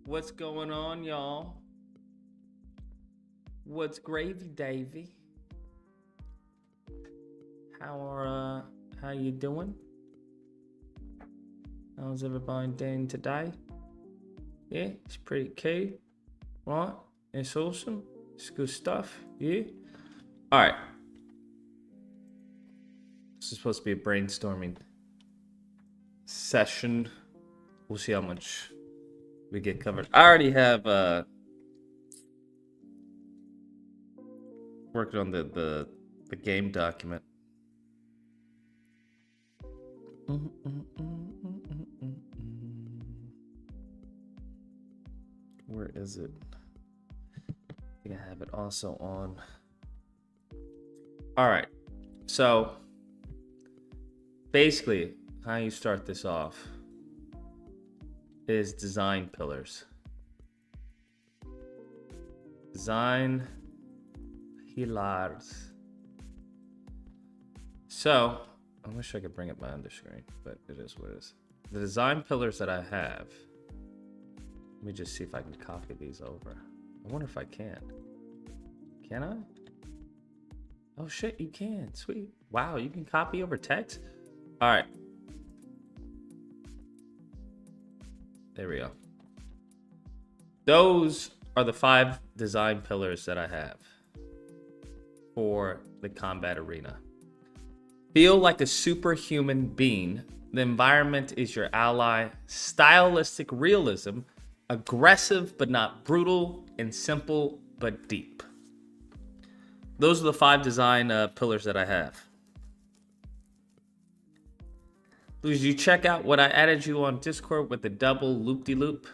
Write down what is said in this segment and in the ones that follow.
What's going on, y'all? What's gravy, Davy? How you doing? How's everybody doing today? Yeah, it's pretty cool, right? It's awesome. It's good stuff. Yeah. All right. This is supposed to be a brainstorming session. We'll see how much we get covered. I already have working on the game document. Where is it? I think I have it also on. All right. So basically, how you start this off is design pillars. Design pillars. So, I wish I could bring up my underscreen, but it is what it is. The design pillars that I have, let me just see if I can copy these over. I wonder if I can. Can I? Oh shit, you can. Sweet. Wow, you can copy over text? All right. There we go. Those are the 5 design pillars that I have for the combat arena. Feel like a superhuman being. The environment is your ally. Stylistic realism. Aggressive but not brutal. And simple but deep. Those are the 5 design pillars that I have. Did you check out what I added you on Discord with the double loop-de-loop?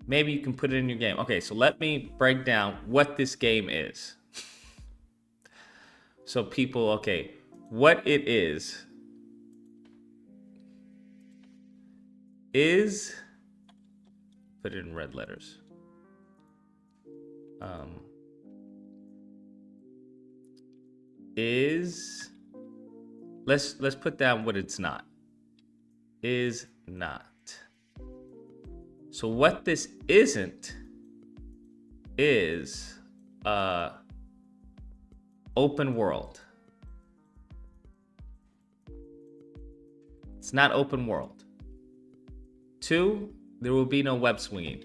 Maybe you can put it in your game. Okay, so let me break down what this game is. So people, okay, what it is put it in red letters. Let's put down what it's not. Is not. So what this isn't is open world. It's not open world. 2, there will be no web swinging.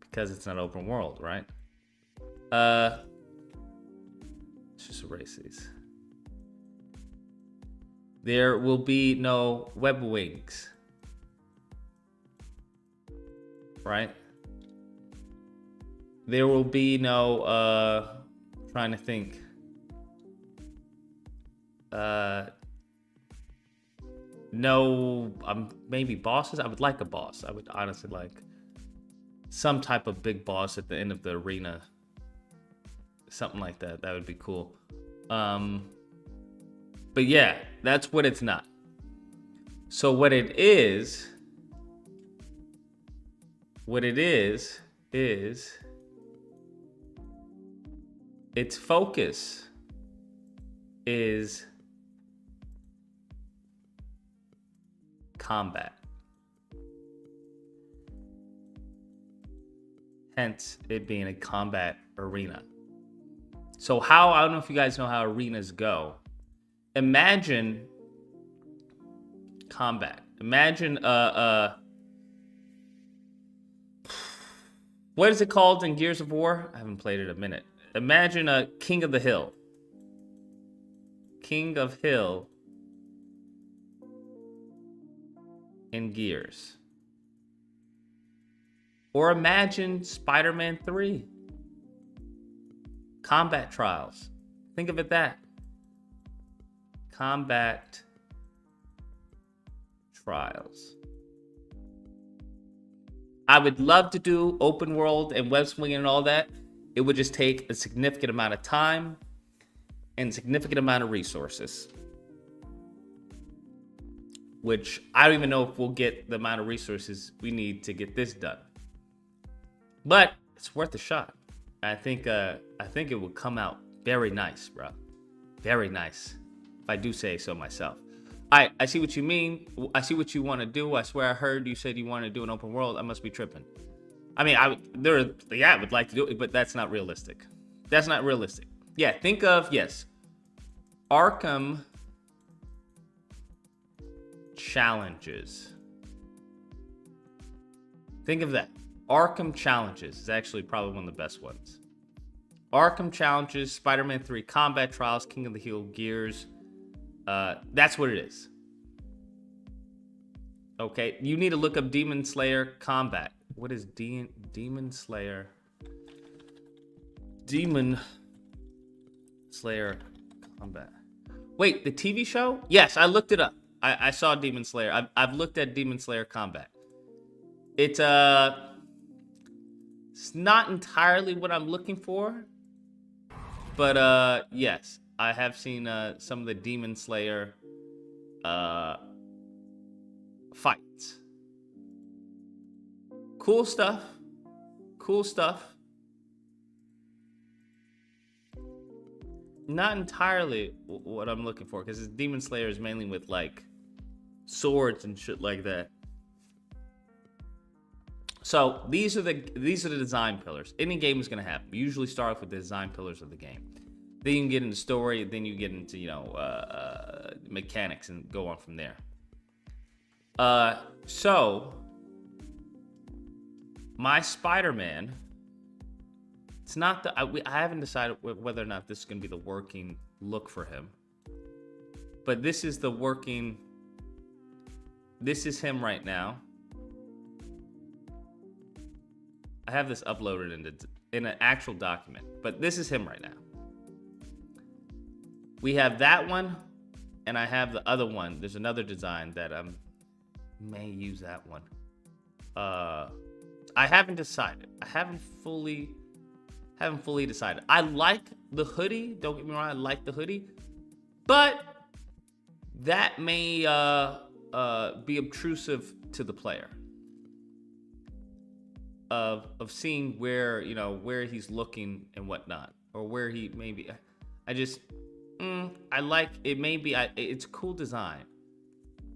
Because it's not open world, right? Let's just erase these. There will be no web wings. Right? There will be no trying to think. No, maybe bosses. I would like a boss. I would honestly like some type of big boss at the end of the arena. Something like that. That would be cool. But yeah, that's what it's not. So what it is its focus is combat. Hence it being a combat arena. So I don't know if you guys know how arenas go. Imagine combat. Imagine what is it called in Gears of War? I haven't played it in a minute. Imagine a King of the Hill. King of Hill in Gears. Or imagine Spider-Man 3. Combat Trials. Think of it that. Combat Trials. I would love to do open world and web swinging and all that. It would just take a significant amount of time and significant amount of resources. Which I don't even know if we'll get the amount of resources we need to get this done. But it's worth a shot. I think it will come out very nice, bro. Very nice. if I do say so myself. I see what you mean. I see what you want to do. I swear I heard you said you want to do an open world. I must be tripping. I mean, I would like to do it, but that's not realistic. That's not realistic. Yeah, think of, yes, Arkham challenges. Think of that. Arkham challenges is actually probably one of the best ones. Arkham challenges, Spider-Man 3 Combat Trials, King of the Hill Gears. That's what it is. Okay, you need to look up Demon Slayer Combat. What is Demon Slayer? Demon Slayer Combat. Wait, the TV show? Yes, I looked it up. I saw Demon Slayer. I've looked at Demon Slayer Combat. It's not entirely what I'm looking for, but yes, I have seen some of the Demon Slayer fights. Cool stuff. Cool stuff. Not entirely what I'm looking for, because Demon Slayer is mainly with like swords and shit like that. So these are the design pillars. Any game is gonna have them. You usually start off with the design pillars of the game. Then you can get into story. Then you get into mechanics and go on from there. So my Spider-Man. It's not the. I haven't decided whether or not this is gonna be the working look for him. But this is the working. This is him right now. I have this uploaded in an actual document, but this is him right now. We have that one, and I have the other one. There's another design that I may use that one. I haven't decided. I haven't fully decided. I like the hoodie. Don't get me wrong. I like the hoodie, but that may be obtrusive to the player. Of seeing where he's looking and whatnot, or where he may be. I just I like it. Maybe it's a cool design,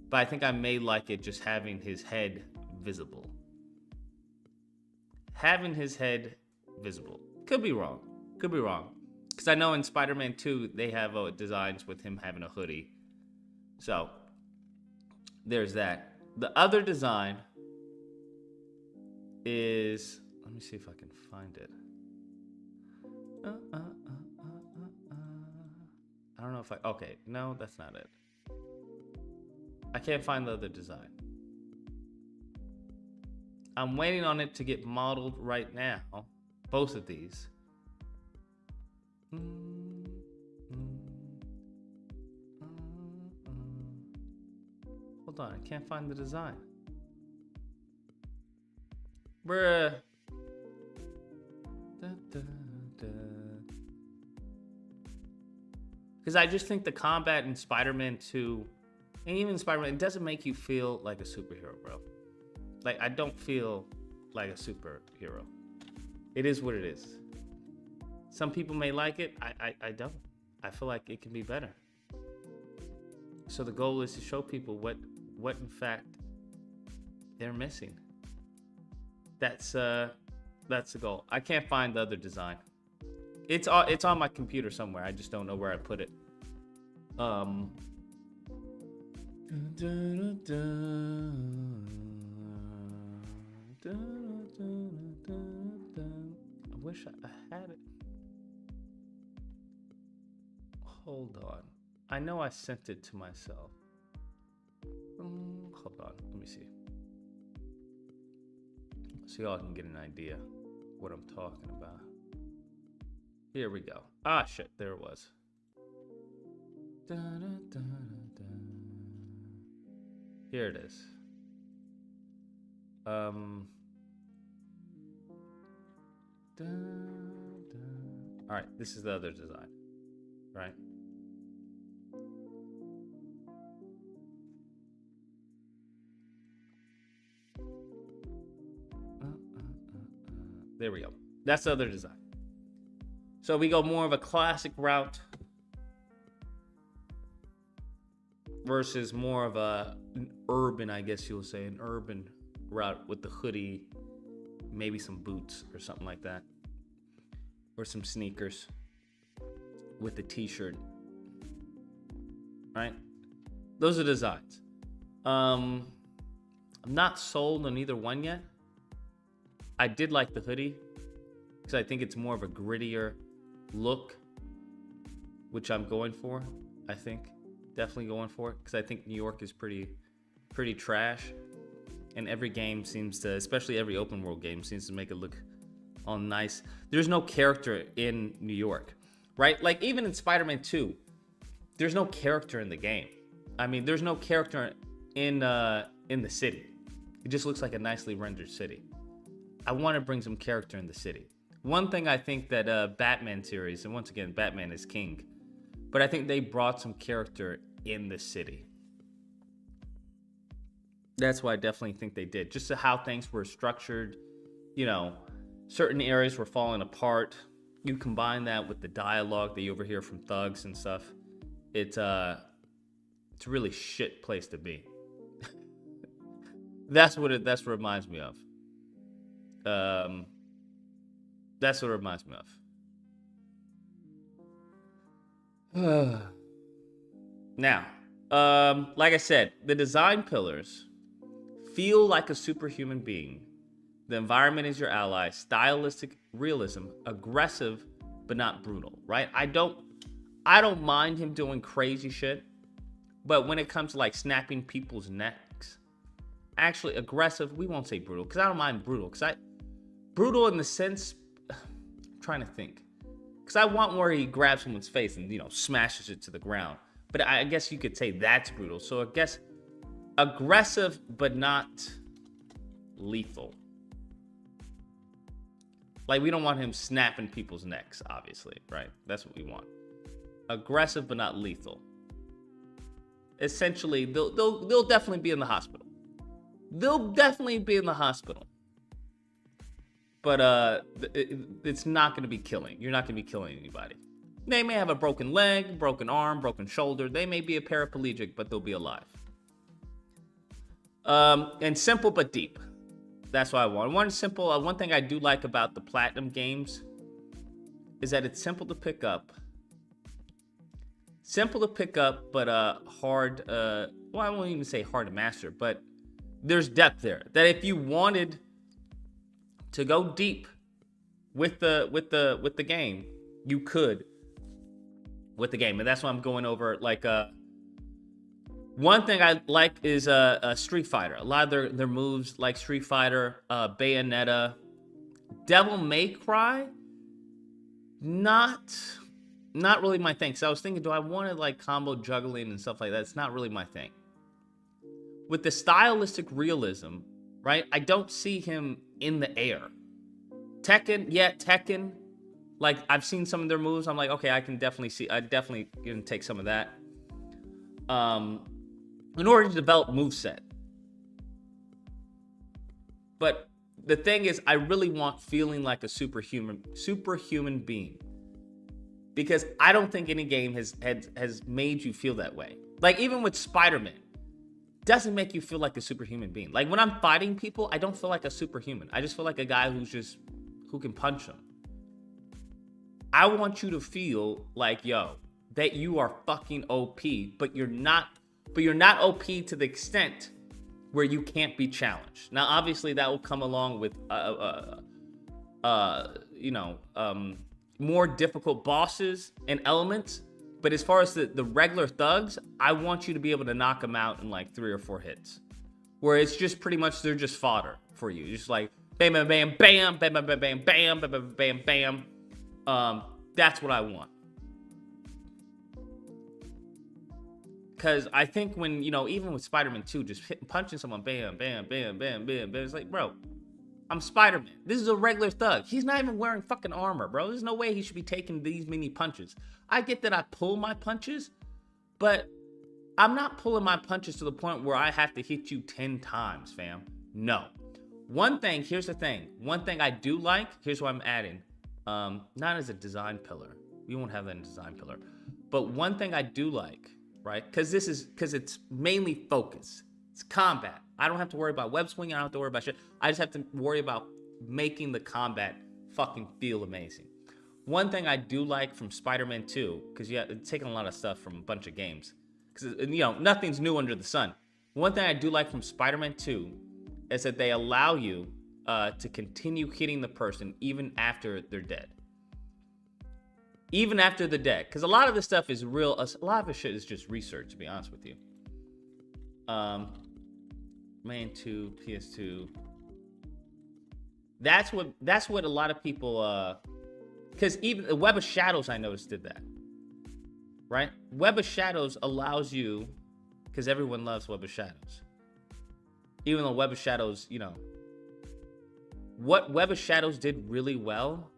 but I think I may like it just having his head visible. Having his head visible. Could be wrong. Because I know in Spider-Man 2 they have designs with him having a hoodie. So there's that. The other design is, let me see if I can find it. I don't know if okay, no, that's not it. I can't find the other design. I'm waiting on it to get modeled right now. Both of these. Hold on, I can't find the design. Bruh. Because I just think the combat in Spider-Man 2, and even Spider-Man, it doesn't make you feel like a superhero, bro. Like, I don't feel like a superhero. It is what it is. Some people may like it. I don't. I feel like it can be better. So the goal is to show people what in fact they're missing. That's the goal. I can't find the other design. It's on my computer somewhere. I just don't know where I put it. I wish I had it. Hold on. I know I sent it to myself. Hold on. Let me see. So y'all can get an idea what I'm talking about. Here we go. Ah, shit. There it was. Here it is. All right. This is the other design. Right? There we go. That's the other design. So we go more of a classic route. versus more of an urban, I guess you'll say, an urban route with the hoodie, maybe some boots or something like that, or some sneakers with the t-shirt, right? Those are designs. I'm not sold on either one yet. I did like the hoodie because I think it's more of a grittier look, which I'm going for. I think definitely going for it because I think New York is pretty trash, and every game seems to, especially every open world game, seems to make it look all nice. There's no character in New York, right? Like even in Spider-Man 2, there's no character in the game. I mean, there's no character in the city. It just looks like a nicely rendered city. I want to bring some character in the city. One thing I think that Batman series, and once again, Batman is king, but I think they brought some character in the city. That's why I definitely think they did. Just how things were structured, you know, certain areas were falling apart. You combine that with the dialogue that you overhear from thugs and stuff. It's a really shit place to be. That's what it reminds me of. That's what it reminds me of. Now, like I said, the design pillars feel like a superhuman being. The environment is your ally. Stylistic realism, aggressive but not brutal, right? I don't mind him doing crazy shit, but when it comes to like snapping people's necks, actually aggressive, we won't say brutal, because I don't mind brutal, brutal in the sense, I'm trying to think, because I want where he grabs someone's face and, you know, smashes it to the ground, but I guess you could say that's brutal. So I guess aggressive but not lethal. Like, we don't want him snapping people's necks, obviously, right? That's what we want. Aggressive but not lethal. Essentially, they'll definitely be in the hospital. They'll definitely be in the hospital. But it's not going to be killing. You're not going to be killing anybody. They may have a broken leg, broken arm, broken shoulder. They may be a paraplegic, but they'll be alive. And simple but deep. That's what I want. One thing I do like about the Platinum games is that it's simple to pick up. Simple to pick up, but hard. Well, I won't even say hard to master, but there's depth there. That if you wanted to go deep with the game, you could with the game, and that's why I'm going over. Like, one thing I like is Street Fighter. A lot of their moves, like Street Fighter, Bayonetta, Devil May Cry. Not really my thing. So I was thinking, do I want to like combo juggling and stuff like that? It's not really my thing. With the stylistic realism, right? I don't see him in the air. Tekken. Like, I've seen some of their moves. I'm like, okay, I definitely can take some of that. In order to develop moveset. But the thing is, I really want feeling like a superhuman being. Because I don't think any game has made you feel that way. Like, even with Spider-Man, doesn't make you feel like a superhuman being. Like, when I'm fighting people, I don't feel like a superhuman. I just feel like a guy who can punch them. I want you to feel like, yo, that you are fucking OP, but you're not OP to the extent where you can't be challenged. Now, obviously, that will come along with, more difficult bosses and elements. But as far as the regular thugs, I want you to be able to knock them out in like 3 or 4 hits. Where it's just pretty much, they're just fodder for you. Just like, bam, bam, bam, bam, bam, bam, bam, bam, bam, bam, bam, bam, bam. That's what I want. Because I think when, even with Spider-Man 2, just punching someone, bam, bam, bam, bam, bam, bam, it's like, bro, I'm Spider-Man. This is a regular thug. He's not even wearing fucking armor, bro. There's no way he should be taking these many punches. I get that I pull my punches, but I'm not pulling my punches to the point where I have to hit you 10 times, fam. No. Here's the thing. One thing I do like, here's what I'm adding. Not as a design pillar. We won't have that in design pillar. But one thing I do like right? Because it's mainly focus. It's combat. I don't have to worry about web swinging. I don't have to worry about shit. I just have to worry about making the combat fucking feel amazing. One thing I do like from Spider-Man 2, because it's taking a lot of stuff from a bunch of games, because nothing's new under the sun. One thing I do like from Spider-Man 2 is that they allow you to continue hitting the person even after they're dead. Even after they're dead, because a lot of this stuff is real. A lot of this shit is just research, to be honest with you. Man 2, PS2. That's what a lot of people. Because even the Web of Shadows, I noticed, did that. Right? Web of Shadows allows you, because everyone loves Web of Shadows. Even though Web of Shadows, what Web of Shadows did really well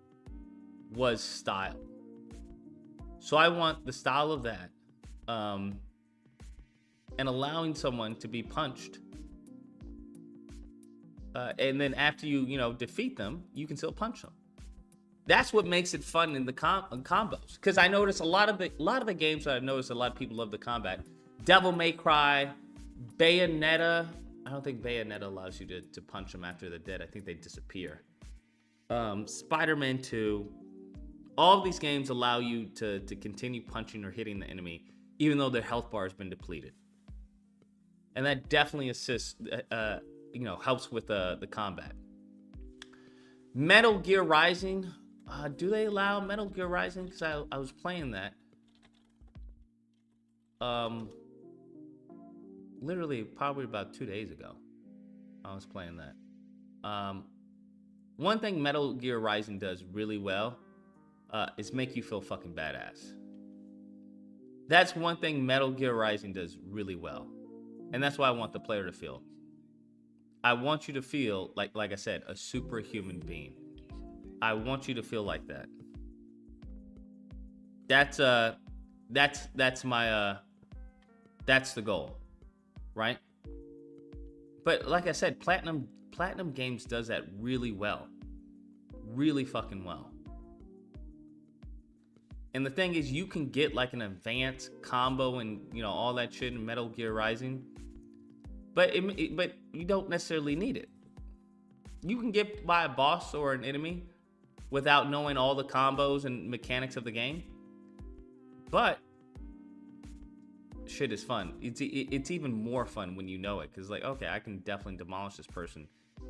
was style. So I want the style of that, and allowing someone to be punched, and then after you defeat them, you can still punch them. That's what makes it fun in the combos. Because I notice a lot of the games that I've noticed a lot of people love the combat. Devil May Cry, Bayonetta. I don't think Bayonetta allows you to punch them after they're dead. I think they disappear. Spider-Man 2. All of these games allow you to continue punching or hitting the enemy, even though their health bar has been depleted. And that definitely assists, helps with the combat. Metal Gear Rising. Do they allow Metal Gear Rising? Because I was playing that. Literally, probably about 2 days ago, I was playing that. One thing Metal Gear Rising does really well is make you feel fucking badass. That's one thing Metal Gear Rising does really well. And that's what I want the player to feel. I want you to feel, like I said, a superhuman being. I want you to feel like that. That's the goal, right? But like I said, Platinum Games does that really well. Really fucking well. And the thing is, you can get like an advanced combo and all that shit in Metal Gear Rising, but you don't necessarily need it. You can get by a boss or an enemy without knowing all the combos and mechanics of the game, but shit is fun. It's even more fun when you know it, because okay, I can definitely demolish this person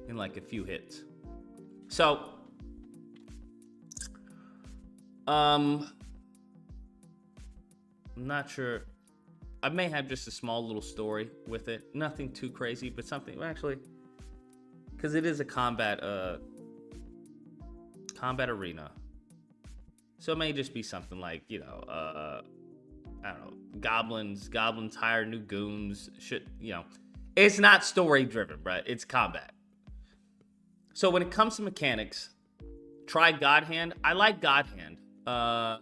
in like a few hits. So I'm not sure. I may have just a small little story with it. Nothing too crazy, but something actually, because it is a combat arena. So it may just be something like, I don't know, goblins hire new goons, shit, It's not story driven, right? It's combat. So when it comes to mechanics, try God Hand. I like God Hand. But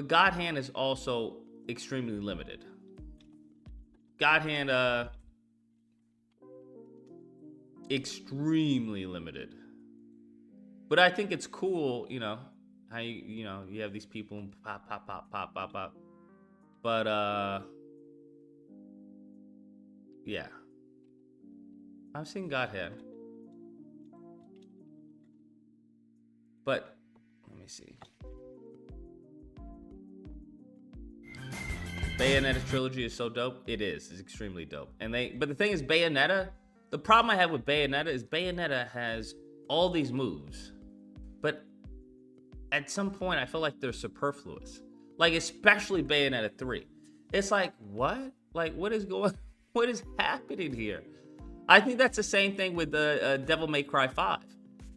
God Hand is also extremely limited. God Hand, extremely limited. But I think it's cool, how you have these people pop. But yeah. I've seen God Hand. But let me see. Bayonetta trilogy is so dope. It is. It's extremely dope. But the thing is, Bayonetta, the problem I have with Bayonetta is Bayonetta has all these moves, but at some point I feel like they're superfluous. Like, especially Bayonetta 3. It's like, what? Like, what is happening here? I think that's the same thing with the Devil May Cry 5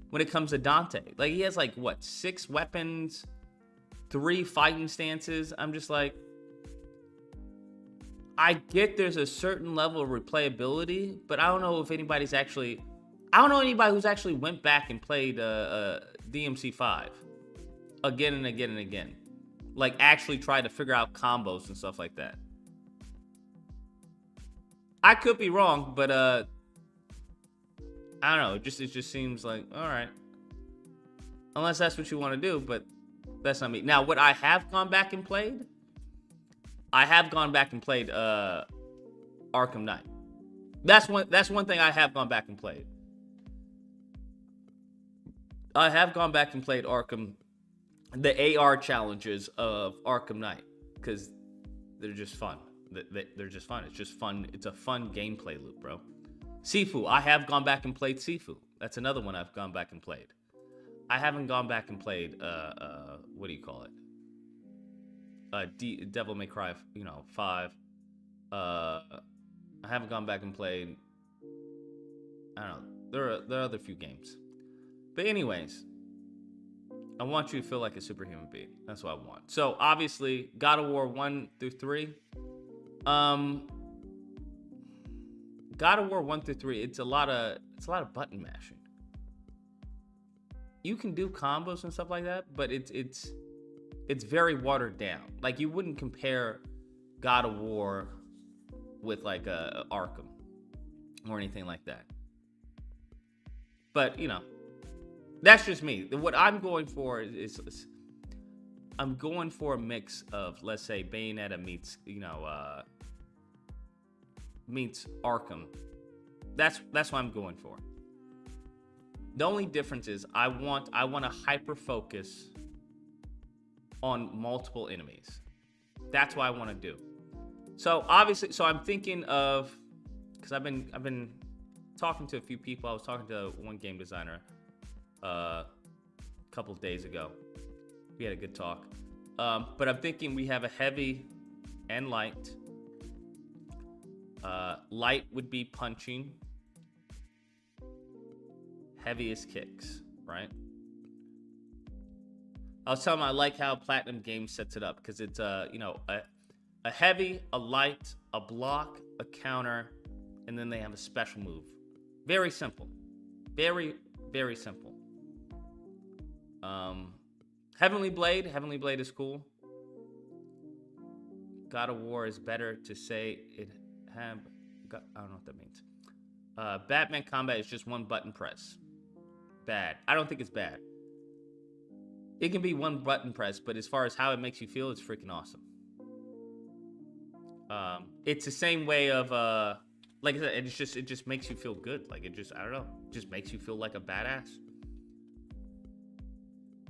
when it comes to Dante. Like, he has 6 weapons, 3 fighting stances. I'm just like, I get there's a certain level of replayability, but I don't know if anybody who's actually went back and played DMC5 again and again and again. Like, actually tried to figure out combos and stuff like that. I could be wrong, but I don't know. It just seems like, all right. Unless that's what you want to do, but that's not me. Now, what I have gone back and played I have gone back and played Arkham Knight. That's one thing I have gone back and played. I have gone back and played the AR challenges of Arkham Knight, because they're just fun. They're just fun. It's just fun. It's a fun gameplay loop, bro. Sifu. I have gone back and played Sifu. That's another one I've gone back and played. I haven't gone back and played what do you call it? Devil May Cry, 5. I haven't gone back and played. I don't know. There are other few games. But anyways, I want you to feel like a superhuman being. That's what I want. So obviously, God of War 1 through 3. God of War 1 through 3. It's a lot of button mashing. You can do combos and stuff like that, but it's very watered down. Like, you wouldn't compare God of War with like a Arkham or anything like that. But that's just me. What I'm going for is I'm going for a mix of, let's say, Bayonetta meets meets Arkham. That's what I'm going for. The only difference is I want to hyper focus on multiple enemies. That's what I want to do. So obviously, I'm thinking of, because I've been talking to a few people. I was talking to one game designer a couple of days ago. We had a good talk. But I'm thinking we have a heavy and light. Light would be punching. Heavy is kicks, right? I was telling him I like how Platinum Games sets it up, because it's a heavy, a light, a block, a counter, and then they have a special move. Very simple. Very, very simple. Heavenly Blade is cool. God of War is better to say it have. I don't know what that means. Batman combat is just one button press. Bad. I don't think it's bad. It can be one button press, but as far as how it makes you feel, it's freaking awesome. It's the same way of like I said, it just makes you feel good. Like, it just, I don't know, just makes you feel like a badass.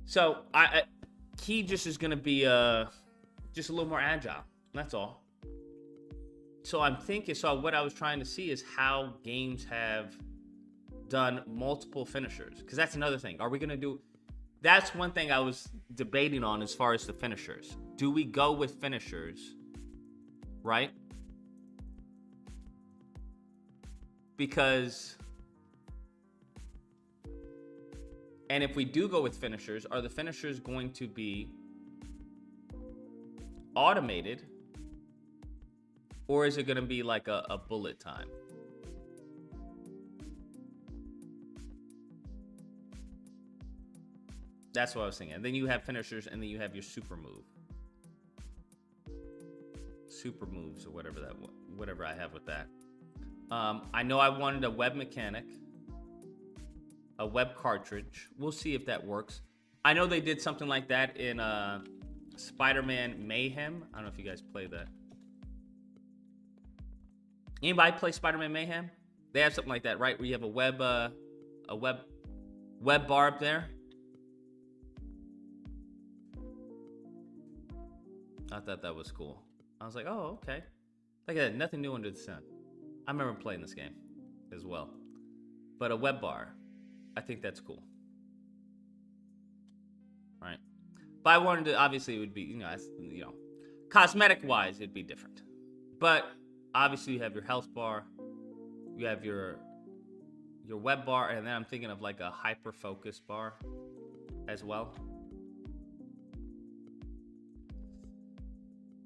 So key just is gonna be just a little more agile. That's all. So I'm thinking. So what I was trying to see is how games have done multiple finishers, because that's another thing. Are we gonna do? That's one thing I was debating on as far as the finishers. Do we go with finishers, right? Because, and if we do go with finishers, are the finishers going to be automated, or is it going to be like a bullet time? That's what I was thinking. And then you have finishers, and then you have your super move. Super moves, or whatever I have with that. I know I wanted a web mechanic, a web cartridge. We'll see if that works. I know they did something like that in Spider-Man Mayhem. I don't know if you guys play that. Anybody play Spider-Man Mayhem? They have something like that, right? Where you have a web bar up there. I thought that was cool. I was like, oh, okay. Like I said, nothing new under the sun. I remember playing this game as well. But a web bar, I think that's cool. Right? But I wanted to, obviously it would be, cosmetic wise, it'd be different. But obviously you have your health bar, you have your web bar, and then I'm thinking of like a hyper focus bar as well.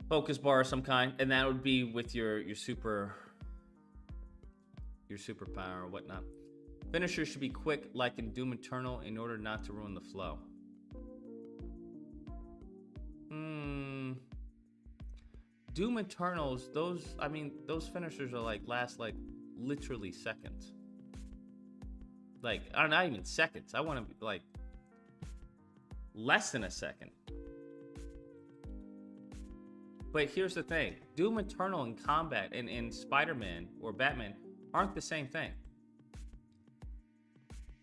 Focus bar of some kind, and that would be with your superpower or whatnot. Finishers should be quick, like in Doom Eternal, in order not to ruin the flow. Doom Eternals, those finishers are last literally seconds. Not even seconds. I want to be less than a second. But here's the thing. Doom Eternal and combat and Spider-Man or Batman aren't the same thing.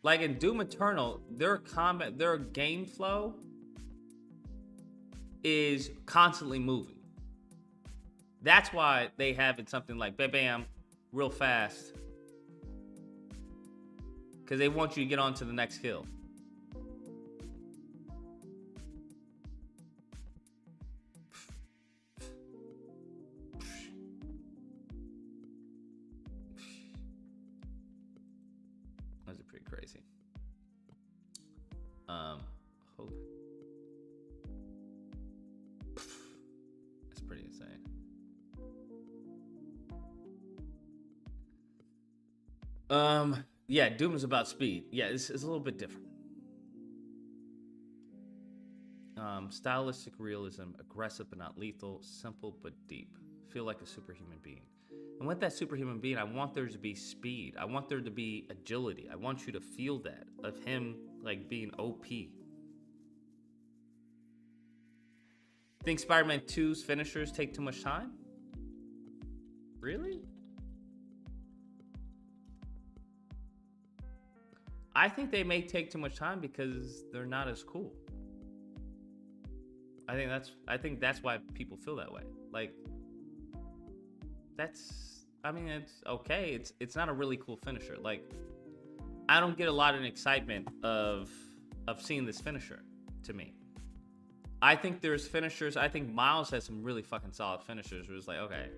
Like in Doom Eternal, their game flow is constantly moving. That's why they have it something like bam, bam, real fast. Because they want you to get on to the next kill. Those are pretty crazy. Hold. That's pretty insane. Yeah, Doom is about speed. Yeah, it's a little bit different. Stylistic realism, aggressive but not lethal, simple but deep. Feel like a superhuman being. And with that superhuman being, I want there to be speed. I want there to be agility. I want you to feel that of him like being OP. Think Spider-Man 2's finishers take too much time? Really? I think they may take too much time because they're not as cool. I think that's why people feel that way. Like, it's okay. It's not a really cool finisher. Like, I don't get a lot of excitement of seeing this finisher to me. I think there's finishers. I think Miles has some really fucking solid finishers where it's like, okay,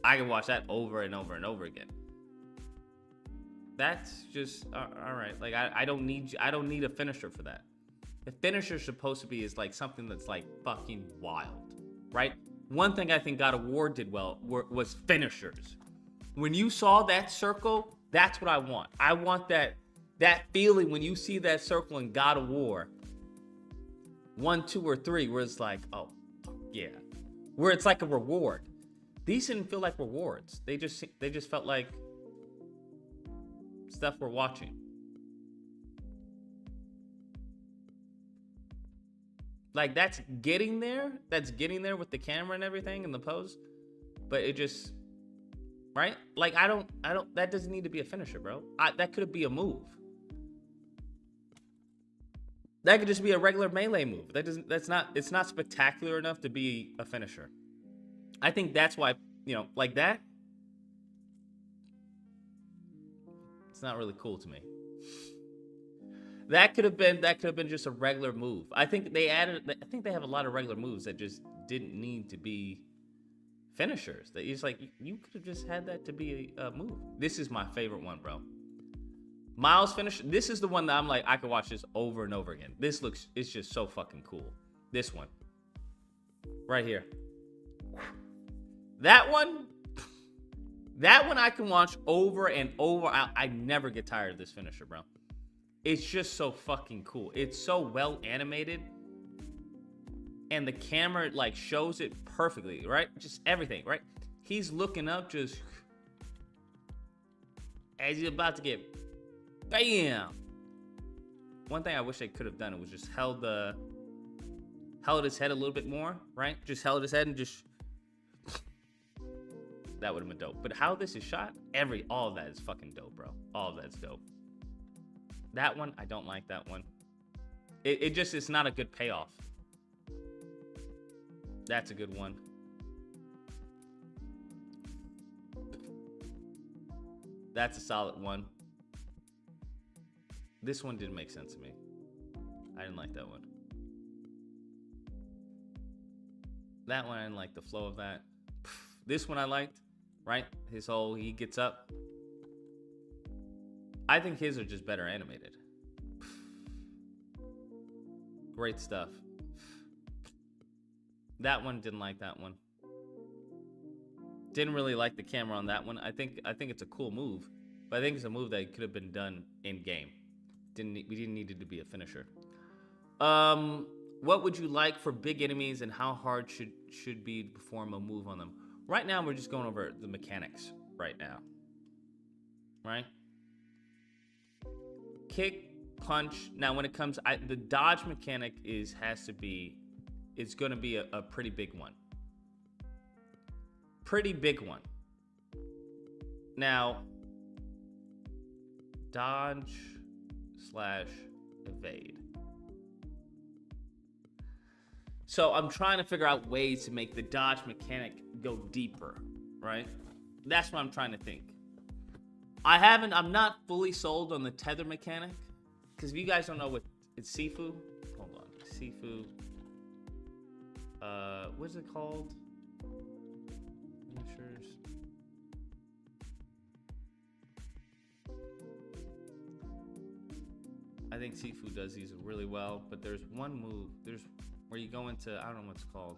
I can watch that over and over and over again. That's just all right. Like I don't need a finisher for that. The finisher's supposed to be is like something that's like fucking wild, right? One thing I think God of War did well was finishers. When you saw that circle, that's what I want. I want that feeling when you see that circle in God of War 1, 2, or 3, where it's like, oh yeah, where it's like a reward. These didn't feel like rewards. They just felt like stuff we're watching. Like that's getting there with the camera and everything and the pose, but it just, right? Like I don't that doesn't need to be a finisher, bro. That could be a move. That could just be a regular melee move. It's not spectacular enough to be a finisher. I think that's why, like that, it's not really cool to me. That could have been just a regular move. I think they have a lot of regular moves that just didn't need to be finishers. That it's like you could have just had that to be a move. This is my favorite one, bro. Miles finish. This is the one that I'm like, I could watch this over and over again. It's just so fucking cool. This one. Right here. That one I can watch over and over. I never get tired of this finisher, bro. It's just so fucking cool. It's so well animated. And the camera like shows it perfectly, right? Just everything, right? He's looking up just as he's about to get bam. One thing I wish they could have done, it was just held his head a little bit more, right? Just held his head and just that would have been dope. But how this is shot, all of that is fucking dope, bro. All of that's dope. That one, I don't like that one. It's not a good payoff. That's a good one. That's a solid one. This one didn't make sense to me. I didn't like that one. That one, I didn't like the flow of that. This one I liked, right? He gets up. I think his are just better animated. Great stuff. That one, didn't like that one. Didn't really like the camera on that one. I think it's a cool move, but I think it's a move that could have been done in game. We didn't need it to be a finisher. What would you like for big enemies and how hard should be to perform a move on them? Right now, we're just going over the mechanics right now. Right? Kick, punch. Now, when it comes, the dodge mechanic it's going to be a pretty big one. pretty big one. Now, dodge / evade. So I'm trying to figure out ways to make the dodge mechanic go deeper, right? That's what I'm trying to think. I'm not fully sold on the tether mechanic, because if you guys don't know what it's Sifu, hold on, Sifu. What is it called? Finishers. I think Sifu does these really well, but there's one move. There's where you go into, I don't know what's called.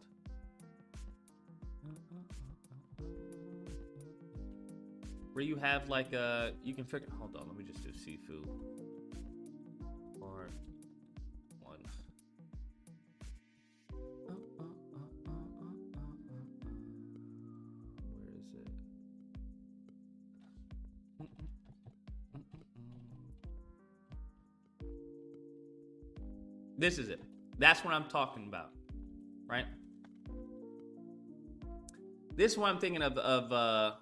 Where you have like a, you can figure, hold on, let me just do Sifu. Part 1. Where is it? This is it. That's what I'm talking about, right? This is what I'm thinking of the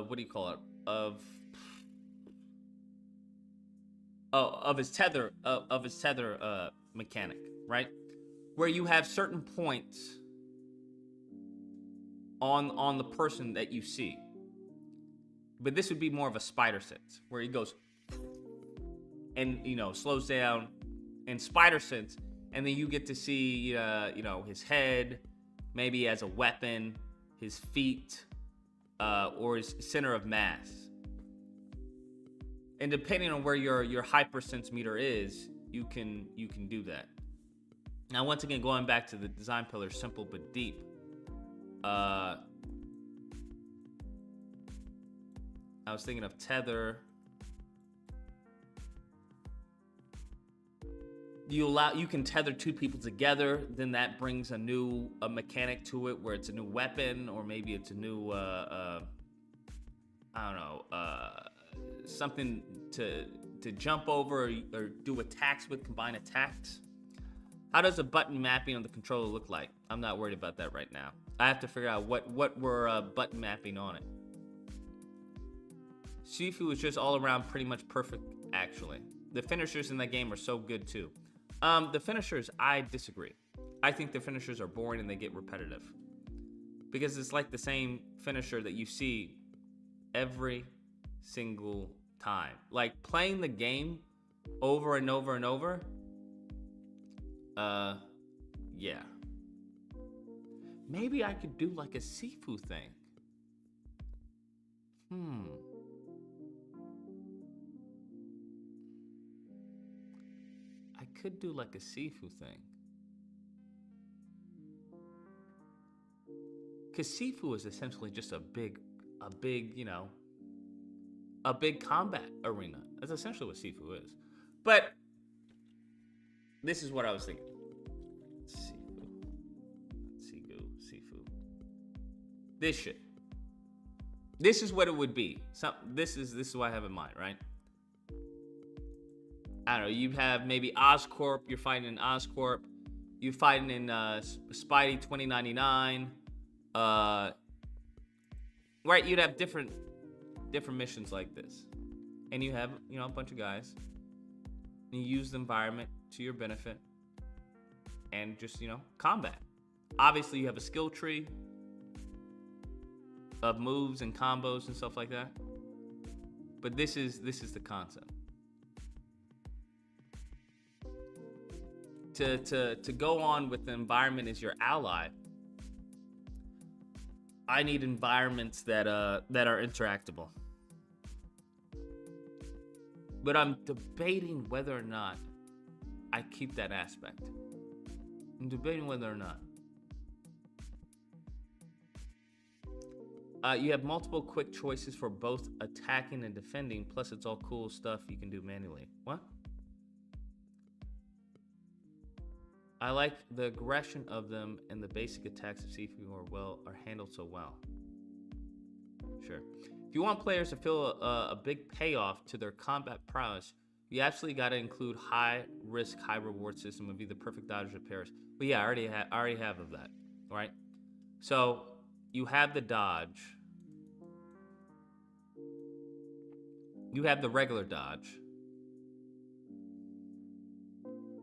what do you call it? Of his tether mechanic, right? Where you have certain points on the person that you see. But this would be more of a spider sense, where he goes and, you know, slows down and spider sense, and then you get to see, you know, his head, maybe as a weapon, his feet, or his center of mass. And depending on where your hypersense meter is, you can do that. Now, once again, going back to the design pillar, simple but deep. I was thinking of tether. You can tether two people together, then that brings a new mechanic to it, where it's a new weapon, or maybe it's a new I don't know, something to jump over or do attacks with, combine attacks. How does a button mapping on the controller look like? I'm not worried about that right now. I have to figure out what we're button mapping on it. Shifu is just all around pretty much perfect, actually. The finishers in that game are so good too. The finishers, I disagree. I think the finishers are boring and they get repetitive. Because it's like the same finisher that you see every single time. Like playing the game over and over and over. Yeah. Maybe I could do like a Sifu thing. I could do like a Sifu thing. Because Sifu is essentially just a big, you know, a big combat arena. That's essentially what Sifu is. But this is what I was thinking. Sifu. This shit. This is what it would be. This is what I have in mind, right? I don't know, you have maybe Oscorp, you're fighting in Oscorp, you're fighting in Spidey 2099, right? You'd have different missions like this. And you have, you know, a bunch of guys, and you use the environment to your benefit, and just, you know, combat. Obviously, you have a skill tree of moves and combos and stuff like that. But this is the concept. To go on with the environment as your ally, I need environments that are interactable. But I'm debating whether or not I keep that aspect. I'm debating whether or not. You have multiple quick choices for both attacking and defending, plus it's all cool stuff you can do manually. What? I like the aggression of them, and the basic attacks of Sifu are handled so well. Sure. If you want players to feel a big payoff to their combat prowess, You absolutely got to include high risk, high reward system of either perfect dodge or Paris. But yeah, I already have of that. All right. So you have the dodge. You have the regular dodge.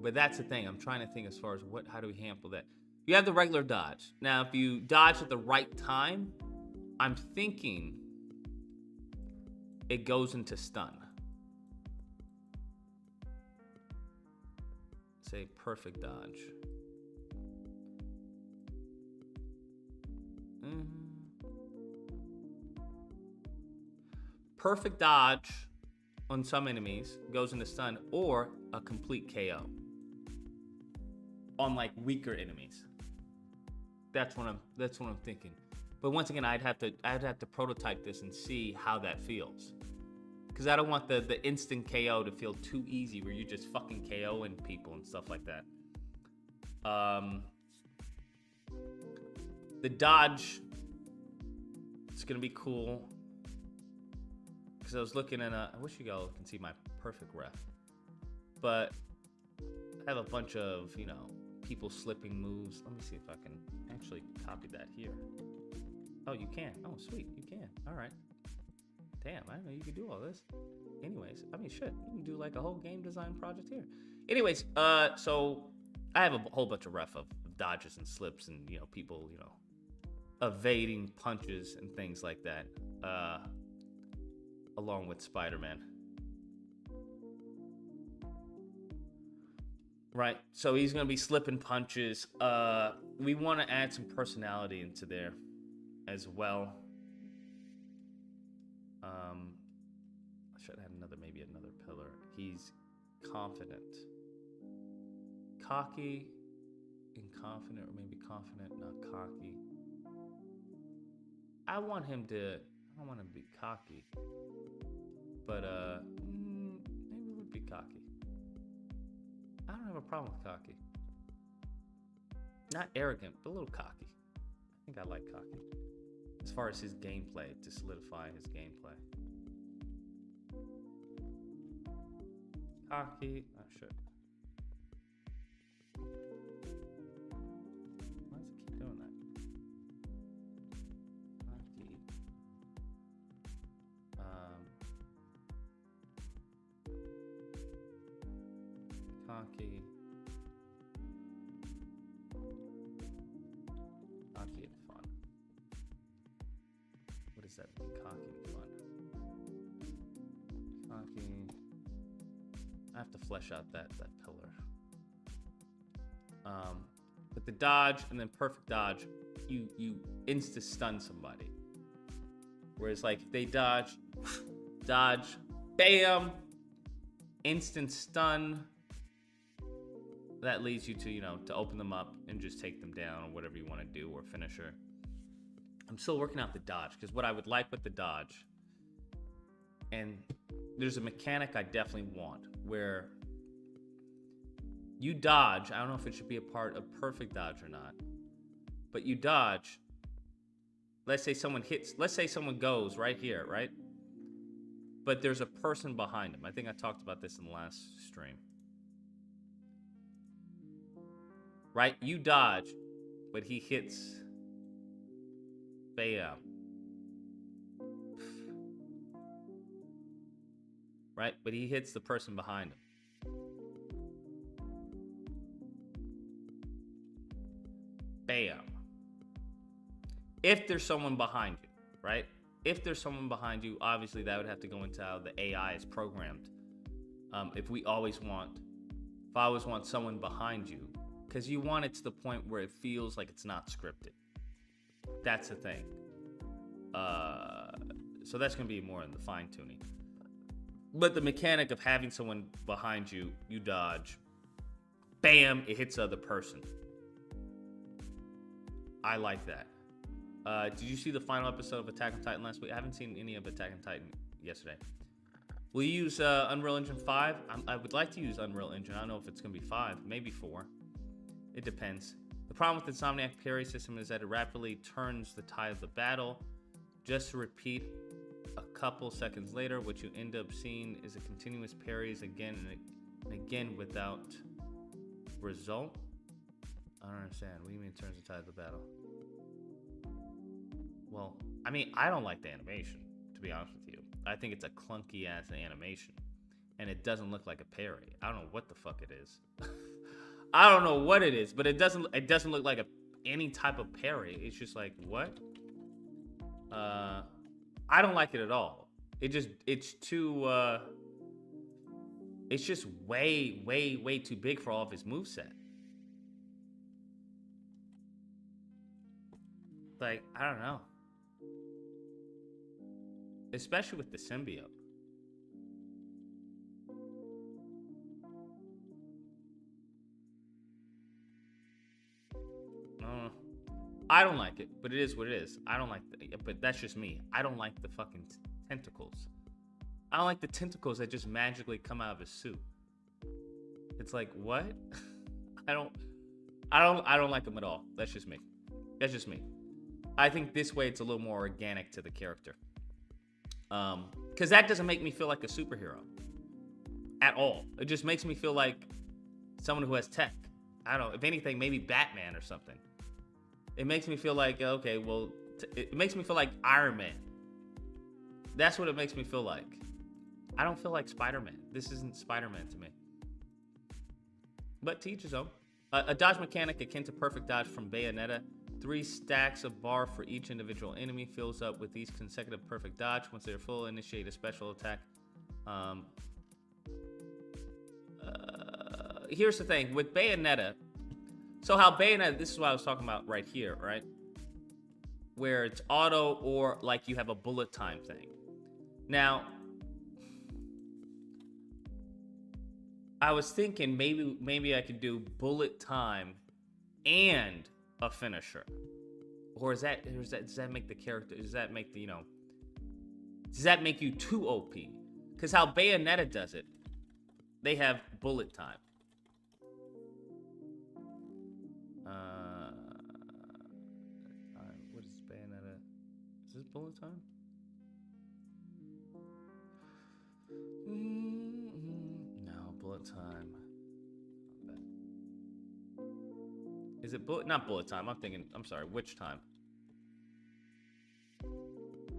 But that's the thing. I'm trying to think as far as how do we handle that? You have the regular dodge. Now, if you dodge at the right time, I'm thinking it goes into stun. Say perfect dodge. Perfect dodge on some enemies goes into stun or a complete KO on like weaker enemies. That's what I'm thinking. But once again, I'd have to prototype this and see how that feels. Because I don't want the instant KO to feel too easy where you're just fucking KOing people and stuff like that. The dodge, it's gonna be cool. Because I was looking at I wish you all can see my perfect ref. But I have a bunch of, people slipping moves. Let me see if I can actually copy that here. Oh, you can. Oh, sweet. You can. All right. Damn, I didn't know you could do all this. Anyways, I mean, shit. You can do like a whole game design project here. Anyways, so I have a whole bunch of ref of dodges and slips and, people, evading punches and things like that. Along with Spider-Man. Right, so he's going to be slipping punches. We want to add some personality into there as well. I should add maybe another pillar. He's confident. Cocky and confident, or maybe confident, not cocky. I don't want him to be cocky. But maybe it would be cocky. I don't have a problem with cocky. Not arrogant, but a little cocky. I think I like cocky. As far as his gameplay, to solidify his gameplay. Cocky. Oh shit. Why does it keep doing that? Cocky. Cocky. Cocky and fun. What does that mean? Cocky and fun. Cocky. I have to flesh out that pillar. But the dodge and then perfect dodge, you insta stun somebody. Whereas like if they dodge, bam, instant stun. That leads you to, to open them up and just take them down or whatever you want to do, or finisher. I'm still working out the dodge, because what I would like with the dodge, and there's a mechanic I definitely want, where you dodge. I don't know if it should be a part of perfect dodge or not, but you dodge. Let's say someone goes right here, right? But there's a person behind him. I think I talked about this in the last stream. Right? You dodge, but he hits. Bam. Right? But he hits the person behind him. Bam. If there's someone behind you, right? If there's someone behind you, obviously that would have to go into how the AI is programmed. If I always want someone behind you, because you want it to the point where it feels like it's not scripted. That's the thing. So that's going to be more in the fine tuning. But the mechanic of having someone behind you, you dodge, bam, it hits the other person. I like that. Did you see the final episode of Attack on Titan last week? I haven't seen any of Attack on Titan yesterday. Will you use Unreal Engine 5? I would like to use Unreal Engine. I don't know if it's going to be 5, maybe 4. It depends. The problem with the Insomniac parry system is that it rapidly turns the tide of the battle just to repeat a couple seconds later, what you end up seeing is a continuous parries again and again without result. I don't understand. What do you mean turns the tide of the battle? Well, I mean, I don't like the animation, to be honest with you. I think it's a clunky ass animation. And it doesn't look like a parry. I don't know what the fuck it is. I don't know what it is, but it doesn't look like any type of parry. It's just like, what? I don't like it at all. It's too it's just way too big for all of his moveset. Like, I don't know. Especially with the symbiote. I don't like it, but it is what it is. I don't like but that's just me. I don't like the fucking tentacles. I don't like the tentacles that just magically come out of his suit. It's like, what? I don't like them at all. That's just me. That's just me. I think this way it's a little more organic to the character. Because that doesn't make me feel like a superhero at all. It just makes me feel like someone who has tech. I don't know. If anything, maybe Batman or something. It makes me feel like, okay, well, it makes me feel like Iron Man. That's what it makes me feel like. I don't feel like Spider-Man. This isn't Spider-Man to me. But to each his own. A dodge mechanic akin to perfect dodge from Bayonetta. 3 stacks of bar for each individual enemy fills up with each consecutive perfect dodge. Once they're full, initiate a special attack. Here's the thing. With Bayonetta, so how Bayonetta, this is what I was talking about right here, right? Where it's auto or like you have a bullet time thing. Now, I was thinking maybe I could do bullet time and a finisher. Or does that make the character, does that make the, does that make you too OP? Because how Bayonetta does it, they have bullet time. What is Bayonetta? Is this bullet time? No, bullet time. Is it not bullet time? I'm sorry, witch time.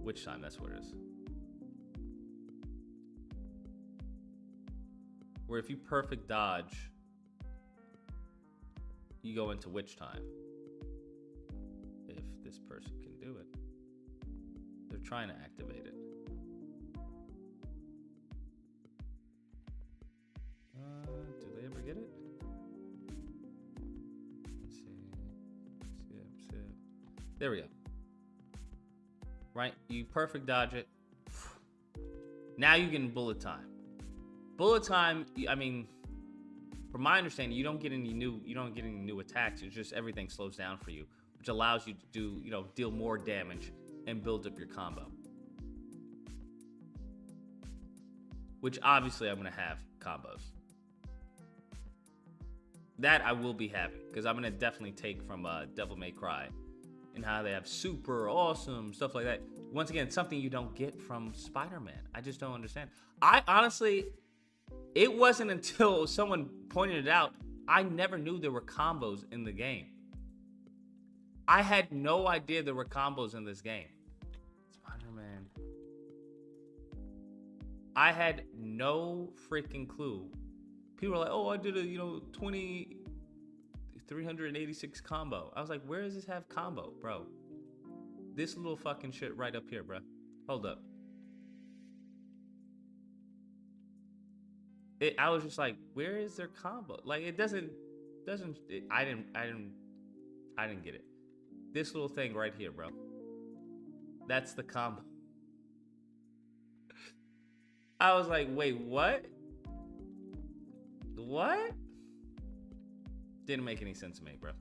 Witch time, that's what it is. Where if you perfect dodge, you go into witch time. If this person can do it. They're trying to activate it. Do they ever get it? Let's see. Skip. There we go. Right? You perfect dodge it. Now you get bullet time. Bullet time, I mean, from my understanding, you don't get any new attacks. It's just everything slows down for you, which allows you to do, deal more damage and build up your combo. Which obviously I'm gonna have combos. That I will be having, because I'm gonna definitely take from Devil May Cry and how they have super awesome stuff like that. Once again, something you don't get from Spider-Man. I just don't understand. I honestly, it wasn't until someone pointed it out, I never knew there were combos in the game. I had no idea there were combos in this game. Spider-Man. I had no freaking clue. People are like, oh, I did a, 386 combo. I was like, where does this have combo, bro? This little fucking shit right up here, bro. Hold up. I was just like, where is their combo? Like, it doesn't. I didn't get it. This little thing right here, bro. That's the combo. I was like, wait, what? What? Didn't make any sense to me, bro.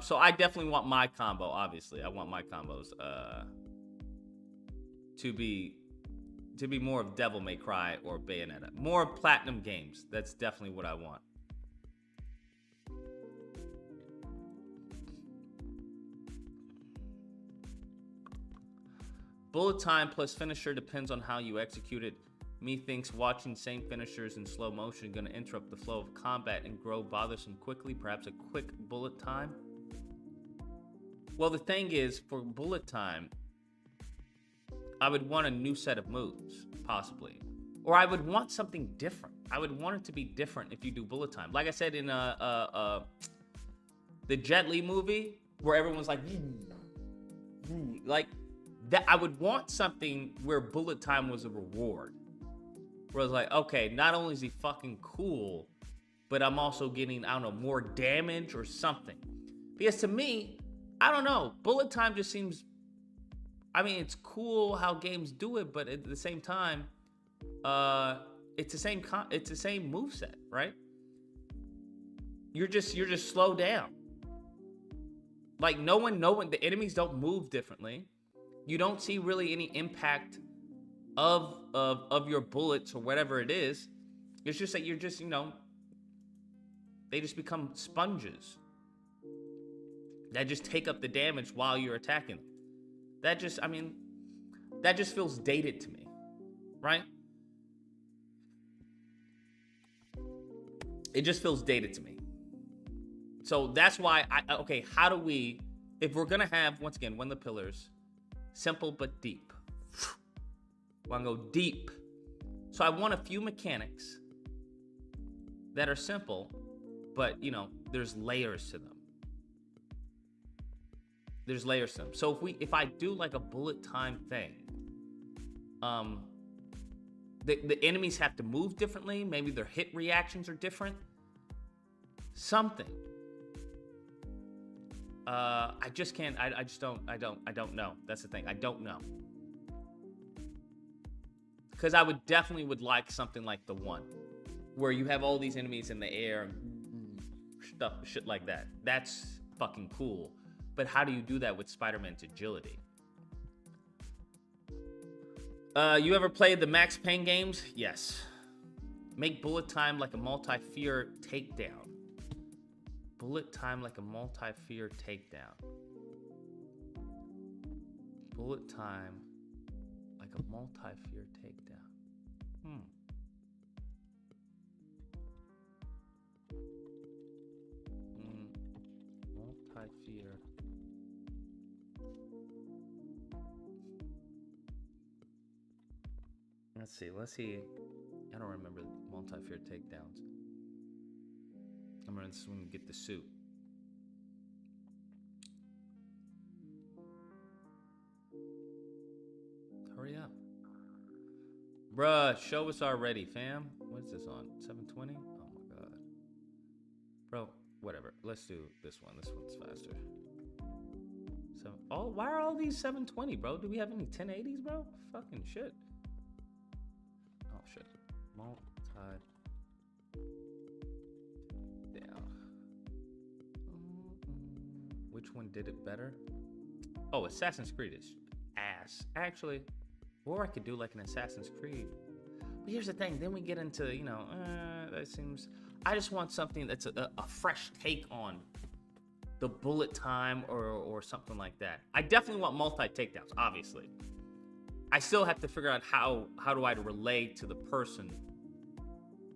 So I definitely want my combo, obviously. I want my combos to be more of Devil May Cry or Bayonetta. More Platinum games. That's definitely what I want. Bullet time plus finisher depends on how you execute it. Methinks watching same finishers in slow motion gonna interrupt the flow of combat and grow bothersome quickly. Perhaps a quick bullet time. Well, the thing is, for bullet time, I would want a new set of moves, possibly. Or I would want something different. I would want it to be different if you do bullet time. Like I said in the Jet Li movie, where everyone's like that. I would want something where bullet time was a reward. Where I was like, okay, not only is he fucking cool, but I'm also getting, I don't know, more damage or something. Because to me, I don't know, bullet time just seems, I mean, it's cool how games do it, but at the same time, it's the same moveset, right? You're just slow down. Like no one, the enemies don't move differently. You don't see really any impact of your bullets or whatever it is. It's just that you're just, they just become sponges that just take up the damage while you're attacking them. That just feels dated to me, right? It just feels dated to me. So that's why how do we, if we're gonna have, once again, one of the pillars, simple but deep. I want to go deep. So I want a few mechanics that are simple, but there's layers to them. There's layers to them. So if I do like a bullet time thing, the enemies have to move differently. Maybe their hit reactions are different. Something. I just can't. I don't know. That's the thing. I don't know. Because I would like something like the one where you have all these enemies in the air and shit like that. That's fucking cool. But how do you do that with Spider-Man's agility? You ever played the Max Payne games? Yes. Make bullet time like a multi-fear takedown. Bullet time like a multi-fear takedown. Bullet time like a multi-fear takedown. Multi-fear. Let's see. I don't remember multi-fear takedowns. I'm gonna swing and get the suit. Hurry up. Bruh, show us already, fam. What is this on? 720? Oh my god. Bro, whatever. Let's do this one. This one's faster. So, why are all these 720, bro? Do we have any 1080s, bro? Fucking shit. Oh shit. Multi down. Which one did it better? Oh, Assassin's Creed is ass. Actually, or I could do like an Assassin's Creed. But here's the thing. Then we get into, that seems... I just want something that's a fresh take on the bullet time or something like that. I definitely want multi-takedowns, obviously. I still have to figure out how do I relate to the person,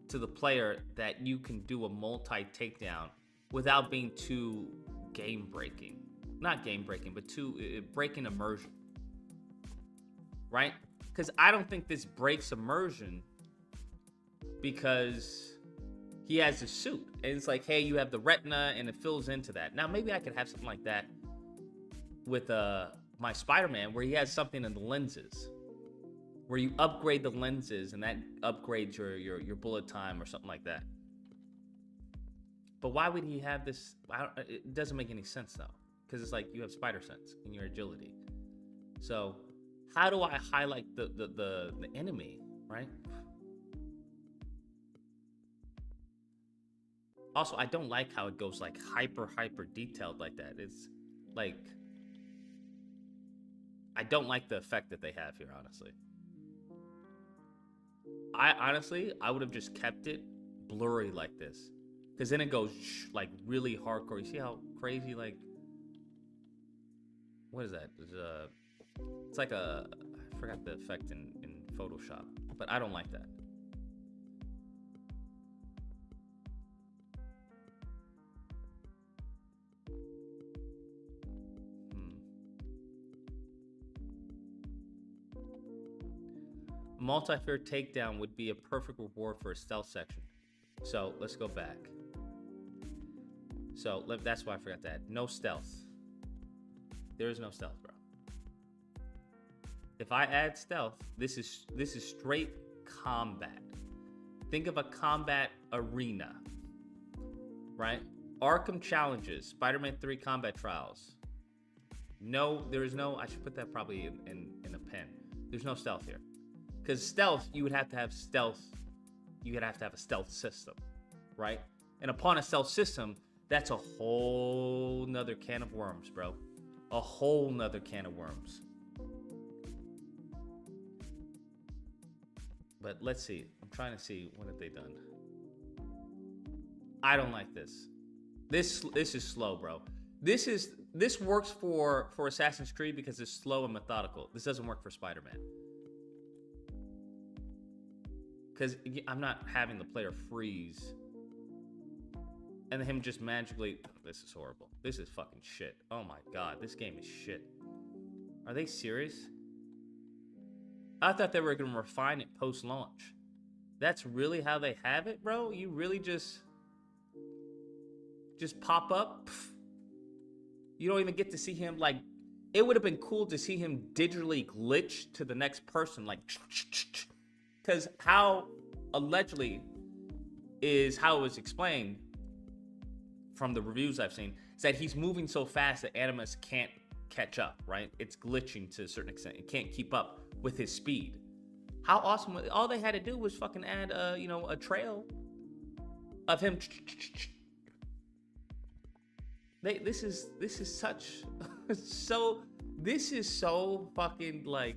to the player, that you can do a multi-takedown without being too game-breaking. Not game-breaking, but too breaking immersion. Right? Because I don't think this breaks immersion because he has a suit. And it's like, hey, you have the retina and it fills into that. Now, maybe I could have something like that with my Spider-Man, where he has something in the lenses, where you upgrade the lenses and that upgrades your bullet time or something like that. But why would he have this? It doesn't make any sense, though, because it's like you have spider sense in your agility. So how do I highlight the enemy, right? Also, I don't like how it goes like hyper detailed like that. It's like, I don't like the effect that they have here, honestly. I would have just kept it blurry like this, because then it goes like really hardcore. You see how crazy, like, what is that? It's like a, I forgot the effect in Photoshop, but I don't like that. Multi-fair takedown would be a perfect reward for a stealth section. So let's go back. So that's why I forgot that. No stealth. There is no stealth, bro. If I add stealth, this is straight combat. Think of a combat arena, right? Arkham challenges, Spider-Man 3 combat trials. No, there is no. I should put that probably in a pen. There's no stealth here. Because stealth, you would have to have stealth. You would have to have a stealth system, right? And upon a stealth system, that's a whole nother can of worms, bro. A whole nother can of worms. But let's see. I'm trying to see, what have they done? I don't like this. This is slow, bro. This works for Assassin's Creed because it's slow and methodical. This doesn't work for Spider-Man. Because I'm not having the player freeze. And him just magically... This is horrible. This is fucking shit. Oh my god, this game is shit. Are they serious? I thought they were going to refine it post-launch. That's really how they have it, bro? You really just pop up? Pff. You don't even get to see him, like... It would have been cool to see him digitally glitch to the next person, like... Because how allegedly is how it was explained from the reviews I've seen is that he's moving so fast that Animus can't catch up, right? It's glitching to a certain extent. It can't keep up with his speed. How awesome. All they had to do was fucking add a trail of him. This is such this is so fucking like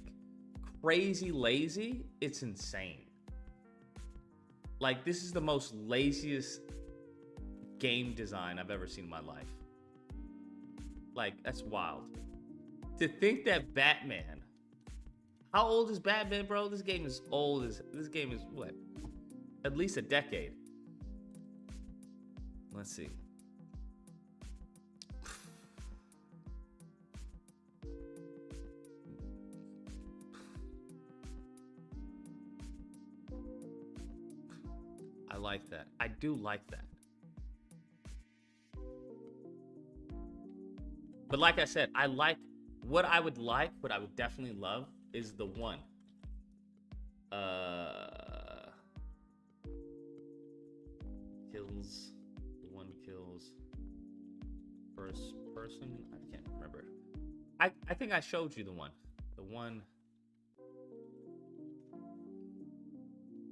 crazy lazy. It's insane. Like, this is the most laziest game design I've ever seen in my life. Like, that's wild. To think that Batman... How old is Batman, bro? This game is old as... This game is, what? At least a decade. Let's see. I like that. I do like that. But like I said, I like what I would definitely love is the one. Kills. The one kills first person. I can't remember. I think I showed you the one. The one.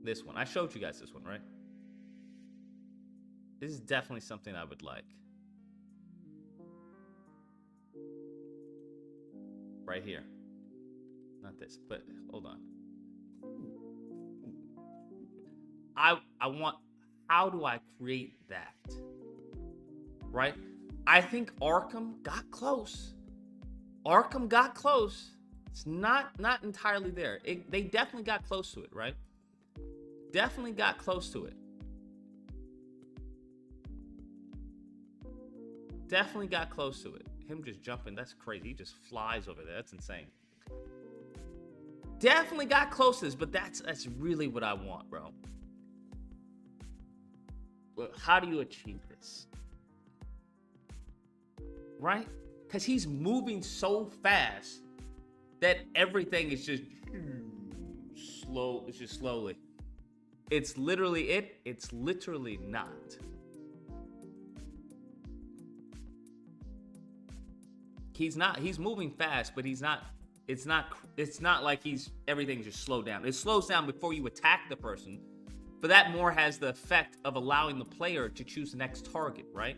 This one. I showed you guys this one, right? This is definitely something I would like. Right here. Not this, but hold on. I want... How do I create that? Right? I think Arkham got close. Arkham got close. It's not entirely there. They definitely got close to it, right? Definitely got close to it. Definitely got close to it. Him just jumping, that's crazy. He just flies over there. That's insane. Definitely got close to this, but that's really what I want, bro. Well, how do you achieve this? Right? Because he's moving so fast that everything is just slow. It's just slowly. It's literally it. It's literally not. He's moving fast, but he's not, it's not like everything's just slowed down. It slows down before you attack the person, but that more has the effect of allowing the player to choose the next target, right?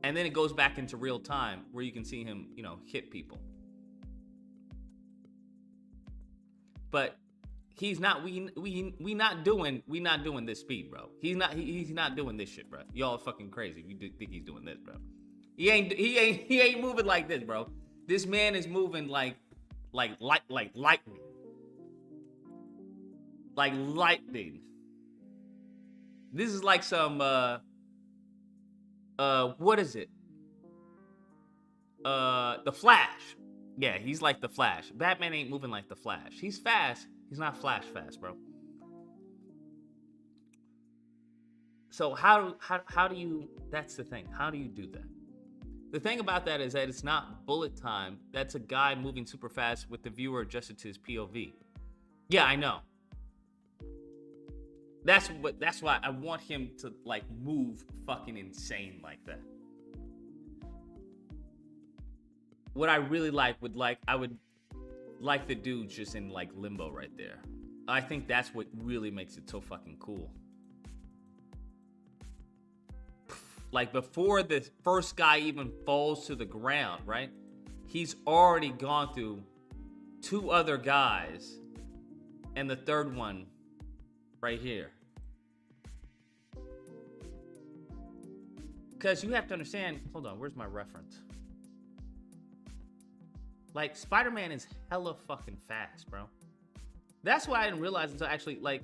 And then it goes back into real time where you can see him, hit people. But he's not. We not doing this speed, bro. He's not doing this shit, bro. Y'all are fucking crazy. You think he's doing this, bro? He ain't moving like this, bro. This man is moving like lightning. Like lightning. This is like some what is it? The Flash. Yeah, he's like the Flash. Batman ain't moving like the Flash. He's fast. He's not Flash fast, bro. So how do you, that's the thing. How do you do that? The thing about that is that it's not bullet time. That's a guy moving super fast with the viewer adjusted to his POV. Yeah, I know. That's why I want him to like move fucking insane like that. What I really I would like the dude just in like limbo right there. I think that's what really makes it so fucking cool. Like before the first guy even falls to the ground, right? He's already gone through 2 other guys and the third one right here. Because you have to understand, hold on, where's my reference? Like, Spider-Man is hella fucking fast, bro. That's why I didn't realize until actually, like,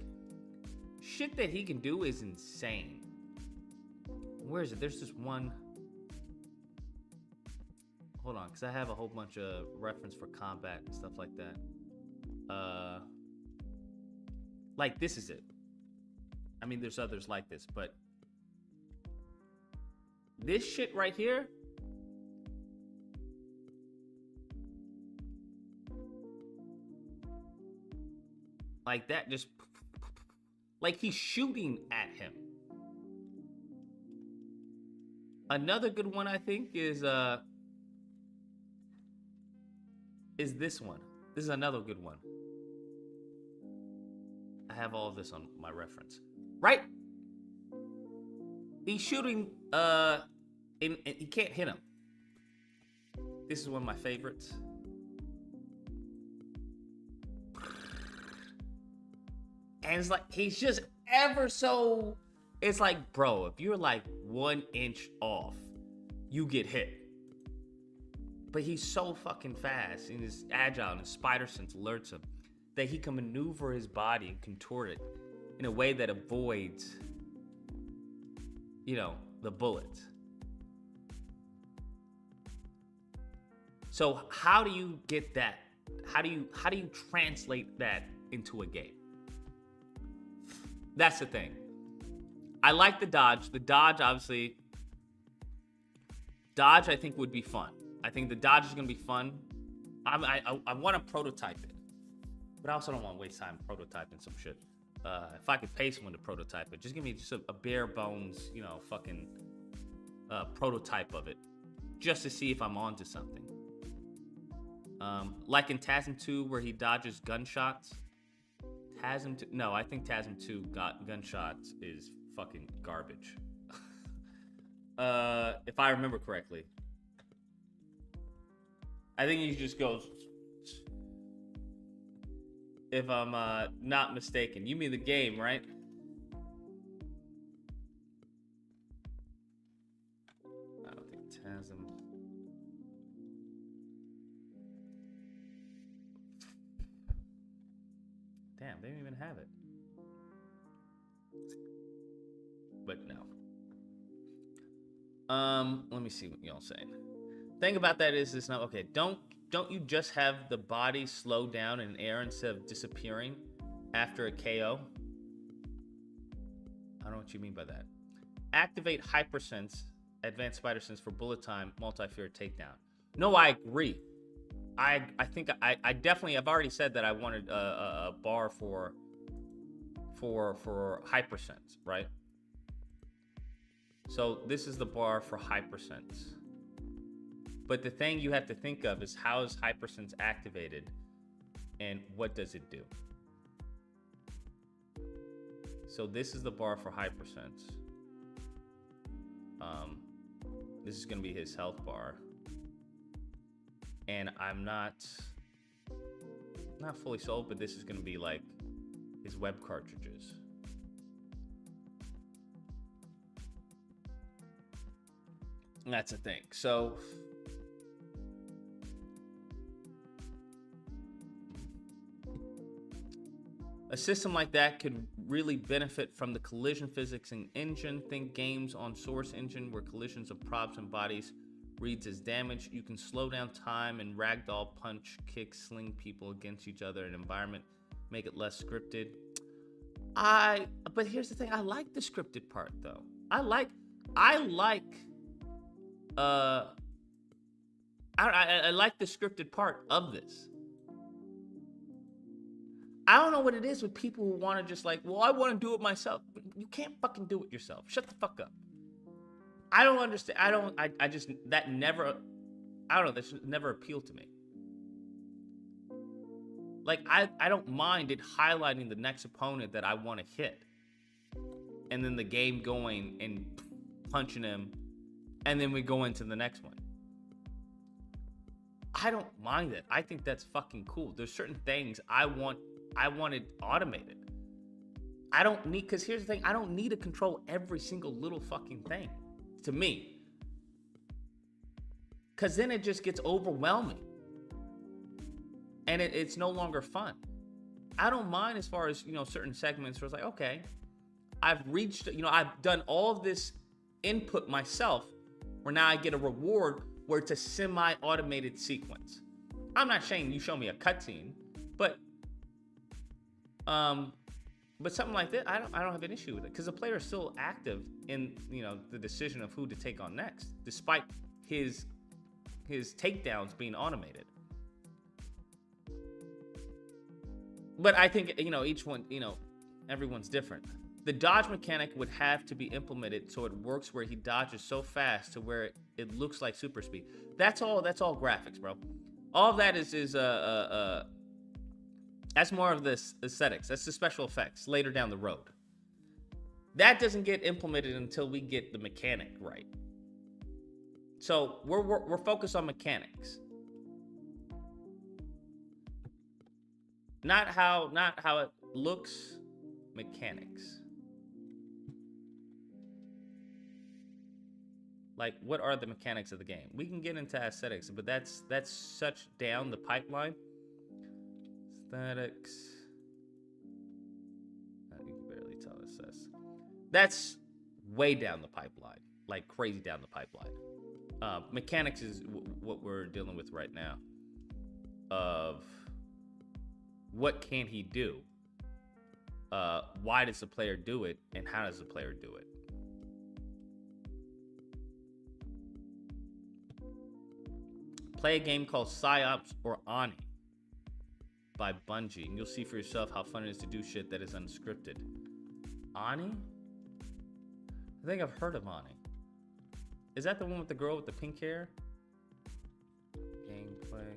shit that he can do is insane. Where is it? There's this one. Hold on, because I have a whole bunch of reference for combat and stuff like that. Like, this is it. I mean, there's others like this, but this shit right here, like that, just like he's shooting at him. Another good one I think is this one. This is another good one. I have all of this on my reference. Right? He's shooting and he can't hit him. This is one of my favorites. And it's like, he's just ever so, it's like, bro, if you're like 1 inch off, you get hit. But he's so fucking fast and he's agile and his spider sense alerts him that he can maneuver his body and contort it in a way that avoids, you know, the bullets. So how do you get that? How do you translate that into a game? That's the thing. I like the dodge. The dodge, obviously, I think would be fun. I think the dodge is gonna be fun. I want to prototype it, but I also don't want to waste time prototyping some shit. If I could pay someone to prototype it, just give me just a bare bones, you know, fucking prototype of it, just to see if I'm onto something. Like in TASM 2, where he dodges gunshots. TASM 2, no, I think TASM 2 gunshots is fucking garbage. If I remember correctly. I think he just goes, if I'm not mistaken. You mean the game, right? I don't think TASM. Damn, they don't even have it. But no. Let me see what y'all saying. Thing about that is this now. Okay, don't you just have the body slow down in air instead of disappearing after a KO? I don't know what you mean by that. Activate hypersense, advanced spider sense for bullet time, multi-fear takedown. No, I agree. I think I definitely, I've already said that I wanted a bar for hypersense, right? So this is the bar for hypersense. But the thing you have to think of is, how is hypersense activated and what does it do? So this is the bar for hypersense. This is going to be his health bar. And I'm not fully sold, but this is going to be like his web cartridges. That's the thing. So a system like that could really benefit from the collision physics and engine. Think games on Source Engine where collisions of props and bodies reads as damage. You can slow down time and ragdoll, punch, kick, sling people against each other in an environment, make it less scripted. But here's the thing, I like the scripted part though. I like the scripted part of this. I don't know what it is with people who want to just like, well, I want to do it myself. You can't fucking do it yourself. Shut the fuck up. I don't understand. I just, that never, I don't know, this never appealed to me. Like, I don't mind it highlighting the next opponent that I want to hit. And then the game going and punching him. And then we go into the next one. I don't mind it. I think that's fucking cool. There's certain things I want it automated. I don't need, because here's the thing, I don't need to control every single little fucking thing, to me. Because then it just gets overwhelming. And it's no longer fun. I don't mind as far as, certain segments where it's like, okay, I've reached, I've done all of this input myself, where now I get a reward where it's a semi-automated sequence. I'm not saying you show me a cutscene, but something like that, I don't have an issue with it, because the player is still active in the decision of who to take on next, despite his takedowns being automated. But I think each one, everyone's different. The dodge mechanic would have to be implemented so it works where he dodges so fast to where it looks like super speed. That's all graphics, bro. All of that is that's more of this aesthetics. That's the special effects later down the road. That doesn't get implemented until we get the mechanic right. So we're focused on mechanics. Not how it looks, mechanics. Like, what are the mechanics of the game? We can get into aesthetics, but that's such down the pipeline. Aesthetics. You can barely tell it says. That's way down the pipeline, like crazy down the pipeline. Mechanics is what we're dealing with right now. Of what can he do? Why does the player do it? And how does the player do it? Play a game called Psyops or Ani by Bungie, and you'll see for yourself how fun it is to do shit that is unscripted. Ani? I think I've heard of Ani. Is that the one with the girl with the pink hair? Gameplay.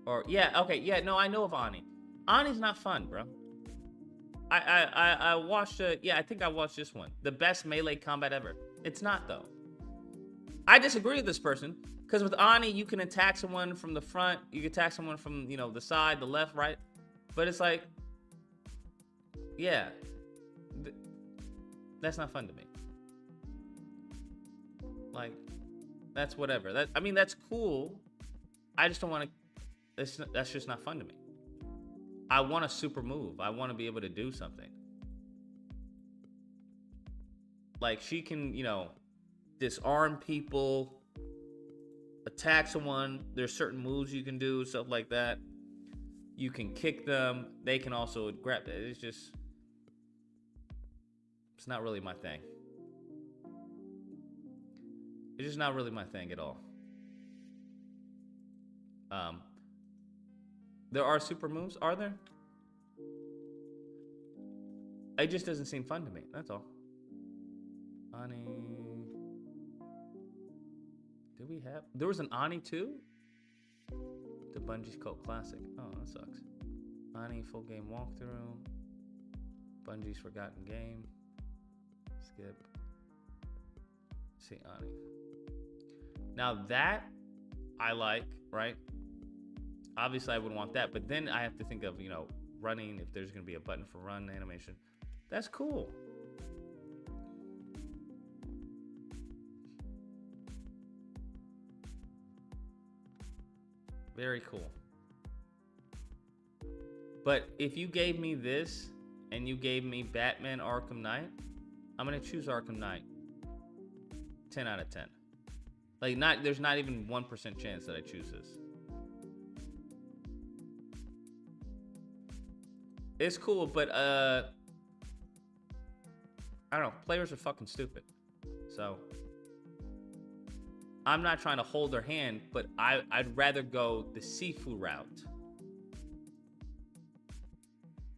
Or, yeah, okay, yeah, no, I know of Ani. Ani's not fun, bro. I watched, I think I watched this one. The best melee combat ever. It's not, though. I disagree with this person. Because with Ani, you can attack someone from the front. You can attack someone from, the side, the left, right. But it's like, yeah. That's not fun to me. Like, that's whatever. That's cool. I just don't want to... That's just not fun to me. I want a super move. I want to be able to do something. Like, she can, disarm people... attack someone. There's certain moves you can do, stuff like that. You can kick them. They can also grab it. It's not really my thing. It's just not really my thing at all. There are super moves, are there? It just doesn't seem fun to me. That's all. Ani. Did we have? There was an Ani 2? The Bungie's cult classic. Oh, that sucks. Ani full game walkthrough. Bungie's forgotten game. Skip. See Ani. Now that I like, right? Obviously I would want that, but then I have to think of, running, if there's going to be a button for run animation. That's cool. Very cool. But if you gave me this and you gave me Batman Arkham Knight, I'm gonna choose Arkham Knight. 10 out of 10. Like, there's not even 1% chance that I choose this. It's cool, but I don't know. Players are fucking stupid. So I'm not trying to hold their hand, but I'd rather go the Sifu route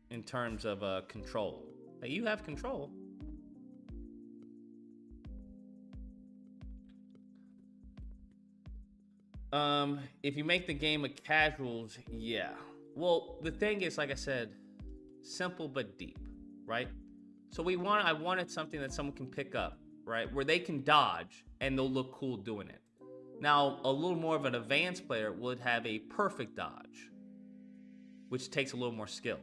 in terms of control. Like, you have control. If you make the game a casuals, yeah. Well, the thing is, like I said, simple but deep, right? So I wanted something that someone can pick up, right? Where they can dodge and they'll look cool doing it. Now, a little more of an advanced player would have a perfect dodge, which takes a little more skill,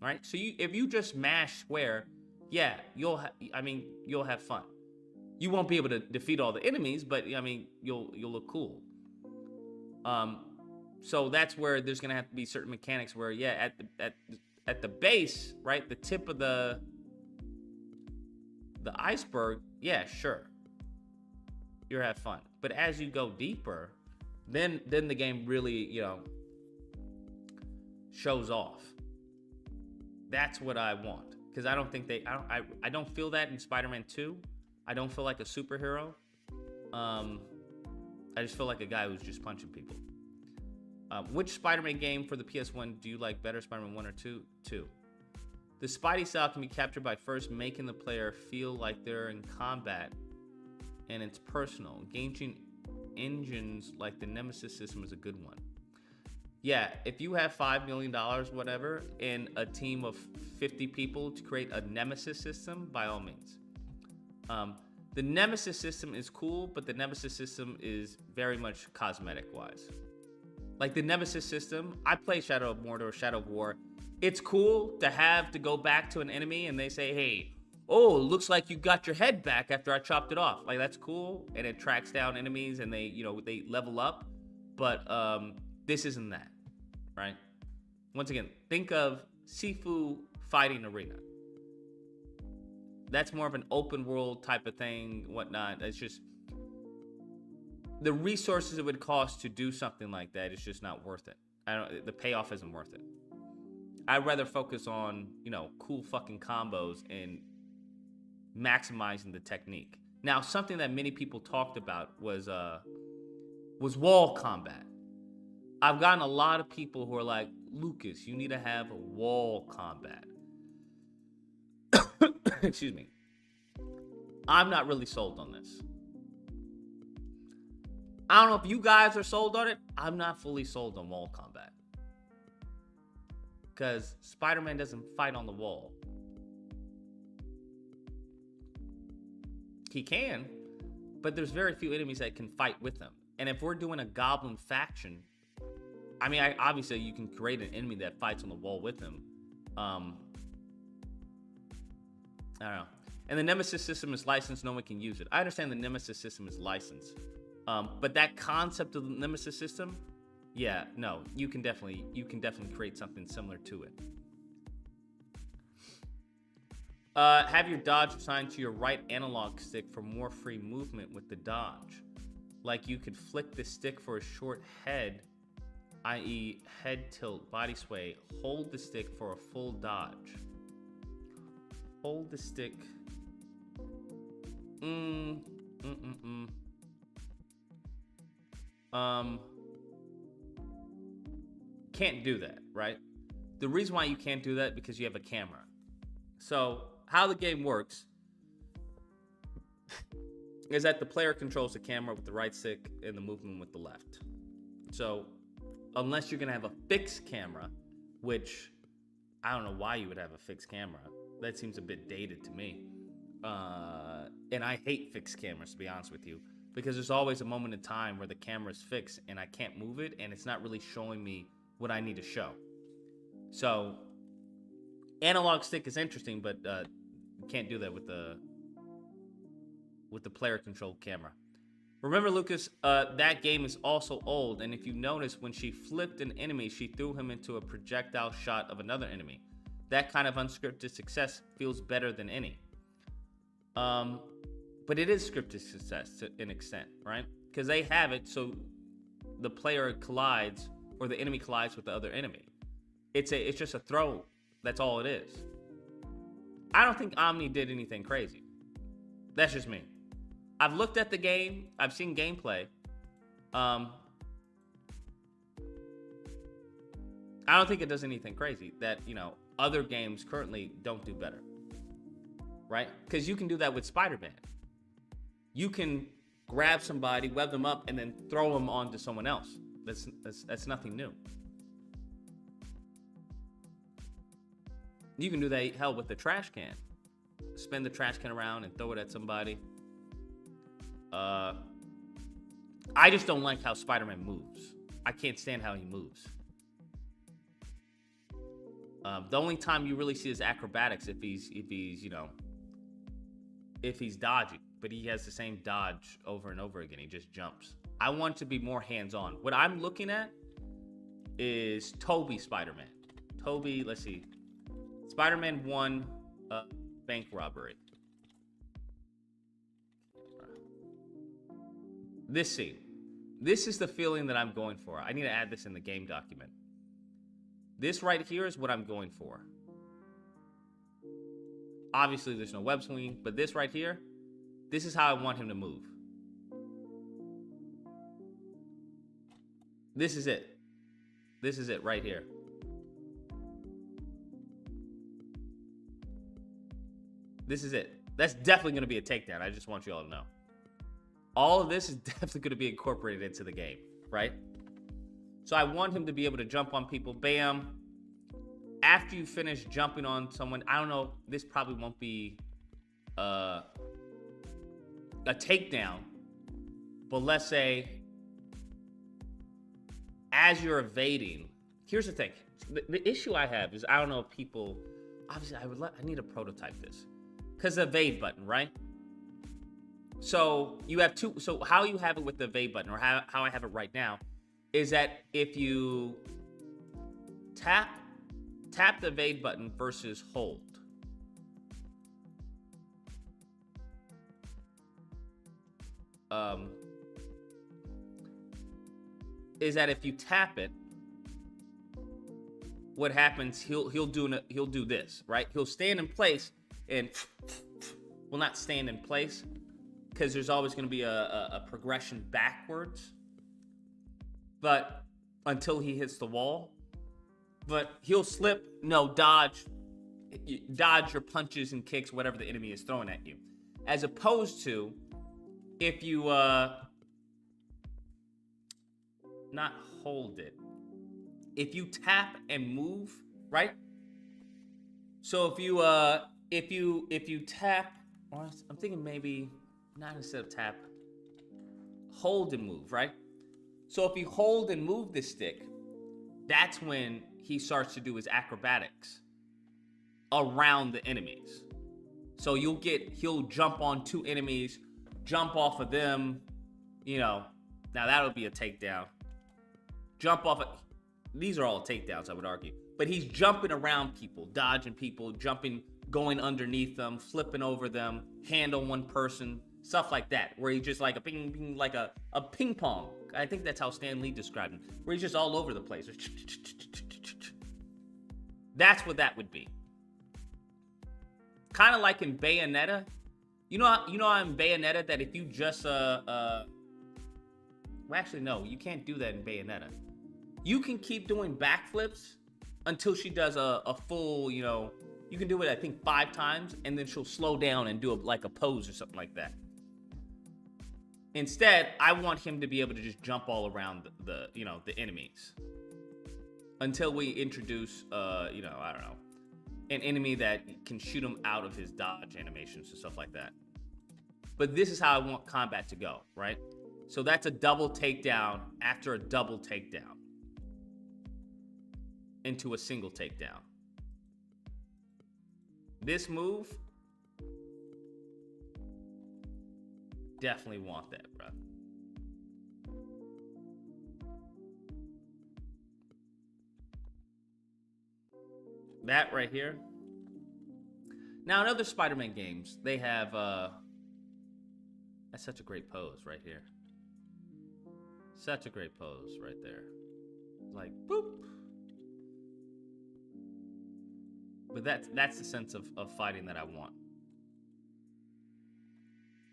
right? So if you just mash square, yeah, you'll have fun. You won't be able to defeat all the enemies, but I mean, you'll look cool. So that's where there's gonna have to be certain mechanics where, yeah, at the base, right, the tip of the iceberg, yeah, sure, you'll have fun. But as you go deeper, then the game really, shows off. That's what I want, because I don't think I don't feel that in Spider-Man 2. I don't feel like a superhero. I just feel like a guy who's just punching people. Which Spider-Man game for the PS1 do you like better, Spider-Man 1 or 2? 2. The Spidey style can be captured by first making the player feel like they're in combat, and it's personal. Engaging engines like the Nemesis system is a good one. Yeah, if you have $5 million, whatever, and a team of 50 people to create a Nemesis system, by all means. The Nemesis system is cool, but the Nemesis system is very much cosmetic-wise. Like the Nemesis system, I play Shadow of Mordor, Shadow of War. It's cool to have to go back to an enemy and they say, hey, oh, looks like you got your head back after I chopped it off. Like, that's cool, and it tracks down enemies and they level up. But this isn't that, right? Once again, think of Sifu Fighting Arena. That's more of an open world type of thing, whatnot. It's just the resources it would cost to do something like that is just not worth it. The payoff isn't worth it. I'd rather focus on, cool fucking combos and maximizing the technique. Now, something that many people talked about was wall combat. I've gotten a lot of people who are like, Lucas, you need to have wall combat. Excuse me. I'm not really sold on this. I don't know if you guys are sold on it. I'm not fully sold on wall combat. Because Spider-Man doesn't fight on the wall. He can, but there's very few enemies that can fight with him. And if we're doing a goblin faction, I mean, obviously you can create an enemy that fights on the wall with him. I don't know. And the Nemesis system is licensed. No one can use it. I understand the Nemesis system is licensed. But that concept of the Nemesis system, yeah, no, you can definitely create something similar to it. Have your dodge assigned to your right analog stick for more free movement with the dodge. Like you could flick the stick for a short head, i.e. head tilt, body sway. Hold the stick for a full dodge. Hold the stick. Can't do that, right? The reason why you can't do that because you have a camera. So how the game works is that the player controls the camera with the right stick and the movement with the left. So unless you're gonna have a fixed camera, which I don't know why you would have a fixed camera. That seems a bit dated to me. And I hate fixed cameras, to be honest with you, because there's always a moment in time where the camera's fixed and I can't move it and it's not really showing me what I need to show. So analog stick is interesting, but you can't do that with the player controlled camera. Remember, Lucas, that game is also old, and if you notice, when she flipped an enemy, she threw him into a projectile shot of another enemy. That kind of unscripted success feels better than any. But it is scripted success to an extent, right? Because they have it so the player collides or the enemy collides with the other enemy. It's just a throw. That's all it is. I don't think Omni did anything crazy. That's just me. I've looked at the game. I've seen gameplay. I don't think it does anything crazy that, other games currently don't do better. Right? Because you can do that with Spider-Man. You can grab somebody, web them up, and then throw them onto someone else. That's nothing new. You can do that, hell, with the trash can. Spin the trash can around and throw it at somebody. I just don't like how Spider-Man moves. I can't stand how he moves. The only time you really see his acrobatics if he's dodging, but he has the same dodge over and over again. He just jumps. I want to be more hands-on. What I'm looking at is Tobey Spider-Man. Tobey, let's see. Spider-Man 1 bank robbery. This scene. This is the feeling that I'm going for. I need to add this in the game document. This right here is what I'm going for. Obviously, there's no web swinging, but this right here, this is how I want him to move. This is it. This is it right here. This is it. That's definitely going to be a takedown. I just want you all to know. All of this is definitely going to be incorporated into the game, right? So I want him to be able to jump on people. Bam. After you finish jumping on someone, I don't know, this probably won't be a takedown, but let's say as you're evading, here's the thing. The issue I have is I don't know if people, obviously I need to prototype this because the evade button, right? So you have two, so how you have it with the evade button or how I have it right now is that if you tap the evade button versus hold. Is that if you tap it, what happens? He'll do this, right? He'll stand in place and will not stand in place because there's always going to be a progression backwards, but until he hits the wall. But he'll slip, dodge your punches and kicks, whatever the enemy is throwing at you. As opposed to if you not hold it. If you tap and move, right? So if you tap, or I'm thinking maybe not instead of tap, hold and move, right? So if you hold and move the stick, that's when he starts to do his acrobatics around the enemies. So he'll jump on two enemies, jump off of them, now that'll be a takedown. Jump off these are all takedowns, I would argue. But he's jumping around people, dodging people, jumping, going underneath them, flipping over them, handle one person, stuff like that, where he's just like a ping, ping, like a ping pong. I think that's how Stan Lee described him, where he's just all over the place. That's what that would be. Kind of like in Bayonetta. You know how in Bayonetta that if you just well, actually no, you can't do that in Bayonetta. You can keep doing backflips until she does a full, you can do it I think 5 times and then she'll slow down and do like a pose or something like that. Instead, I want him to be able to just jump all around the enemies until we introduce I don't know, an enemy that can shoot him out of his dodge animations and stuff like that. But this is how I want combat to go, right? So that's a double takedown after a double takedown into a single takedown. This move, definitely want that, bro. That right here. Now in other Spider-Man games, they have that's such a great pose right here. Such a great pose right there. Like boop. But that's the sense of fighting that I want.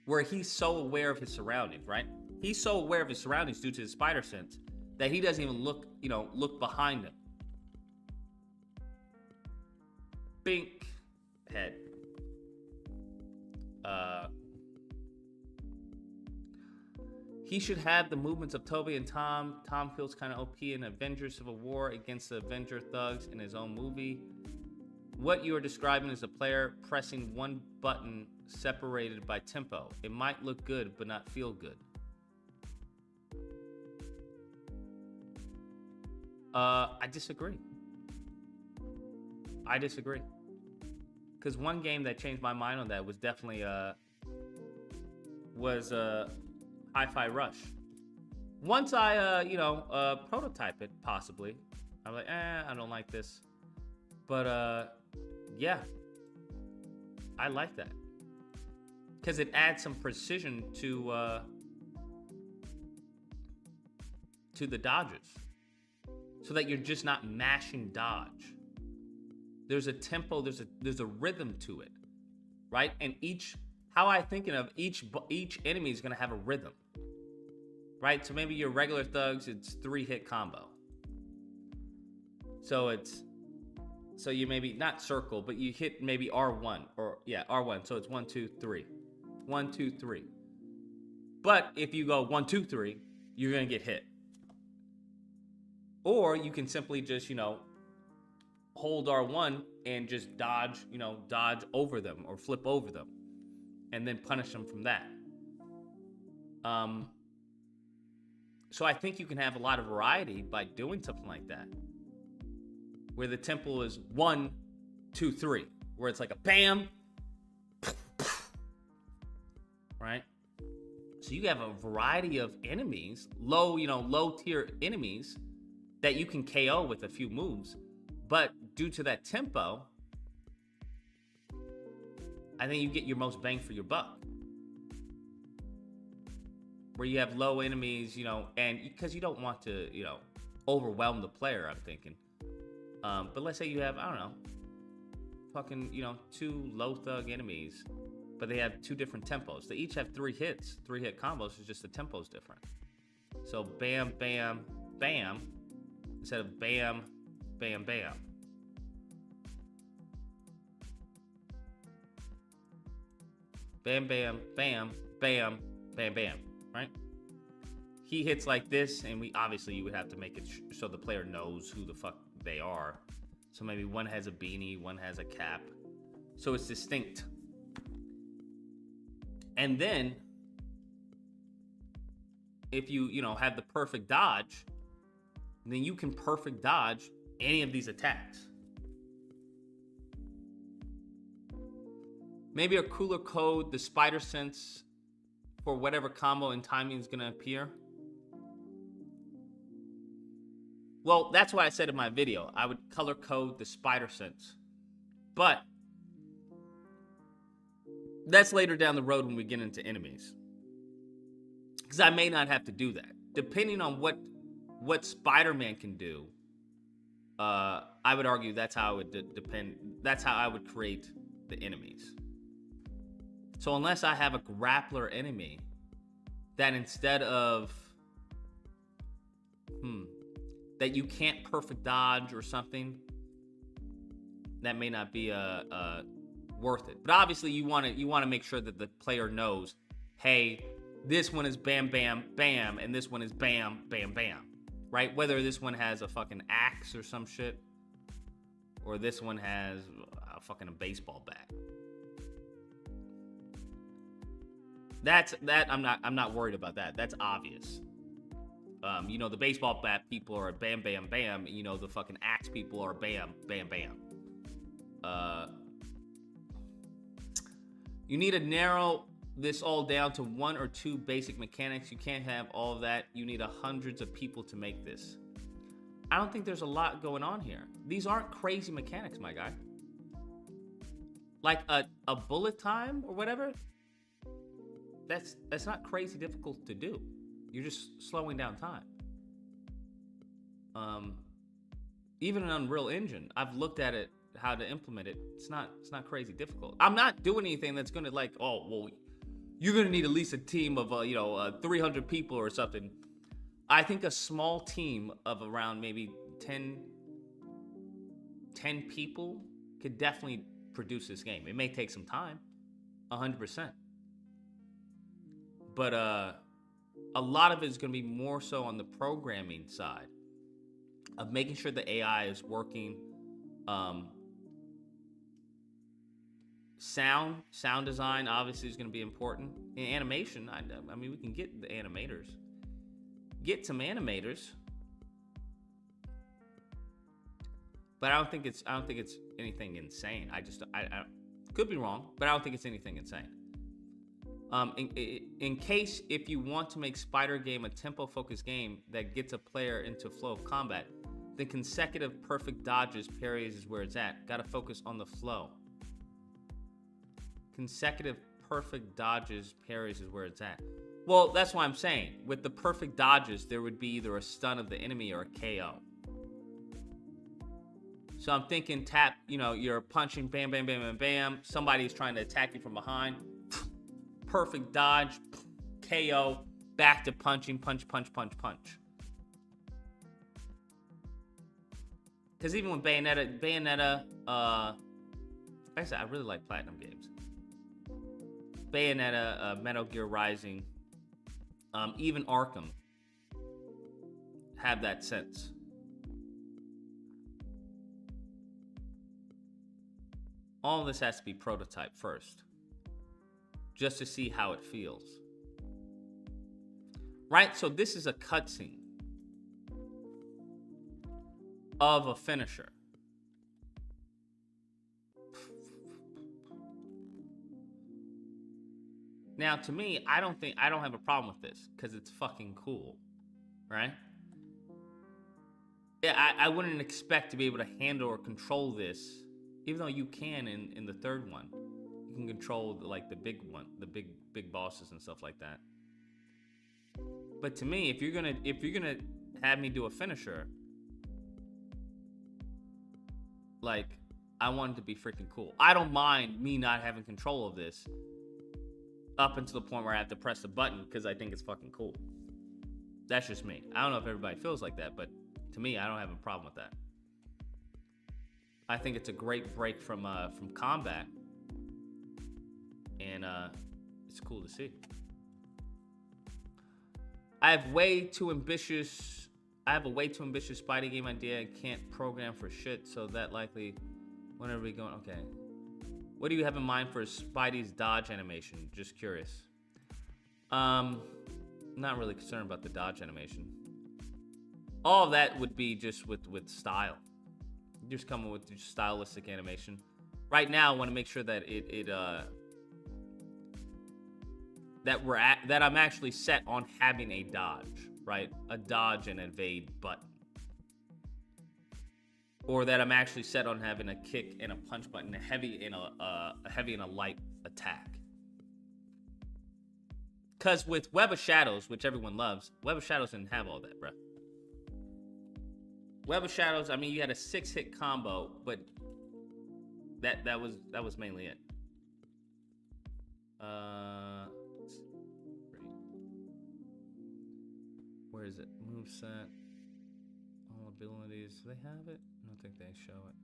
Where he's so aware of his surroundings, right? He's so aware of his surroundings due to his spider sense that he doesn't even look behind him. Bink. Head. He should have the movements of Toby and Tom. Tom feels kind of OP in Avengers Civil War against the Avenger thugs in his own movie. What you are describing is a player pressing one button separated by tempo. It might look good, but not feel good. I disagree. Because one game that changed my mind on that was definitely Hi-Fi Rush. Once I prototype it, possibly, I'm like, I don't like this. But yeah, I like that because it adds some precision to the dodges, so that you're just not mashing dodge. There's a tempo, there's a rhythm to it, right? And how I thinking of each enemy is gonna have a rhythm, right? So maybe your regular thugs, it's 3-hit combo. So you maybe not circle, but you hit maybe R1 R1. So it's 1, 2, 3, 1, 2, 3. But if you go 1, 2, 3, you're gonna get hit. Or you can simply just hold R1 and just dodge over them or flip over them, and then punish them from that. So I think you can have a lot of variety by doing something like that, where the tempo is 1, 2, 3, where it's like a bam, right? So you have a variety of enemies, low tier enemies that you can KO with a few moves, but due to that tempo, I think you get your most bang for your buck. Where you have low enemies, and because you don't want to, overwhelm the player, I'm thinking. But let's say you have, I don't know, fucking, 2 low thug enemies, but they have 2 different tempos. They each have 3 hits, 3-hit combos, it's just the tempo's different. So bam, bam, bam, instead of bam, bam, bam. Bam, bam, bam, bam, bam, bam, right? He hits like this, and you would have to make it so the player knows who the fuck they are. So maybe one has a beanie, one has a cap, so it's distinct. And then if you have the perfect dodge, then you can perfect dodge any of these attacks. Maybe a cooler code, the spider sense for whatever combo and timing is gonna appear. Well, that's what I said in my video. I would color code the spider sense. But that's later down the road when we get into enemies. Because I may not have to do that. Depending on what Spider-Man can do, I would argue that's how it would depend. That's how I would create the enemies. So unless I have a grappler enemy that instead of that you can't perfect dodge or something, that may not be worth it. But obviously you want to make sure that the player knows, hey, this one is bam bam bam and this one is bam bam bam, right? Whether this one has a fucking axe or some shit, or this one has a fucking baseball bat. I'm not worried about that. That's obvious. The baseball bat people are bam, bam, bam. The fucking axe people are bam, bam, bam. You need to narrow this all down to 1 or 2 basic mechanics. You can't have all of that. You need hundreds of people to make this. I don't think there's a lot going on here. These aren't crazy mechanics, my guy. Like a bullet time or whatever, that's not crazy difficult to do. You're just slowing down time. Even an Unreal Engine, I've looked at it, how to implement it. It's not crazy difficult. I'm not doing anything that's gonna like, oh well, you're gonna need at least a team of 300 people or something. I think a small team of around maybe 10 people could definitely produce this game. It may take some time, 100%. But a lot of it is going to be more so on the programming side of making sure the AI is working. Sound design obviously is going to be important. In animation, I mean, we can get the animators. Get some animators. But I don't think it's anything insane. I could be wrong, but I don't think it's anything insane. In case if you want to make Spider Game a tempo-focused game that gets a player into flow of combat, then consecutive perfect dodges, parries is where it's at. Got to focus on the flow. Consecutive perfect dodges, parries is where it's at. Well, that's why I'm saying with the perfect dodges, there would be either a stun of the enemy or a KO. So I'm thinking tap, you're punching, bam, bam, bam, bam, bam. Somebody's trying to attack you from behind. Perfect dodge, KO, back to punching, punch, punch, punch, punch. Because even with Bayonetta, like I said, I really like Platinum games. Bayonetta, Metal Gear Rising, even Arkham have that sense. All of this has to be prototype first, just to see how it feels. Right? So this is a cutscene of a finisher. Now, to me, I don't have a problem with this because it's fucking cool, right? Yeah, I wouldn't expect to be able to handle or control this, even though you can in the third one. You can control like the big one, the big bosses and stuff like that. But to me, if you're gonna have me do a finisher, like I want it to be freaking cool. I don't mind me not having control of this up until the point where I have to press the button because I think it's fucking cool. That's just me. I don't know if everybody feels like that, but to me, I don't have a problem with that. I think it's a great break from combat, and it's cool to see. I have a way too ambitious Spidey game idea and can't program for shit, so that likely whenever we going. Okay, what do you have in mind for Spidey's dodge animation? Just curious. Not really concerned about the dodge animation. All of that would be just with style. Just coming with just stylistic animation. Right now, I want to make sure that that I'm actually set on having a dodge, right? A dodge and evade button. Or that I'm actually set on having a kick and a punch button, a heavy and a light attack. Because with Web of Shadows, which everyone loves, Web of Shadows didn't have all that, bro. Web of Shadows, I mean, you had a 6-hit combo, but that was mainly it. Where is it? Moveset. All abilities. Do they have it? I don't think they show it.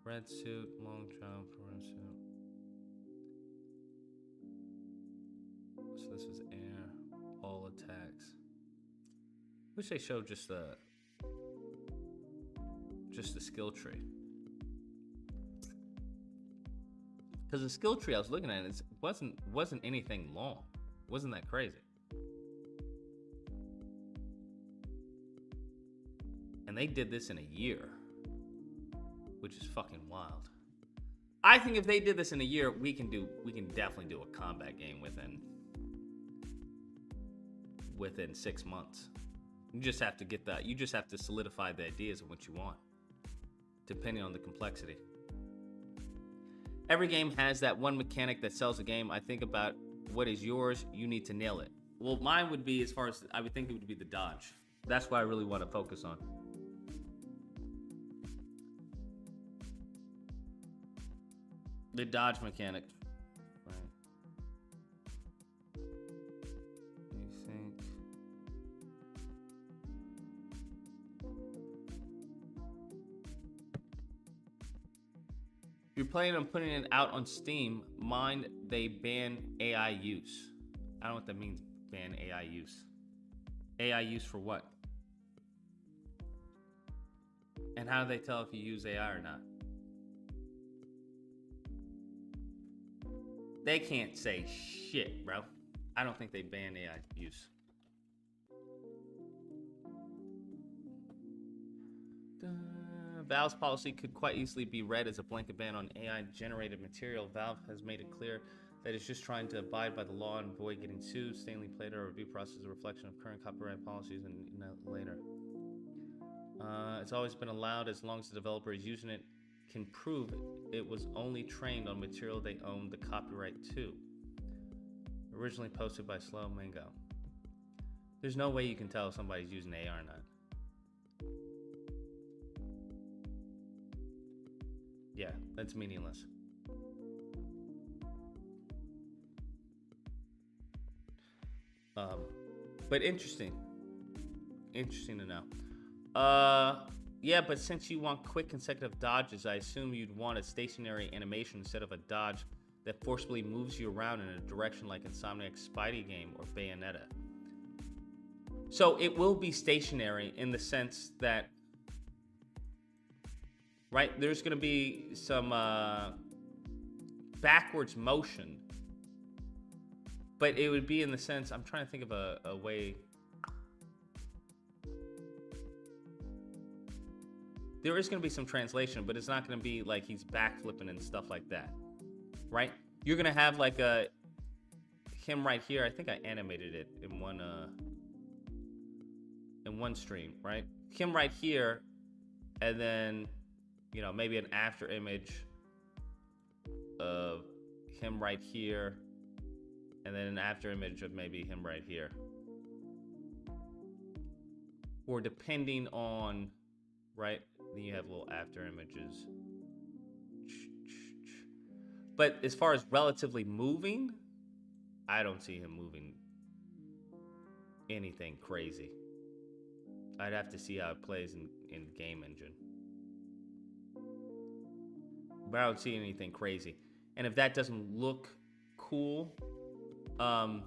Red suit, long jump, red suit. So this was air, all attacks. Wish they showed just the skill tree. Because the skill tree I was looking at, it wasn't anything long. It wasn't that crazy. And they did this in a year, which is fucking wild. I think if they did this in a year, we can definitely do a combat game within 6 months. You just have to get that. You just have to solidify the ideas of what you want, depending on the complexity. Every game has that one mechanic that sells a game. I think about what is yours. You need to nail it. Well, mine would be, as far as I would think it would be the dodge. That's what I really want to focus on. The dodge mechanic. Right. You think? If you're planning on putting it out on Steam, mind they ban AI use. I don't know what that means, ban AI use. AI use for what? And how do they tell if you use AI or not? They can't say shit, bro. I don't think they ban AI use. Valve's policy could quite easily be read as a blanket ban on AI-generated material. Valve has made it clear that it's just trying to abide by the law and avoid getting sued. Stanley played our review process a reflection of current copyright policies and later. It's always been allowed as long as the developer is using it can prove it was only trained on material they own the copyright to. Originally posted by Slow Mango. There's no way you can tell if somebody's using AI or not. Yeah, that's meaningless. But interesting. Interesting to know. Yeah, but since you want quick consecutive dodges, I assume you'd want a stationary animation instead of a dodge that forcibly moves you around in a direction like Insomniac's Spidey game or Bayonetta. So it will be stationary in the sense that, right, there's going to be some backwards motion, but it would be in the sense, I'm trying to think of a way. There is going to be some translation, but it's not going to be like he's backflipping and stuff like that, right? You're going to have like him right here. I think I animated it in one stream, right? Him right here, and then, you know, maybe an after image of him right here, and then an after image of maybe him right here. Or depending on, right? Then you have little after images. But as far as relatively moving, I don't see him moving anything crazy. I'd have to see how it plays in game engine. But I don't see anything crazy. And if that doesn't look cool, because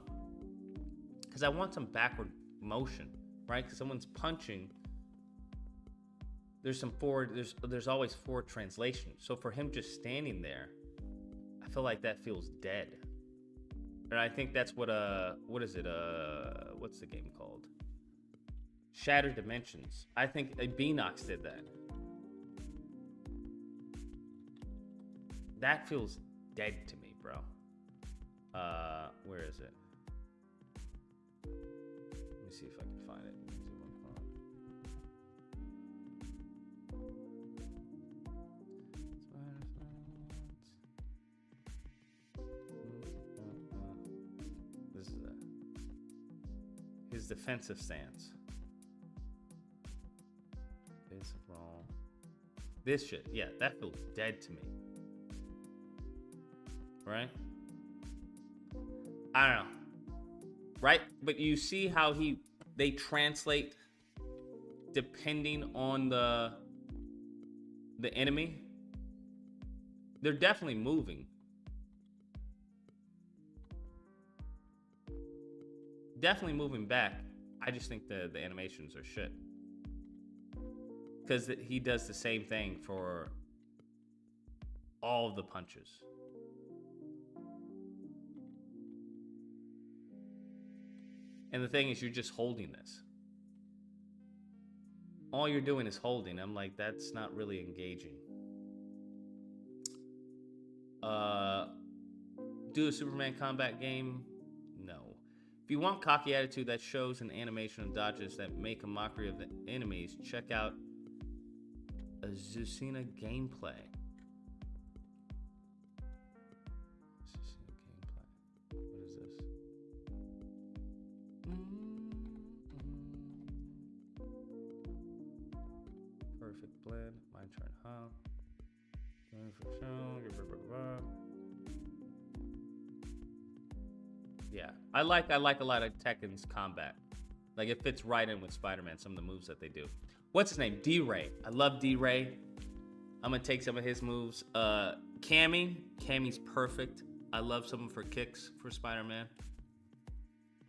I want some backward motion, right? Because someone's punching. There's some forward, there's always forward translation. So for him just standing there, I feel like that feels dead. And I think that's what is it? What's the game called? Shattered Dimensions. I think Beanox did that. That feels dead to me, bro. Where is it? Let me see if I can find it. This is his defensive stance. This shit, yeah, that feels dead to me. Right? I don't know. Right? But you see how they translate depending on the enemy? They're definitely moving. Definitely moving back. I just think the animations are shit. Because he does the same thing for all of the punches. And the thing is, you're just holding this. All you're doing is holding. I'm like, that's not really engaging. Do a Superman combat game? No. If you want cocky attitude that shows an animation of dodges that make a mockery of the enemies, check out Azucena gameplay. What is this? Perfect blend. My turn, huh? Yeah, I like a lot of Tekken's combat. Like it fits right in with Spider-Man. Some of the moves that they do. What's his name? D-Ray. I love D-Ray. I'm gonna take some of his moves. Cammy's perfect. I love some of her kicks for Spider-Man.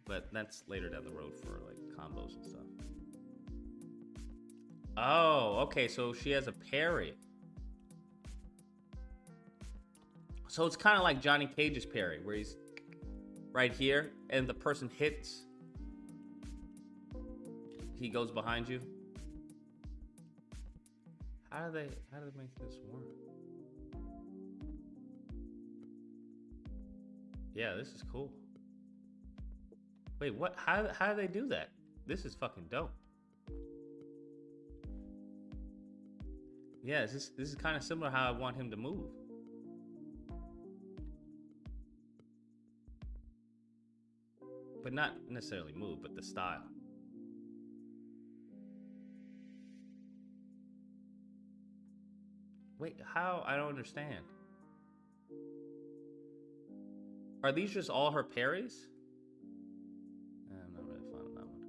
But that's later down the road for like combos and stuff. Oh, okay, so she has a parry. So it's kind of like Johnny Cage's parry, where he's right here, and the person hits. He goes behind you. How do they make this work? Yeah, this is cool. Wait, what? How do they do that? This is fucking dope. Yeah, this is kind of similar how I want him to move. But not necessarily move, but the style. Wait, how? I don't understand. Are these just all her parries? I'm not really fond of that one.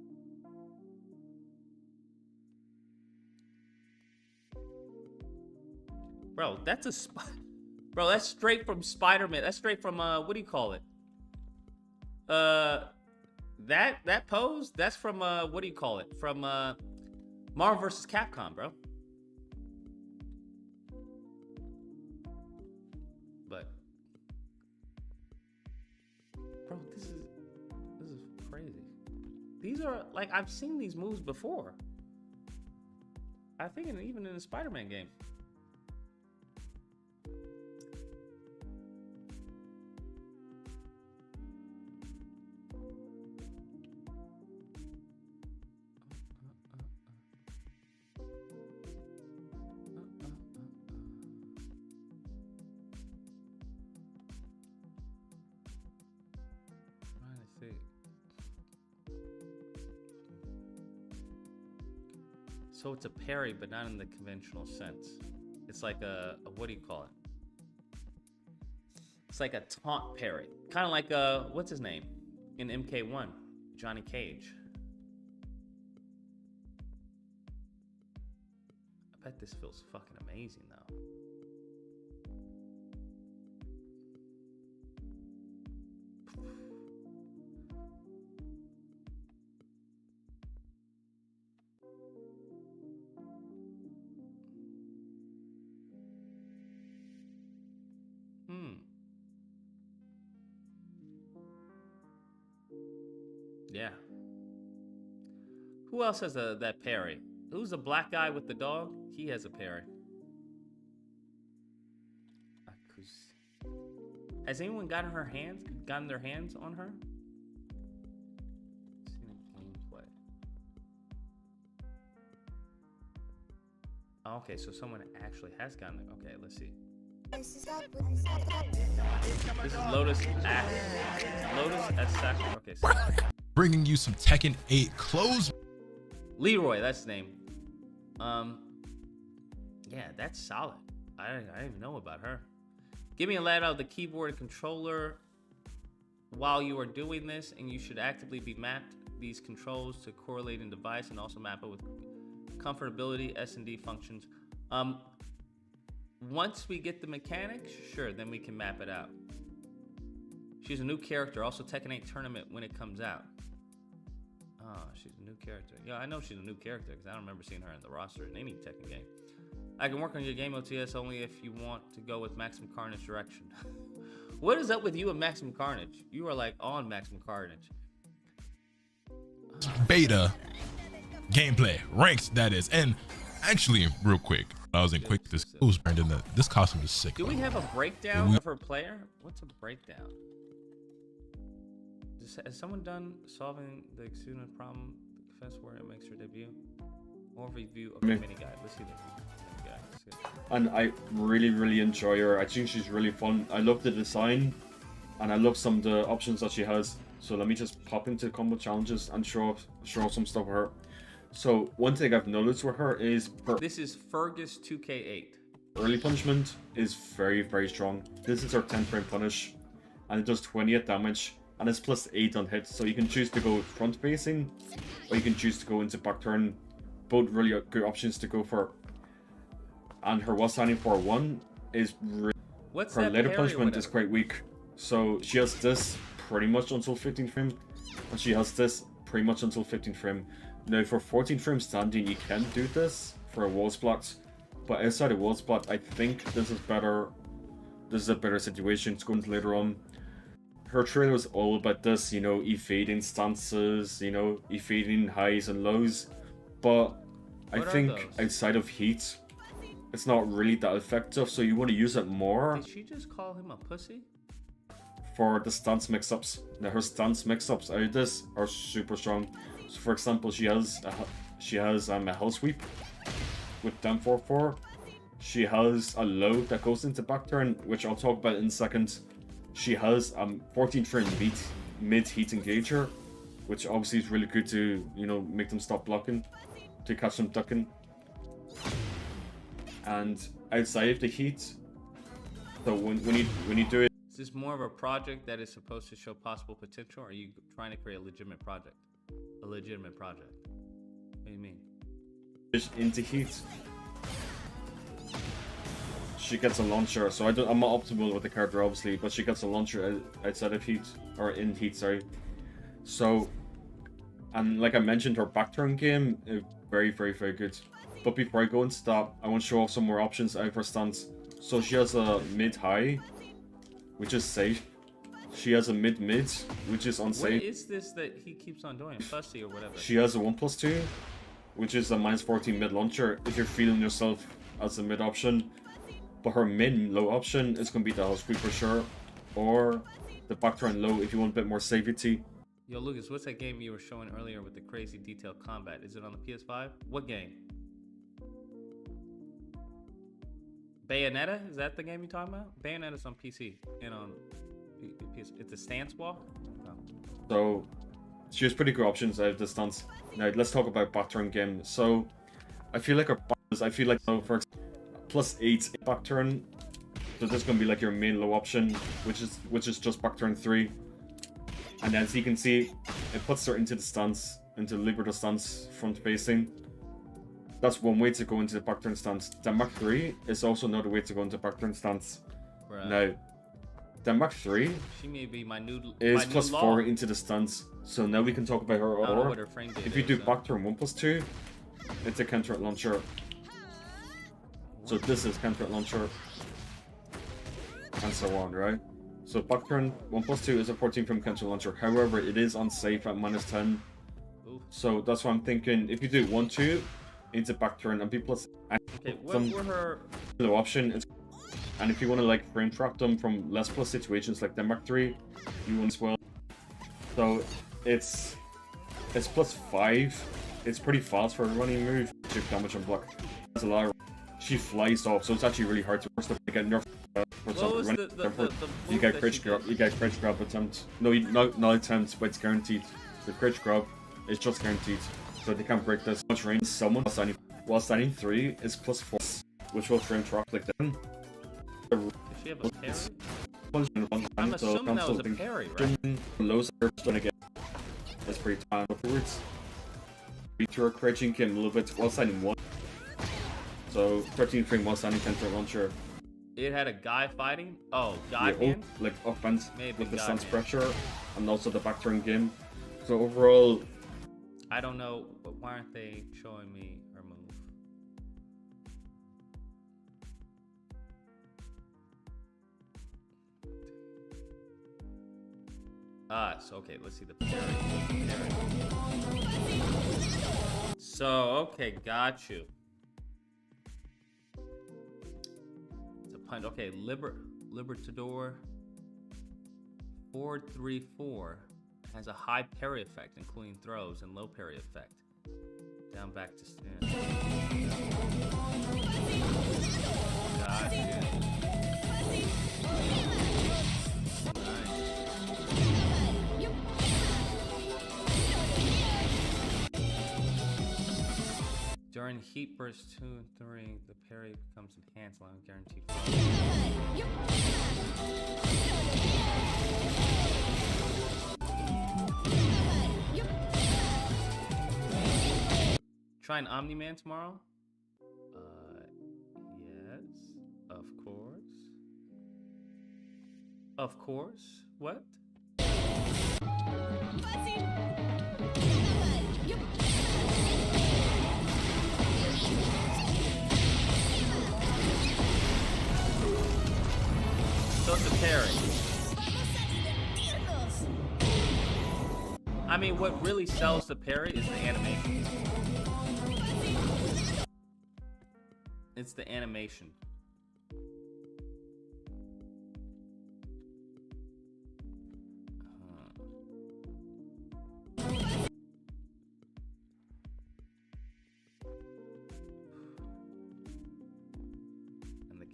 Bro, that's Bro, that's straight from Spider-Man. That's straight from what do you call it? That pose, that's from what do you call it? From Marvel vs. Capcom, bro. But bro, this is crazy. These are like I've seen these moves before. I think even in the Spider-Man game. So it's a parry, but not in the conventional sense. It's like a what do you call it? It's like a taunt parry. Kind of like what's his name? In MK1, Johnny Cage. I bet this feels fucking amazing though. Yeah. Who else has that parry? Who's the black guy with the dog? He has a parry. Has anyone gotten their hands on her? Gameplay. Oh, okay, so someone actually has gotten it. Okay, let's see. This is Lotus Act. Lotus at Sack. Okay. So. Bringing you some Tekken 8 close. Leroy, that's his name. Yeah, that's solid. I didn't even know about her. Give me a layout of the keyboard and controller while you are doing this, and you should actively be mapped these controls to correlating device and also map it with comfortability, S&D functions. Once we get the mechanics, sure, then we can map it out. She's a new character, also Tekken 8 tournament when it comes out. Oh, she's a new character. Yeah, I know she's a new character because I don't remember seeing her in the roster in any Tekken game. I can work on your game OTS only if you want to go with Maximum Carnage direction. What is up with you and Maximum Carnage? You are like on Maximum Carnage. Beta gameplay ranked, that is. And actually, real quick, I was in quick. This Brandon. This costume is sick. Do we have a breakdown of her player? What's a breakdown? Has someone done solving the student problem defense where it makes her debut? More review of the mini guide. Let's see the mini guide. Let's see. And I really enjoy her. I think she's really fun. I love the design, and I love some of the options that she has. So let me just pop into combo challenges and show some stuff with her. So one thing I've noticed with her is her This is Fergus 2K8. early punishment is very strong. This is her 10 frame punish, and it does 28 damage, and it's plus 8 on hit. So you can choose to go front facing, or you can choose to go into back turn. Both really good options to go for. And her while standing for 1 is really, What's her that later parry punishment or is quite weak. So she has this pretty much until 15th frame, and she has this pretty much until 15th frame. Now for 14th frame standing, you can do this for a wall splat, but outside of wall splat, I think this is better. This is a better situation to go into later on. Her trailer is all about this, you know, evading stances, you know, evading highs and lows. But I think outside of heat, it's not really that effective, so you want to use it more. Did she just call him a pussy? For the stance mix-ups. Now her stance mix-ups out of this are super strong. So for example, she has a hell sweep with down 4/4. She has a low that goes into back turn, which I'll talk about in a second. She has 14 frame mid heat engager, which obviously is really good to, you know, make them stop blocking, to catch them ducking. And outside of the heat, so when you do it, Is this more of a project that is supposed to show possible potential, or are you trying to create a legitimate project? A legitimate project. What do you mean? into heat, she gets a launcher. So I'm not optimal with the character obviously, but she gets a launcher outside of heat, or in heat, sorry. So, and like I mentioned, her back turn game is very good. But before I go into that, I want to show off some more options out of her stance. So she has a mid high, which is safe. She has a mid, which is unsafe. What is this that he keeps on doing? Pussy or whatever. She has a 1+2, which is a -14 mid launcher if you're feeling yourself as a mid option. But her mid low option is going to be the house sweep for sure, or the back turn low if you want a bit more safety. Yo, Lucas, what's that game you were showing earlier with the crazy detailed combat? Is it on the PS5? What game? Bayonetta? Is that the game you're talking about? Bayonetta's on PC and on PS. It's a stance walk? Oh. So she has pretty good options out of the stance. Now let's talk about back turn game. So I feel like her so for +8 back turn. So this is gonna be like your main low option, which is just back turn 3. And as you can see, it puts her into the stance, into the liberator stance, front facing. That's one way to go into the back turn stance. The Mach 3 is also another way to go into back turn stance. Right. Now, the Mach 3 she may be my new is my plus new 4 law. into the stance. So now we can talk about her I don't know aura. what her frame did If you do is, back turn 1+2, it's a counter at launcher. So this is counter at launcher, and so on, right? So back turn 1+2 is a 14 frame counter launcher. However, it is unsafe at -10. Oof. So that's why I'm thinking if you do 1-2 into back turn and B plus Okay, what some were her... low option, and if you want to like frame trap them from less plus situations like the Mach 3, you want as well. So it's +5. It's pretty fast for a running move. Chip damage on block. That's a lot. She flies off, so it's actually really hard to get nerfed. For What was running. You move get that crit she grab. did? You get crit grab attempt. No, not attempt, but it's guaranteed. The crit grab is just guaranteed, so they can't break this. Much range. Someone while standing 3 is +4, which will frame trap like them. Does she have a parry? I'm assuming that was a parry, right? Lows are gonna get. That's pretty time afterwards. Feature a crouching came a little bit while standing 1. So 13 frame while standing counter launcher. It had a guy fighting? Oh, guy Yeah, man? like offense Maybe with the God, stance man. pressure and also the back turn game. So overall, I don't know, but why aren't they showing me her move? So okay, let's see the parry. So, okay, got you. It's a punch. Okay, Libertador 4-3-4. Has a high parry effect, including throws, and low parry effect. Down back to stand. God, yeah. During heat bursts 2 and 3, the parry becomes enhanced, allowing guaranteed. Try an Omni-Man tomorrow? Yes, of course. Of course. What? So it's a parry. I mean, what really sells the parry is the animation. It's the animation. And the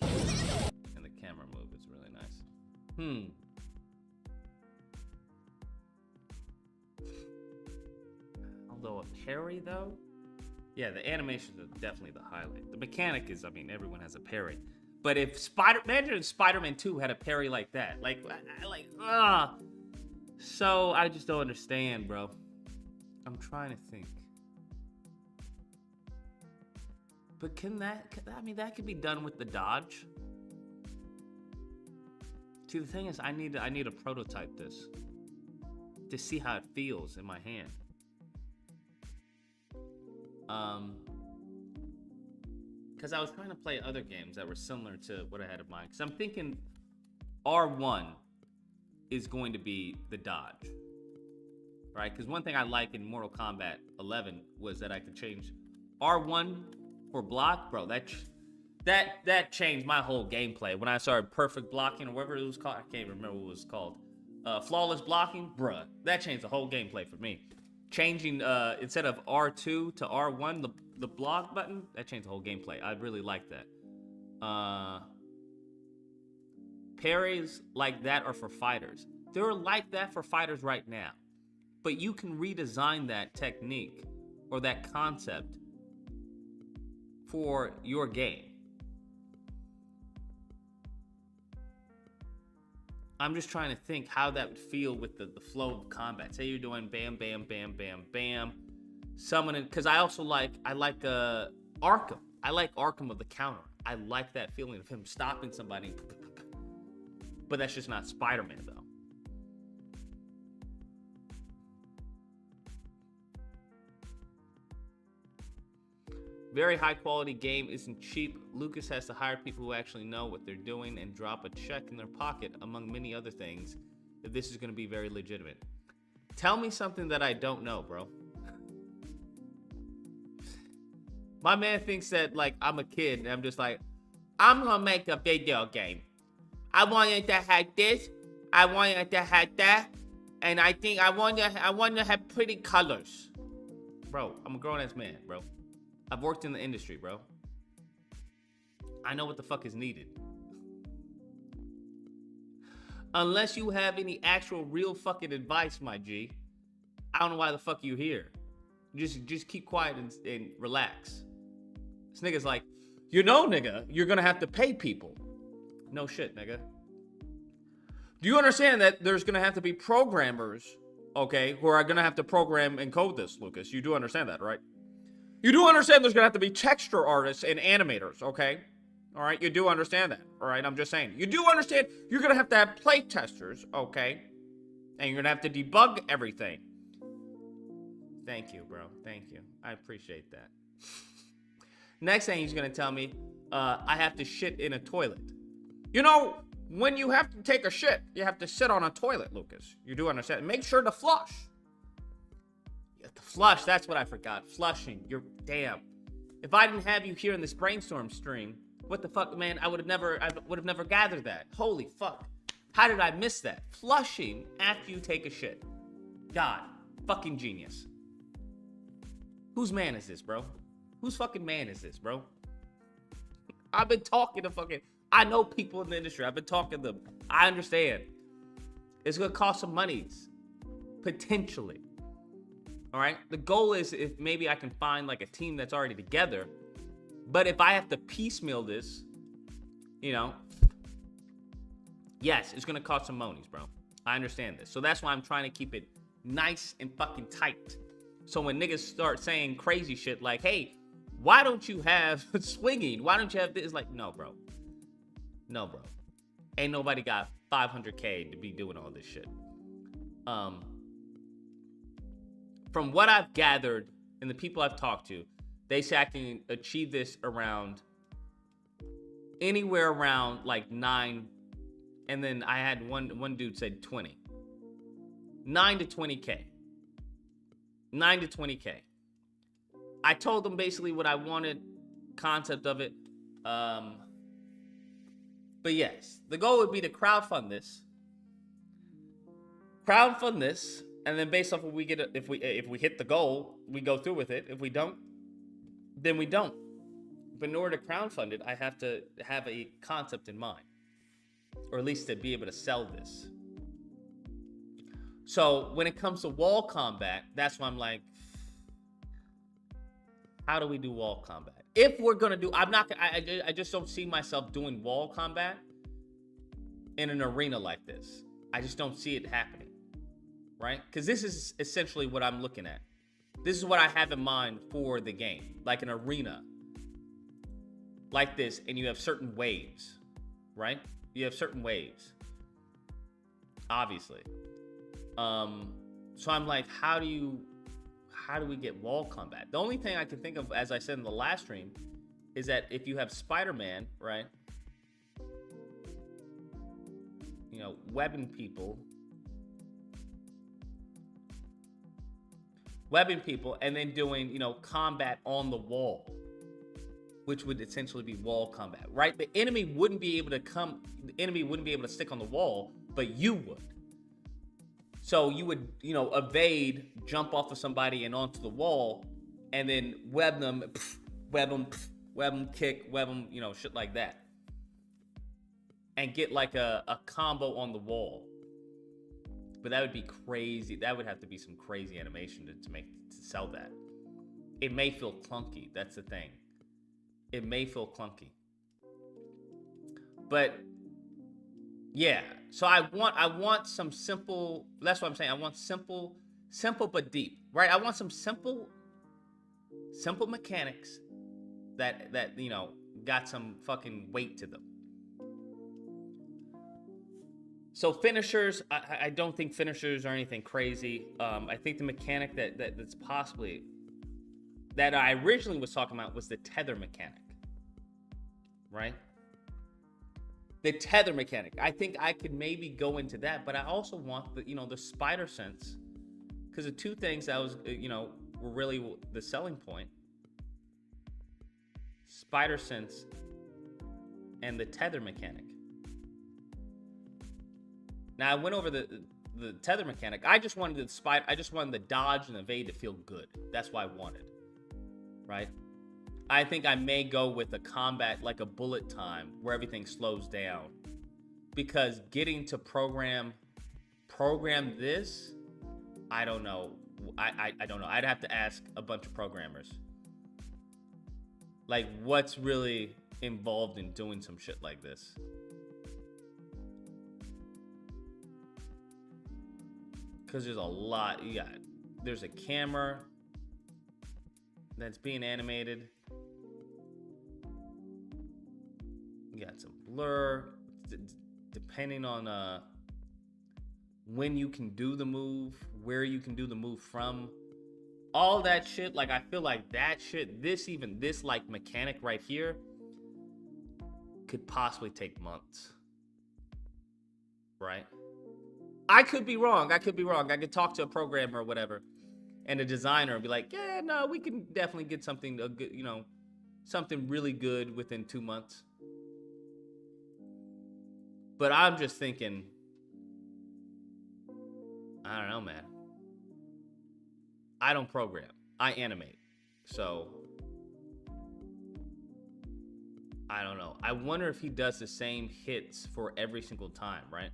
camera move is really nice. Although a parry though? Yeah, the animations are definitely the highlight. The mechanic is, I mean, everyone has a parry. But if Spider-Man 2 had a parry like that, so I just don't understand, bro. I'm trying to think. But that could be done with the dodge. See, the thing is, I need to prototype this to see how it feels in my hand. Because I was trying to play other games that were similar to what I had in mind. Because I'm thinking R1 is going to be the dodge, right? Because one thing I like in Mortal Kombat 11 was that I could change R1 for block, bro. That changed my whole gameplay when I started perfect blocking or whatever it was called. I can't remember what it was called. Flawless blocking, bruh. That changed the whole gameplay for me. Changing instead of R2 to R1, the block button, that changed the whole gameplay. I really like that. Parries like that are for fighters. They're like that for fighters right now. But you can redesign that technique or that concept for your game. I'm just trying to think how that would feel with the flow of combat. Say you're doing bam, bam, bam, bam, bam. Summoning, because I like Arkham. I like Arkham of the counter. I like that feeling of him stopping somebody. But that's just not Spider-Man, though. Very high quality game isn't cheap. Lucas has to hire people who actually know what they're doing and drop a check in their pocket, among many other things, if this is going to be very legitimate. Tell me something that I don't know, bro. My man thinks that, like, I'm a kid, and I'm just like, I'm going to make a video game. I want it to have this, I want it to have that, and I think I want to have pretty colors. Bro, I'm a grown-ass man, bro. I've worked in the industry, bro. I know what the fuck is needed. Unless you have any actual real fucking advice, my G, I don't know why the fuck you here. Just keep quiet and relax. This nigga's like, you know, nigga, you're gonna have to pay people. No shit, nigga. Do you understand that there's gonna have to be programmers, okay, who are gonna have to program and code this, Lucas? You do understand that, right? You do understand there's going to have to be texture artists and animators, okay? All right, you do understand that, all right? I'm just saying. You do understand you're going to have play testers, okay? And you're going to have to debug everything. Thank you, bro. Thank you. I appreciate that. Next thing he's going to tell me, I have to shit in a toilet. You know, when you have to take a shit, you have to sit on a toilet, Lucas. You do understand. Make sure to flush. The flush, that's what I forgot. Flushing, you're damn. If I didn't have you here in this brainstorm stream, what the fuck, man? I would have never gathered that. Holy fuck. How did I miss that? Flushing after you take a shit. God, fucking genius. Whose man is this, bro? Whose fucking man is this, bro? I've been talking to fucking, I know people in the industry. I've been talking to them. I understand. It's gonna cost some monies, potentially. All right. The goal is if maybe I can find like a team that's already together. But if I have to piecemeal this, you know, yes, it's gonna cost some monies, bro. I understand this. So that's why I'm trying to keep it nice and fucking tight. So when niggas start saying crazy shit like, hey, why don't you have swinging? Why don't you have this? It's like, no, bro. No, bro. Ain't nobody got 500K to be doing all this shit. From what I've gathered and the people I've talked to, they say I can achieve this around anywhere around like 9. And then I had one dude said 20. 9 to 20K. 9 to 20K. I told them basically what I wanted, concept of it. But yes, the goal would be to crowdfund this. And then based off what we get, if we hit the goal, we go through with it. If we don't, then we don't. But in order to crowdfund it, I have to have a concept in mind, or at least to be able to sell this. So when it comes to wall combat, that's why I'm like, how do we do wall combat? If we're gonna do, I just don't see myself doing wall combat in an arena like this. I just don't see it happening, right? Because this is essentially what I'm looking at. This is what I have in mind for the game, like an arena like this, and you have certain waves, right? You have certain waves, obviously. So I'm like, how do we get wall combat? The only thing I can think of, as I said in the last stream, is that if you have Spider-Man, right? You know, webbing people, and then doing, you know, combat on the wall, which would essentially be wall combat, right? The enemy wouldn't be able to stick on the wall, but you would. So you would, you know, evade, jump off of somebody and onto the wall, and then web them, kick, web them, you know, shit like that. And get like a combo on the wall. But that would be crazy. That would have to be some crazy animation to sell that. It may feel clunky. That's the thing. It may feel clunky. But yeah, so I want some simple, that's what I'm saying. I want simple but deep, right? I want some simple mechanics that you know, got some fucking weight to them. So finishers, I don't think finishers are anything crazy. I think the mechanic that's possibly, that I originally was talking about was the tether mechanic, right? The tether mechanic. I think I could maybe go into that, but I also want the, you know, the spider sense, because the two things that was, you know, were really the selling point: spider sense and the tether mechanic. Now I went over the tether mechanic. I just wanted the dodge and evade to feel good. That's what I wanted, right? I think I may go with a combat like a bullet time where everything slows down, because getting to program this, I don't know. I don't know. I'd have to ask a bunch of programmers, like, what's really involved in doing some shit like this. Because there's a lot. There's a camera that's being animated. You got some blur, depending on when you can do the move, where you can do the move from, all that shit. Like, I feel like that shit, this like mechanic right here, could possibly take months, right? I could be wrong. I could talk to a programmer or whatever, and a designer, and be like, yeah, no, we can definitely get something good, you know, something really good within 2 months. But I'm just thinking, I don't know, man. I don't program. I animate. So I don't know. I wonder if he does the same hits for every single time, right?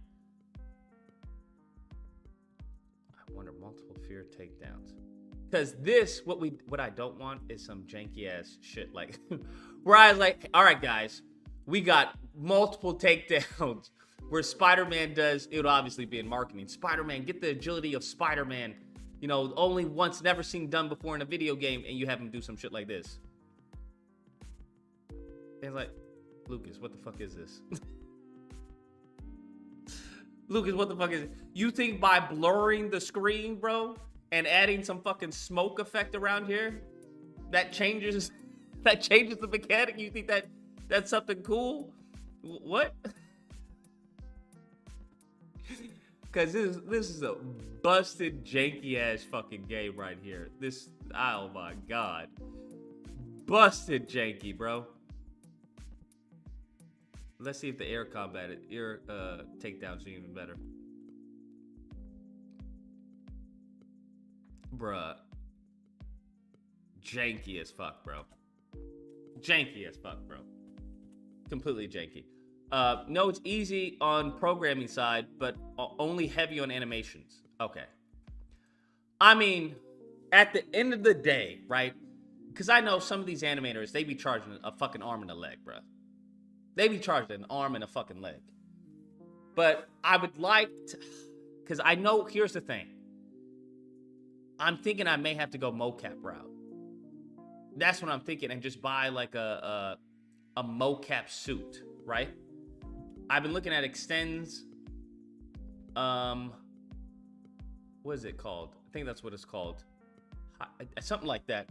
I wonder multiple fear takedowns. Because this, what I don't want is some janky ass shit like where I was like, all right, guys, we got multiple takedowns where Spider-Man does, it would obviously be in marketing. Spider-Man, get the agility of Spider-Man, you know, only once, never seen done before in a video game, and you have him do some shit like this. And like, Lucas, what the fuck is this? Lucas, what the fuck is it? You think by blurring the screen, bro, and adding some fucking smoke effect around here, that changes the mechanic? You think that's something cool? What? Cause this is a busted janky ass fucking game right here. This, oh my god, busted janky, bro. Let's see if the air takedowns are even better. Bruh. Janky as fuck, bro. Janky as fuck, bro. Completely janky. No, it's easy on programming side, but only heavy on animations. Okay. I mean, at the end of the day, right? Because I know some of these animators, they be charging a fucking arm and a leg, bro. They be charging an arm and a fucking leg. But I would like to, because I know, here's the thing. I'm thinking I may have to go mocap route. That's what I'm thinking, and just buy like a mocap suit, right? I've been looking at extends. What is it called? I think that's what it's called. Something like that.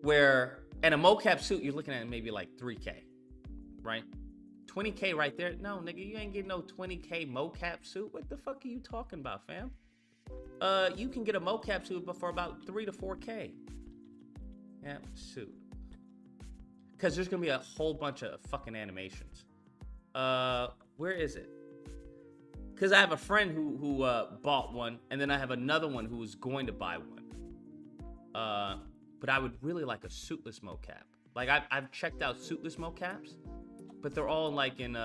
Where, and a mocap suit, you're looking at maybe like 3K. Right? 20K right there. No, nigga, you ain't getting no 20K mocap suit. What the fuck are you talking about, fam? You can get a mocap suit for about 3 to 4K. Yeah, suit. Because there's gonna be a whole bunch of fucking animations. Where is it? Because I have a friend who bought one, and then I have another one who was going to buy one. But I would really like a suitless mocap. Like I've checked out suitless mocaps, but they're all like in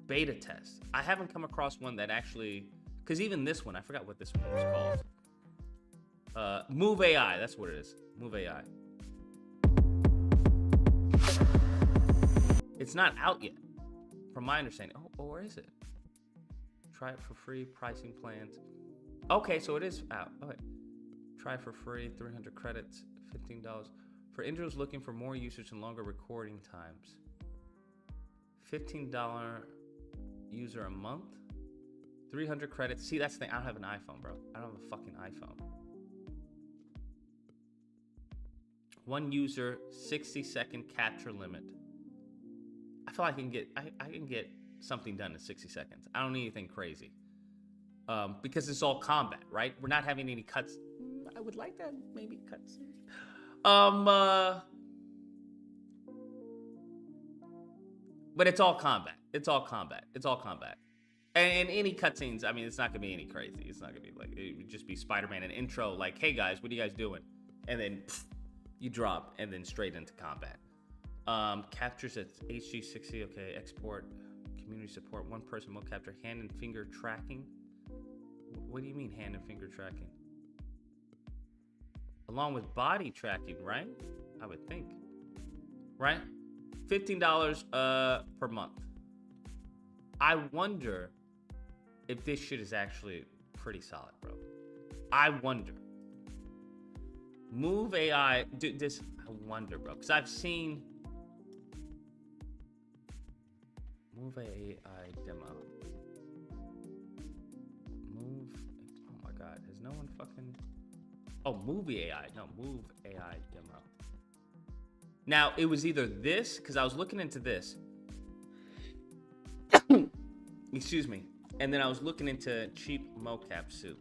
beta test. I haven't come across one that actually, because even this one, I forgot what this one was called. Move AI, that's what it is. Move AI. It's not out yet, from my understanding. Oh, where is it? Try it for free, pricing plans. Okay, so it is out. Okay. Try it for free, 300 credits, $15. For individuals looking for more usage and longer recording times. $15 user a month, 300 credits. See, that's the thing. I don't have an iPhone, bro. I don't have a fucking iPhone. One user, 60-second capture limit. I feel like I can get something done in 60 seconds. I don't need anything crazy. Because it's all combat, right? We're not having any cuts. I would like that, maybe cuts. But it's all combat. It's all combat. It's all combat. And any cutscenes, I mean, it's not gonna be any crazy. It's not gonna be like, it would just be Spider-Man an intro, like, hey guys, what are you guys doing? And then you drop, and then straight into combat. Captures at HD 60. Okay, export, community support, one person will capture hand and finger tracking. What do you mean hand and finger tracking? Along with body tracking, right? I would think. Right? $15 per month. I wonder if this shit is actually pretty solid, bro. I wonder. Move AI, dude, this, I wonder, bro. Because I've seen Move AI demo. Move, oh my god, has no one fucking, oh, Movie AI, no, Move AI demo. Now, it was either this, because I was looking into this. Excuse me. And then I was looking into cheap mocap suit.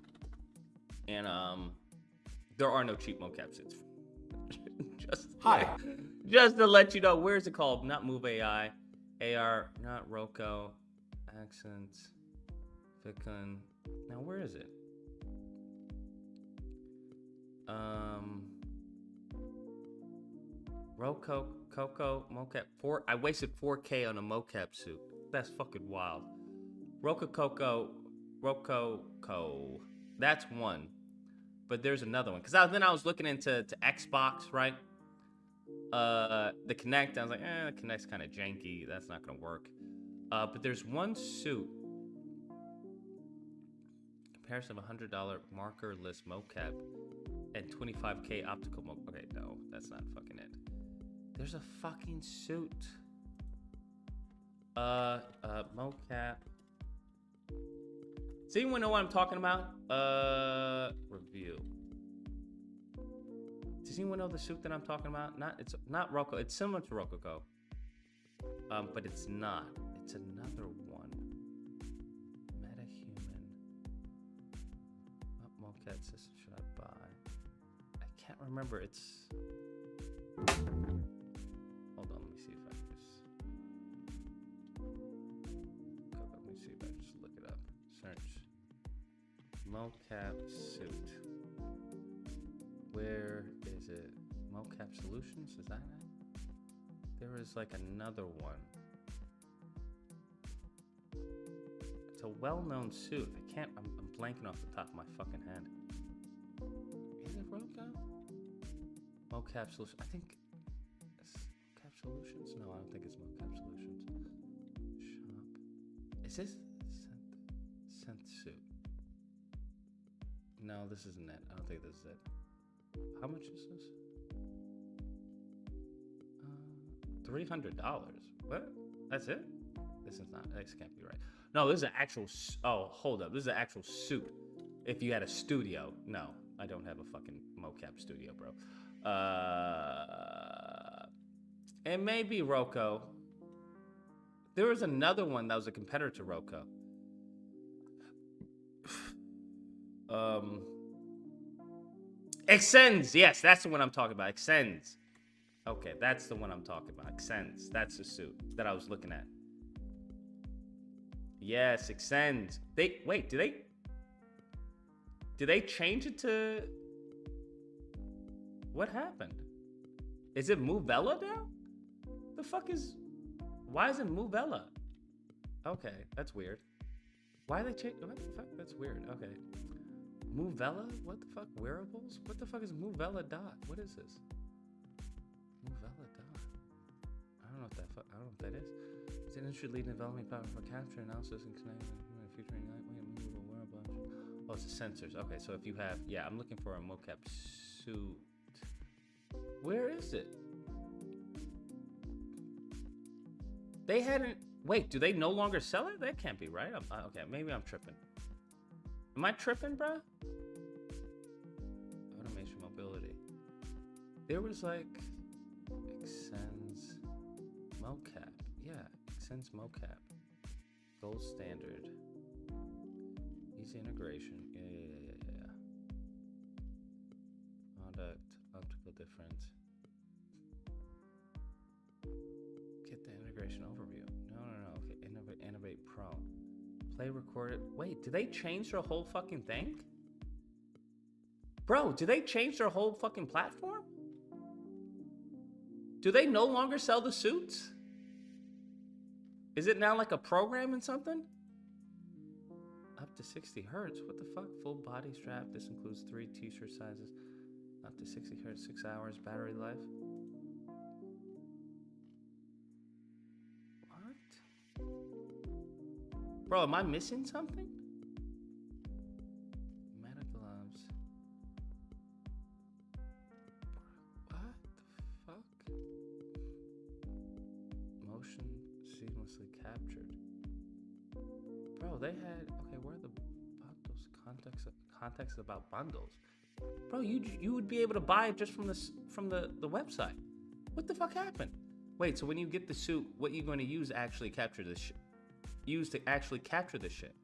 And there are no cheap mocap suits. Just to let you know, where is it called? Not Move AI. AR, not Roku. Accents. Vicon. Now, where is it? Coco mocap. I wasted 4K on a mocap suit. That's fucking wild. Rococo. That's one. But there's another one. Because then I was looking into Xbox, right? The Kinect. I was like, the Kinect's kind of janky. That's not going to work. But there's one suit. Comparison of $100 markerless mocap and 25K optical mocap. Okay, no, that's not fucking it. There's a fucking suit. Mocap. Does anyone know what I'm talking about? Review. Does anyone know the suit that I'm talking about? It's not Rococo. It's similar to Rococo. But it's not. It's another one. Metahuman. What mocap system should I buy? I can't remember. It's. Hold on. Let me see if I can just. Let me see if I can just look it up. Search. Mocap suit. Where is it? Mocap Solutions? Is that it? There is like another one. It's a well-known suit. I'm blanking off the top of my fucking head. Is it Roco? Mocap Solutions. I think it's Mocap Solutions? No, I don't think it's Mocap Solutions. Shop. Is this Synth suit? No, this isn't it. I don't think this is it. How much is this? $300. What? That's it? This can't be right. No, this is an actual. Oh, hold up. This is an actual suit. If you had a studio. No, I don't have a fucking mocap studio, bro. It may be Roco. There was another one that was a competitor to Roco. Extends. Yes, that's the one I'm talking about. Extends. Okay, that's the one I'm talking about. Extends. That's the suit that I was looking at. Yes, Extends. Wait, do they change it to? What happened? Is it Movella now? The fuck is? Why is it Movella? Okay, that's weird. Why they change? What the fuck? That's weird. Okay. Movella? What the fuck? Wearables? What the fuck is Movella Dot? What is this? Movella Dot. I don't know what that is. It's an industry leading development platform for capture, analysis, and connecting featuring lightweight movable wearable. Oh, it's the sensors. Okay, so if you have, I'm looking for a mocap suit. Where is it? They hadn't. Wait, do they no longer sell it? That can't be right. Okay, maybe I'm tripping. Am I tripping, bruh? Automation mobility. There was like Extends mocap. Yeah, Extends mocap. Gold standard. Easy integration. Yeah. Product, optical difference. Get the integration overview. No. Okay, Innovate Pro. Play recorded. Wait, did they change their whole fucking thing? Bro, did they change their whole fucking platform? Do they no longer sell the suits? Is it now like a program and something? Up to 60 hertz. What the fuck? Full body strap. This includes 3 t-shirt sizes. Up to 60 hertz, 6 hours battery life. What? Bro, am I missing something? Meta gloves. What the fuck? Motion seamlessly captured. Bro, they had. Okay, where are the bundles? Context about bundles. Bro, you would be able to buy it just from the website. What the fuck happened? Wait, so when you get the suit, what are you going to use to actually capture this shit? Use to actually capture this shit?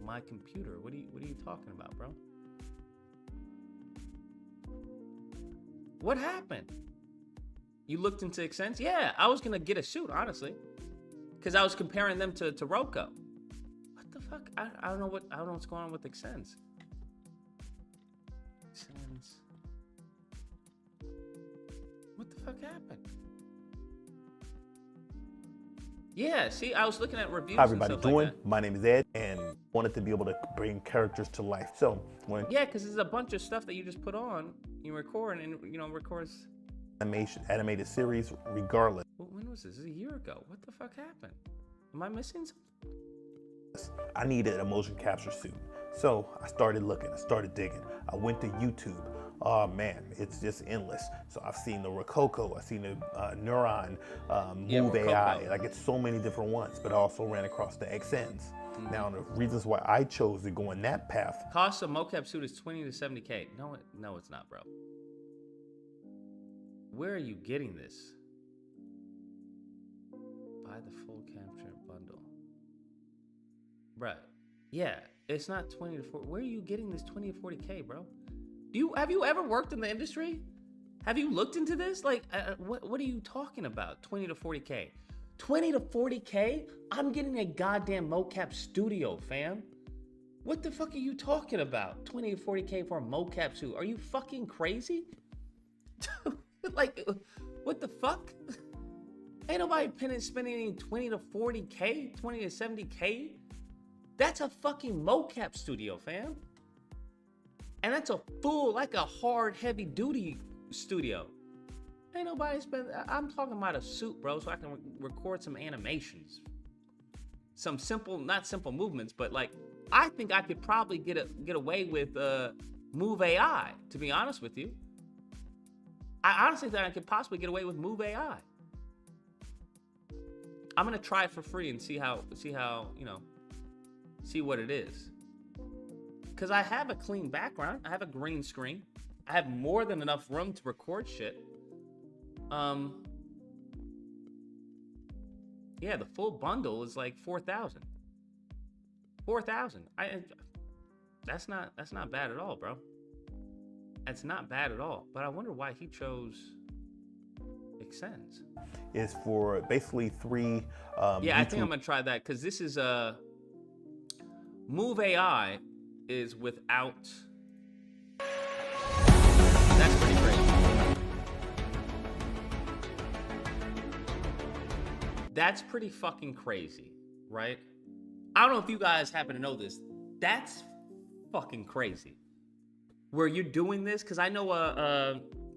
My computer. What are you talking about, bro? What happened? You looked into Extends? Yeah, I was gonna get a suit, honestly, because I was comparing them to Roco. What the fuck? I don't know what's going on with Extends. Extends. fuck happened? Yeah, see, I was looking at reviews. How everybody and stuff doing? Like that. My name is Ed, and wanted to be able to bring characters to life. So when Yeah, because there's a bunch of stuff that you just put on, you record, and records. animated series, regardless, When was this? This is a year ago. What the fuck happened? Am I missing something? I needed a motion capture suit. So I started looking, I started digging. I went to YouTube. Oh man, it's just endless. So I've seen the Rococo, I've seen the Neuron, Move AI. Rococo. Like it's so many different ones, but I also ran across the XNs. Now the reasons why I chose to go in that path. Cost of mocap suit is 20 to 70K. No, it's not, bro. Where are you getting this? Buy the full capture bundle. Bruh. Yeah, it's not 20 to 40. Where are you getting this 20 to 40K, bro? Have you ever worked in the industry? Have you looked into this? Like, what are you talking about? 20 to 40K. 20 to 40K? I'm getting a goddamn mocap studio, fam. What the fuck are you talking about? 20 to 40K for a mocap suit? Are you fucking crazy? Like, what the fuck? Ain't nobody spending 20 to 40K, 20 to 70K. That's a fucking mocap studio, fam. And that's a full, like a hard, heavy duty studio. Ain't nobody spend. I'm talking about a suit, bro, so I can record some animations. Some simple, not simple movements, but like, I think I could probably get away with Move AI, to be honest with you. I honestly think I could possibly get away with Move AI. I'm gonna try it for free and see how, see what it is. Cause I have a clean background, I have a green screen, I have more than enough room to record shit. Yeah, the full bundle is like 4,000. 4,000. That's not bad at all, bro. That's not bad at all. But I wonder why he chose Extends. Is for basically three. Yeah, I think I'm gonna try that because this is Move AI is without. That's pretty crazy. That's pretty fucking crazy, right? I don't know if you guys happen to know this. That's fucking crazy. Where you're doing this, because I know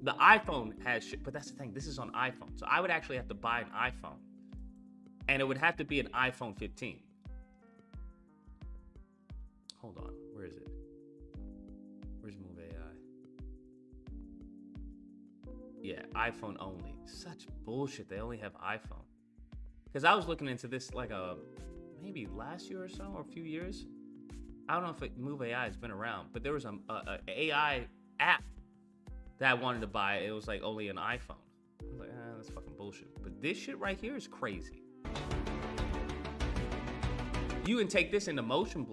the iPhone has shit, but that's the thing. This is on iPhone, so I would actually have to buy an iPhone, and it would have to be an iPhone 15. Hold on, where is it? Where's Move AI? Yeah, iPhone only. Such bullshit. They only have iPhone. Because I was looking into this like maybe last year or so, or a few years. I don't know if Move AI has been around, but there was a AI app that I wanted to buy. It was like only an iPhone. I was like, that's fucking bullshit. But this shit right here is crazy. You can take this into Motion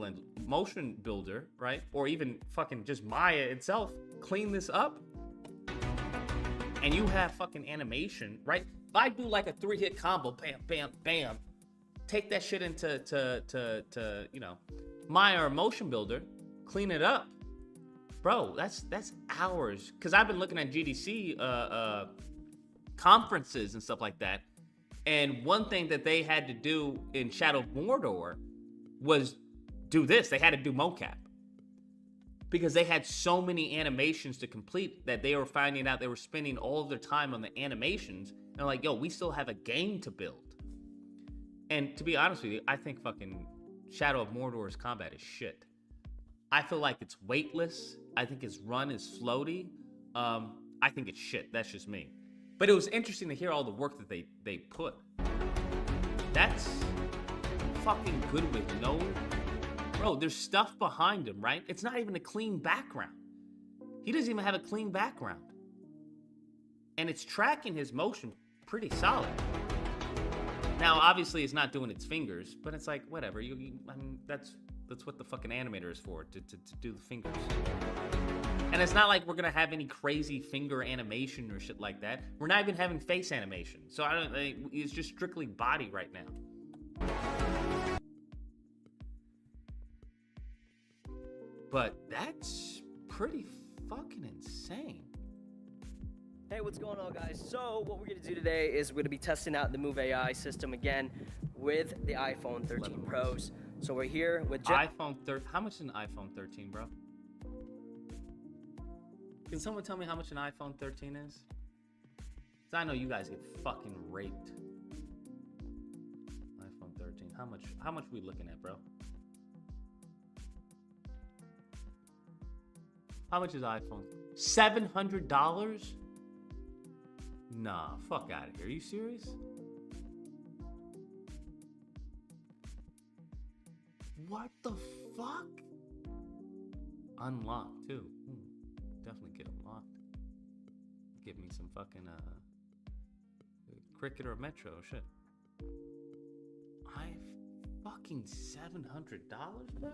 Builder, right? Or even fucking just Maya itself, clean this up, and you have fucking animation, right? If I do like a 3-hit combo, bam, bam, bam, take that shit into Maya or Motion Builder, clean it up, bro. That's hours. Cause I've been looking at GDC conferences and stuff like that, and one thing that they had to do in Shadow of Mordor was do this. They had to do mocap because they had so many animations to complete that they were finding out they were spending all of their time on the animations. And they're like, yo, we still have a game to build. And to be honest with you, I think fucking Shadow of Mordor's combat is shit. I feel like it's weightless. I think its run is floaty. I think it's shit. That's just me. But it was interesting to hear all the work that they put. That's fucking good with no... Bro, there's stuff behind him, right? It's not even a clean background. He doesn't even have a clean background. And it's tracking his motion pretty solid. Now, obviously, it's not doing its fingers, but it's like, whatever. I mean, that's what the fucking animator is for, to do the fingers. And it's not like we're gonna have any crazy finger animation or shit like that. We're not even having face animation. So it's just strictly body right now. But that's pretty fucking insane. Hey, what's going on, guys? So what we're gonna do today is we're gonna be testing out the Move AI system again with the iPhone 13 Pros. So we're here with iPhone 13. How much is an iPhone 13, bro? Can someone tell me how much an iPhone 13 is? Cause I know you guys get fucking raped. iPhone 13. How much we looking at, bro? How much is iPhone? $700? Nah, fuck out of here. Are you serious? What the fuck? Unlocked too. Definitely get unlocked. Give me some fucking Cricket or Metro shit. Fucking $700, bro.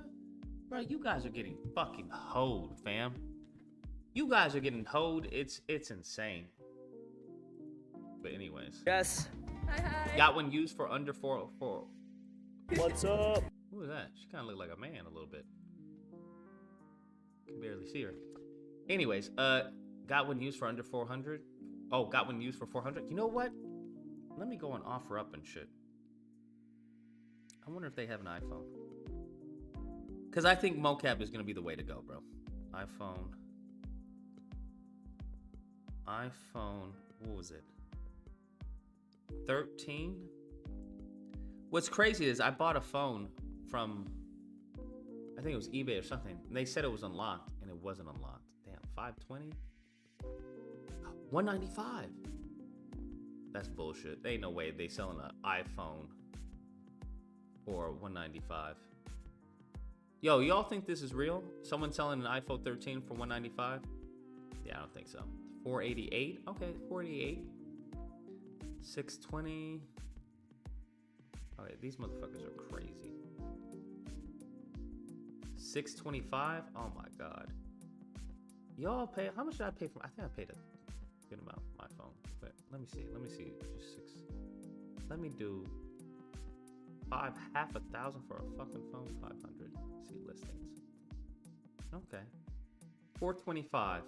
Bro, you guys are getting fucking hoed, fam. You guys are getting hoed. It's insane. But anyways. Jess. Hi. Got one used for under 404. What's up? Who is that? She kind of looked like a man a little bit. Can barely see her. Anyways, got one used for under 400. Oh, got one used for 400. You know what? Let me go on OfferUp and shit. I wonder if they have an iPhone. Because I think mocap is going to be the way to go, bro. iPhone, what was it? 13? What's crazy is I bought a phone from, I think it was eBay or something. And they said it was unlocked, and it wasn't unlocked. Damn, 520? 195. That's bullshit. There ain't no way they selling an iPhone for 195. Yo, y'all think this is real? Someone selling an iPhone 13 for 195? Yeah, I don't think so. 488? Okay, 488. 620. Okay, these motherfuckers are crazy. 625? Oh my god. Y'all pay, how much did I pay for? I think I paid a good amount for my phone. But let me see. Just six. Let me do half a thousand for a fucking phone. 500. See listings. Okay. 425.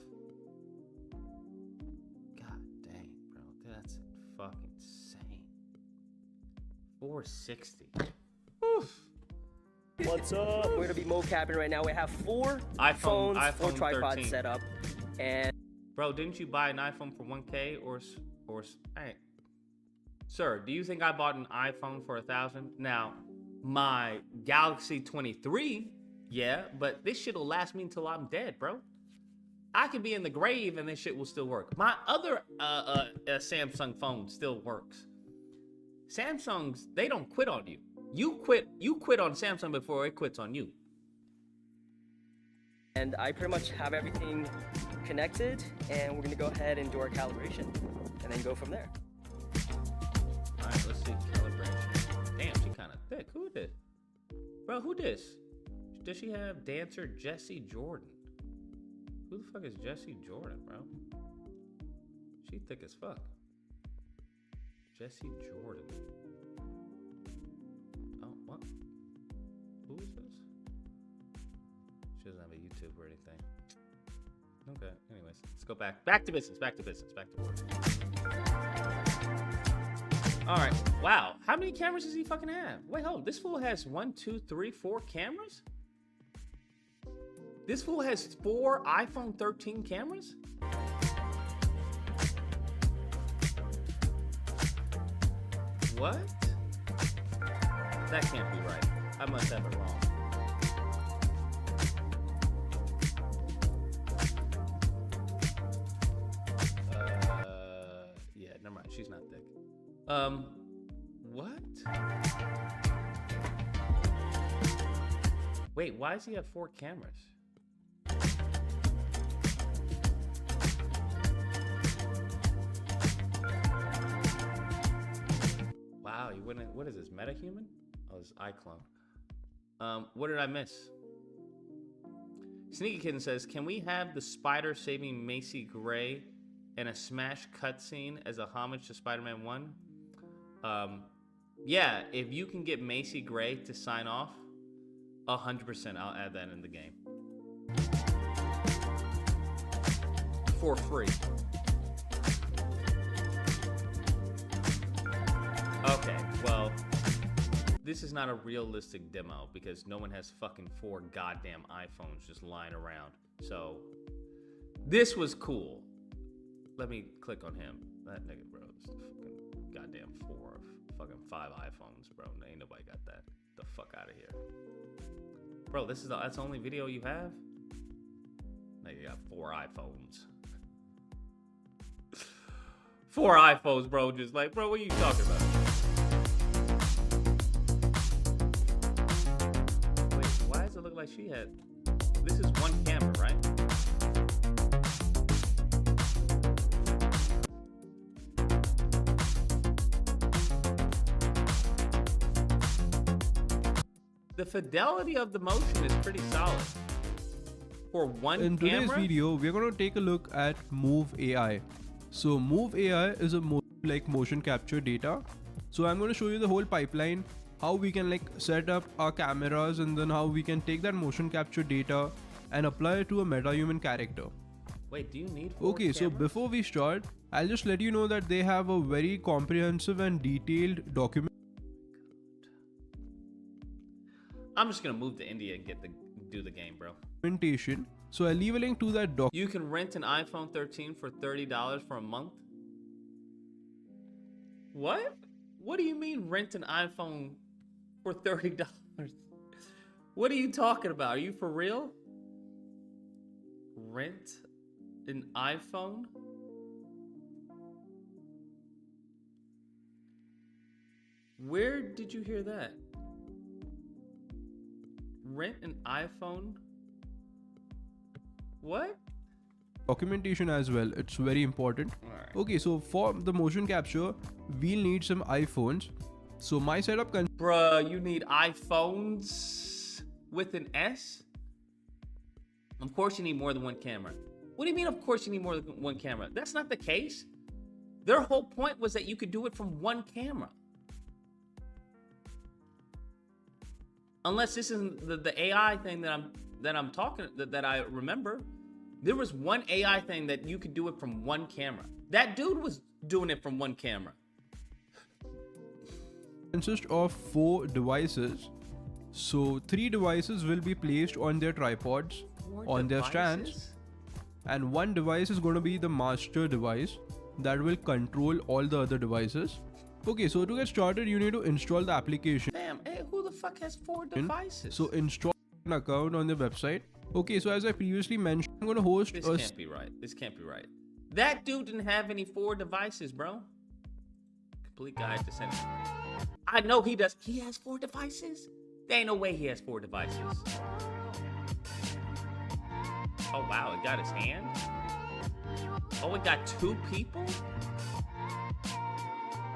God dang, bro. That's fucking insane. 460. Oof. What's up? We're gonna be mocapping right now. We have four iPhone 4 tripods 13. set up, and Bro, didn't you buy an iPhone for 1K or hey, sir, do you think I bought an iPhone for 1,000? Now, my Galaxy 23, yeah, but this shit will last me until I'm dead, bro. I could be in the grave and this shit will still work. My other Samsung phone still works. Samsungs, they don't quit on you. You quit on Samsung before it quits on you. and I pretty much have everything connected, and we're gonna go ahead and do our calibration, and then go from there. All right, let's see calibration. Damn, she kind of thick. Who did? Bro, who this? Does she have dancer Jessie Jordan? Who the fuck is Jessie Jordan, bro? She thick as fuck. Jessie Jordan. Oh, what? Who is this? She doesn't have a YouTube or anything. Okay, anyways, let's go back. Back to business, back to business, back to work. All right, wow. How many cameras does he fucking have? Wait, hold, this fool has 1, 2, 3, 4 cameras? This fool has 4 iPhone 13 cameras? What? That can't be right. I must have it wrong. Yeah, never mind. She's not thick. What? Wait, why does he have 4 cameras? Wow, you wouldn't. What is this? MetaHuman? Oh, this is iClone. What did I miss? Sneaky Kitten says, "Can we have the spider saving Macy Gray and a Smash cutscene as a homage to Spider-Man 1?" Yeah, if you can get Macy Gray to sign off, 100%, I'll add that in the game for free. this is not a realistic demo because no one has fucking 4 goddamn iPhones just lying around. So this was cool. Let me click on him. That nigga, bro, is the fucking goddamn 4 or fucking 5 iPhones, bro. Ain't nobody got that. The fuck out of here, bro. That's the only video you have. Now you got 4 iPhones. 4 iPhones, bro. Just like, bro, what are you talking about? Wait, why does it look like she had? This is one camera, right? The fidelity of the motion is pretty solid. For one In today's camera? video, we're going to take a look at Move AI. So Move AI is a motion capture data. So I'm going to show you the whole pipeline, how we can like set up our cameras, and then how we can take that motion capture data and apply it to a MetaHuman character. Wait, do you need 4 Okay, so cameras? before we start, I'll just let you know that they have a very comprehensive and detailed I'm just gonna move to India and do the game, bro. documentation. So I'll leave a link to that You can rent an iPhone 13 for $30 for a month. What? What do you mean rent an iPhone for $30? What are you talking about? Are you for real? Rent an iPhone? Where did you hear that? Rent an iPhone? What? documentation as well. It's very important. Alright. Okay, so for the motion capture, we'll need some iPhones. So my setup Bruh, you need iPhones with an S? Of course you need more than one camera. What do you mean, of course you need more than one camera? That's not the case. Their whole point was that you could do it from one camera. Unless this isn't the AI thing that I'm talking that I remember. There was one AI thing that you could do it from one camera. That dude was doing it from one camera. consist of 4 devices. So 3 devices will be placed on their tripods, on their stands, and 1 device is going to be the master device that will control all the other devices. Okay, so to get started, you need to install the application. Damn, hey, who the fuck has 4 devices? So install an account on the website. Okay, so as I previously mentioned, I'm going to host This can't be right. This can't be right. That dude didn't have any 4 devices, bro. Complete guide to send. I know he does. He has 4 devices? There ain't no way he has 4 devices. Oh, wow. It got his hand? Oh, it got 2 people?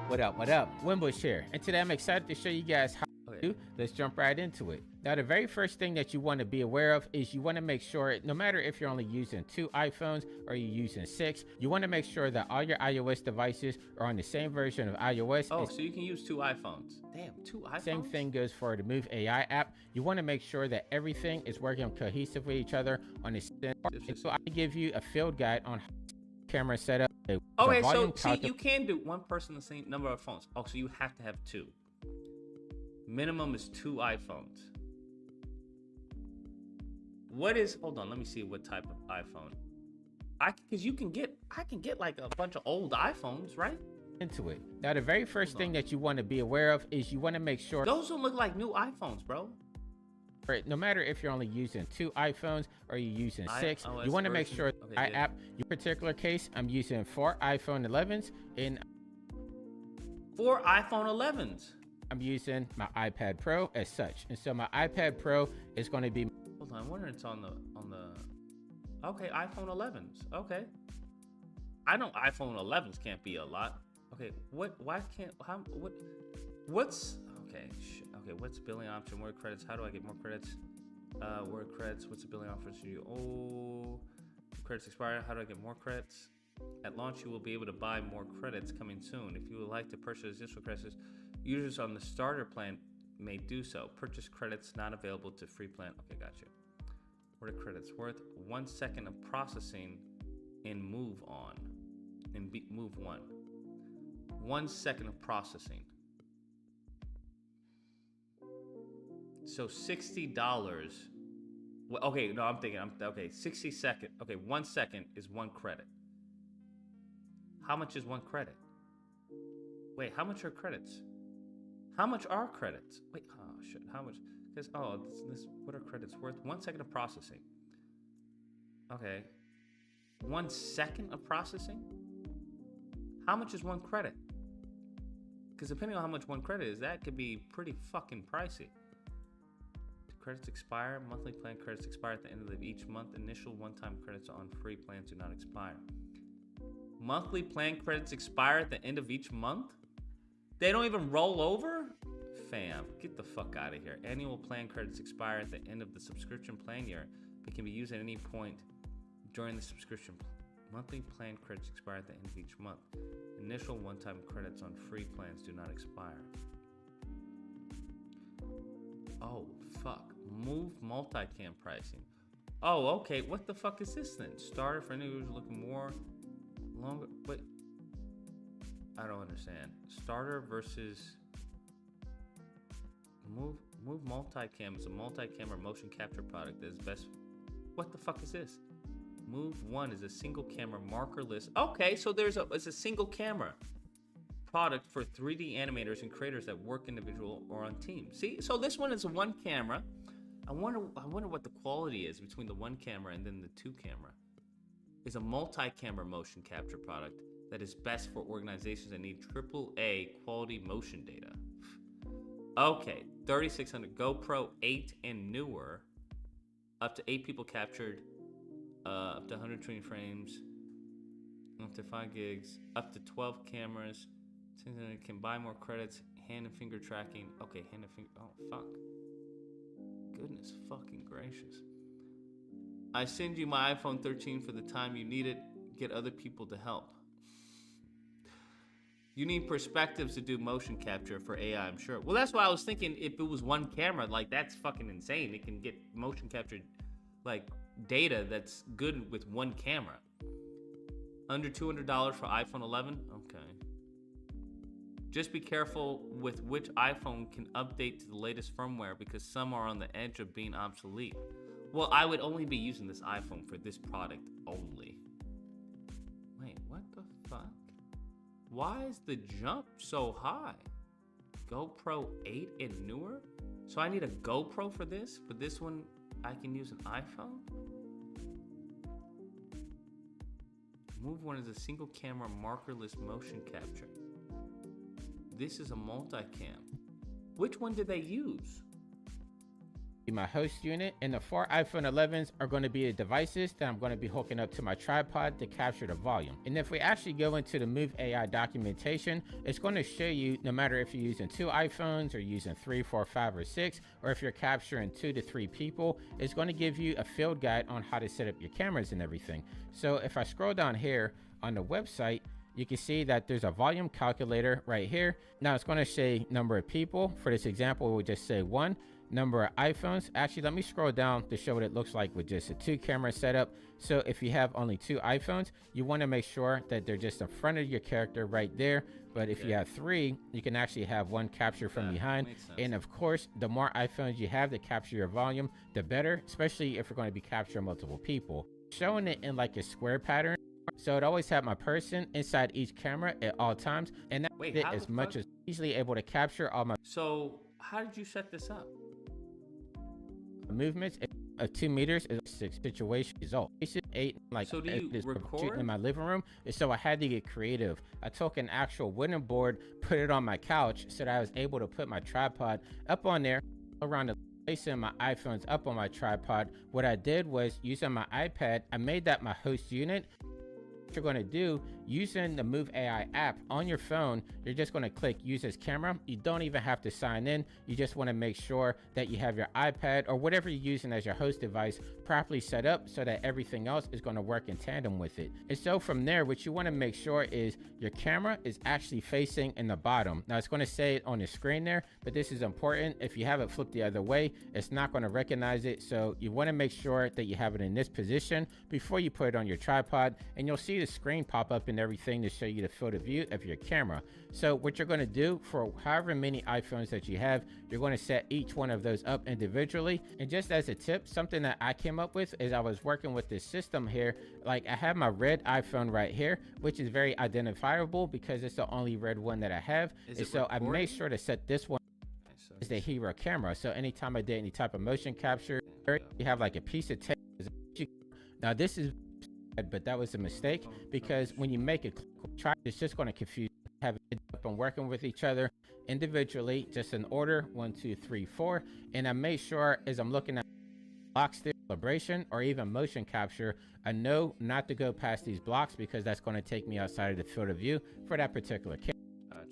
What up, Wimbush here, and today I'm excited to show you guys how to do. Let's jump right into it. Now, the very first thing that you want to be aware of is you want to make sure, no matter if you're only using 2 iPhones or you're using 6, you want to make sure that all your iOS devices are on the same version of iOS. Oh, so you can use 2 iPhones. Damn, 2 iPhones? Same thing goes for the Move AI app. You want to make sure that everything is working cohesive with each other on the same. So I give you a field guide on camera setup. Okay, so see, you can do 1 person the same number of phones. Oh, so you have to have 2. Minimum is 2 iPhones. What is? Hold on, let me see what type of iPhone. Because I can get like a bunch of old iPhones, right? Into it. Now, the very first thing that you want to be aware of is you want to make sure those don't look like new iPhones, bro. no matter if you're only using 2 iPhones or you're using 6, you want to make sure the app, in particular case, I'm using 4 iPhone 11s and 4 iPhone 11s. I'm using my iPad Pro as such. And so my iPad Pro is going to be. Hold on, I wonder it's on the. Okay, iPhone 11s. Okay. I know iPhone 11s can't be a lot. Okay, why can't, what's, okay, okay, what's billing option, word credits, how do I get more credits? Word credits, what's the billing option for you? Oh, credits expire, how do I get more credits? At launch, you will be able to buy more credits coming soon. If you would like to purchase additional credits, users on the starter plan may do so. Purchase credits not available to free plan. Okay, gotcha. What are credits worth? 1 second of processing in Move On. In Move 1. 1 second of processing. So $60. Well, okay, no, I'm thinking. Okay. 60 second. Okay, 1 second is 1 credit. How much is 1 credit? Wait, how much are credits? How much are credits? Wait, oh shit, how much? Because what are credits worth? 1 second of processing. Okay. 1 second of processing? How much is 1 credit? Because depending on how much 1 credit is, that could be pretty fucking pricey. Do credits expire? Monthly plan credits expire at the end of each month. Initial one-time credits on free plans do not expire. Monthly plan credits expire at the end of each month? They don't even roll over? Fam, get the fuck out of here. Annual plan credits expire at the end of the subscription plan year, but can be used at any point during the subscription. Monthly plan credits expire at the end of each month. Initial one-time credits on free plans do not expire. Oh, fuck. Move multicam pricing. Oh, okay. What the fuck is this then? Starter for anyone who's looking more longer. Wait. I don't understand. Starter versus Move multicam is a multi-camera motion capture product that is best. What the fuck is this? Move 1 is a single camera markerless. Okay, so it's a single camera product for 3D animators and creators that work individual or on teams. See, so this one is a 1 camera. I wonder what the quality is between the 1 camera and then the 2 camera. It's a multi-camera motion capture product that is best for organizations that need AAA quality motion data. Okay, 3600 GoPro 8 and newer, up to 8 people captured, up to 120 frames, up to 5 gigs, up to 12 cameras. Can buy more credits, hand and finger tracking. Okay, hand and finger. Oh fuck. Goodness fucking gracious. I send you my iPhone 13 for the time you need it. Get other people to help. You need perspectives to do motion capture for AI, I'm sure. Well, that's why I was thinking if it was 1 camera, like that's fucking insane. It can get motion captured, like data that's good with 1 camera. Under $200 for iPhone 11? Okay. Just be careful with which iPhone can update to the latest firmware because some are on the edge of being obsolete. Well, I would only be using this iPhone for this product only. Wait, what the fuck? Why is the jump so high? GoPro 8 and newer? So I need a GoPro for this, but this one I can use an iPhone? Move 1 is a single camera markerless motion capture. This is a multicam. Which one did they use? My host unit, and the 4 iPhone 11s are going to be the devices that I'm going to be hooking up to my tripod to capture the volume. And if we actually go into the Move AI documentation, it's going to show you no matter if you're using 2 iPhones or using 3, 4, 5, or 6, or if you're capturing 2 to 3 people, it's going to give you a field guide on how to set up your cameras and everything. So if I scroll down here on the website, you can see that there's a volume calculator right here. Now it's going to say number of people. For this example, we'll just say 1. Number of iPhones. Actually, let me scroll down to show what it looks like with just a 2 camera setup. So if you have only 2 iPhones, you want to make sure that they're just in front of your character right there. But if you have 3, you can actually have 1 capture from behind. And of course, the more iPhones you have to capture your volume, the better, especially if you're going to be capturing multiple people. Showing it in like a square pattern. So it always had my person inside each camera at all times. And that made it as much as easily able to capture all my. So how did you set this up? Movements of 2 meters is a 6 situation result. 8 like so do you record in my living room, and so I had to get creative. I took an actual wooden board, put it on my couch so that I was able to put my tripod up on there around the placing my iPhones up on my tripod. What I did was using my iPad, I made that my host unit. What you're going to do using the Move AI app on your phone, you're just going to click use as camera. You don't even have to sign in. You just want to make sure that you have your iPad or whatever you're using as your host device properly set up so that everything else is going to work in tandem with it. And so from there, what you want to make sure is your camera is actually facing in the bottom. Now it's going to say it on the screen there, but this is important. If you have it flipped the other way, it's not going to recognize it. So you want to make sure that you have it in this position before you put it on your tripod, and you'll see the screen pop up in and everything to show you the field of view of your camera. So what you're going to do for however many iPhones that you have, you're going to set each one of those up individually. And just as a tip, something that I came up with is I was working with this system here. Like I have my red iPhone right here, which is very identifiable because it's the only red one that I have. And so I made sure to set this one as the hero camera. So anytime I did any type of motion capture, you have like a piece of tape. Now this is, but that was a mistake because when you make a try, it's just going to confuse. Have it up and working with each other individually, just in order 1, 2, 3, 4. And I made sure as I'm looking at blocks, calibration, or even motion capture, I know not to go past these blocks because that's going to take me outside of the field of view for that particular camera.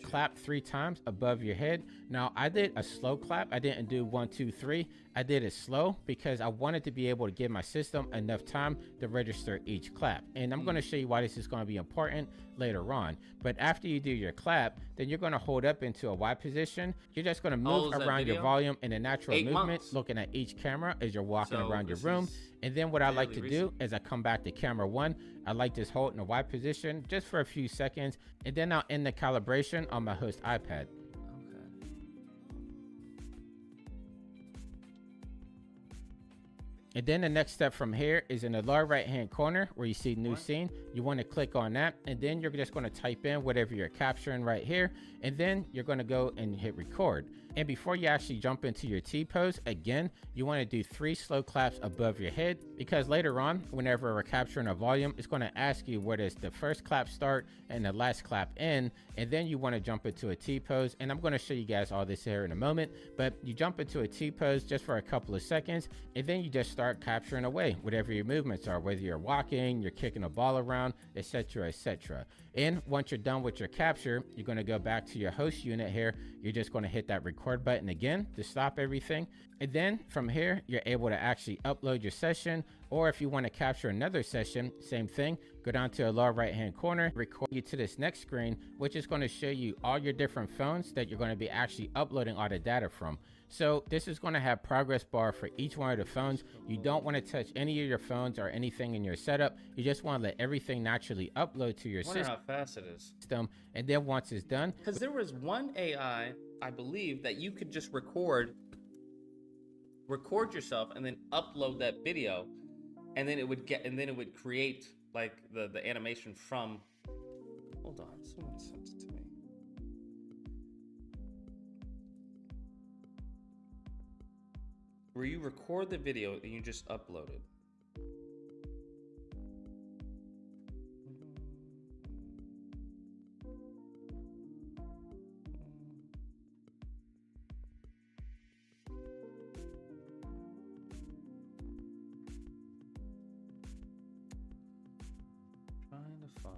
Clap 3 times above your head. Now I did a slow clap. I didn't do 1, 2, 3. I did it slow because I wanted to be able to give my system enough time to register each clap. And I'm going to show you why this is going to be important later on. But after you do your clap, then you're going to hold up into a Y position. You're just going to move around your volume in a natural movement, looking at each camera as you're walking around your room. And then what I like to do is I come back to camera 1. I like this hold in a Y position just for a few seconds, and then I'll end the calibration on my host iPad. And then the next step from here is in the lower right hand corner where you see new scene. You want to click on that, and then you're just going to type in whatever you're capturing right here, and then you're going to go and hit record. And before you actually jump into your T pose, again, you want to do 3 slow claps above your head, because later on, whenever we're capturing a volume, it's going to ask you where does the first clap start and the last clap end, and then you want to jump into a T pose. And I'm going to show you guys all this here in a moment, but you jump into a T pose just for a couple of seconds, and then you just start capturing away whatever your movements are, whether you're walking, you're kicking a ball around, etc., etc. And once you're done with your capture, you're going to go back to your host unit here. You're just going to hit that record button again to stop everything. And then from here, you're able to actually upload your session, or if you want to capture another session, same thing, go down to the lower right hand corner, record you to this next screen, which is going to show you all your different phones that you're going to be actually uploading all the data from. So this is going to have progress bar for each one of the phones. You don't want to touch any of your phones or anything in your setup. You just want to let everything naturally upload to your system. How fast it is. And then once it's done, because there was one AI, I believe, that you could just record yourself and then upload that video, and then it would create like the animation from. Hold on, someone sent it to me. Where you record the video and you just upload it. Trying to find.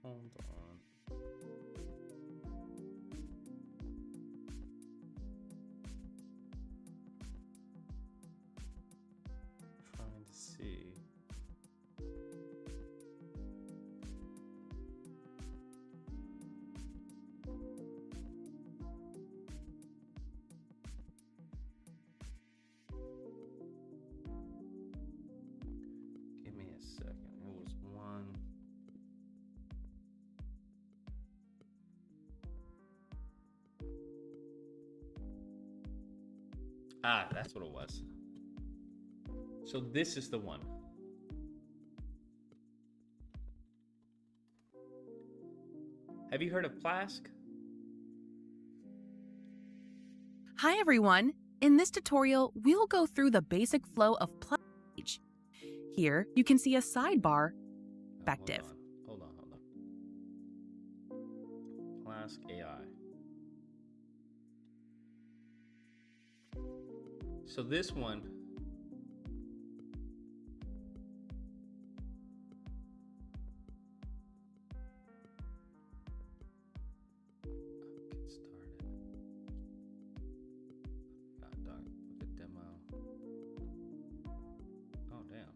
Hold on. Trying to see. Give me a second. It was one. Ah, that's what it was. So this is the one. Have you heard of Plask? Hi everyone! In this tutorial, we'll go through the basic flow of Plask. Here, you can see a sidebar perspective. Hold on. Plask AI. So this one, get started. God darn it, look at demo. Oh damn.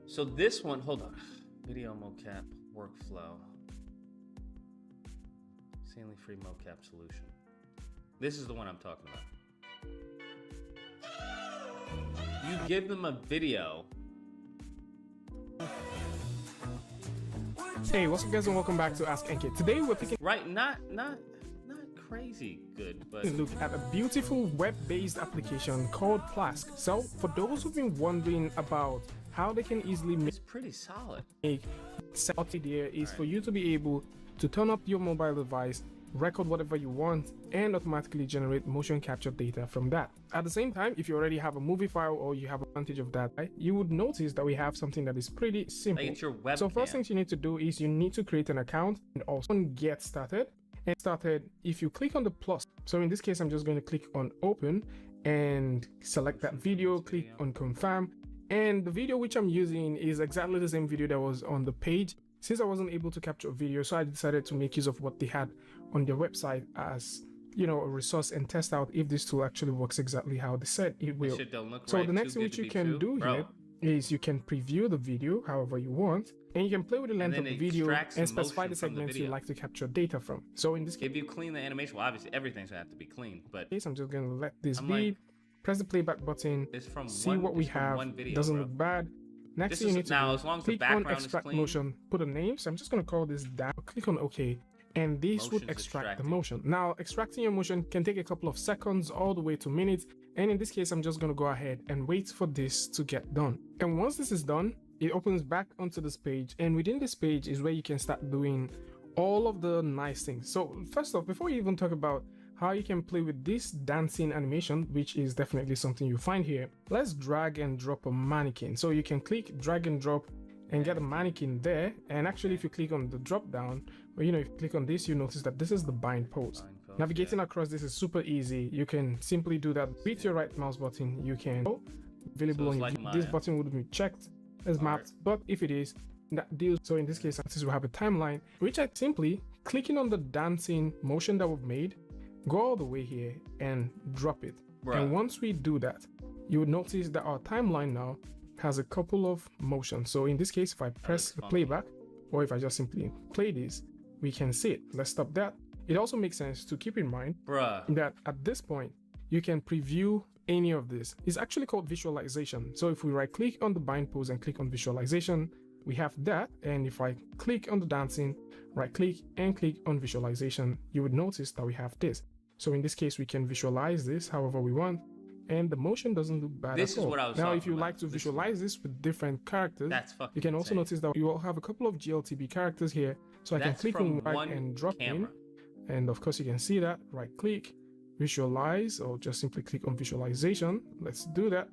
So this one, hold on. Video mocap workflow. Insanely free mocap solution. This is the one I'm talking about. You give them a video. Hey, what's up guys and welcome back to Ask NK. Today we're taking Right, not crazy good, but a look at a beautiful web-based application called Plask. So for those who've been wondering about how they can easily it's pretty solid. make the idea is for you to be able to turn up your mobile device, record whatever you want, and automatically generate motion capture data from that. At the same time, if you already have a movie file or you have advantage of that, you would notice that we have something that is pretty simple. Like it's your webcam. So first things you need to do is you need to create an account and also get started. And started, if you click on the plus, so in this case I'm just going to click on open and select that video, click on confirm, and the video which I'm using is exactly the same video that was on the page. Since I wasn't able to capture a video, so I decided to make use of what they had on their website as, you know, a resource and test out if this tool actually works exactly how they said it will. So right, the next thing which you can do here is you can preview the video however you want, and you can play with the length of the video and specify the segments you like to capture data from. So in this case, if you clean the animation, well obviously everything's gonna have to be clean, but I'm just gonna let this be, press the playback button, see what we have. Doesn't look bad. Next thing you need to do, as long as click the on background extract is clean, motion, put a name, so I'm just gonna call this down, click on OK, and this would extract the motion. Now extracting your motion can take a couple of seconds all the way to minutes, and in this case I'm just going to go ahead and wait for this to get done. And once this is done, it opens back onto this page, and within this page is where you can start doing all of the nice things. So first off, before we even talk about how you can play with this dancing animation, which is definitely something you find here, let's drag and drop a mannequin. So you can click drag and drop and get a mannequin there, and actually if you click on the drop down, or if you click on this, you notice that this is the bind pose. Navigating across this is super easy. You can simply do that with your right mouse button. You can available on your this button would be checked as mapped, but if it is, that deals. So in this case, since we have a timeline, which I simply clicking on the dancing motion that we've made, go all the way here and drop it. And once we do that, you would notice that our timeline now has a couple of motions. So in this case, if I press the playback, or if I just simply play this, we can see it. Let's stop that. It also makes sense to keep in mind that at this point, you can preview any of this. It's actually called visualization. So if we right click on the bind pose and click on visualization, we have that. And if I click on the dancing, right click and click on visualization, you would notice that we have this. So in this case, we can visualize this however we want, and the motion doesn't look bad at all. Now, if you like to visualize this with different characters, you can also notice that you will have a couple of GLTB characters here. So I can click on right and drop in, and of course you can see that. Right click, visualize, or just simply click on visualization. Let's do that,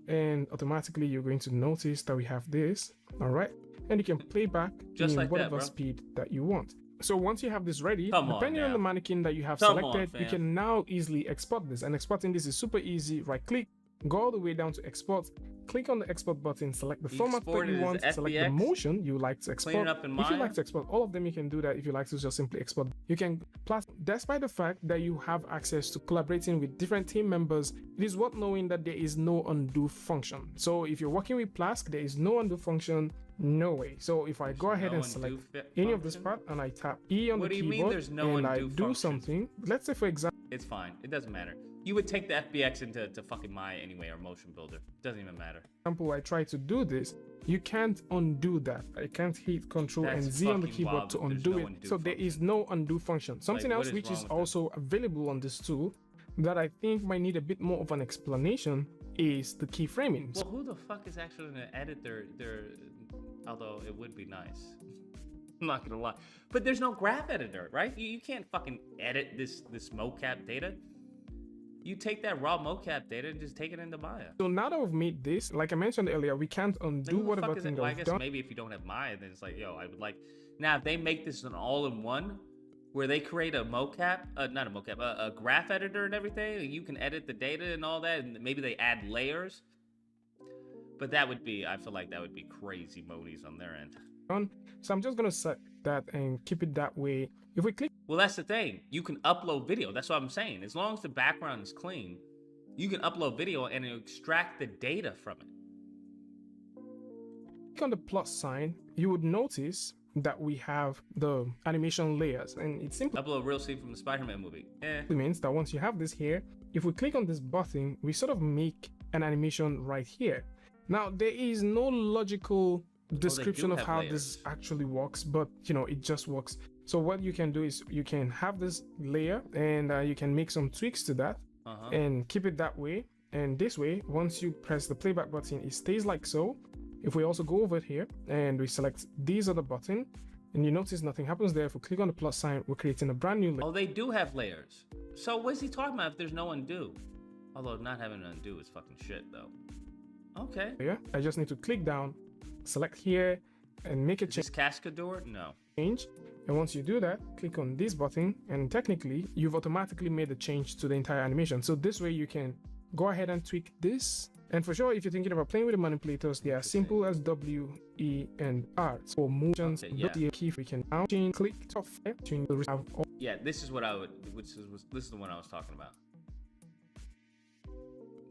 and automatically you're going to notice that we have this. All right, and you can play back just like whatever speed that you want. So once you have this ready, depending on the mannequin that you have selected, you can now easily export this. And exporting this is super easy. Right click, go all the way down to export, click on the export button, select the format that you want, select the motion you like to export. If you like to export all of them, you can do that. If you like to just simply export, you can. Plus, despite the fact that you have access to collaborating with different team members, it is worth knowing that there is no undo function. So if you're working with Plask, there is no undo function. No way. So if I go ahead and select any of this part and I tap E on the keyboard and I do something, let's say for example, it's fine. It doesn't matter. You would take the FBX into fucking Maya anyway, or Motion Builder. It doesn't even matter. For example, I try to do this. You can't undo that. I can't hit Control and Z on the keyboard to undo it. So there is no undo function. Something else which is also available on this tool that I think might need a bit more of an explanation is the keyframing. Well, who the fuck is actually gonna edit their although it would be nice. I'm not gonna lie. But there's no graph editor, right? You can't fucking edit this mocap data. You take that raw mocap data and just take it into Maya. So now that we've made this, like I mentioned earlier, we can't undo whatever thing that we've done. Maybe if you don't have Maya, then it's like, yo, I would like. Now, if they make this an all-in-one, where they create a mocap, not a mocap, a graph editor and everything, and you can edit the data and all that, and maybe they add layers. But that would be, I feel like that would be crazy modies on their end. So I'm just gonna set that and keep it that way. If we click, well, that's the thing. You can upload video. That's what I'm saying. As long as the background is clean, you can upload video and extract the data from it. Click on the plus sign, you would notice that we have the animation layers, and it simply Upload real scene from the Spider-Man movie. means that once you have this here, if we click on this button, we sort of make an animation right here. Now, there is no logical description of how this actually works, but you know, it just works. So what you can do is you can have this layer, and you can make some tweaks to that and keep it that way. And this way, once you press the playback button, it stays like so. If we also go over here and we select these other button, and you notice nothing happens there. If we click on the plus sign, we're creating a brand new layer. Oh, they do have layers. So what is he talking about if there's no undo? Although not having an undo is fucking shit though. Okay. Yeah, I just need to click down, select here, and make a change. Is this Cascador? No. Change. And once you do that, click on this button, and technically, you've automatically made the change to the entire animation. So this way you can go ahead and tweak this. And for sure, if you're thinking about playing with the manipulators, they are simple as W, E, and R. So for motions, the key we can now change, click off, change the have all. Yeah, this is what I would, this is the one I was talking about.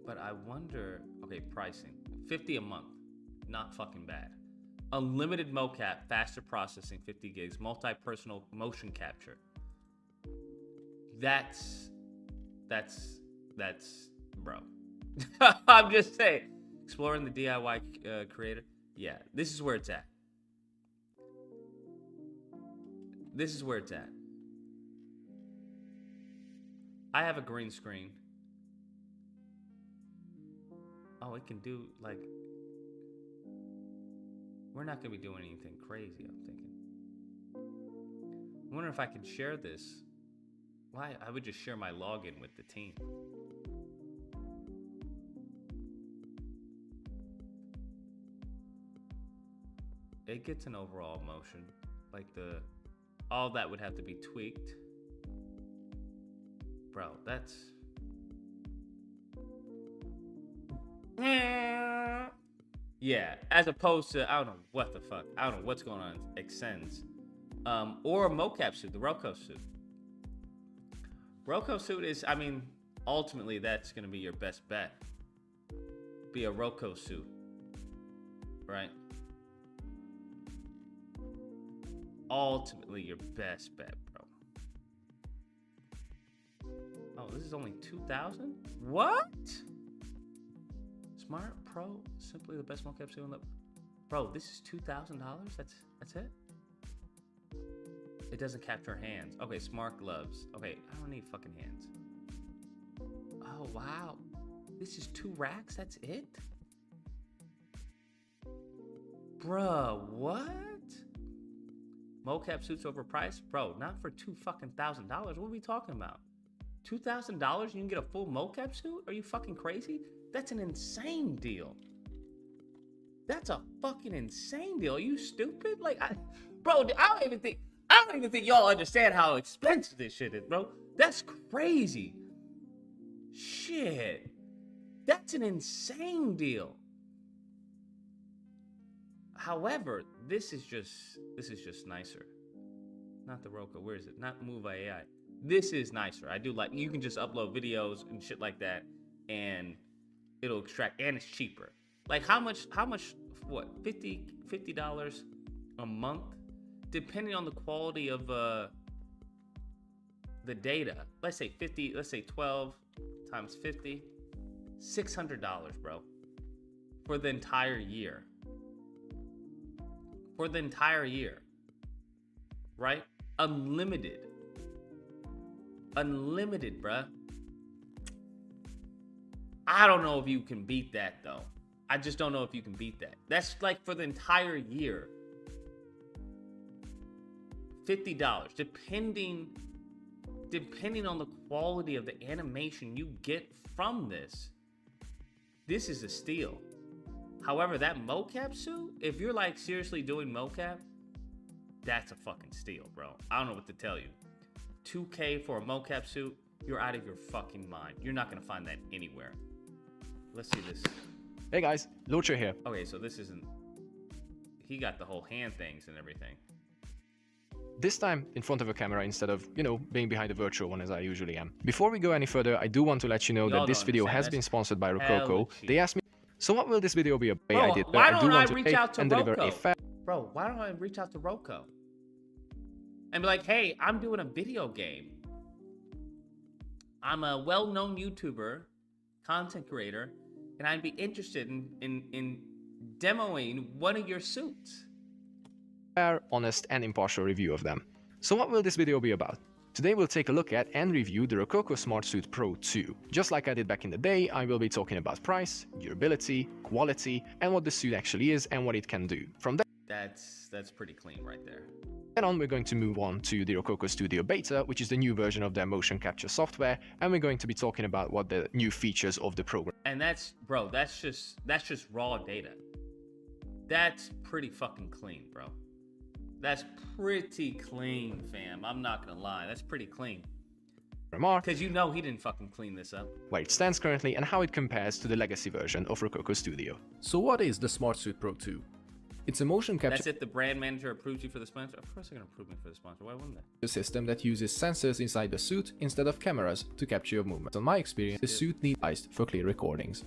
But I wonder, okay, pricing, $50 a month, not fucking bad. Unlimited mocap, faster processing, 50 gigs, multi-personal motion capture. That's, bro. I'm just saying, exploring the DIY creator. Yeah, this is where it's at. This is where it's at. I have a green screen. Oh, it can do like. We're not gonna be doing anything crazy, I'm thinking. I wonder if I can share this. Why? I would just share my login with the team. It gets an overall motion. Like all that would have to be tweaked. Bro, that's. Yeah, as opposed to, I don't know what the fuck. I don't know what's going on. Extends. Or a mocap suit, the Roku suit. Roku suit is, I mean, ultimately that's going to be your best bet. Be a Roku suit. Right? Ultimately your best bet, bro. Oh, this is only 2,000? What? Smart Pro, simply the best mocap suit on the. Bro, this is $2,000. That's it. It doesn't capture hands. Okay, smart gloves. Okay, I don't need fucking hands. Oh wow, this is 2 racks. That's it. Bruh, what? Mocap suits overpriced, bro. Not for $2,000. What are we talking about? $2,000 you can get a full mocap suit? Are you fucking crazy? That's an insane deal. That's a fucking insane deal. Are you stupid? Like, bro, I don't even think y'all understand how expensive this shit is, bro. That's crazy. Shit. That's an insane deal. However, this is just nicer. Not the Roku. Where is it? Not Move AI. This is nicer. I do like, you can just upload videos and shit like that, and it'll extract, and it's cheaper. Like how much, what, $50 a month? Depending on the quality of the data. Let's say 12 times 50, $600, bro. For the entire year. For the entire year. Right? Unlimited. Unlimited, bruh. I don't know if you can beat that, though. I just don't know if you can beat that. That's like for the entire year. $50, depending on the quality of the animation you get from this. This is a steal. However, that mocap suit, if you're like seriously doing mocap, that's a fucking steal, bro. I don't know what to tell you. $2K for a mocap suit, you're out of your fucking mind. You're not gonna find that anywhere. Let's see this. Hey guys, Lucha here. Okay, so this isn't. He got the whole hand things and everything. This time in front of a camera instead of, being behind a virtual one as I usually am. Before we go any further, I do want to let you know that this video has been sponsored by Rococo. They asked me, so what will this video be about? I did. Why don't I want to reach take out to and deliver Roco? a fair Bro, why don't I reach out to Roko and be like, hey, I'm doing a video game. I'm a well-known YouTuber, content creator, and I'd be interested in demoing one of your suits. Fair, honest, and impartial review of them. So what will this video be about? Today we'll take a look at and review the Rococo Smart Suit Pro 2. Just like I did back in the day, I will be talking about price, durability, quality, and what the suit actually is and what it can do. From there, That's pretty clean right there. then on, we're going to move on to the Rococo Studio Beta, which is the new version of their motion capture software, and we're going to be talking about what the new features of the program. And that's just raw data. That's pretty fucking clean, bro. That's pretty clean, fam. I'm not gonna lie. That's pretty clean. Remark, because you know he didn't fucking clean this up. Where it stands currently and how it compares to the legacy version of Rococo Studio. So what is the Smart Suit Pro 2? It's a motion capture That's if the brand manager approves you for the sponsor. Of course they're gonna approve me for the sponsor. Why wouldn't they? system that uses sensors inside the suit instead of cameras to capture your movement. In my experience, the suit needs eyes for clear recordings.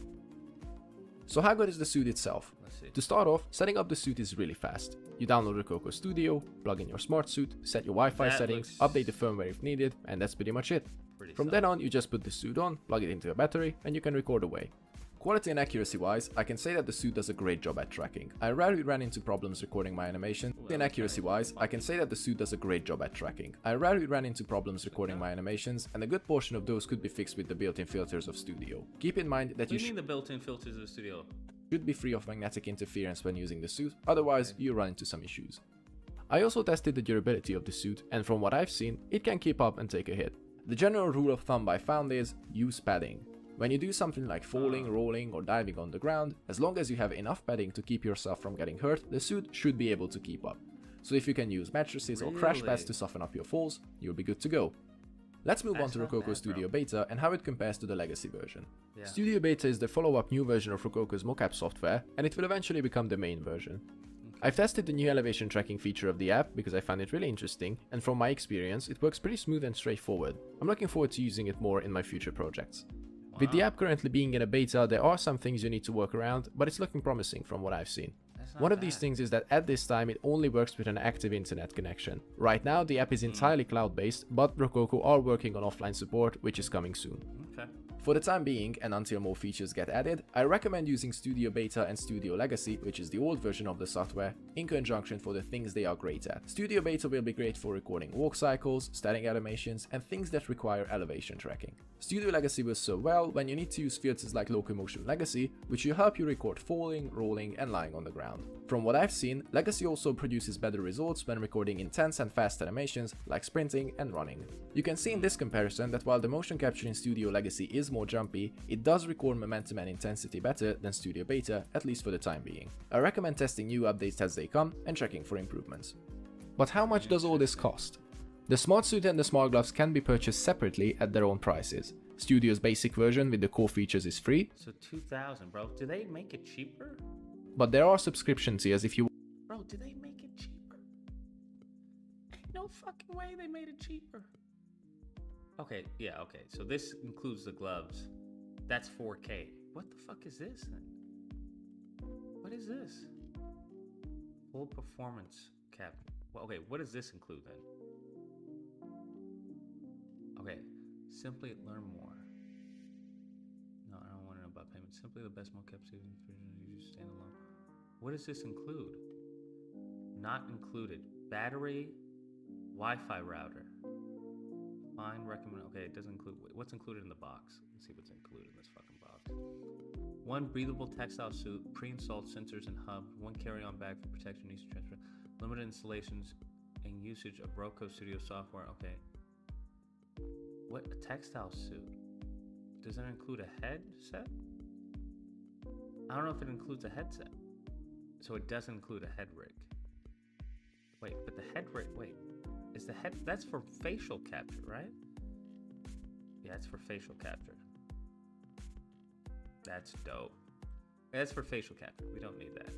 So how good is the suit itself? Let's see. To start off, setting up the suit is really fast. You download Rococo Studio, plug in your smart suit, set your Wi-Fi That settings, looks update the firmware if needed, and that's pretty much it. From solid. then on, you just put the suit on, plug it into a battery, and you can record away. Quality and accuracy wise, I can say that the suit does a great job at tracking. I rarely ran into problems recording my animation. And accuracy wise, I can say that the suit does a great job at tracking. I rarely ran into problems recording my animations, and a good portion of those could be fixed with the built-in filters of Studio. Keep in mind that What do you you mean the built-in filters of the studio? should be free of magnetic interference when using the suit, otherwise you run into some issues. I also tested the durability of the suit, and from what I've seen, it can keep up and take a hit. The general rule of thumb I found is use padding. When you do something like falling, rolling, or diving on the ground, as long as you have enough padding to keep yourself from getting hurt, the suit should be able to keep up. So if you can use mattresses or crash pads to soften up your falls, you'll be good to go. Let's move on to Rococo Studio Beta and how it compares to the legacy version. Yeah. Studio Beta is the follow-up new version of Rococo's mocap software, and it will eventually become the main version. I've tested the new elevation tracking feature of the app because I found it really interesting, and from my experience, it works pretty smooth and straightforward. I'm looking forward to using it more in my future projects. With the app currently being in a beta, there are some things you need to work around, but it's looking promising from what I've seen. One of these things is that at this time it only works with an active internet connection. Right now the app is entirely cloud-based, but Rococo are working on offline support, which is coming soon. Okay. For the time being, and until more features get added, I recommend using Studio Beta and Studio Legacy, which is the old version of the software, in conjunction for the things they are great at. Studio Beta will be great for recording walk cycles, static animations, and things that require elevation tracking. Studio Legacy will serve well when you need to use filters like Locomotion Legacy, which will help you record falling, rolling, and lying on the ground. From what I've seen, Legacy also produces better results when recording intense and fast animations like sprinting and running. You can see in this comparison that while the motion capture in Studio Legacy is more jumpy, it does record momentum and intensity better than Studio Beta, at least for the time being. I recommend testing new updates as they come and checking for improvements. But how much does all this cost? The Smart Suit and the Smart Gloves can be purchased separately at their own prices. Studio's basic version with the core features is free. So 2,000, bro. Do they make it cheaper? But there are subscription tiers if you Bro, do they make it cheaper? Ain't no fucking way they made it cheaper. Okay, yeah, okay. So this includes the gloves. That's 4K. What the fuck is this then? What is this? Full performance cap. Well, okay, what does this include then? Okay, simply learn more. No, I don't want to know about payment. Simply the best mocap saving you stand alone. What does this include? Not included. Battery, Wi-Fi router. Find, recommend. Okay, it doesn't include. What's included in the box? Let's see what's included in this fucking box. One breathable textile suit, pre-installed sensors and hub, one carry-on bag for protection, easy transfer, limited installations and usage of Rococo Studio software. Okay. What, a textile suit? Does that include a headset? I don't know if it includes a headset. So it doesn't include a head rig. Wait, but the head rig, wait. Is the head, that's for facial capture, right? Yeah, it's for facial capture. That's dope. That's for facial capture. We don't need that.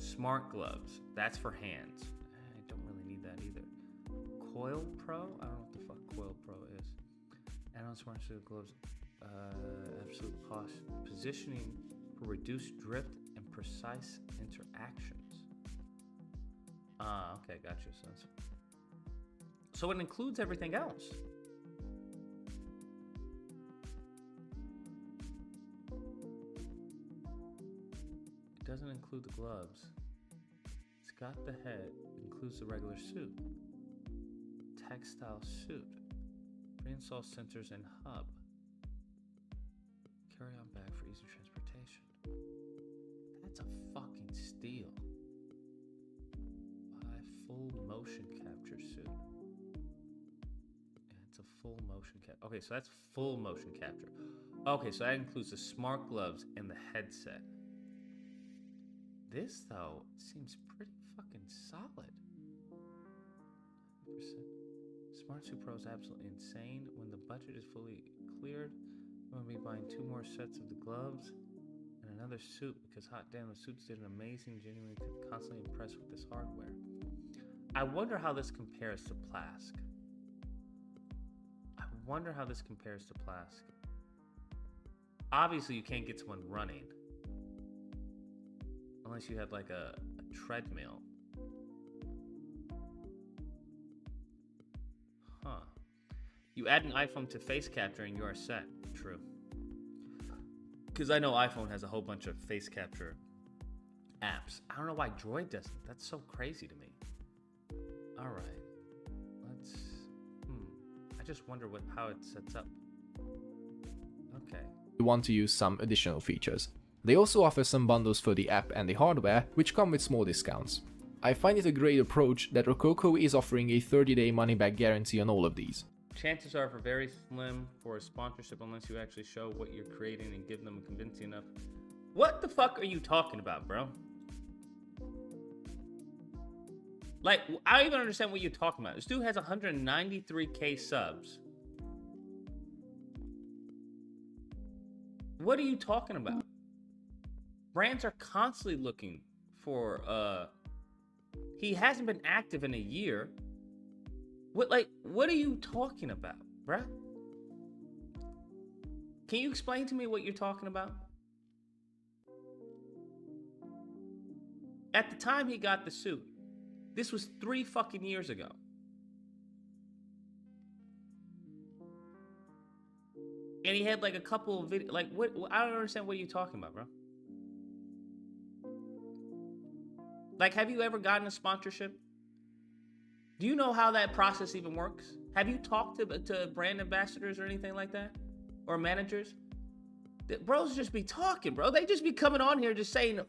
Smart gloves. That's for hands. I don't really need that either. Coil Pro? I don't know what the fuck Coil Pro is. Add-on smart suit gloves. Absolute cost. Positioning for reduced drift and precise interactions. Ah, okay, gotcha. So it includes everything else. It doesn't include the gloves. It's got the head, includes the regular suit. Textile suit. Reinstall sensors and hub. Carry-on bag for easy transportation. That's a fucking steal. Buy full motion capture suit. Yeah, it's a full motion capture. Okay, so that's full motion capture. Okay, so that includes the smart gloves and the headset. This, though, seems pretty fucking solid. 100%. Smart Suit Pro is absolutely insane. When the budget is fully cleared, I'm going to be buying 2 more sets of the gloves and another suit because hot damn, the suits did an amazing, genuinely constantly impressed with this hardware. I wonder how this compares to Plask. Obviously, you can't get someone running unless you had like a treadmill. Huh. You add an iPhone to face capture and you are set. True. Because I know iPhone has a whole bunch of face capture apps. I don't know why Droid doesn't. That's so crazy to me. All right. Let's... I just wonder how it sets up. Okay. You want to use some additional features. They also offer some bundles for the app and the hardware, which come with small discounts. I find it a great approach that Rococo is offering a 30-day money-back guarantee on all of these. Chances are for very slim for a sponsorship unless you actually show what you're creating and give them a convincing enough. What the fuck are you talking about, bro? Like, I don't even understand what you're talking about. This dude has 193k subs. What are you talking about? Brands are constantly looking for, he hasn't been active in a year. What are you talking about, bruh? Can you explain to me what you're talking about? At the time he got the suit, this was 3 fucking years ago. And he had like a couple of videos, like what? I don't understand what you're talking about, bro. Like, have you ever gotten a sponsorship? Do you know how that process even works? Have you talked to brand ambassadors or anything like that? Or managers? The bros just be talking, bro. They just be coming on here just saying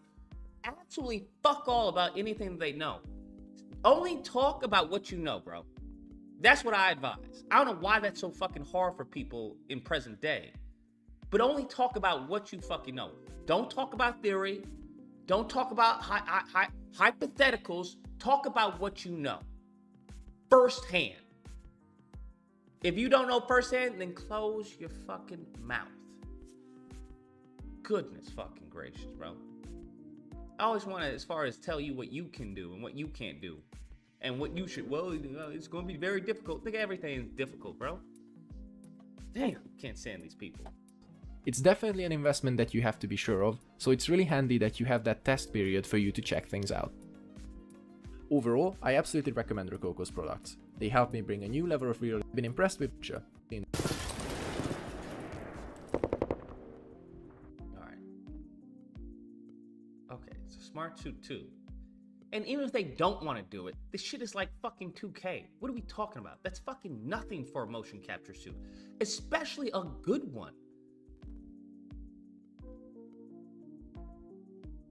absolutely fuck all about anything they know. Only talk about what you know, bro. That's what I advise. I don't know why that's so fucking hard for people in present day. But only talk about what you fucking know. Don't talk about theory. Don't talk about hypotheticals. Talk about what you know. Firsthand. If you don't know firsthand, then close your fucking mouth. Goodness fucking gracious, bro. I always want to, as far as tell you what you can do and what you can't do. And what you should, well, it's going to be very difficult. Think everything is difficult, bro. Damn, can't stand these people. It's definitely an investment that you have to be sure of, so it's really handy that you have that test period for you to check things out. Overall, I absolutely recommend Rococo's products. They helped me bring a new level of realism. I've been impressed with Alright. Okay, it's a smart suit too. And even if they don't want to do it, this shit is like fucking 2K. What are we talking about? That's fucking nothing for a motion capture suit. Especially a good one.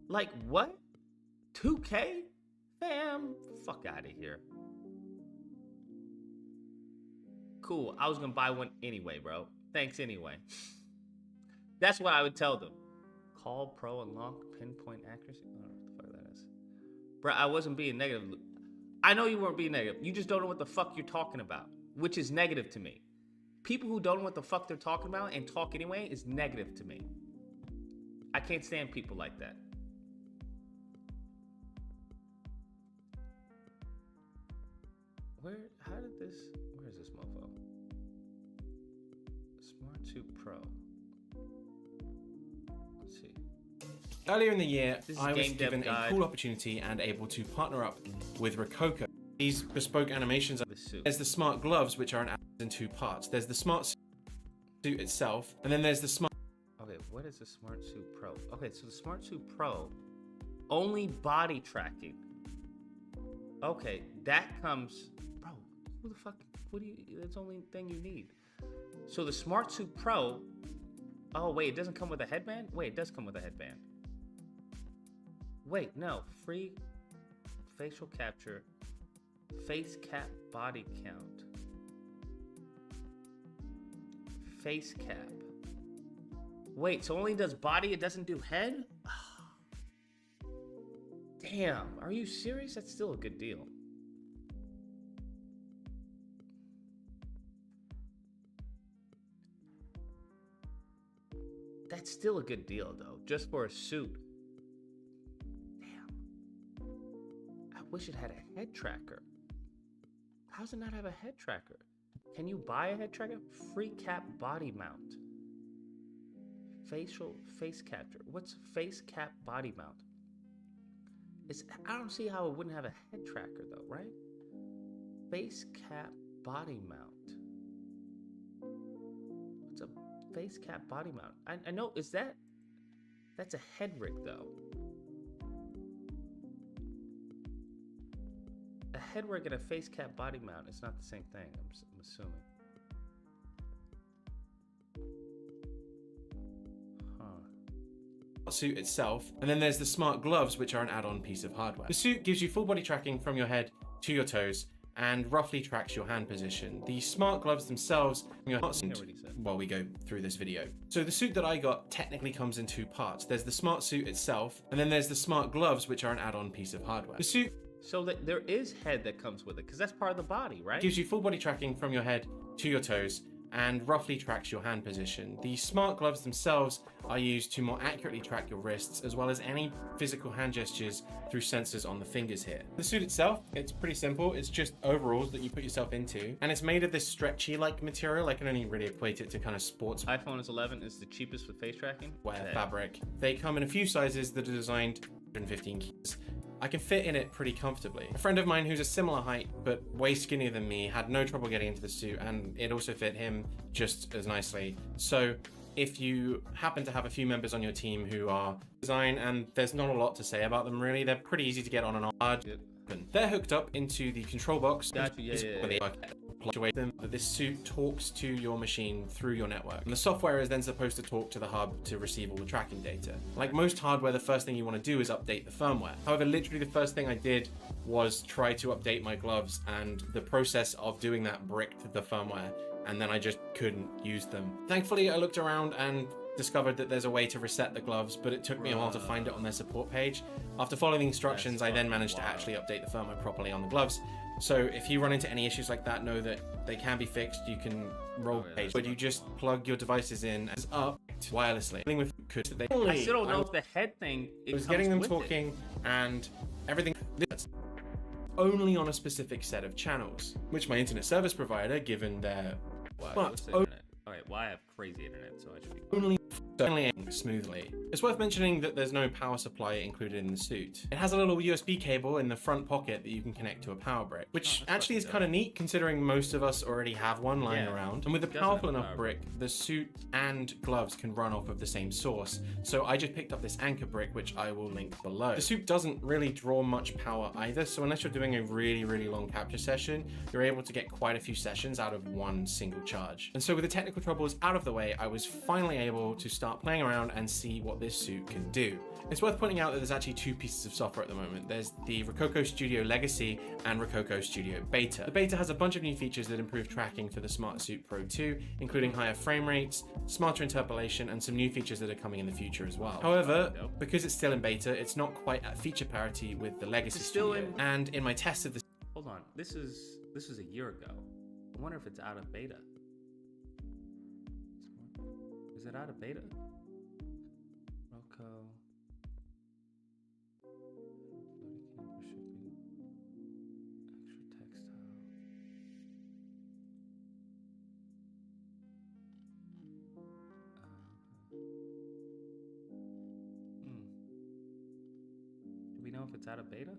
Like what? 2K? Fam, fuck out of here. Cool, I was gonna buy one anyway, bro. Thanks anyway. That's what I would tell them. Call Pro unlock pinpoint accuracy. I don't know what the fuck that is. Bro, I wasn't being negative. I know you weren't being negative. You just don't know what the fuck you're talking about, which is negative to me. People who don't know what the fuck they're talking about and talk anyway is negative to me. I can't stand people like that. Where's this mofo? Smart Suit Pro. Let's see. Earlier in the year, This is I was game dev given a guide. cool opportunity and able to partner up with Rococo. These bespoke animations. There's the smart gloves, which are in two parts. There's the smart suit itself, and then there's the smart. Okay, what is the Smart Suit Pro? Okay, so the Smart Suit Pro, only body tracking. Okay, that comes, bro. Who the fuck? What do you? That's the only thing you need. So the Smart Suit Pro. Oh wait, it doesn't come with a headband. Wait, it does come with a headband. Wait, no, free facial capture, face cap body count, face cap. Wait, so only does body, it doesn't do head? Damn, are you serious? That's still a good deal. That's still a good deal though, just for a suit. Damn. I wish it had a head tracker. How does it not have a head tracker? Can you buy a head tracker? Free cap body mount. Facial face capture. What's face cap body mount? I don't see how it wouldn't have a head tracker though, right? Face cap body mount. What's a face cap body mount? I know, that's a head rig though. A head rig and a face cap body mount is not the same thing, I'm assuming. Suit itself, and then there's the smart gloves, which are an add-on piece of hardware. The suit gives you full body tracking from your head to your toes and roughly tracks your hand position. The smart gloves themselves while we go through this video. So the suit that I got technically comes in two parts. There's the smart suit itself, and then there's the smart gloves, which are an add-on piece of hardware. The suit So that there is head that comes with it, because that's part of the body, right? gives you full body tracking from your head to your toes and roughly tracks your hand position. The smart gloves themselves are used to more accurately track your wrists, as well as any physical hand gestures through sensors on the fingers here. The suit itself, it's pretty simple. It's just overalls that you put yourself into, and it's made of this stretchy like material. I can only really equate it to kind of sports. iPhone 11 is the cheapest with face tracking. Wear fabric. They come in a few sizes that are designed 115 keys. I can fit in it pretty comfortably. A friend of mine who's a similar height but way skinnier than me had no trouble getting into the suit, and it also fit him just as nicely. So if you happen to have a few members on your team who are design, and there's not a lot to say about them really, they're pretty easy to get on and off. They're hooked up into the control box. Gotcha, yeah. That this suit talks to your machine through your network, and the software is then supposed to talk to the hub to receive all the tracking data. Like most hardware, the first thing you want to do is update the firmware. However, literally the first thing I did was try to update my gloves, and the process of doing that bricked the firmware, and then I just couldn't use them. Thankfully, I looked around and discovered that there's a way to reset the gloves, but it took me a while to find it on their support page. After following the instructions, I then managed to actually update the firmware properly on the gloves. So if you run into any issues like that, know that they can be fixed. You can roll page, but you just plug your devices in as up wirelessly. I still don't know if the head thing. I was getting them talking and everything. Only on a specific set of channels, which my internet service provider, given their Alright, well, I have crazy internet, so I should be only smoothly. It's worth mentioning that there's no power supply included in the suit. It has a little USB cable in the front pocket that you can connect to a power brick, which actually is kind of neat considering most of us already have one lying around. And with a powerful enough brick, the suit and gloves can run off of the same source. So I just picked up this anchor brick, which I will link below. The suit doesn't really draw much power either, so unless you're doing a really, really long capture session, you're able to get quite a few sessions out of one single charge. And so with the technical troubles out of the way, I was finally able to start playing around and see what this suit can do. It's worth pointing out that there's actually two pieces of software at the moment. There's the Rococo Studio Legacy and Rococo Studio Beta. The Beta has a bunch of new features that improve tracking for the Smart Suit Pro 2, including higher frame rates, smarter interpolation, and some new features that are coming in the future as well. However, because it's still in beta, it's not quite at feature parity with the Legacy Studio. And in my test of this... Hold on, this is a year ago. I wonder if it's out of beta. Is it out of beta? Roco. Loading camera shipping. Extra textile. if it's out of beta.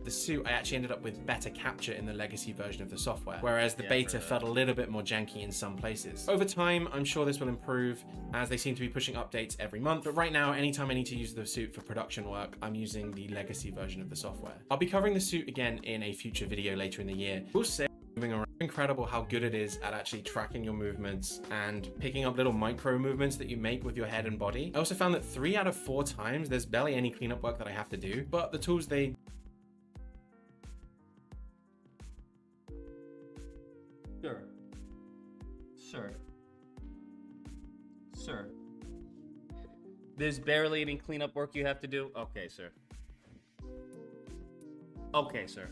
The suit, I actually ended up with better capture in the legacy version of the software, whereas the beta felt a little bit more janky in some places. Over time, I'm sure this will improve as they seem to be pushing updates every month, but right now, anytime I need to use the suit for production work, I'm using the legacy version of the software. I'll be covering the suit again in a future video later in the year. We'll say moving around. Incredible how good it is at actually tracking your movements and picking up little micro movements that you make with your head and body. I also found that 3 out of 4 times, there's barely any cleanup work that I have to do, but the tools they Sir. Sir. Sir. There's barely any cleanup work you have to do? Okay, sir. Okay, sir.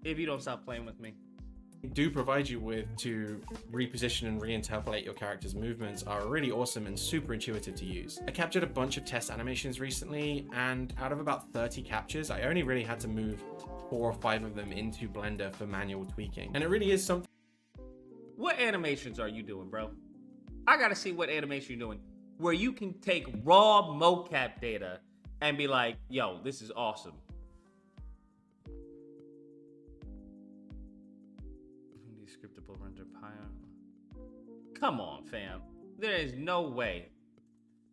If you don't stop playing with me. do provide you with to reposition and reinterpolate your character's movements are really awesome and super intuitive to use. I captured a bunch of test animations recently, and out of about 30 captures, I only really had to move 4 or 5 of them into Blender for manual tweaking. And it really is something. What animations are you doing, bro? I gotta see what animation you're doing. Where you can take raw mocap data and be like, yo, this is awesome. Scriptable render Come on, fam. There is no way.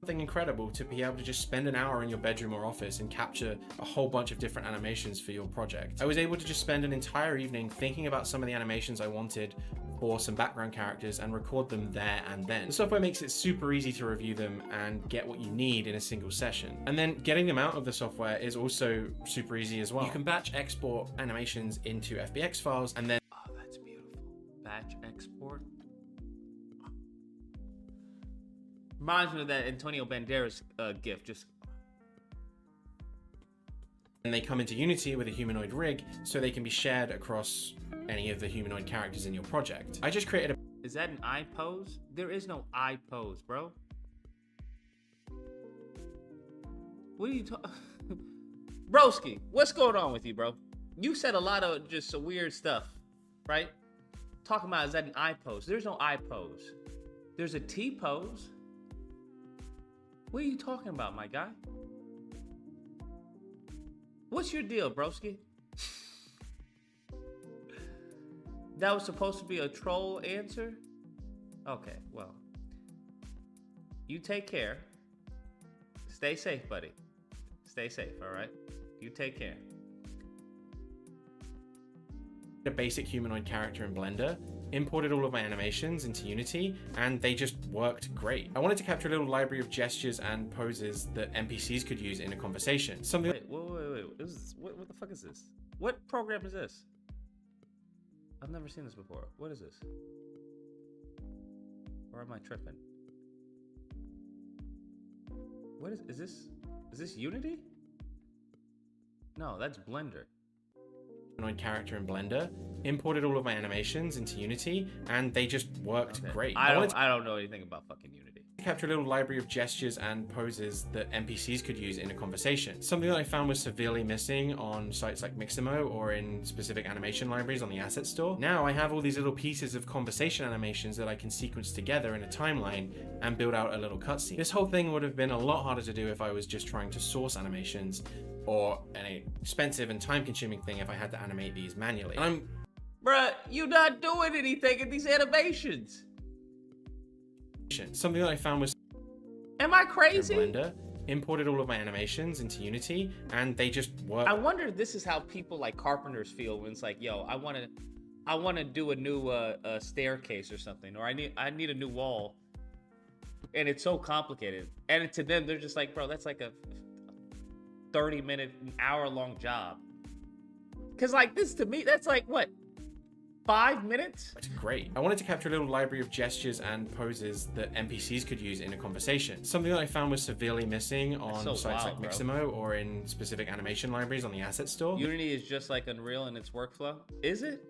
Something incredible to be able to just spend an hour in your bedroom or office and capture a whole bunch of different animations for your project. I was able to just spend an entire evening thinking about some of the animations I wanted for some background characters and record them there and then. The software makes it super easy to review them and get what you need in a single session. And then getting them out of the software is also super easy as well. You can batch export animations into FBX files and then that's beautiful. Batch export. Reminds me of that Antonio Banderas gif. And they come into Unity with a humanoid rig, so they can be shared across any of the humanoid characters in your project. I just created a... Is that an eye pose? There is no eye pose, bro. What are you talking... Broski, what's going on with you, bro? You said a lot of just some weird stuff, right? Talking about, is that an eye pose? There's no eye pose. There's a T pose. What are you talking about, my guy? What's your deal, broski? That was supposed to be a troll answer? Okay, well. You take care. Stay safe, buddy. Stay safe, all right? You take care. A basic humanoid character in Blender, imported all of my animations into Unity, and they just worked great. I wanted to capture a little library of gestures and poses that NPCs could use in a conversation. Something. Wait. What the fuck is this? What program is this? I've never seen this before. What is this? Or am I tripping? What is this Unity? No, that's Blender. Humanoid character in Blender, imported all of my animations into Unity, and they just worked great. I don't know anything about fucking Unity. Capture a little library of gestures and poses that NPCs could use in a conversation. Something that I found was severely missing on sites like Mixamo or in specific animation libraries on the asset store. Now I have all these little pieces of conversation animations that I can sequence together in a timeline and build out a little cutscene. This whole thing would have been a lot harder to do if I was just trying to source animations, or an expensive and time-consuming thing if I had to animate these manually. And Bruh, you not doing anything in these animations. something that I found was... Am I crazy? Blender, imported all of my animations into Unity, and they just work. I wonder if this is how people like carpenters feel when it's like, yo, I want to do a new staircase or something, or I need a new wall, and it's so complicated. And to them, they're just like, bro, that's like a 30-minute, an hour-long job. Cause like this to me, that's like what? 5 minutes? It's great. I wanted to capture a little library of gestures and poses that NPCs could use in a conversation. Something that I found was severely missing on sites like Mixamo or in specific animation libraries on the asset store. Unity is just like Unreal in its workflow. Is it?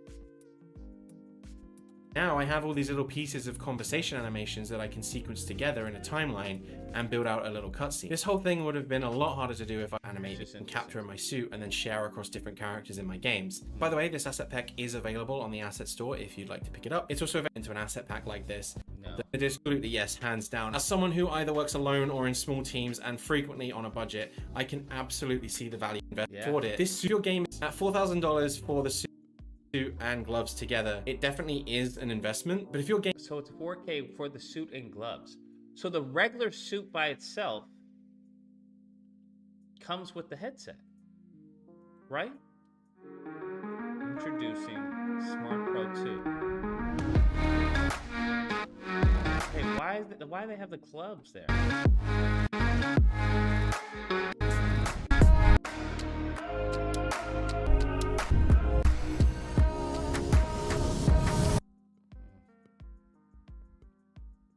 Now I have all these little pieces of conversation animations that I can sequence together in a timeline and build out a little cutscene. This whole thing would have been a lot harder to do if I animated and capture in my suit and then share across different characters in my games. By the way, this asset pack is available on the asset store if you'd like to pick it up. It's also available into an asset pack like this. No. It is absolutely yes, hands down. As someone who either works alone or in small teams and frequently on a budget, I can absolutely see the value invested for it. This suit game is at $4,000 for the suit and gloves together. It definitely is an investment, but if your game... So it's 4K for the suit and gloves. So the regular suit by itself comes with the headset, right? Introducing Smart Pro 2. Hey, why do they have the clubs there?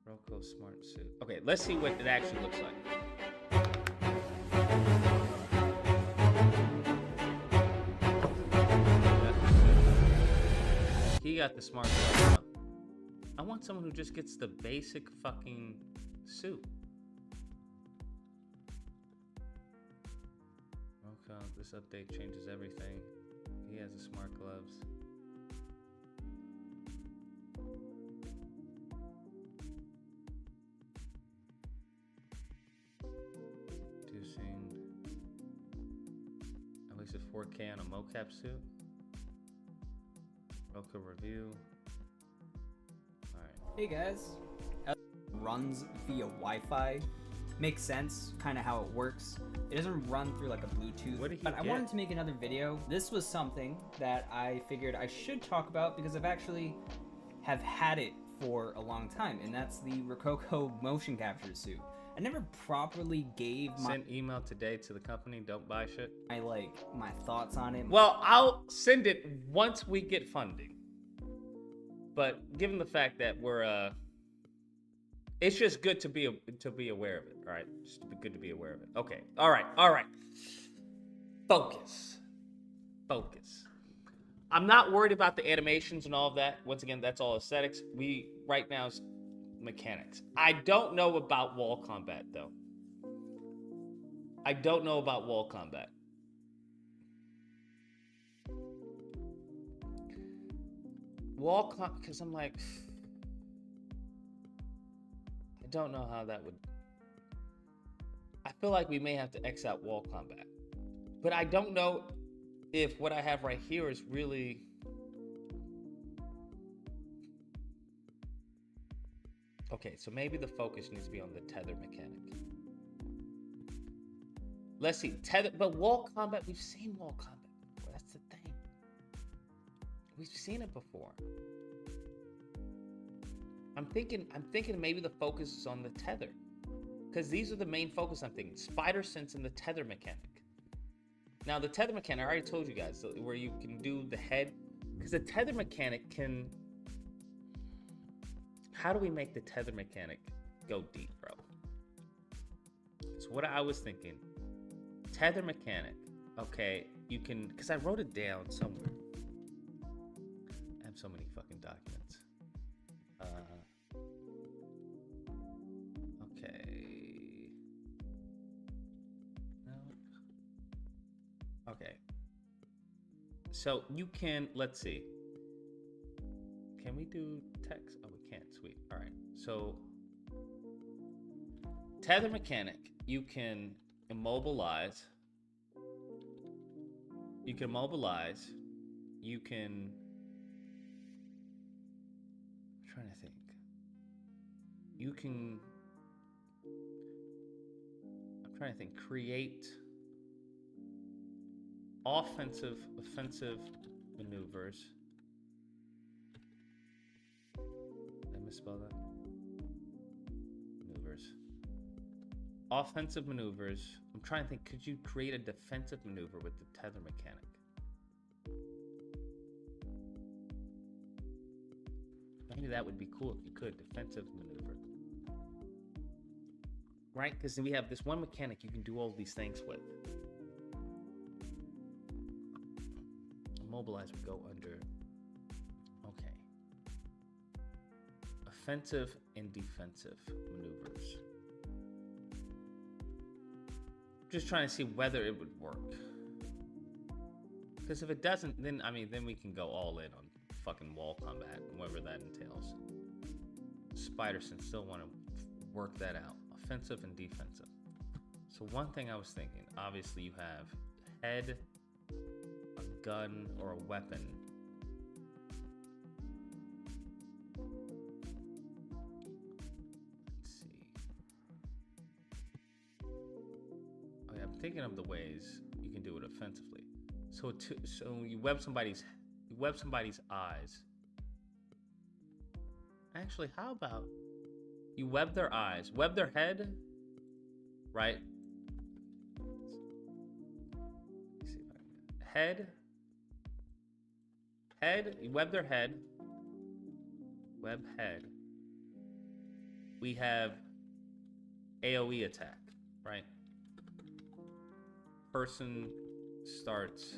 Roku Smart Suit. Okay, let's see what it actually looks like. He got the smart glove. I want someone who just gets the basic fucking suit. Okay, this update changes everything. He has the smart gloves. Reducing at least a 4K on a mocap suit. Roku review. Alright. Hey guys. Runs via Wi-Fi. Makes sense, kind of how it works. It doesn't run through like a Bluetooth. What did he but I get? wanted to make another video. This was something that I figured I should talk about because I've actually have had it for a long time, and that's the Rococo motion capture suit. I never properly gave my Send email today to the company. Don't buy shit. my thoughts on it. Well, I'll send it once we get funding. But given the fact that we're it's just good to be aware of it. All right, just to be good to be aware of it. Okay. All right. Focus. I'm not worried about the animations and all of that. Once again, that's all aesthetics. We right now is mechanics. I don't know about wall combat though. Because I'm like, I don't know how that would. I feel like we may have to X out wall combat, but I don't know if what I have right here is really. Okay, so maybe the focus needs to be on the tether mechanic. Let's see, tether, but wall combat, we've seen wall combat before. That's the thing. We've seen it before. I'm thinking maybe the focus is on the tether. Because these are the main focus I'm thinking. Spider sense and the tether mechanic. Now the tether mechanic, I already told you guys, where you can do the head. Because the tether mechanic can... How do we make the tether mechanic go deep, bro? So what I was thinking, tether mechanic, okay, you can, because I wrote it down somewhere. I have so many fucking documents. Okay. No. Okay. So you can, let's see. Can we do text? Oh, we can't. Sweet. All right. So, tether mechanic, you can immobilize. You can. I'm trying to think. I'm trying to think. Create offensive maneuvers. Did I misspell that? Maneuvers. Offensive maneuvers. I'm trying to think, could you create a defensive maneuver with the tether mechanic? Maybe that would be cool if you could. Defensive maneuver. Right? Because we have this one mechanic you can do all these things with. Immobilize would go under. Okay. Offensive and defensive maneuvers. Just trying to see whether it would work. Because if it doesn't, then then we can go all in on fucking wall combat, whatever that entails. Spiderson still want to work that out. Offensive and defensive. So one thing I was thinking, obviously you have head, a gun, or a weapon. Let's see. Okay, I'm thinking of the ways you can do it offensively. So you web somebody's eyes. Actually, how about you web their eyes, web their head, right? Let's see if I can. Head, you web their head, web head. We have AoE attack, right? Person starts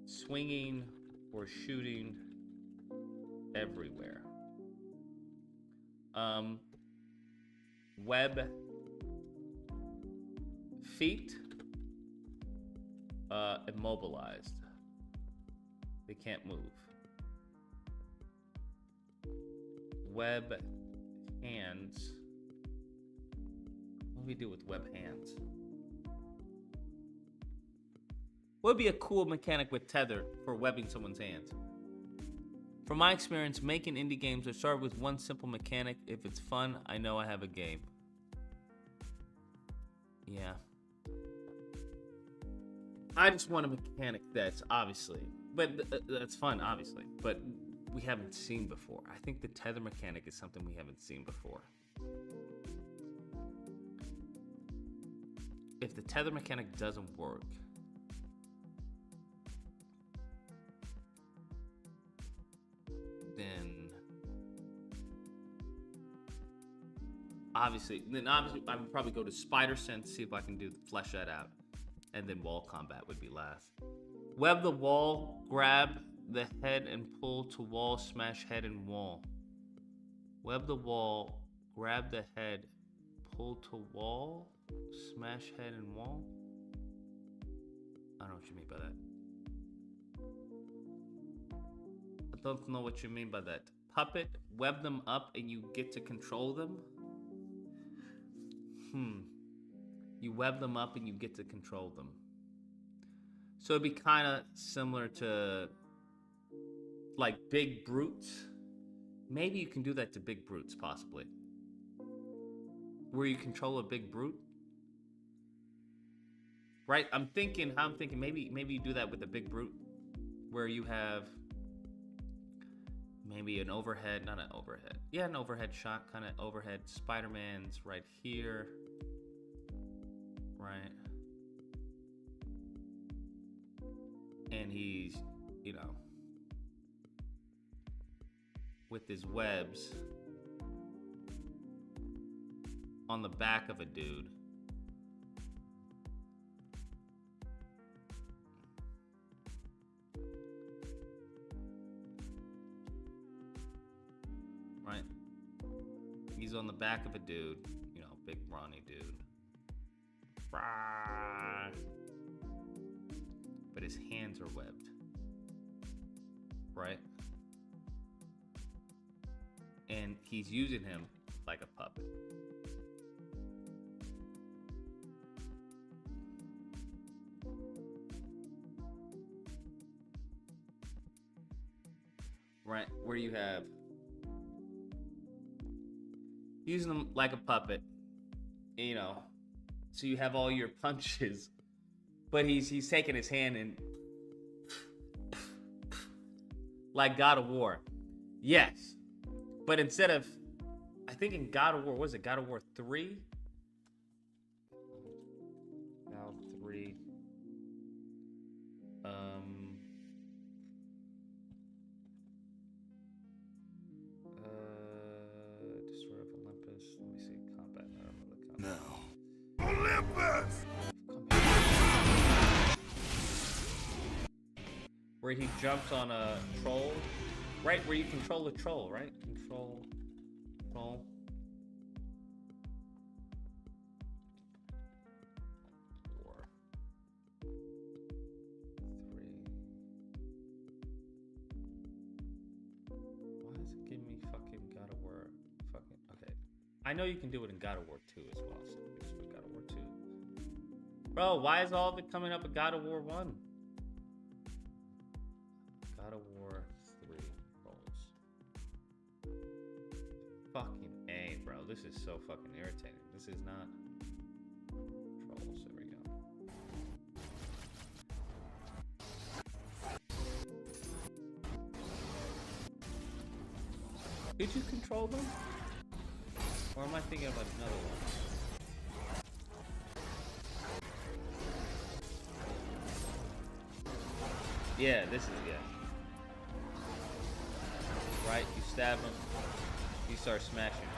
swinging or shooting everywhere. Web feet, immobilized. They can't move. Web hands. What do we do with web hands? What would be a cool mechanic with tether for webbing someone's hands? From my experience, making indie games are started with one simple mechanic. If it's fun, I know I have a game. Yeah. I just want a mechanic that's obviously, but that's fun, obviously, but we haven't seen before. I think the tether mechanic is something we haven't seen before. If the tether mechanic doesn't work, then obviously I would probably go to Spider Sense, see if I can flesh that out, and then wall combat would be last. Web the wall, grab the head and pull to wall, smash head and wall. Web the wall, grab the head, pull to wall, smash head and wall. I don't know what you mean by that. I don't know what you mean by that. Puppet, web them up and you get to control them. You web them up and you get to control them. So it'd be kind of similar to like big brutes. Maybe you can do that to big brutes, possibly. Where you control a big brute. Right? I'm thinking maybe you do that with a big brute. Where you have maybe an overhead, not an overhead. Yeah, an overhead shot, kind of overhead. Spider-Man's right here. Right? And he's, with his webs on the back of a dude. Right? He's on the back of a dude, big brawny dude. But his hands are webbed. Right? And he's using him like a puppet. Right? Where you have using them like a puppet, so you have all your punches, but he's taking his hand and like God of War. Yes. But instead of, I think in God of War, was it God of War 3? God 3. Destroyer of Olympus. Let me see. Combat. I don't remember the combat. No. Olympus! Where he jumps on a troll. Right, where you control a troll, right? Control. 4, 3. Why is it giving me fucking God of War? I know you can do it in God of War 2 as well. So let's do God of War 2. Bro, why is all of it coming up with God of War 1? God of War 3 rolls. Fucking A, bro. This is so fucking irritating. This is not trolls. There we go. Did you control them? Or am I thinking about another one? Yeah, this is, yeah. Right, you stab him, you start smashing.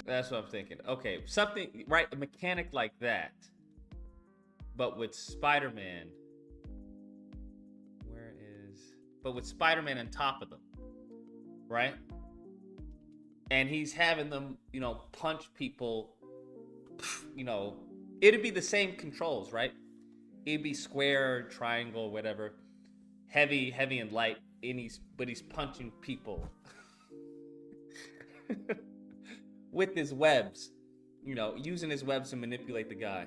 That's what I'm thinking. Okay, something, right, a mechanic like that, but with Spider-Man. But with Spider-Man on top of them, right? And he's having them, you know, punch people, you know, it'd be the same controls, right? It'd be square, triangle, whatever, heavy and light, and but he's punching people with his webs, you know, using his webs to manipulate the guy.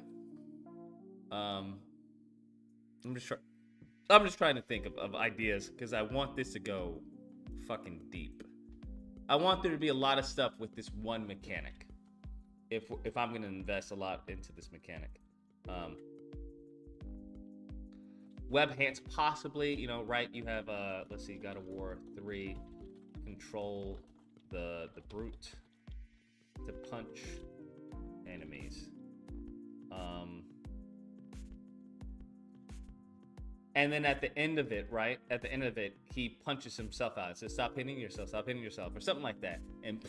I'm just trying to think of ideas because I want this to go fucking deep. I want there to be a lot of stuff with this one mechanic. If I'm gonna invest a lot into this mechanic, web hands possibly. You know, right? You have let's see, God of War 3, control the brute to punch enemies. And then at the end of it, right? At the end of it, he punches himself out. It says, stop hitting yourself, or something like that. And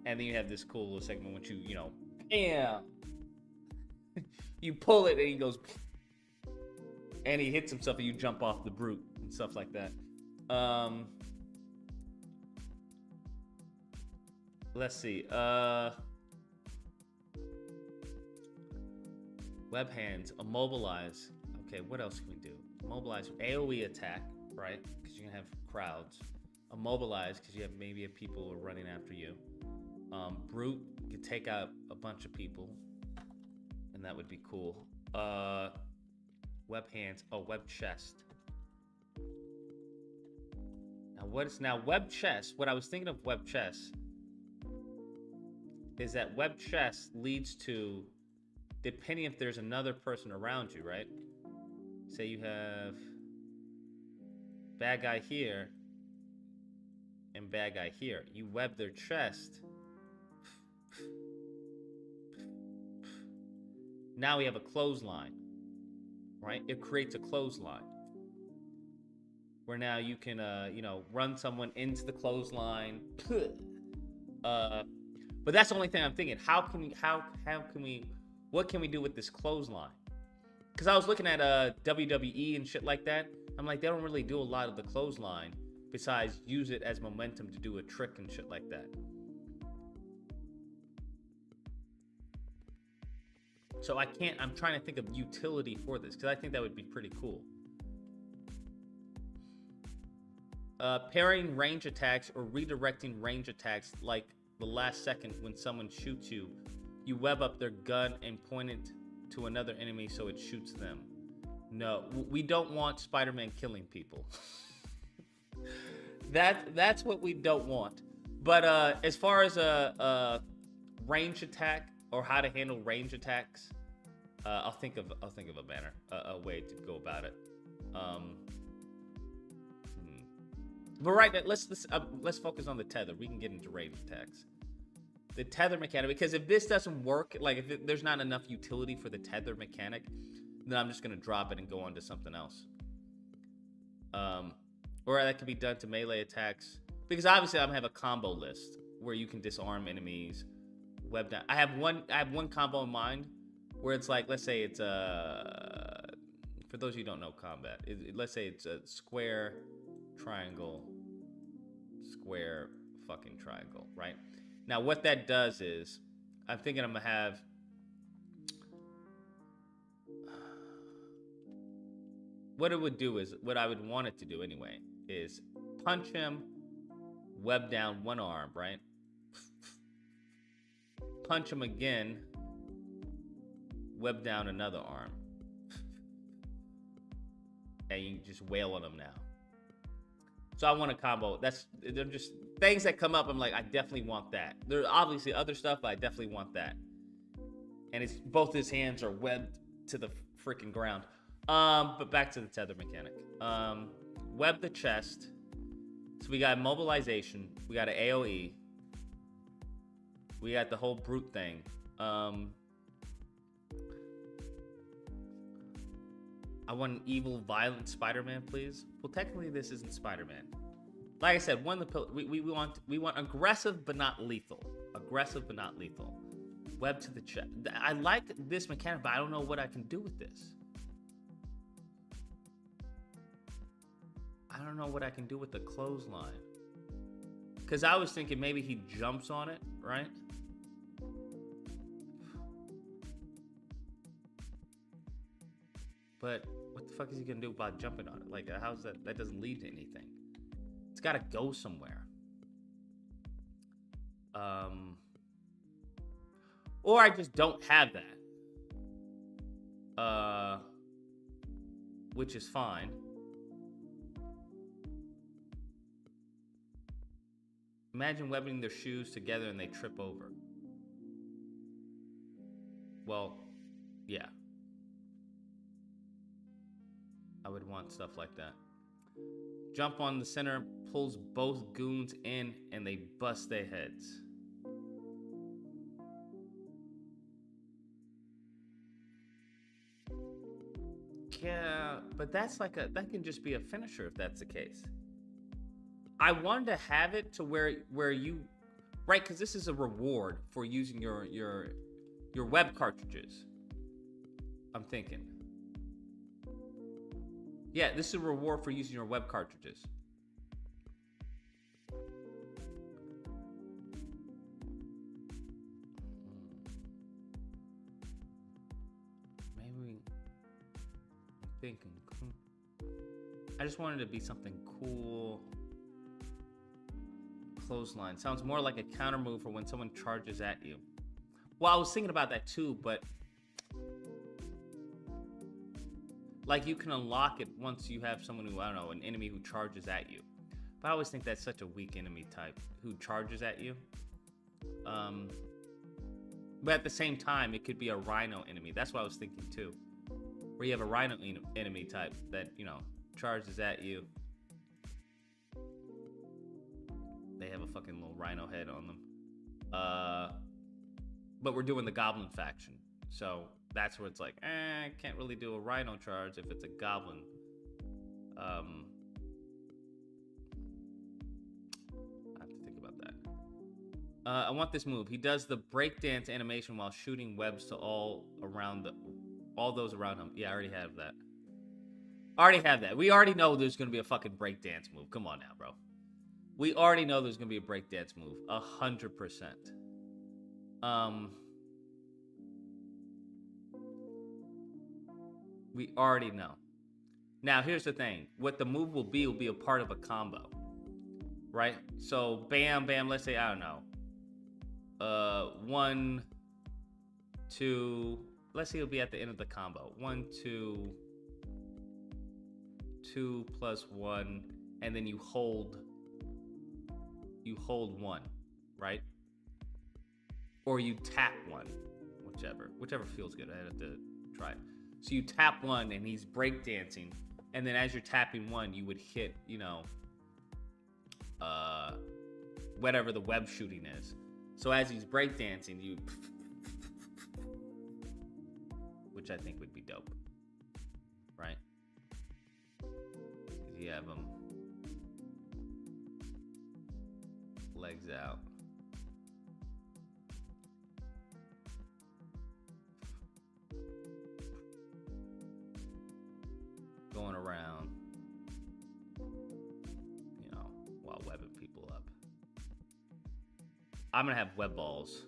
then you have this cool little segment which you know, bam! You pull it and he goes, and he hits himself and you jump off the brute and stuff like that. Let's see. Web hands, immobilize. Okay, what else can we do? Immobilize, AoE attack, right? Because you can have crowds. Immobilize, because you have maybe people who are running after you. Brute, you can take out a bunch of people, and that would be cool. Web hands, web chest. Now web chest? What I was thinking of web chest is that web chest leads to, depending if there's another person around you, right? Say you have bad guy here and bad guy here. You web their chest. Now we have a clothesline, right? It creates a clothesline where now you can, you know, run someone into the clothesline. But that's the only thing I'm thinking. How can we, what can we do with this clothesline? Because I was looking at WWE and shit like that. I'm like, they don't really do a lot of the clothesline besides use it as momentum to do a trick and shit like that. So I'm trying to think of utility for this because I think that would be pretty cool. Parrying range attacks or redirecting range attacks, like the last second when someone shoots you, you web up their gun and point it to another enemy so it shoots them. No, we don't want Spider-Man killing people. That's what we don't want. But as far as a range attack or how to handle range attacks, I'll think of a banner, a way to go about it. But right now, let's focus on the tether. We can get into range attacks. The tether mechanic, because if this doesn't work, like if there's not enough utility for the tether mechanic, then I'm just gonna drop it and go on to something else. Or that could be done to melee attacks, because obviously I'm gonna have a combo list where you can disarm enemies, web down. I have one combo in mind where it's like, let's say it's for those of you who don't know combat, let's say it's a square, triangle, square, fucking triangle, right? Now, what that does is, I'm thinking I'm gonna have, what it would do is, what I would want it to do anyway, is punch him, web down one arm, right? Punch him again, web down another arm. And you just wail on him now. So I want a combo. They're just things that come up. I'm like, I definitely want that. There's obviously other stuff, but I definitely want that. And it's both his hands are webbed to the freaking ground. But back to the tether mechanic. Web the chest. So we got mobilization. We got an AoE. We got the whole brute thing. I want an evil, violent Spider-Man, please. Well, technically, this isn't Spider-Man. Like I said, one of the we want aggressive but not lethal. Aggressive but not lethal. Web to the chest. I like this mechanic, but I don't know what I can do with this. I don't know what I can do with the clothesline. Because I was thinking maybe he jumps on it, right? But what the fuck is he gonna do about jumping on it? Like, how's that? That doesn't lead to anything. It's gotta go somewhere. Or I just don't have that. Which is fine. Imagine webbing their shoes together and they trip over. Well, yeah. I would want stuff like that. Jump on the center, pulls both goons in, and they bust their heads. Yeah, but that's like that can just be a finisher if that's the case. I wanted to have it to where you, right? Because this is a reward for using your web cartridges. I'm thinking. Yeah, this is a reward for using your web cartridges. Maybe I'm thinking. I just wanted it to be something cool. Clothesline sounds more like a counter move for when someone charges at you. Well, I was thinking about that too, but like you can unlock it once you have someone who, I don't know, an enemy who charges at you. But I always think that's such a weak enemy type who charges at you. But at the same time, it could be a rhino enemy. That's what I was thinking too. Where you have a rhino enemy type that, you know, charges at you. They have a fucking little rhino head on them. But we're doing the goblin faction. So that's where it's like, I can't really do a rhino charge if it's a goblin. I have to think about that. I want this move. He does the breakdance animation while shooting webs to all those around him. Yeah, I already have that. We already know there's gonna be a fucking breakdance move. Come on now, bro. We already know there's gonna be a breakdance move. 100%. We already know. Now, here's the thing. What the move will be a part of a combo. Right? So, bam, bam, let's say, I don't know. 1, 2, let's say it'll be at the end of the combo. 1, 2, 2 plus 1, and then you hold 1, right? Or you tap 1, whichever feels good. I have to try it. So you tap 1 and he's breakdancing, and then as you're tapping 1, you would hit, you know, whatever the web shooting is. So as he's breakdancing, you, which I think would be dope, right? You have him legs out. Going around, you know, while webbing people up. I'm gonna have web balls.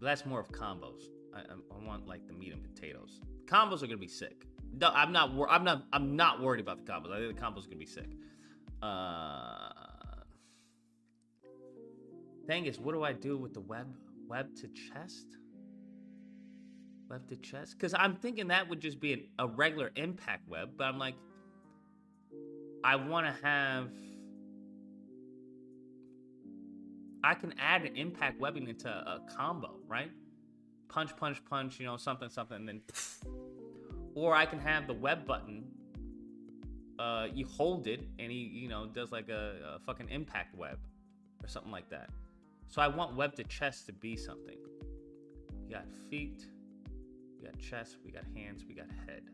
That's more of combos. I want like the meat and potatoes. Combos are gonna be sick. No, I'm not worried about the combos. I think the combos are gonna be sick. Thing is, what do I do with the web to chest? Web to chest? Because I'm thinking that would just be a regular impact web, but I'm like, I want to have. I can add an impact webbing into a combo, right? Punch, punch, punch, you know, something, something, and then. Or I can have the web button. You hold it, and he, you know, does like a fucking impact web, or something like that. So I want web to chest to be something. We got feet, we got chest, we got hands, we got head.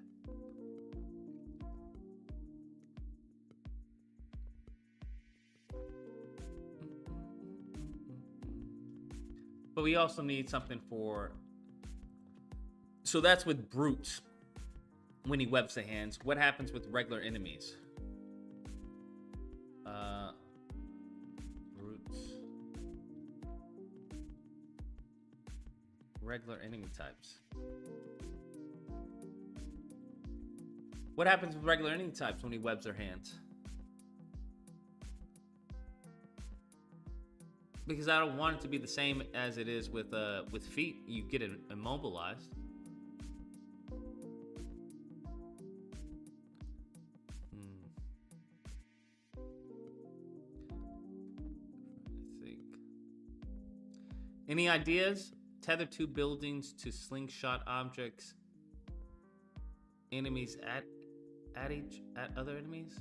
But we also need something for. So that's with brutes. When he webs the hands, what happens with regular enemies? Brutes. Regular enemy types. What happens with regular enemy types when he webs their hands? Because I don't want it to be the same as it is with feet. You get it immobilized. Any ideas? Tether 2 buildings to slingshot objects. Enemies at other enemies?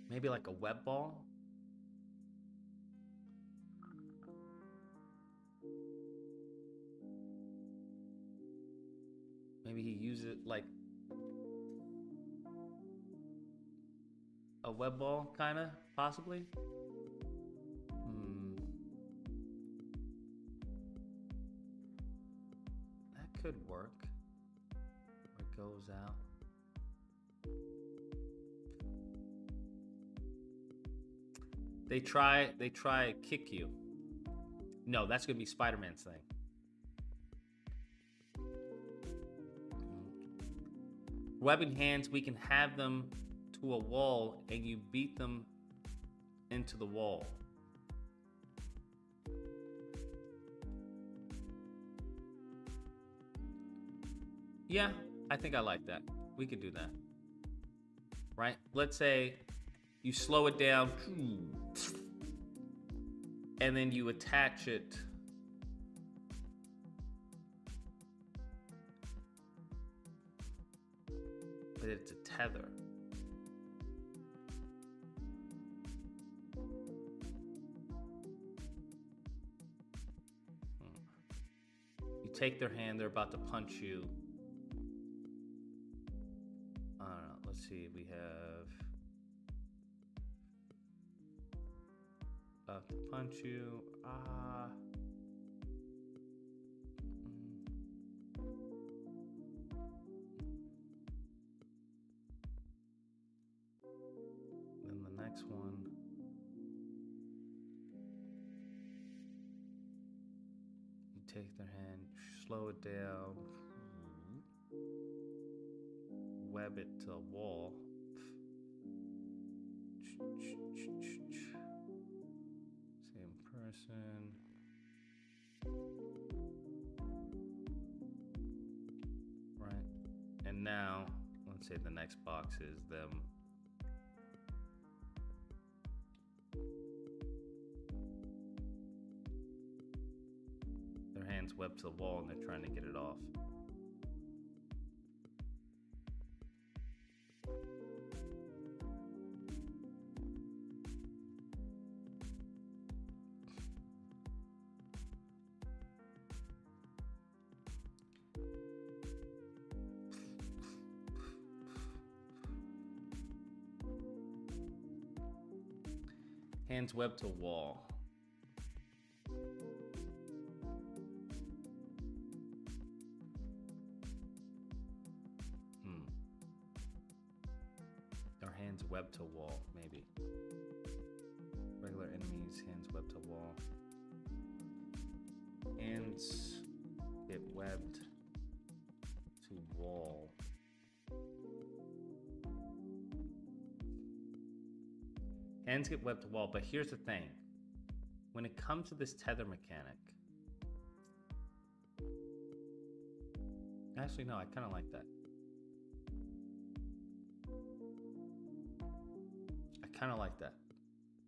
Maybe like a web ball? Maybe he uses it like a web ball, kind of, possibly. That could work. Where it goes out. They try kick you. No, that's gonna be Spider-Man's thing. Webbing hands, we can have them to a wall and you beat them into the wall. Yeah, I think I like that. We could do that. Right? Let's say you slow it down and then you attach it. But it's a tether. You take their hand, they're about to punch you. I don't know, let's see, we have about to punch you. Next one. You take their hand, slow it down, web it to a wall. Same person. Right. And now, let's say the next box is them. Their hands webbed to the wall and they're trying to get it off. Hands webbed to wall. web to wall, maybe. Regular enemies, hands web to wall. Hands get webbed to wall. Hands get webbed to wall, but here's the thing. When it comes to this tether mechanic, actually no, I kind of like that. I kind of like that.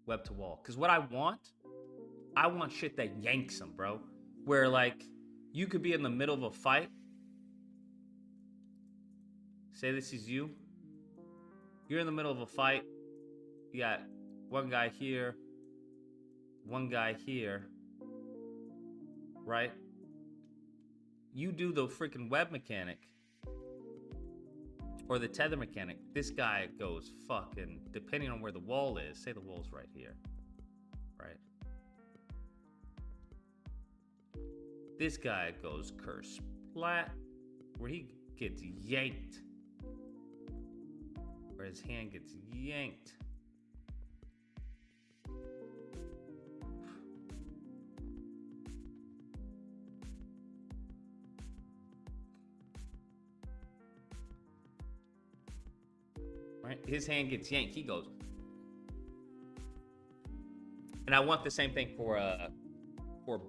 Web to wall. Because what I want shit that yanks them, bro. Where, like, you could be in the middle of a fight. Say this is you. You're in the middle of a fight. You got one guy here. One guy here. Right? You do the freaking web mechanic. Or the tether mechanic. This guy goes fucking, depending on where the wall is. Say the wall's right here. Right? This guy goes curse splat. Where he gets yanked. Where his hand gets yanked. Right? His hand gets yanked. He goes. And I want the same thing for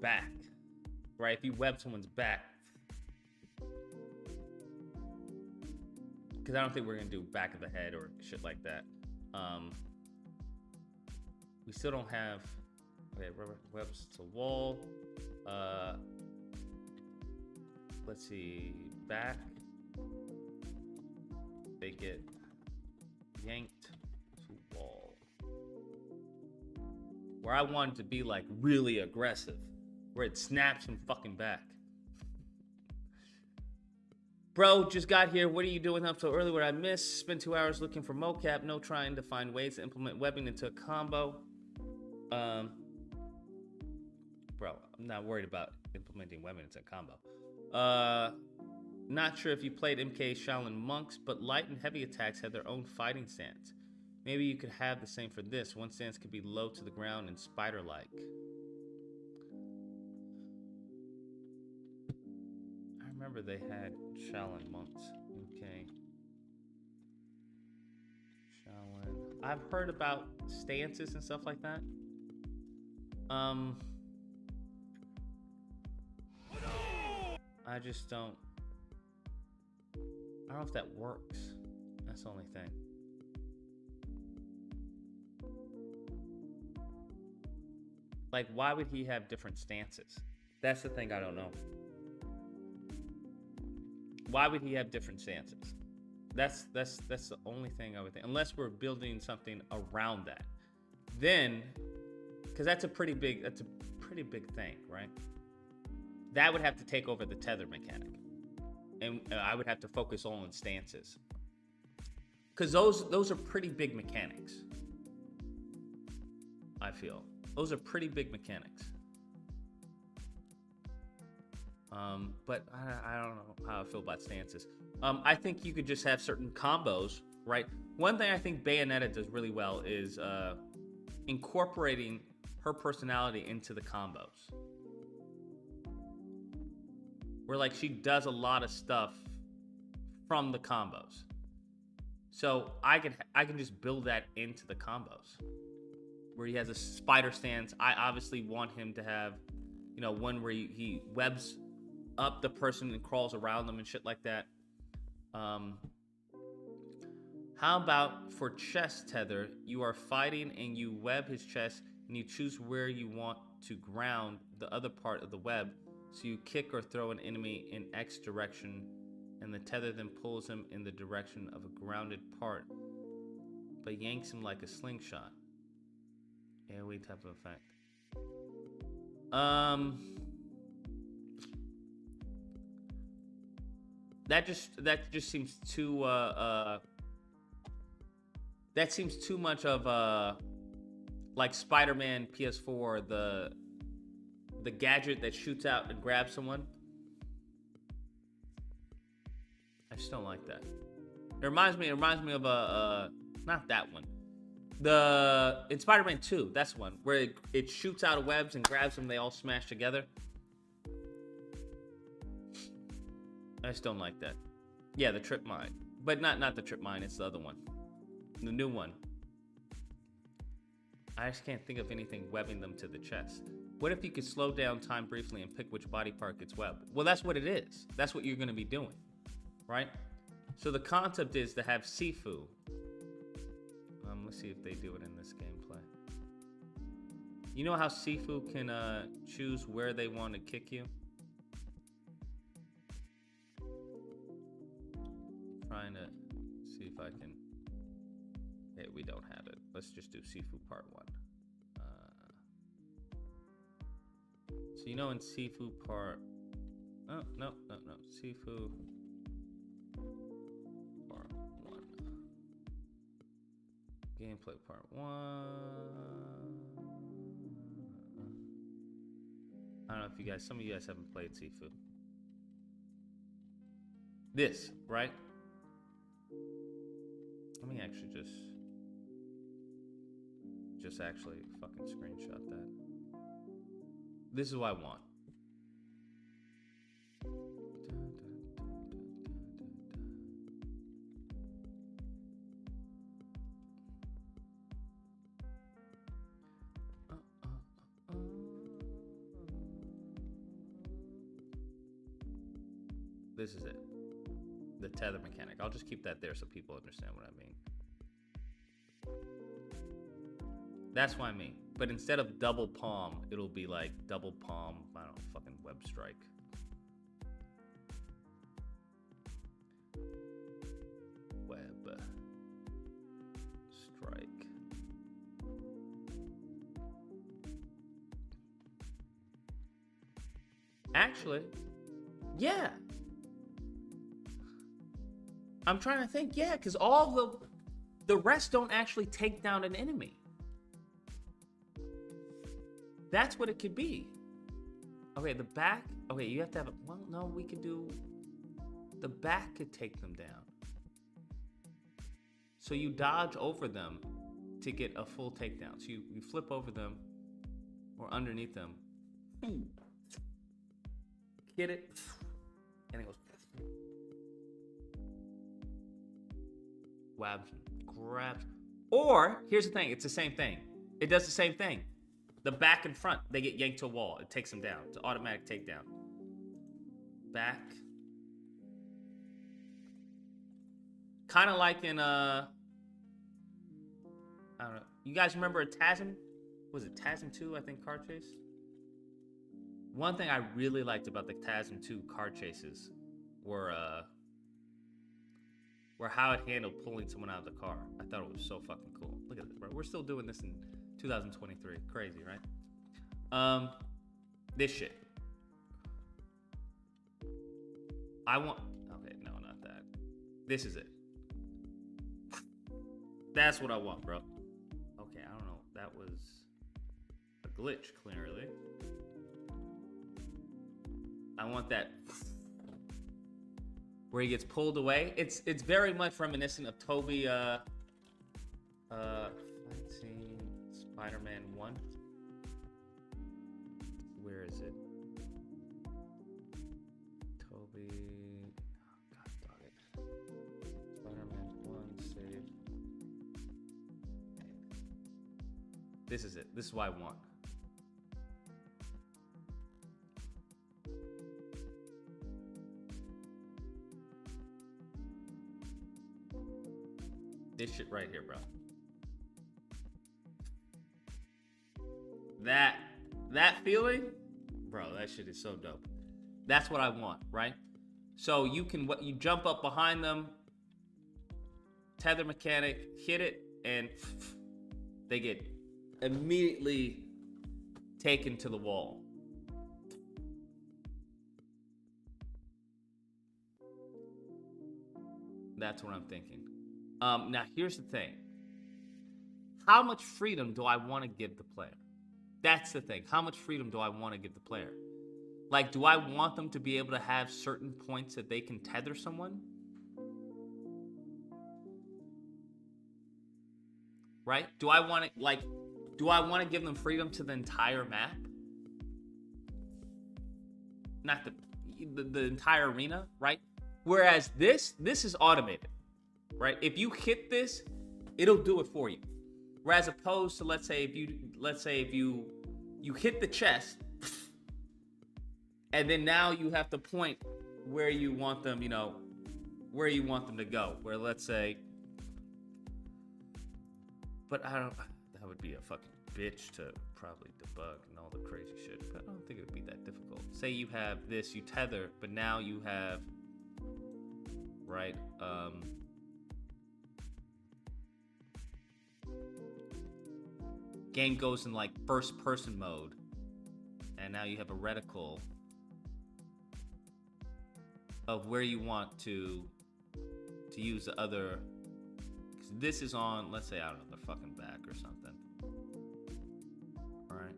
back. Right? If you web someone's back. Because I don't think we're going to do back of the head or shit like that. We still don't have... Okay, webs to wall. Let's see. Back. They get... yanked to wall. Where I want it to be like really aggressive, where it snaps him fucking back. Bro, just got here. What are you doing up so early? What I missed? Spent 2 hours looking for mocap. No trying to find ways to implement webbing into a combo. Bro, I'm not worried about implementing webbing into a combo. Not sure if you played MK Shaolin Monks, but light and heavy attacks have their own fighting stance. Maybe you could have the same for this. One stance could be low to the ground and spider-like. I remember they had Shaolin Monks. Okay. Shaolin. I've heard about stances and stuff like that. I just don't... I don't know if that works. That's the only thing. Like, why would he have different stances? That's the thing I don't know. Why would he have different stances? That's the only thing I would think. Unless we're building something around that. Then, because that's a pretty big thing, right? That would have to take over the tether mechanic. And I would have to focus on stances. Because those are pretty big mechanics. I feel. Those are pretty big mechanics. But I don't know how I feel about stances. I think you could just have certain combos, right? One thing I think Bayonetta does really well is incorporating her personality into the combos. Where like she does a lot of stuff from the combos. So I can just build that into the combos. Where he has a spider stance. I obviously want him to have, you know, one where he webs up the person and crawls around them and shit like that. How about for chest tether, you are fighting and you web his chest and you choose where you want to ground the other part of the web. So you kick or throw an enemy in X direction and the tether then pulls him in the direction of a grounded part, but yanks him like a slingshot. AoE type of effect. That just seems too that seems too much of like Spider-Man PS4, the gadget that shoots out and grabs someone. I just don't like that. It reminds me of not that one. In Spider-Man 2, that's one where it shoots out of webs and grabs them. They all smash together. I just don't like that. Yeah, the trip mine, but not the trip mine. It's the other one, the new one. I just can't think of anything webbing them to the chest. What if you could slow down time briefly and pick which body part gets webbed? Well, that's what it is. That's what you're going to be doing, right? So the concept is to have Sifu. Let's see if they do it in this gameplay. You know how Sifu can choose where they want to kick you? Trying to see if I can. Hey, we don't have it. Let's just do Sifu part 1. So you know in Sifu part. Oh no. Sifu part 1. Gameplay part 1. I don't know if you guys. Some of you guys haven't played Sifu. This, right? Let me actually just actually fucking screenshot that. This is what I want. This is it. The tether mechanic. I'll just keep that there so people understand what I mean. That's what I mean. But instead of double palm, it'll be like double palm, I don't know, fucking web strike. Web strike. Actually, yeah. I'm trying to think, yeah, because all the rest don't actually take down an enemy. That's what it could be. Okay, the back. Okay, you have to have. Well, no, we could do. The back could take them down. So you dodge over them to get a full takedown. So you flip over them or underneath them. Get it, and it goes. Wabs, grabs. Or here's the thing. It's the same thing. It does the same thing. The back and front, they get yanked to a wall. It takes them down. It's an automatic takedown. Back. Kind of like in, I don't know. You guys remember a TASM? Was it TASM 2, I think, car chase? One thing I really liked about the TASM 2 car chases were how it handled pulling someone out of the car. I thought it was so fucking cool. Look at this, bro. We're still doing this in 2023. Crazy, right? This shit. I want. Okay, no, not that. This is it. That's what I want, bro. Okay, I don't know. That was a glitch, clearly. I want that. Where he gets pulled away. It's very much reminiscent of Toby. Fight scene, Spider-Man 1. Where is it? Toby. Oh, God dog it. Spider-Man 1 save. This is it. This is what I want. This shit right here, bro. That feeling, bro, that shit is so dope. That's what I want, right? So you jump up behind them, tether mechanic, hit it, and they get immediately taken to the wall. That's what I'm thinking. Now here's the thing. How much freedom do I want to give the player? That's the thing. How much freedom do I want to give the player? Like, do I want them to be able to have certain points that they can tether someone? right? Do I want to give them freedom to the entire map? Not the entire arena, right? Whereas this is automated, right? If you hit this, it'll do it for you. Whereas opposed to let's say if you hit the chest, and then now you have to point where you want them, where you want them to go. Where let's say, but that would be a fucking bitch to probably debug and all the crazy shit. But I don't think it would be that difficult. Say you have this, you tether, but now you have, right? Game goes in like first person mode, and now you have a reticle of where you want to use the other. 'Cause this is on, let's say, I don't know, the fucking back or something. All right.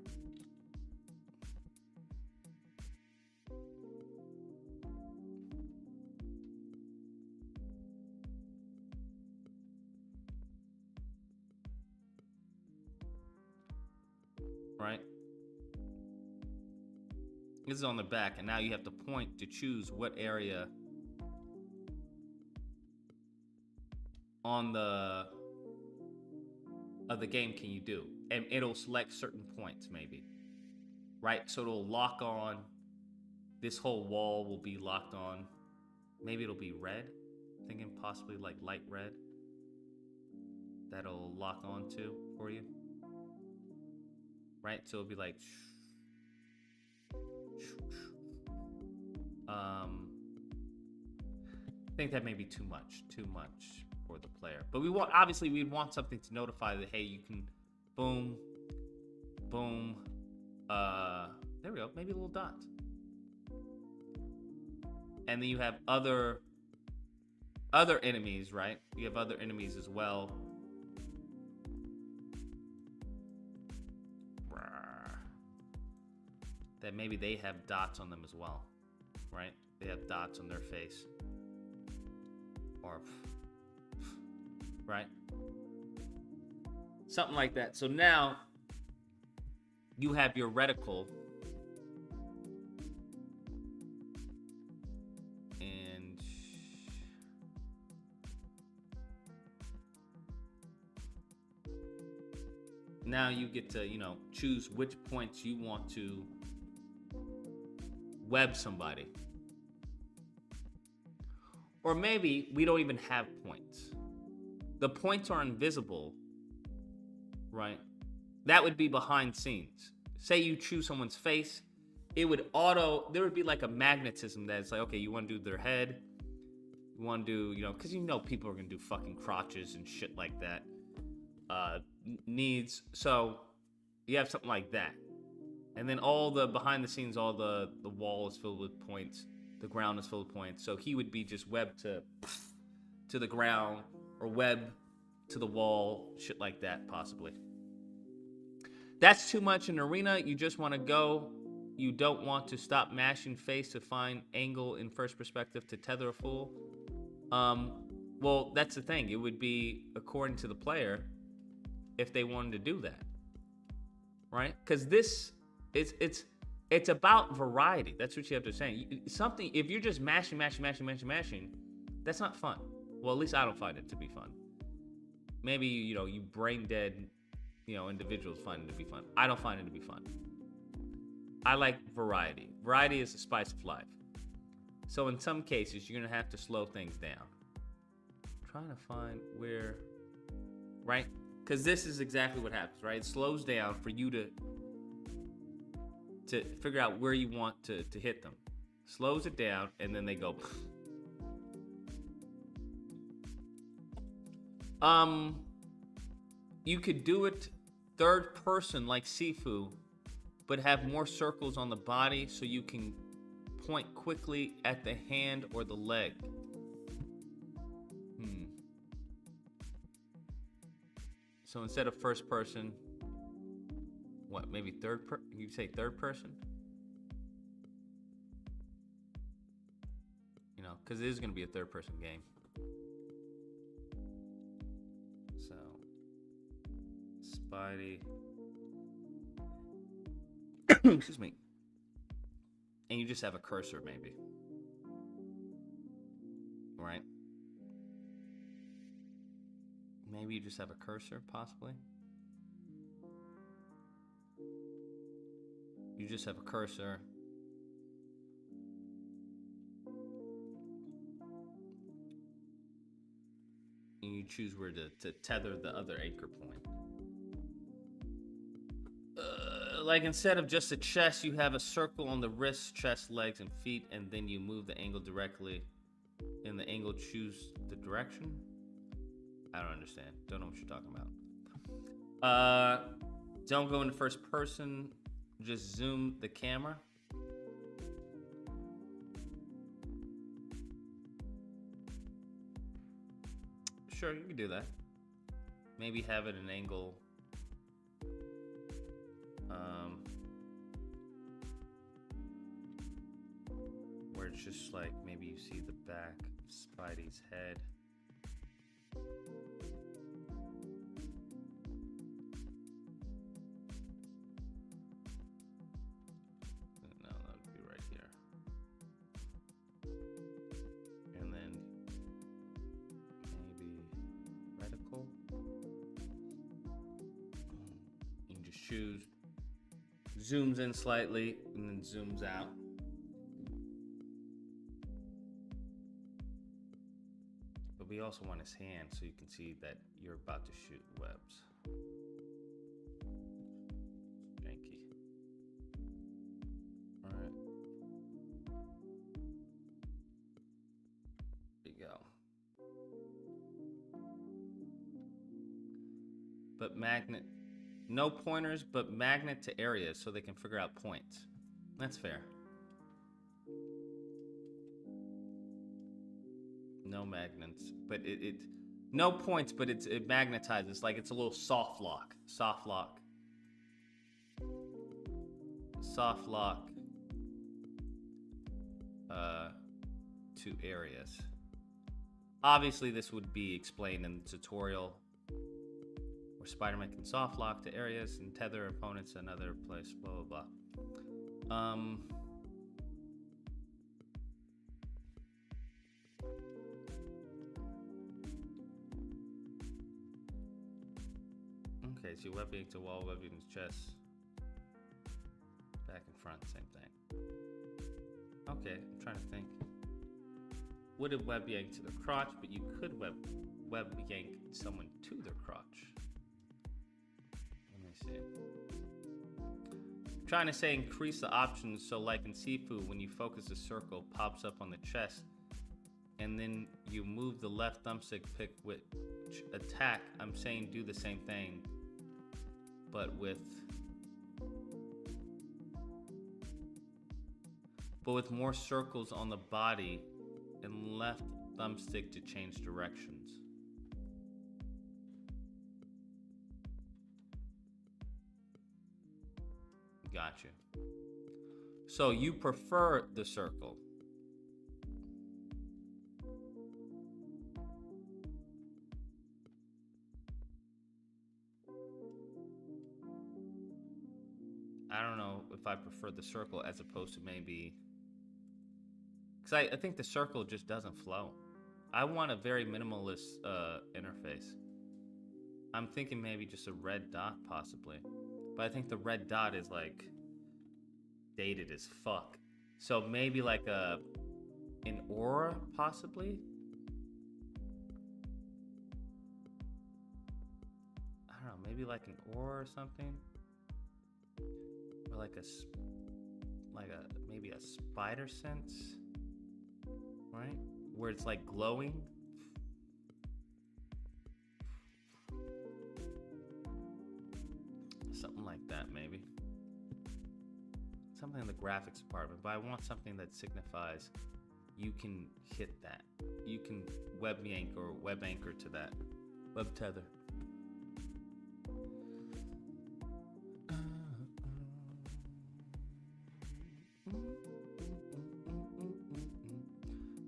Right? This is on the back, and now you have to point to choose what area on of the game can you do, and it'll select certain points maybe, right? So it'll lock on, this whole wall will be locked on, maybe it'll be red, thinking possibly like light red, that'll lock on to for you, right? So it'll be like I think that may be too much for the player, but we'd want something to notify that, hey, you can boom, there we go, maybe a little dot, and then you have other enemies, right? You have other enemies as well. That maybe they have dots on them as well, right? They have dots on their face, or right, something like that. So now you have your reticle, and now you get to choose which points you want to web somebody. Or maybe we don't even have points. The points are invisible, right? That would be behind scenes. Say you choose someone's face, there would be like a magnetism that's like, okay, you want to do their head, you want to do, because people are going to do fucking crotches and shit like that, needs. So you have something like that. And then all the behind the scenes, all the wall is filled with points. The ground is filled with points. So he would be just web to the ground, or web to the wall, shit like that, possibly. That's too much in arena. You just want to go. You don't want to stop mashing face to find angle in first perspective to tether a fool. Well, that's the thing. It would be according to the player if they wanted to do that, right? Because this... It's about variety. That's what you have to say. Something, if you're just mashing, that's not fun. Well, at least I don't find it to be fun. Maybe, you brain dead, individuals find it to be fun. I don't find it to be fun. I like variety. Variety is the spice of life. So in some cases, you're going to have to slow things down. I'm trying to find where, right? Because this is exactly what happens, right? It slows down for you to figure out where you want to hit them. Slows it down, and then they go. You could do it third person like Sifu, but have more circles on the body so you can point quickly at the hand or the leg. So instead of first person, what, maybe you say third person? Because it is going to be a third person game. So, Spidey. Excuse me. And you just have a cursor, maybe. Right? Maybe you just have a cursor, possibly. You just have a cursor. And you choose where to tether the other anchor point. Like instead of just a chest, you have a circle on the wrists, chest, legs, and feet, and then you move the angle directly. In the angle, choose the direction. I don't understand. Don't know what you're talking about. Don't go into first person. Just zoom the camera. Sure, you can do that. Maybe have it an angle. Where it's just like maybe you see the back of Spidey's head. No, that would be right here. And then maybe reticle. You can just choose. Zooms in slightly and then zooms out. But we also want his hand so you can see that you're about to shoot webs. Janky. Alright. There you go. But magnet. No pointers, but magnet to areas so they can figure out points. That's fair. No magnets, but no points, but it magnetizes. Like it's a little soft lock. Soft lock. Soft lock. To areas. Obviously, this would be explained in the tutorial. Spider-Man can soft lock to areas and tether opponents in another place, blah, blah, blah. Okay, so webbing to wall, webbing to chest. Back and front, same thing. Okay, I'm trying to think. Wouldn't web yank to the crotch, but you could web yank someone to their crotch. Trying to say increase the options so like in Sifu when you focus a circle pops up on the chest and then you move the left thumbstick pick which attack. I'm saying do the same thing but with more circles on the body and left thumbstick to change directions. Gotcha. So you prefer the circle. I don't know if I prefer the circle as opposed to maybe... Because I think the circle just doesn't flow. I want a very minimalist interface. I'm thinking maybe just a red dot possibly. But I think the red dot is like dated as fuck. So maybe like an aura possibly. I don't know, maybe like an aura or something. Or like maybe a spider sense, right? Where it's like glowing. Something like that, maybe. Something in the graphics department, but I want something that signifies you can hit that. You can web yank or web anchor to that. Web tether.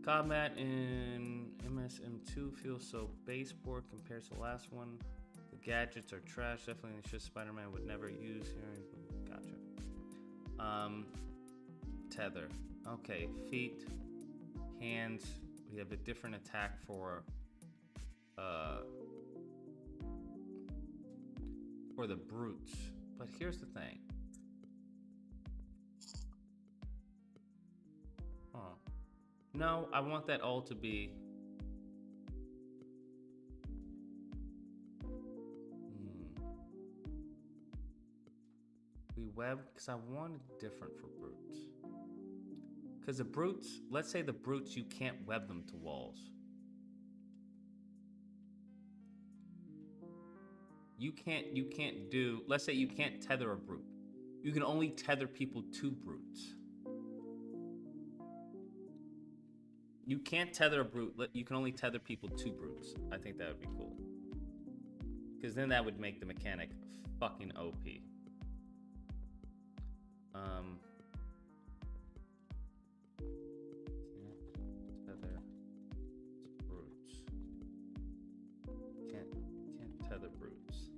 Combat in MSM2 feels so baseboard compared to the last one. The Gadgets are trash. Definitely shit Spider-Man would never use here. Gotcha. Tether. Okay, feet, hands. We have a different attack for the brutes. But here's the thing. Huh. No, I want that all to be. We web, because I wanted different for brutes. Because the brutes, let's say the brutes, you can't web them to walls. You can't do, let's say you can't tether a brute. You can only tether people to brutes. You can't tether a brute, you can only tether people to brutes. I think that would be cool. Because then that would make the mechanic fucking OP. Tether brutes. Can't tether brutes.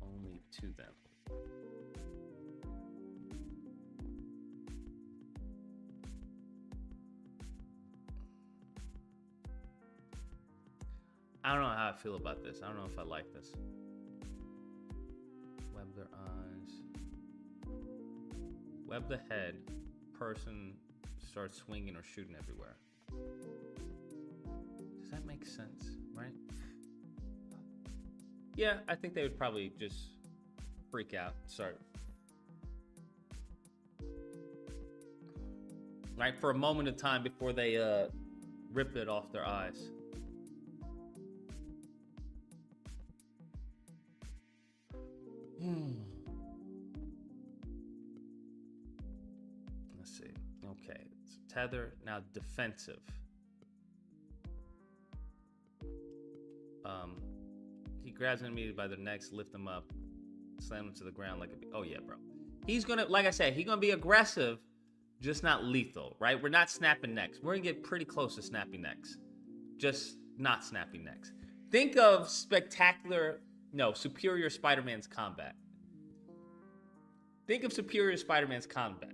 Only to them. I don't know how I feel about this. I don't know if I like this. Web their eyes. Web the head. Person starts swinging or shooting everywhere. Does that make sense? Right? Yeah, I think they would probably just freak out. Start. Right? For a moment of time before they rip it off their eyes. Let's see. Okay. So tether. Now defensive. He grabs an enemy by their necks, lift them up, slam them to the ground like a... Oh yeah, bro. He's gonna, like I said, he's gonna be aggressive, just not lethal, right? We're not snapping necks. We're gonna get pretty close to snapping necks. Just not snapping necks. Think of Superior Spider-Man's combat. Think of Superior Spider-Man's combat.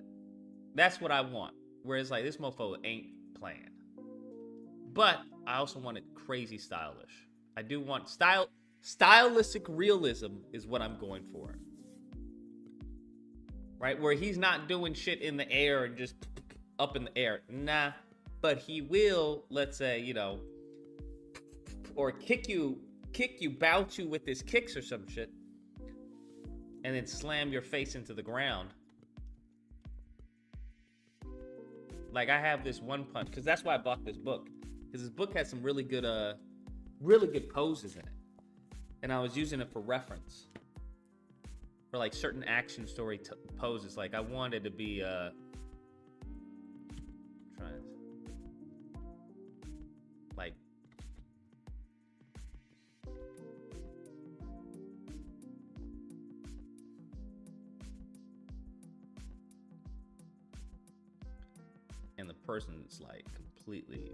That's what I want. Whereas like this mofo ain't playing. But I also want it crazy stylish. I do want stylistic realism is what I'm going for. Right? Where he's not doing shit in the air and just up in the air. Nah. But he will, let's say, or kick you, bounce you with his kicks or some shit. And then slam your face into the ground. Like I have this one punch, because that's why I bought this book. Because this book has some really good poses in it. And I was using it for reference. For like certain action story poses. Like I wanted to be like and the person's like completely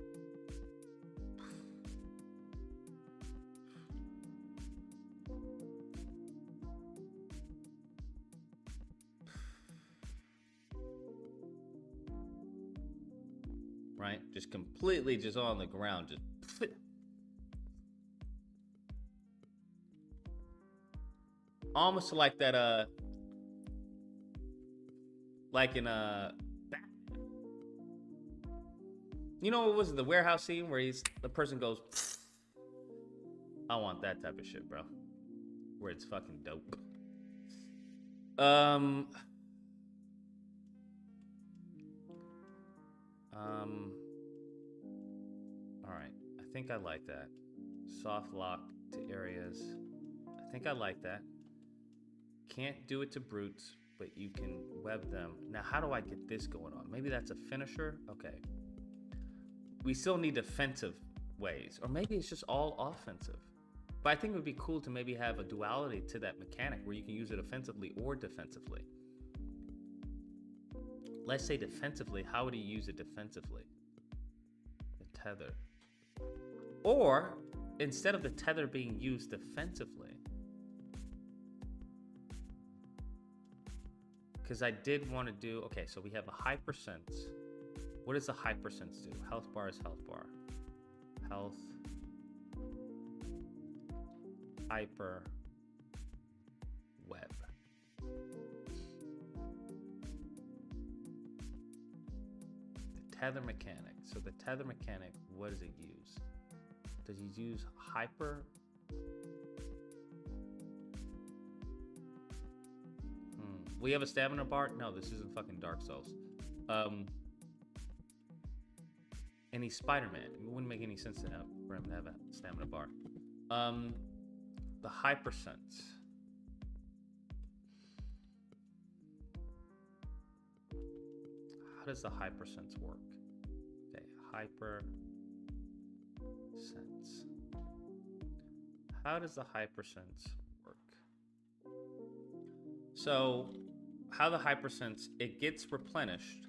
right? Just completely just on the ground. Just almost like that like in what was it, the warehouse scene where the person goes I want that type of shit, bro. Where it's fucking dope. Alright, I think I like that. Soft lock to areas. I think I like that. Can't do it to brutes, but you can web them. Now, how do I get this going on? Maybe that's a finisher? Okay. We still need defensive ways, or maybe it's just all offensive. But I think it would be cool to maybe have a duality to that mechanic where you can use it offensively or defensively. Let's say defensively, how would he use it defensively? The tether. Or instead of the tether being used defensively, because I did want to do, okay, so we have a hyper sense. What does the hyper sense do? Health bar is health bar. Health, hyper, web. The tether mechanic. So the tether mechanic, what does it use? Does he use hyper? We have a stamina bar? No, this isn't fucking Dark Souls. And he's Spider-Man. It wouldn't make any sense to for him to have a stamina bar. The hypersense. How does the hypersense work? Okay, hypersense. How does the hypersense work? So, how the hypersense, it gets replenished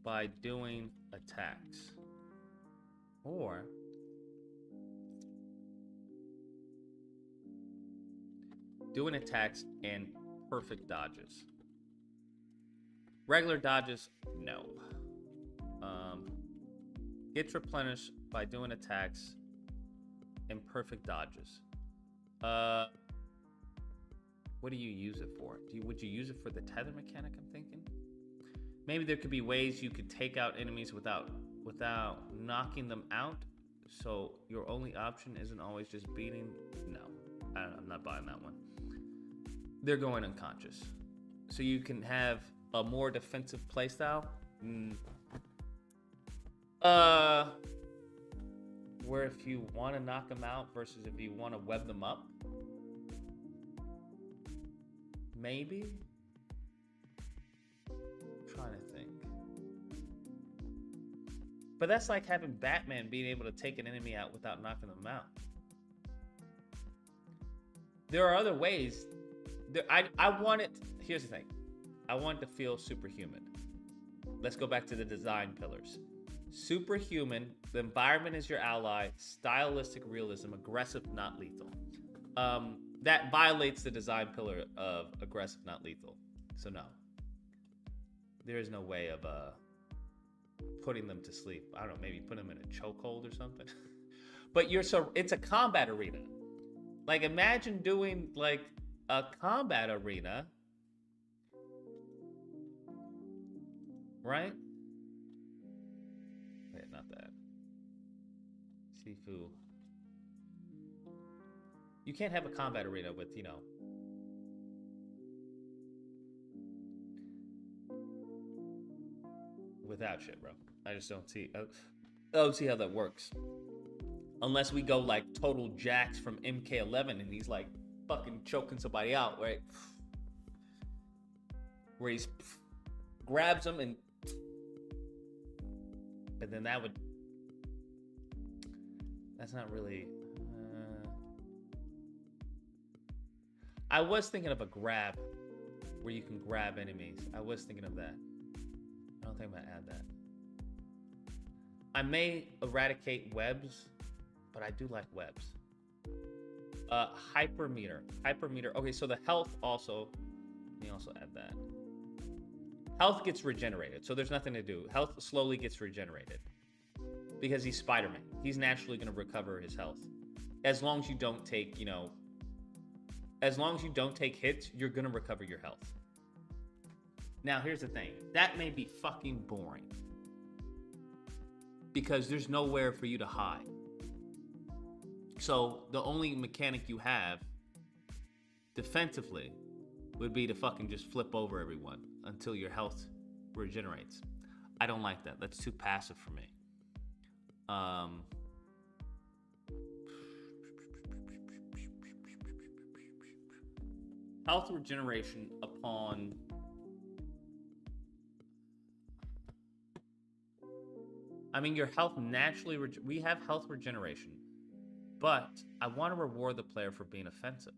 by doing attacks or doing attacks and perfect dodges. Regular dodges, no. Gets replenished by doing attacks and perfect dodges. What do you use it for? Would you use it for the tether mechanic, I'm thinking? Maybe there could be ways you could take out enemies without knocking them out. So your only option isn't always just beating. No, I'm not buying that one. They're going unconscious. So you can have a more defensive playstyle. Where if you want to knock them out versus if you want to web them up. Maybe. I'm trying to think. But that's like having Batman being able to take an enemy out without knocking them out. There are other ways. I want it. Here's the thing. I want it to feel superhuman. Let's go back to the design pillars. Superhuman. The environment is your ally. Stylistic realism. Aggressive, not lethal. That violates the design pillar of aggressive, not lethal. So no. There is no way of putting them to sleep. I don't know, maybe put them in a chokehold or something. But it's a combat arena. Like imagine doing like a combat arena. Right? Wait, not that. Sifu. You can't have a combat arena with, without shit, bro. I just don't see. I don't see how that works. Unless we go like total Jax from MK11 and he's like fucking choking somebody out, right? Where he grabs him and. But then that's not really. I was thinking of a grab where you can grab enemies. I was thinking of that. I don't think I'm gonna add that. I may eradicate webs, but I do like webs. Hypermeter. Okay, so the health also, let me also add that. Health gets regenerated, so there's nothing to do. Health slowly gets regenerated because he's Spider-Man. He's naturally gonna recover his health. As long as you don't take, as long as you don't take hits, you're gonna recover your health. Now, here's the thing. That may be fucking boring. Because there's nowhere for you to hide. So, the only mechanic you have, defensively, would be to fucking just flip over everyone until your health regenerates. I don't like that. That's too passive for me. Health regeneration upon your health naturally we have health regeneration, but I want to reward the player for being offensive.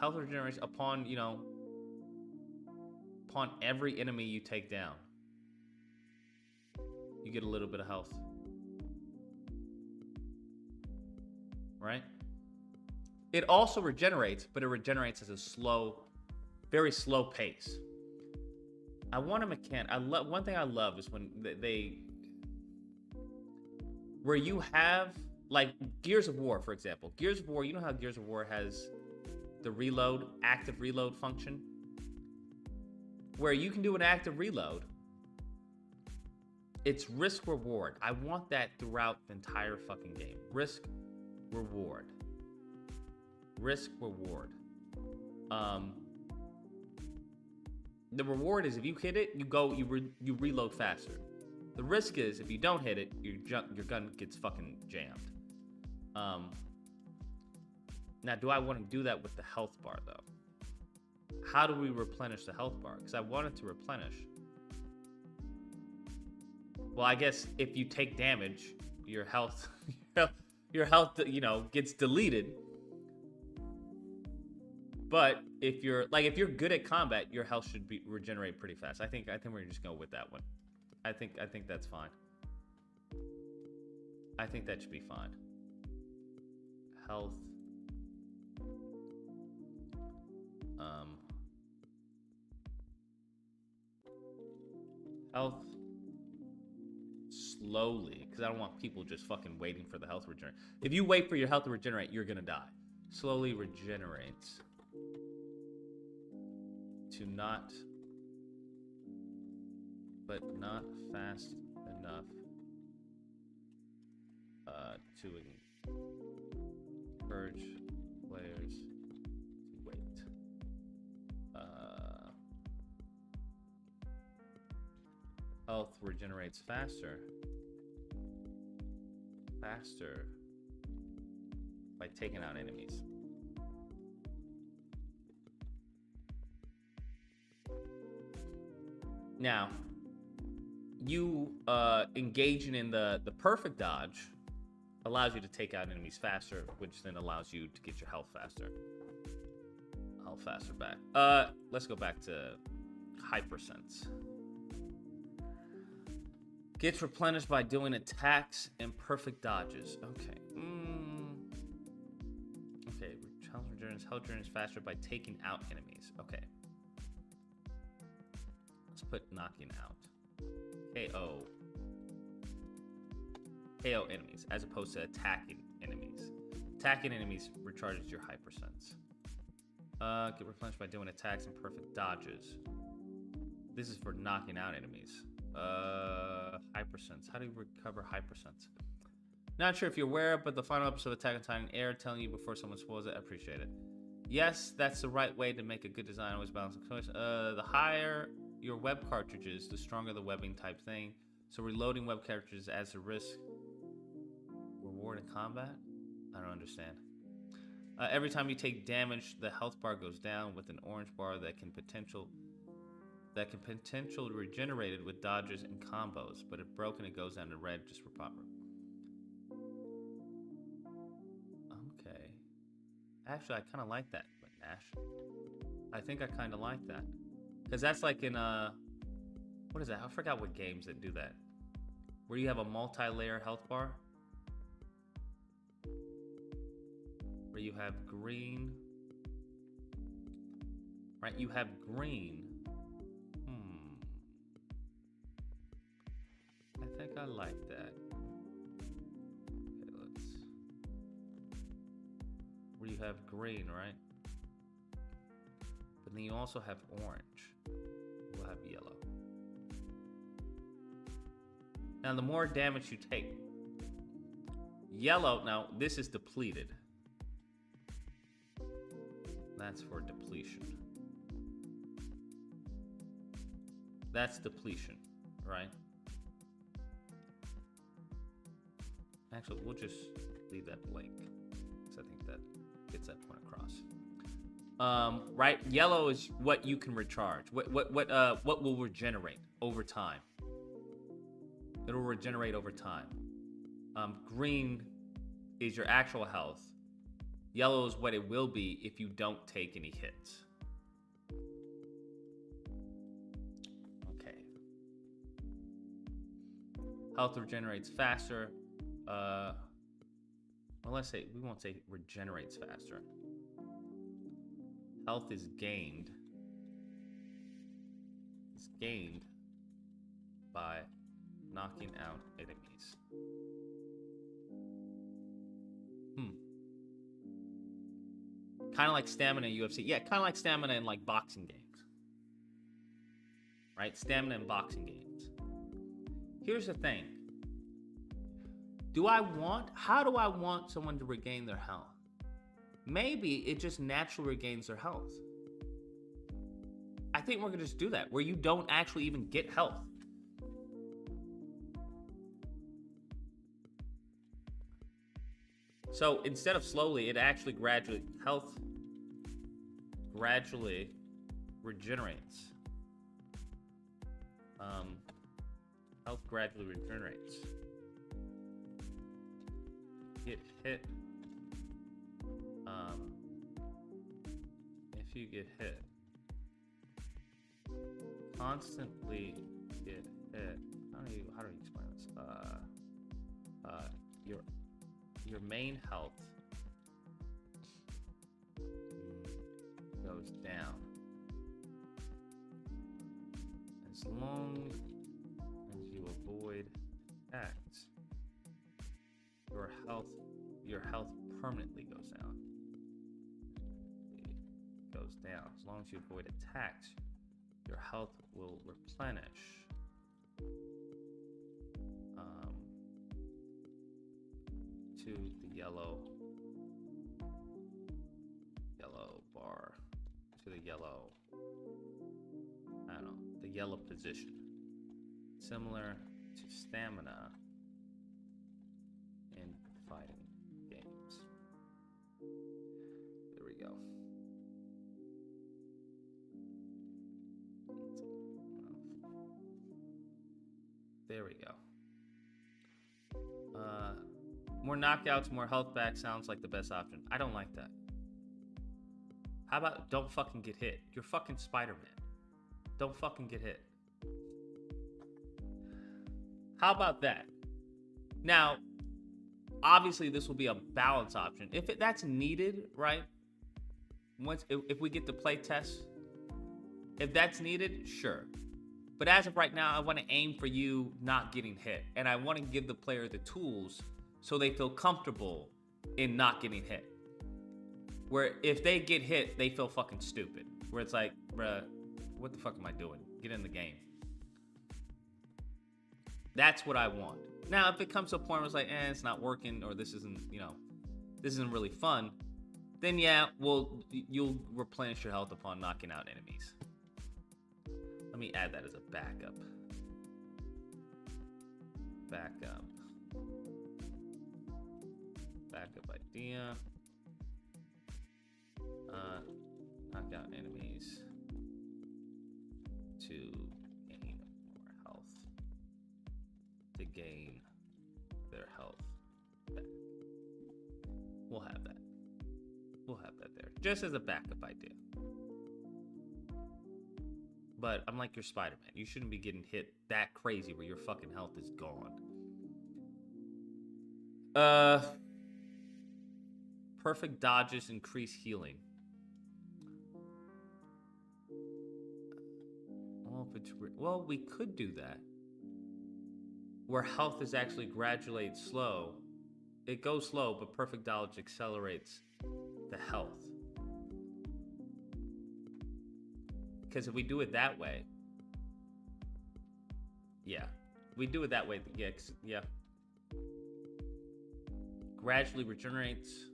Health regeneration upon, Upon every enemy you take down, you get a little bit of health. Right? It also regenerates, but it regenerates at a slow, very slow pace. I want a mechanic. One thing I love is when where you have, like Gears of War, for example. Gears of War, you know how Gears of War has the reload, active reload function? Where you can do an active reload. It's risk reward. I want that throughout the entire fucking game. Risk reward. Risk reward. The reward is if you hit it, you reload faster. The risk is if you don't hit it, your gun gets fucking jammed. Now, do I want to do that with the health bar though? How do we replenish the health bar? Because I want it to replenish. Well, I guess if you take damage, your health, gets deleted. But if you're good at combat, your health should regenerate pretty fast. I think we're just going with that one. I think that's fine. I think that should be fine. Health. Health. Slowly, because I don't want people just fucking waiting for the health regenerate. If you wait for your health to regenerate, you're gonna die. Slowly regenerates. To not, but not fast enough to encourage players to wait. Health regenerates faster by taking out enemies. Now, you engaging in the perfect dodge allows you to take out enemies faster, which then allows you to get your health faster. Health faster back. Let's go back to Hypersense. Gets replenished by doing attacks and perfect dodges. Okay. Okay. Health regenerates faster by taking out enemies. Okay. Let's put knocking out. KO enemies as opposed to attacking enemies. Attacking enemies recharges your Hypersense. Get replenished by doing attacks and perfect dodges. This is for knocking out enemies. Hypersense. How do you recover Hypersense? Not sure if you're aware, but the final episode of Attack on Titan aired, telling you before someone spoils it. I appreciate it. Yes, that's the right way to make a good design. Always balance the choice. The higher your web cartridges, the stronger the webbing type thing. So reloading web cartridges adds a risk. Reward in combat? I don't understand. Every time you take damage, the health bar goes down with an orange bar that can potentially regenerated with dodges and combos, but if broken, it goes down to red just for proper. Okay. Actually, I kind of like that, but Nash. I think I kind of like that. Because that's like in, what is that? I forgot what games that do that. Where you have a multi-layer health bar. Where you have green. Right, you have green. I think I like that. Okay, let's... Where you have green, right? But then you also have orange. We'll have yellow. Now, the more damage you take. Yellow, now, this is depleted. That's for depletion. That's depletion, right? Actually, we'll just leave that blank, because I think that gets that point across. Right, yellow is what you can recharge. What will regenerate over time. It'll regenerate over time. Green is your actual health. Yellow is what it will be if you don't take any hits. Health regenerates faster. Well, let's say, we won't say regenerates faster. Health is gained. It's gained by knocking out enemies. Kind of like stamina in UFC. Yeah, kind of like stamina in like boxing games. Right? Stamina in boxing games. Here's the thing. How do I want someone to regain their health? Maybe it just naturally regains their health. I think we're gonna just do that, where you don't actually even get health. So instead of slowly, it actually health gradually regenerates. Health gradually regenerates. Get hit. If you get hit, constantly get hit. How do you explain this? Your main health goes down as long as you avoid attacks. Your health permanently goes down. It goes down as long as you avoid attacks. Your health will replenish. To the yellow bar, to the yellow, I don't know, the yellow position. Similar to stamina in fighting games. There we go. There we go. More knockouts, more health back sounds like the best option. I don't like that. How about don't fucking get hit? You're fucking Spider-Man. Don't fucking get hit. How about that? Now, obviously this will be a balance option. If that's needed, right? If we get the play test, if that's needed, sure. But as of right now, I want to aim for you not getting hit. And I want to give the player the tools so they feel comfortable in not getting hit. Where if they get hit, they feel fucking stupid. Where it's like, bruh, what the fuck am I doing? Get in the game. That's what I want. Now, if it comes to a point where it's like, it's not working, or this isn't, this isn't really fun, then yeah, you'll replenish your health upon knocking out enemies. Let me add that as a backup. Backup idea. Knock out enemies to gain more health. To gain their health back. We'll have that. We'll have that there. Just as a backup idea. But I'm like your Spider-Man. You shouldn't be getting hit that crazy where your fucking health is gone. Perfect dodges increase healing. Well, we could do that. Where health is actually gradually slow. It goes slow, but perfect dodge accelerates the health. Because if we do it that way, yeah, we do it that way. Yeah. Gradually regenerates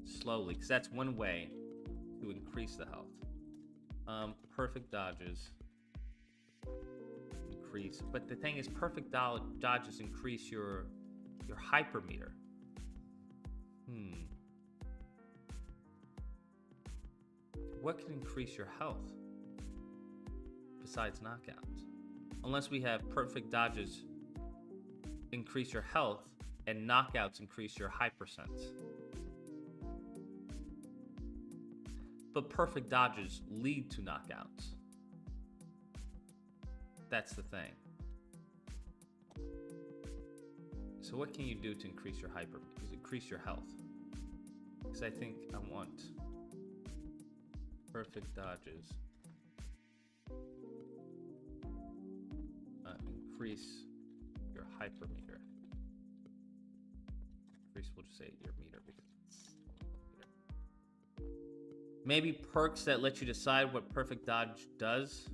slowly, because that's one way to increase the health. Perfect dodges increase, but the thing is, perfect dodges increase your hypermeter. What can increase your health besides knockouts? Unless we have perfect dodges increase your health and knockouts increase your hyper sense. But perfect dodges lead to knockouts. That's the thing. So what can you do to increase your hyper? Increase your health? Because I think I want perfect dodges. Increase your hyper meter. Increase, we'll just say your meter because it's meter. Maybe perks that let you decide what perfect dodge does.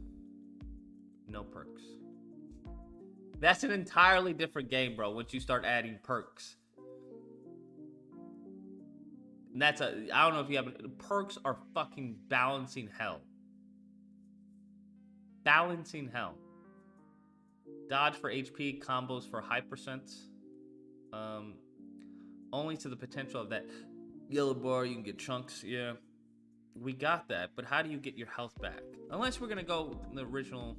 No perks. That's an entirely different game, bro, once you start adding perks. And that's I don't know if you have, perks are fucking balancing hell. Balancing hell. Dodge for HP, combos for hypercents. Only to the potential of that yellow bar, you can get chunks, yeah. We got that, but how do you get your health back? Unless we're gonna go the original,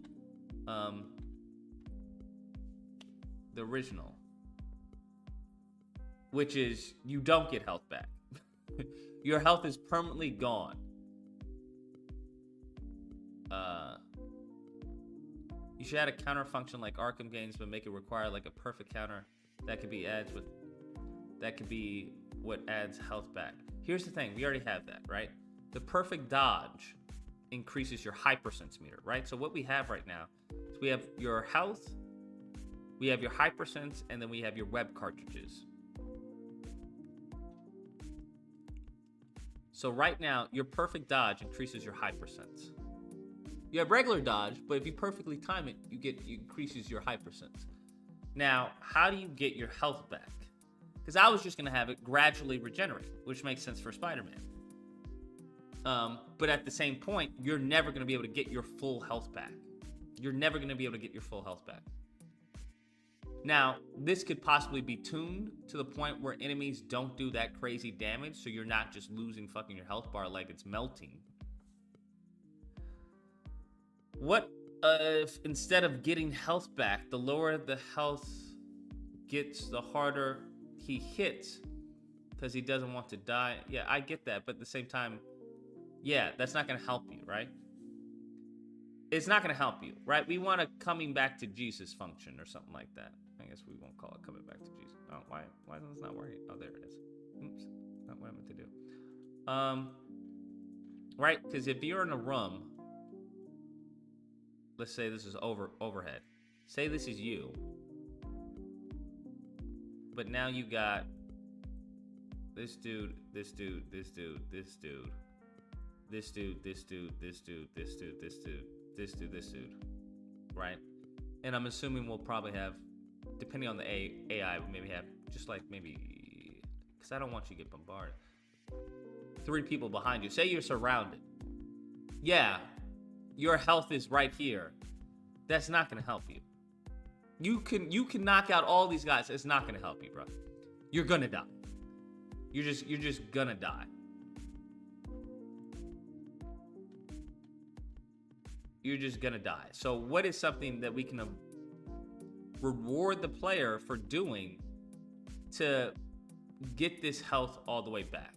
which is you don't get health back. Your health is permanently gone. You should add a counter function like Arkham games, but make it require like a perfect counter that could be what adds health back. Here's the thing, we already have that, right? The perfect dodge increases your hypersense meter, right? So what we have right now is we have your health, we have your hypersense, and then we have your web cartridges. So right now, your perfect dodge increases your hypersense. You have regular dodge, but if you perfectly time it, it increases your hypersense. Now, how do you get your health back? Because I was just gonna have it gradually regenerate, which makes sense for Spider-Man. But at the same point, you're never gonna be able to get your full health back. You're never gonna be able to get your full health back. Now, this could possibly be tuned to the point where enemies don't do that crazy damage, so you're not just losing fucking your health bar like it's melting. What if instead of getting health back, the lower the health gets, the harder he hits because he doesn't want to die? Yeah, I get that, but at the same time, yeah, that's not gonna help you, right? It's not gonna help you, right? We want a coming back to Jesus function or something like that. I guess we won't call it coming back to Jesus. Oh, why is this not working? Oh, there it is. Oops, not what I meant to do. Right? Because if you're in a room, let's say this is overhead. Say this is you. But now you got this dude, this dude, this dude, this dude, this dude, this dude, this dude, this dude, this dude, this dude, this dude, right? And I'm assuming we'll probably have, depending on the AI, we maybe have just like maybe, because I don't want you to get bombarded, 3 people behind you. Say you're surrounded. Yeah, your health is right here. That's not gonna help you. You can knock out all these guys. It's not gonna help you, bro. You're gonna die. You're just gonna die. You're just gonna die. So what is something that we can reward the player for doing to get this health all the way back?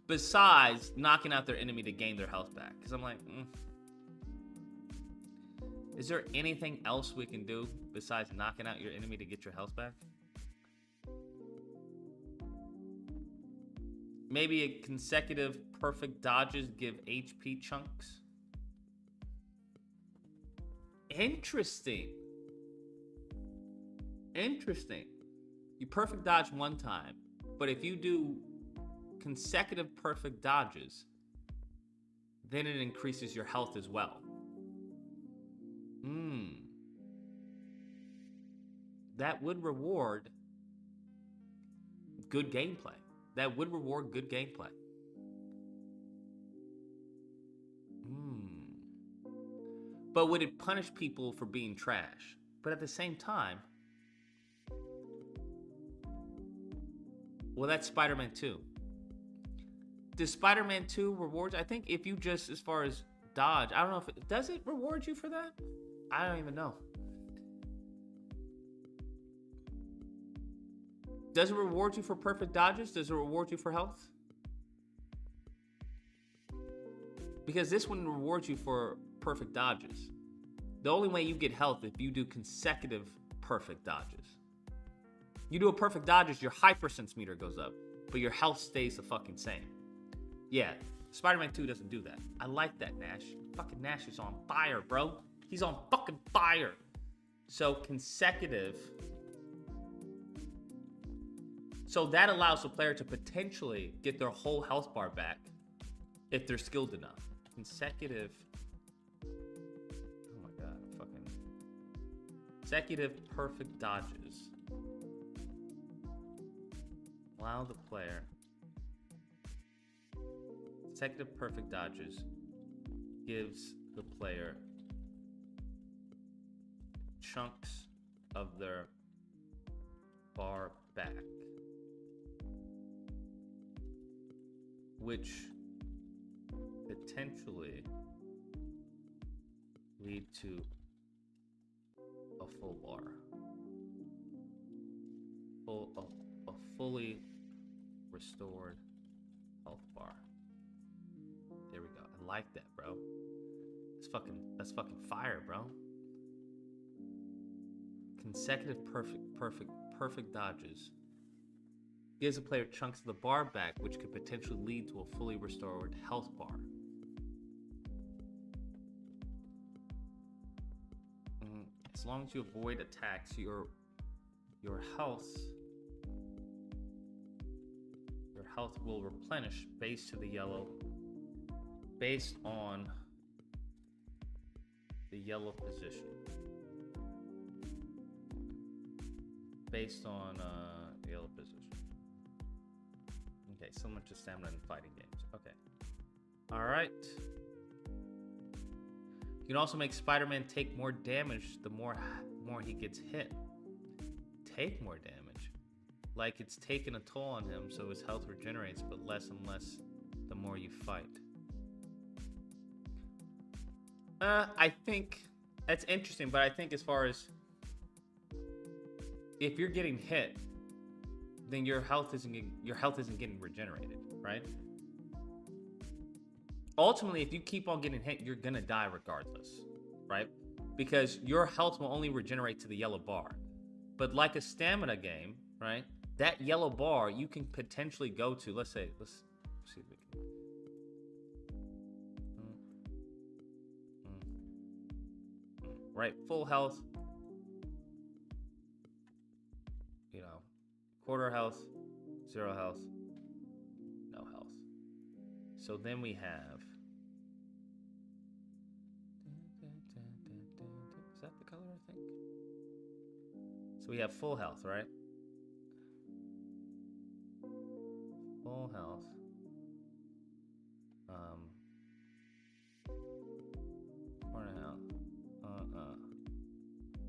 Besides knocking out their enemy to gain their health back. Because I'm like, is there anything else we can do besides knocking out your enemy to get your health back? Maybe a consecutive perfect dodges give HP chunks. Interesting. You perfect dodge one time, but if you do consecutive perfect dodges, then it increases your health as well. That would reward good gameplay. But would it punish people for being trash? But at the same time, well, that's Spider-Man 2. Does Spider-Man 2 rewards? I think if you just, as far as dodge, I don't know if it, does it reward you for that? I don't even know. Does it reward you for perfect dodges? Does it reward you for health? Because this one rewards you for perfect dodges. The only way you get health if you do consecutive perfect dodges. You do a perfect dodges, your hypersense meter goes up, but your health stays the fucking same. Yeah, Spider-Man 2 doesn't do that. I like that, Nash. Fucking Nash is on fire, bro. He's on fucking fire. So consecutive. So that allows the player to potentially get their whole health bar back if they're skilled enough. Consecutive. Oh my god, fucking. Consecutive perfect dodges allow the player. Consecutive perfect dodges gives the player chunks of their bar back, which potentially lead to a full bar, a fully restored health bar. There we go. I like that, bro. That's fucking fire, bro. Consecutive perfect dodges gives a player chunks of the bar back, which could potentially lead to a fully restored health bar. As long as you avoid attacks, your health will replenish based on the yellow position. Based on yellow position. Okay, so much to stamina in fighting games. Okay. Alright. You can also make Spider-Man take more damage the more he gets hit. Take more damage. Like it's taking a toll on him, so his health regenerates, but less and less the more you fight. I think that's interesting, but I think as far as if you're getting hit, then your health isn't getting regenerated, right? Ultimately, if you keep on getting hit, you're gonna die regardless, right? Because your health will only regenerate to the yellow bar. But like a stamina game, right? That yellow bar you can potentially go to. Let's see if we can. Right, full health. You know, quarter health, 0 health, no health. So then we have. Is that the color, I think? So we have full health, right? Full health. Quarter health.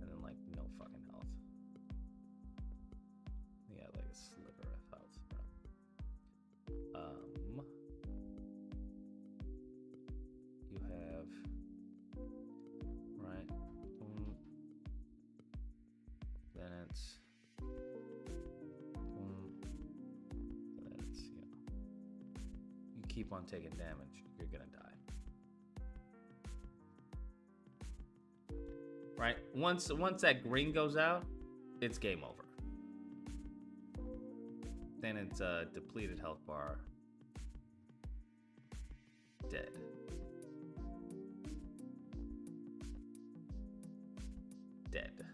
And then like no fucking health. Yeah, like a sliver of health, bro. You have right. Then it's then it's you keep on taking damage, you're gonna die. Right? Once that green goes out, it's game over. Then it's a depleted health bar. Dead. Dead.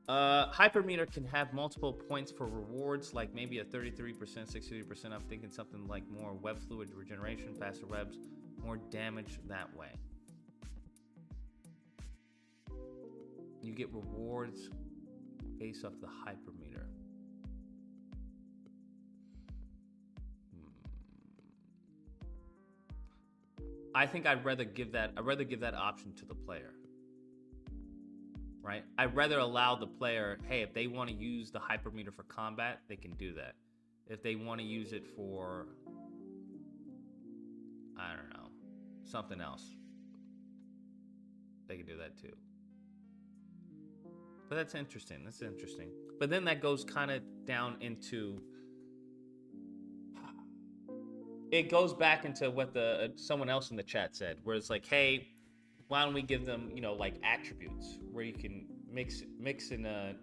Hypermeter can have multiple points for rewards, like maybe a 33%, 63%. I'm thinking something like more web fluid regeneration, faster webs, more damage that way. You get rewards based off the hypermeter. I think I'd rather give that option to the player. Right? I'd rather allow the player, hey, if they want to use the hypermeter for combat, they can do that. If they want to use it for, I don't know, something else, they can do that too. But that's interesting. That's interesting. But then that goes kind of down into, it goes back into what someone else in the chat said, where it's like, hey, why don't we give them, you know, like attributes where you can mix and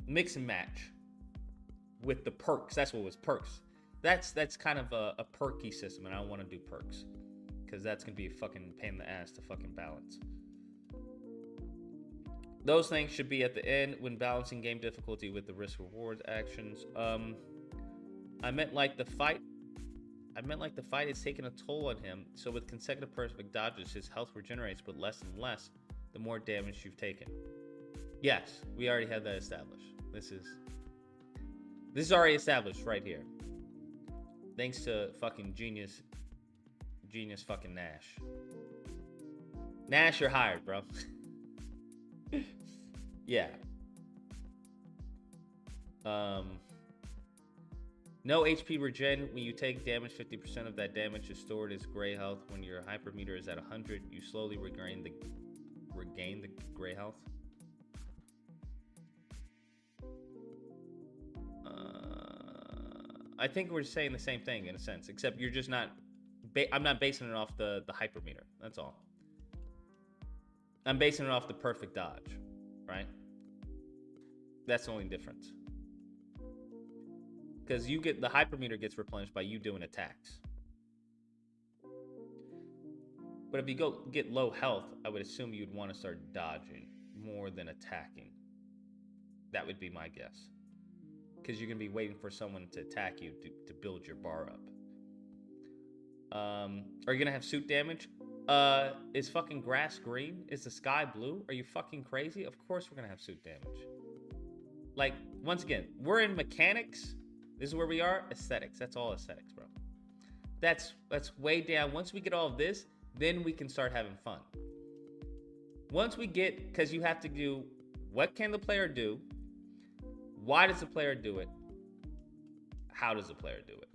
mix and match with the perks. That's what it was, perks. That's kind of a perky system, and I don't want to do perks because that's gonna be a fucking pain in the ass to fucking balance. Those things should be at the end when balancing game difficulty with the risk rewards actions. I meant like the fight is taking a toll on him, so with consecutive perfect dodges, his health regenerates, but less and less the more damage you've taken. Yes, we already had that established. This is already established right here. Thanks to fucking genius fucking Nash. Nash, you're hired, bro. Yeah. No HP regen. When you take damage, 50% of that damage is stored as gray health. When your hypermeter is at 100, you slowly regain the gray health. I think we're saying the same thing in a sense, except you're just not. I'm not basing it off the hypermeter. That's all. I'm basing it off the perfect dodge, right? That's the only difference. Because you get the hypermeter gets replenished by you doing attacks. But if you get low health, I would assume you'd want to start dodging more than attacking. That would be my guess. Because you're going to be waiting for someone to attack you to build your bar up. Are you going to have suit damage? Is fucking grass green? Is the sky blue? Are you fucking crazy? Of course we're going to have suit damage. Like, once again, we're in mechanics. This is where we are. Aesthetics. That's all aesthetics, bro. That's way down. Once we get all of this, then we can start having fun. Once we get, because you have to do, what can the player do? Why does the player do it? How does the player do it?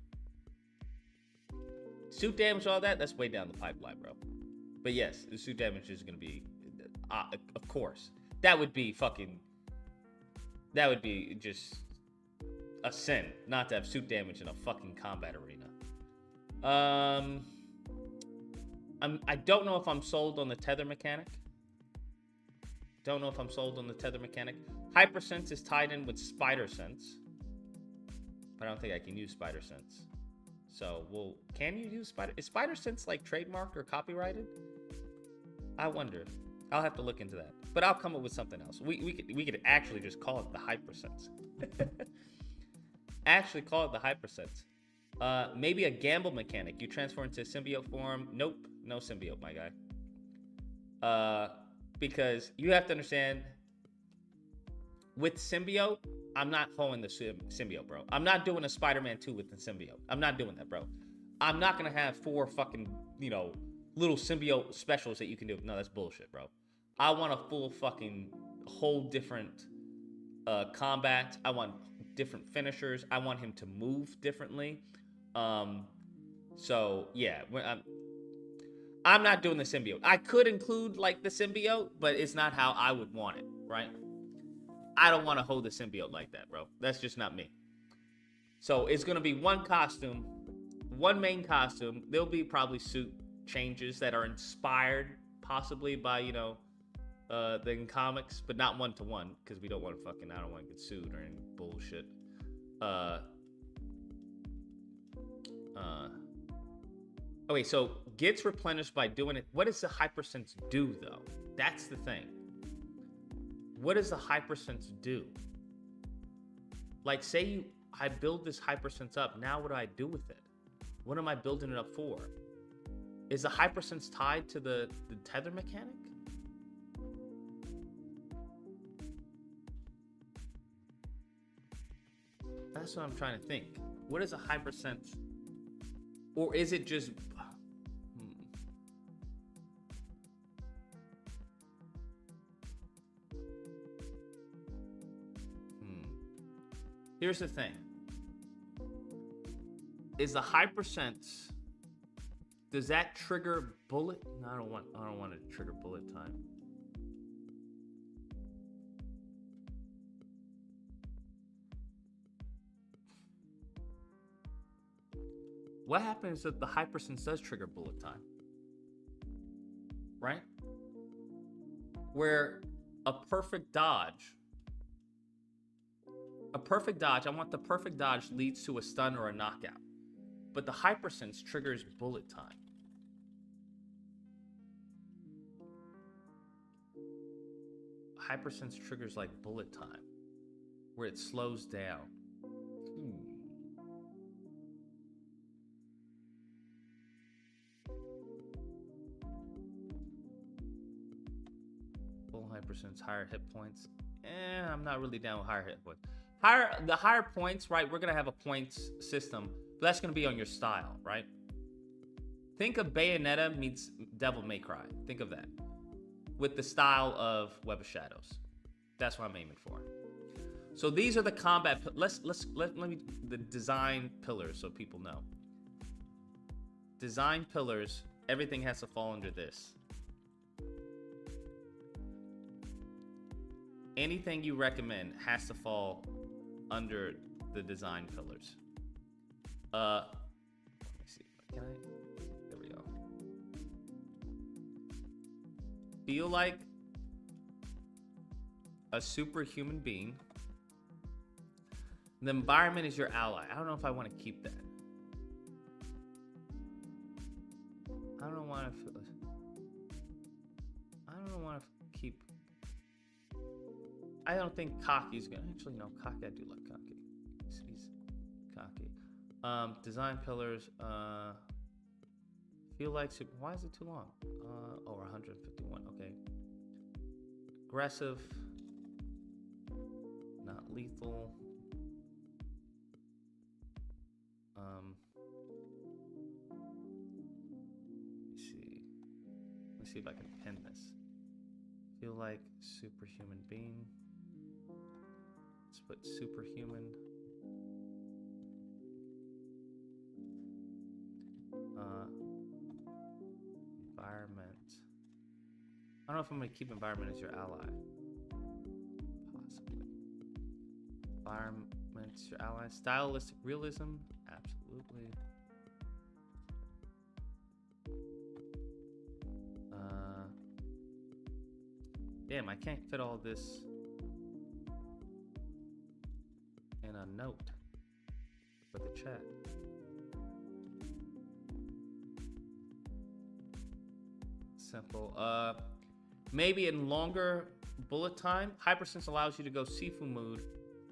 Suit damage, all that, that's way down the pipeline, bro. But yes, the suit damage is going to be, of course. That would be just a sin not to have suit damage in a fucking combat arena. I don't know if I'm sold on the tether mechanic. Hypersense is tied in with Spider Sense. But I don't think I can use Spider Sense. So, can you use Spider? Is Spider Sense like trademarked or copyrighted? I wonder. I'll have to look into that. But I'll come up with something else. We could actually just call it the Hypersense. Actually call it the Hypersense. Maybe a gamble mechanic. You transfer into symbiote form. Nope. No symbiote, my guy. Because you have to understand, with symbiote, I'm not holding the symbiote, bro. I'm not doing a Spider-Man 2 with the symbiote. I'm not doing that, bro. I'm not going to have 4 fucking, little symbiote specials that you can do. No, that's bullshit, bro. I want a full fucking whole different combat. I want different finishers. I want him to move differently. So, yeah. I'm not doing the symbiote. I could include, like, the symbiote, but it's not how I would want it, right? I don't want to hold the symbiote like that, bro. That's just not me. So it's going to be one costume, one main costume. There'll be probably suit changes that are inspired possibly by, the comics, but not one-to-one, because we don't want to I don't want to get sued or any bullshit. Okay, so gets replenished by doing it. What does the Hypersense do, though? That's the thing. What does the Hypersense do? Like, say I build this Hypersense up. Now what do I do with it? What am I building it up for? Is the Hypersense tied to the tether mechanic? That's what I'm trying to think. What is a Hypersense? Or is it just... Here's the thing. Is the Hypersense, does that trigger bullet? No, I don't want it to trigger bullet time. What happens if the Hypersense does trigger bullet time? right? Where a perfect dodge, I want the perfect dodge leads to a stun or a knockout. But the hypersense triggers bullet time. Hypersense triggers like bullet time, where it slows down. Full hypersense, higher hit points. I'm not really down with higher hit points. The higher points, right? We're gonna have a points system, but that's gonna be on your style, right? Think of Bayonetta meets Devil May Cry. Think of that. With the style of Web of Shadows. That's what I'm aiming for. So these are the combat, let me, the design pillars so people know. Design pillars, everything has to fall under this. Anything you recommend has to fall under the design pillars. Let me see, can I, there we go. Feel like a superhuman being. The environment is your ally. I don't know if I want to keep that. I don't want to keep. I don't think cocky's gonna. Actually, no, cocky. I do like cocky. He's cocky. Design pillars. Feel like. Why is it too long? Oh, 151. Okay. Aggressive. Not lethal. Let's see if I can pin this. Feel like superhuman being. Let's put superhuman. Environment. I don't know if I'm gonna keep environment as your ally. Possibly. Environment's your ally. Stylistic realism. Absolutely. Damn, I can't fit all this in a note for the chat. Simple. Maybe in longer bullet time, Hypersense allows you to go Sifu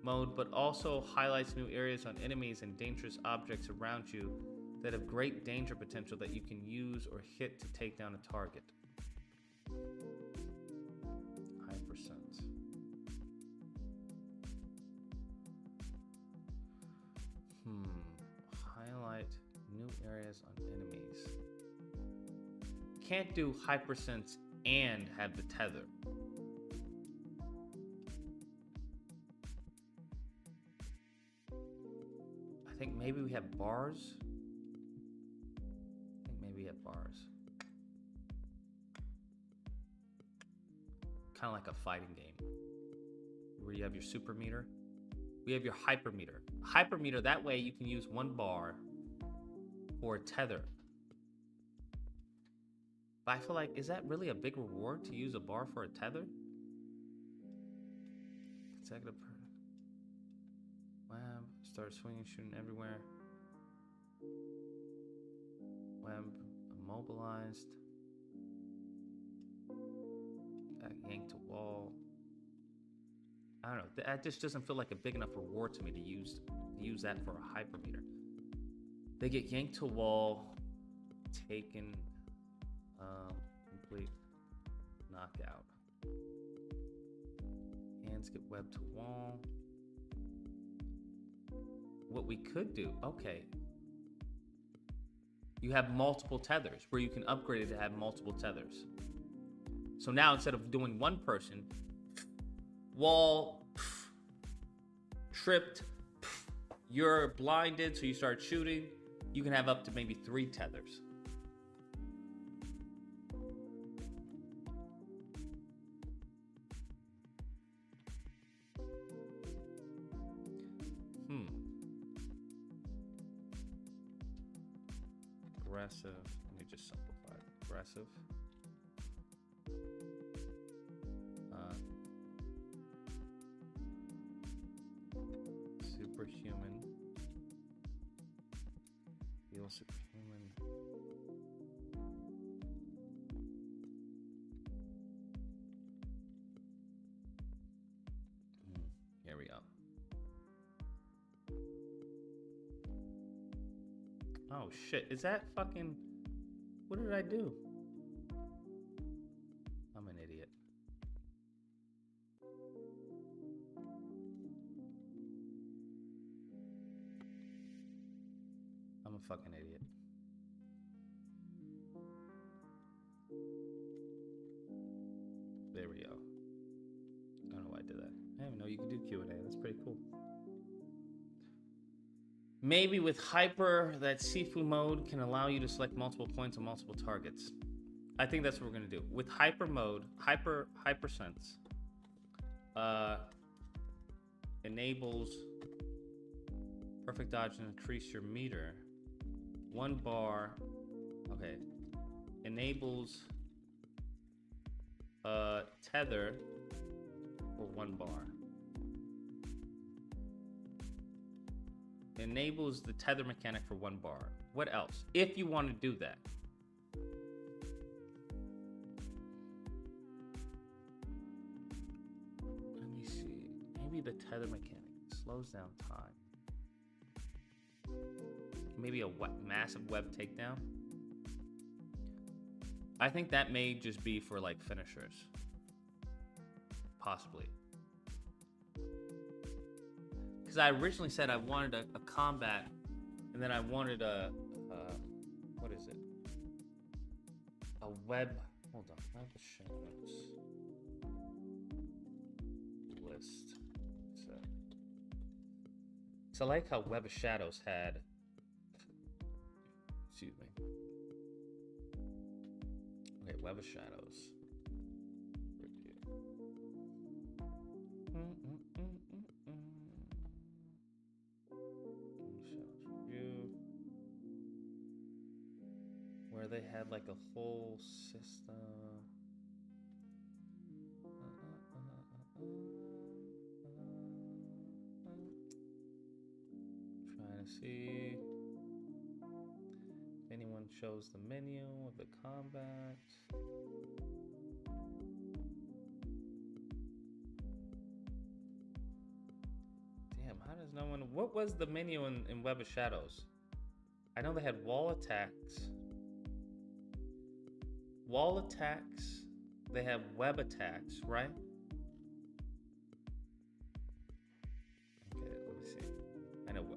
mode, but also highlights new areas on enemies and dangerous objects around you that have great danger potential that you can use or hit to take down a target. Highlight new areas on enemies. Can't do hypersense and have the tether. I think maybe we have bars. Kind of like a fighting game where you have your super meter. We have your hyper meter. Hyper meter, that way you can use one bar for a tether. But I feel like, is that really a big reward to use a bar for a tether? Consecutive. Wham, start swinging, shooting everywhere. Wham, immobilized. Got yanked to wall. I don't know. That just doesn't feel like a big enough reward to me to use that for a hypermeter. They get yanked to wall, taken, complete knockout. Hands get webbed to wall. What we could do, okay. You have multiple tethers where you can upgrade it to have multiple tethers. So now instead of doing one person, wall, tripped, you're blinded, so you start shooting, you can have up to maybe 3 tethers. Aggressive, let me just simplify it. Aggressive. superhuman. Feel superhuman. Here we go. Oh shit, is that fucking... What did I do? I'm an idiot. I'm a fucking idiot. There we go. I don't know why I did that. I didn't even know you could do Q&A. That's pretty cool. Maybe with Hyper, that Sifu mode can allow you to select multiple points on multiple targets. I think that's what we're gonna do. With Hyper mode, Hyper Sense enables perfect dodge and increase your meter. 1 bar, okay. Enables tether for 1 bar. Enables the tether mechanic for 1 bar. What else? If you want to do that. Let me see. Maybe the tether mechanic slows down time. Maybe a massive web takedown. I think that may just be for like finishers. Possibly. Because I originally said I wanted a combat, and then I wanted a what is it? A web. Hold on. Web shadows list. So I like how Web of Shadows had. Excuse me. Okay, Web of Shadows. Review. Shadows review. Where they had like a whole system. Trying to see if anyone shows the menu of the combat. Damn, how does no one... What was the menu in Web of Shadows? I know they had wall attacks. Wall attacks. They have web attacks, right? Okay, let me see.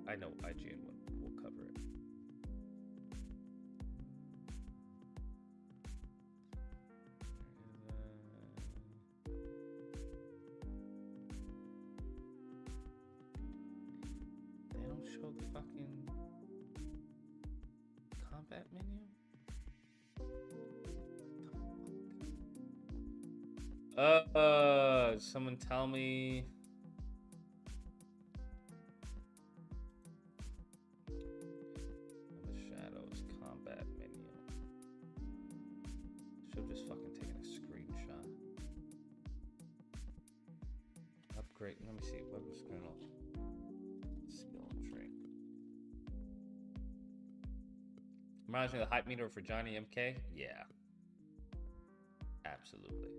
I know IGN will cover it. They don't show the fucking combat menu? Someone tell me. The Shadows combat menu. Should have just fucking taken a screenshot. Upgrade. Let me see. Web kernel. Skill tree. Reminds me of the hype meter for Johnny MK. Yeah. Absolutely.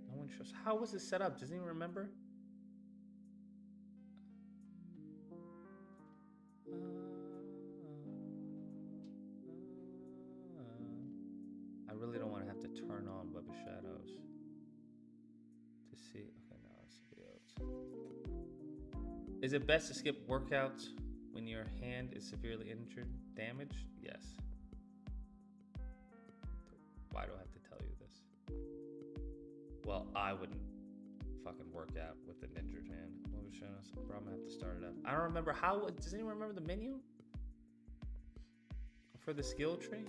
No one shows. How was it set up? Does anyone remember? I really don't want to have to turn on Web of Shadows to see. Okay, now I see videos. Is it best to skip workouts when your hand is severely injured, damaged? Yes. Why do I have to tell you this? Well, I wouldn't fucking work out with an injured hand. What was showing us? Bro, I'm gonna have to start it up. I don't remember how. Does anyone remember the menu for the skill tree?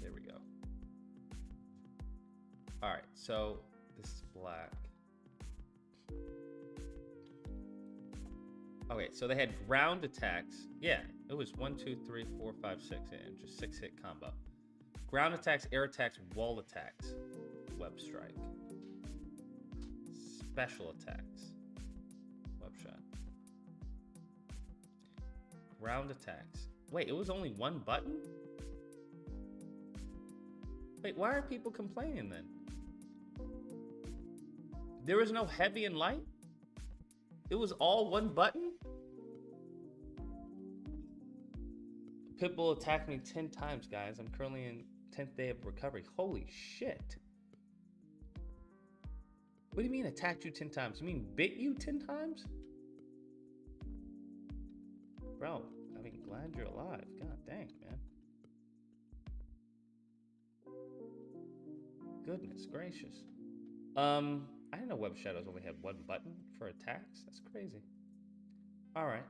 There we go. All right, so this is black. Okay, so they had ground attacks. Yeah, it was 1, 2, 3, 4, 5, 6. Yeah, just 6-hit combo. Ground attacks, air attacks, wall attacks. Web strike. Special attacks. Web shot. Ground attacks. Wait, it was only one button? Wait, why are people complaining then? There was no heavy and light? It was all one button? Pitbull attacked me 10 times, guys. I'm currently in 10th day of recovery. Holy shit. What do you mean attacked you 10 times? You mean bit you 10 times? Bro, I mean, glad you're alive. God dang, man. Goodness gracious. I didn't know Web Shadows only had one button for attacks. That's crazy. All right.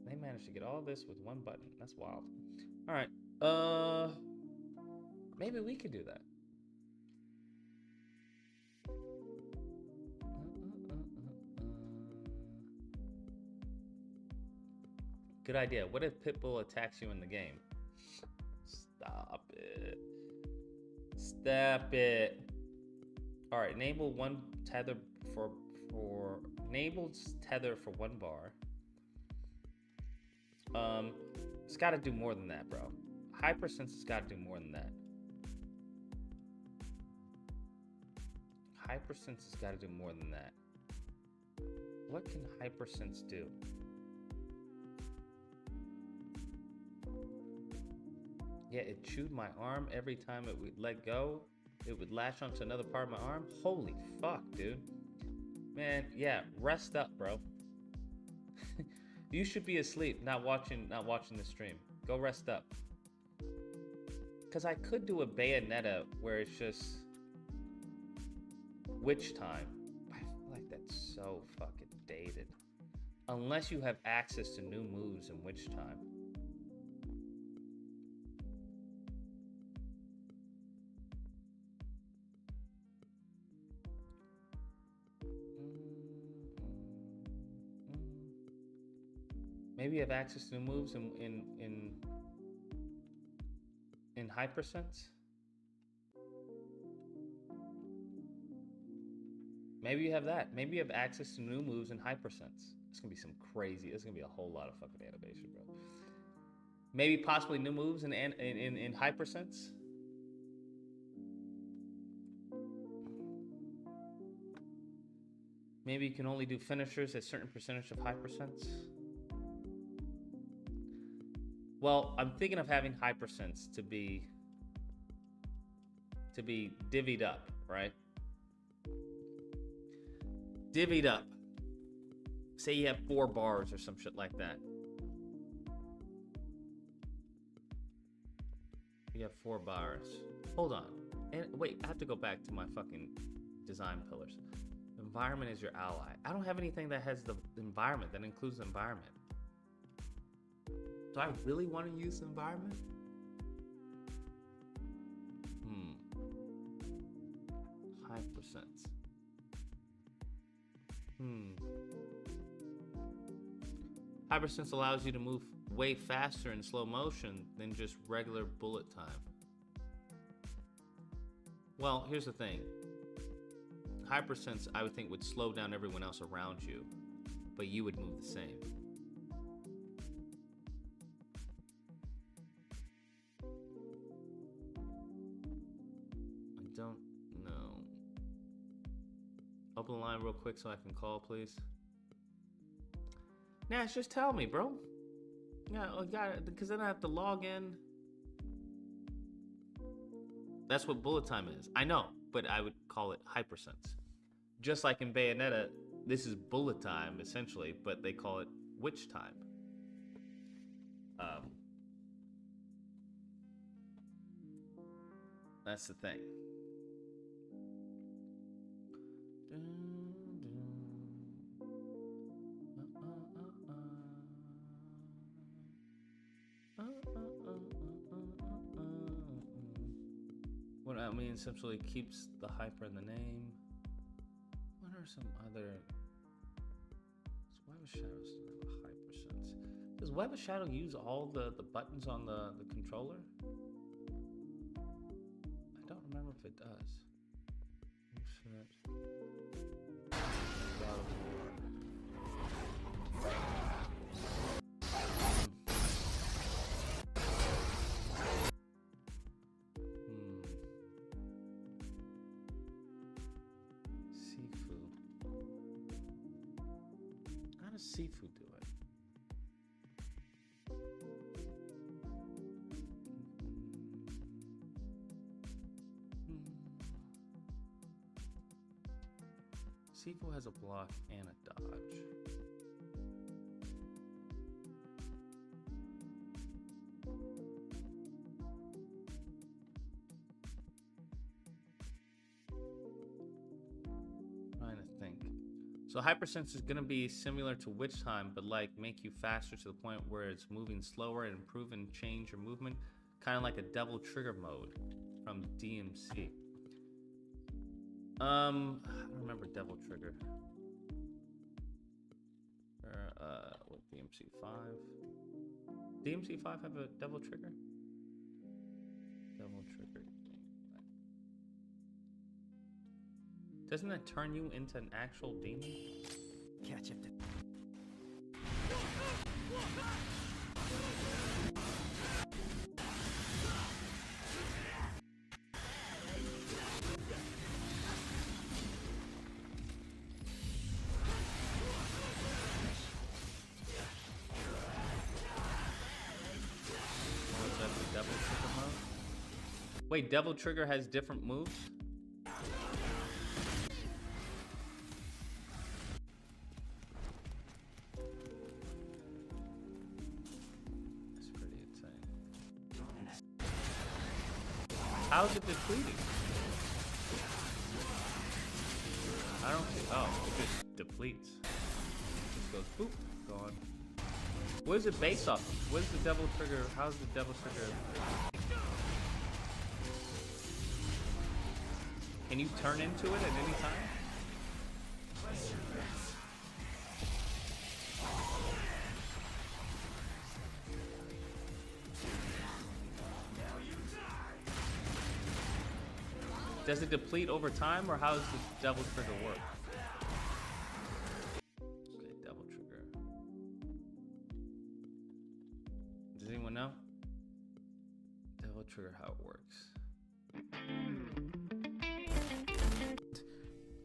They managed to get all this with one button. That's wild. All right. Maybe we could do that. Good idea. What if Pitbull attacks you in the game? Stop it. Stop it. All right, enable one tether for enabled tether for 1 bar. It's got to do more than that, bro. Hypersense has got to do more than that. Hypersense has got to do more than that. What can Hypersense do? Yeah, it chewed my arm every time it would let go. It would latch onto another part of my arm. Holy fuck, dude. Man, yeah, rest up, bro. You should be asleep, not watching the stream. Go rest up. Cause I could do a Bayonetta where it's just witch time. I feel like that's so fucking dated. Unless you have access to new moves in witch time. Maybe you have access to moves in Hypersense. Maybe you have that. Maybe you have access to new moves in Hypersense. It's gonna be some crazy. It's gonna be a whole lot of fucking animation, bro. Maybe possibly new moves in Hypersense. Maybe you can only do finishers at certain percentage of Hypersense. Well, I'm thinking of having Hypersense to be divvied up, right? Divvied up. Say you have 4 bars or some shit like that. You have 4 bars. Hold on. And wait, I have to go back to my fucking design pillars. Environment is your ally. I don't have anything that has the environment, that includes the environment. Do I really want to use the environment? Hypersense. Hypersense allows you to move way faster in slow motion than just regular bullet time. Well, here's the thing. Hypersense, I would think, would slow down everyone else around you, but you would move the same. I don't know. Open the line real quick so I can call, please. Nash, just tell me, bro. Yeah, because then I have to log in. That's what bullet time is. I know, but I would call it Hypersense. Just like in Bayonetta, this is bullet time, essentially, but they call it witch time. That's the thing. What I mean essentially keeps the hyper in the name. What are some other? Does Web of Shadow still have a hypersense? Does Web of Shadow use all the buttons on the controller? I don't remember if it does. Oh shit. God of War. Seafood. How does seafood do it? Seafood has a block and a dodge. Trying to think. So hypersense is gonna be similar to Witch Time, but like make you faster to the point where it's moving slower and improve and change your movement, kind of like a Devil Trigger mode from DMC. I don't remember Devil Trigger. What DMC5? DMC5 have a Devil Trigger? Devil Trigger. Doesn't that turn you into an actual demon? Catch up to. Devil Trigger mode? Wait, Devil Trigger has different moves? That's pretty insane. How is it depleting? I don't see. Oh, it just depletes. It just goes boop, gone. What is it based off of? What is the Devil Trigger? How's the Devil Trigger? Can you turn into it at any time? Does it deplete over time, or how does the Devil Trigger work? Okay, Devil Trigger. Does anyone know? Devil Trigger, how it works.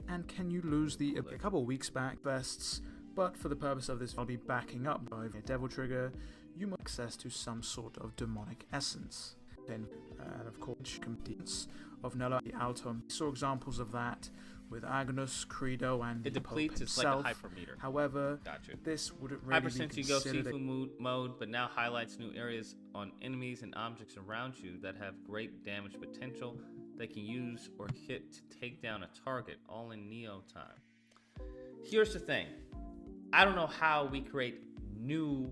And can you lose the a couple weeks back vests? But for the purpose of this, I'll be backing up by a Devil Trigger. You must access to some sort of demonic essence. Then, and of course, components of Nella the Altum. We saw examples of that with Agnus, Credo, and it depletes. It's like a hypermeter. However, this wouldn't really be Hypersense, you go considered Sifu mode, but now highlights new areas on enemies and objects around you that have great damage potential. They can use or hit to take down a target, all in Neo time. Here's the thing. I don't know how we create newer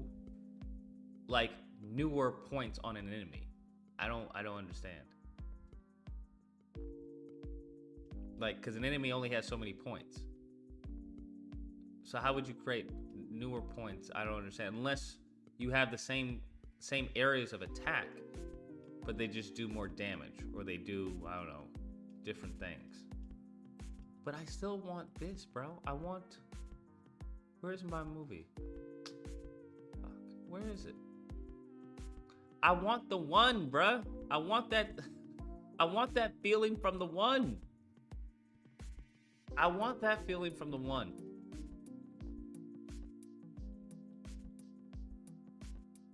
points on an enemy. I don't understand. Like, because an enemy only has so many points. So how would you create newer points? I don't understand. Unless you have the same areas of attack, but they just do more damage, or they do, I don't know, different things. But I still want this, bro. I want... Where's my movie? Fuck. Where is it? I want the one, bro. I want that feeling from the one. I want that feeling from the one.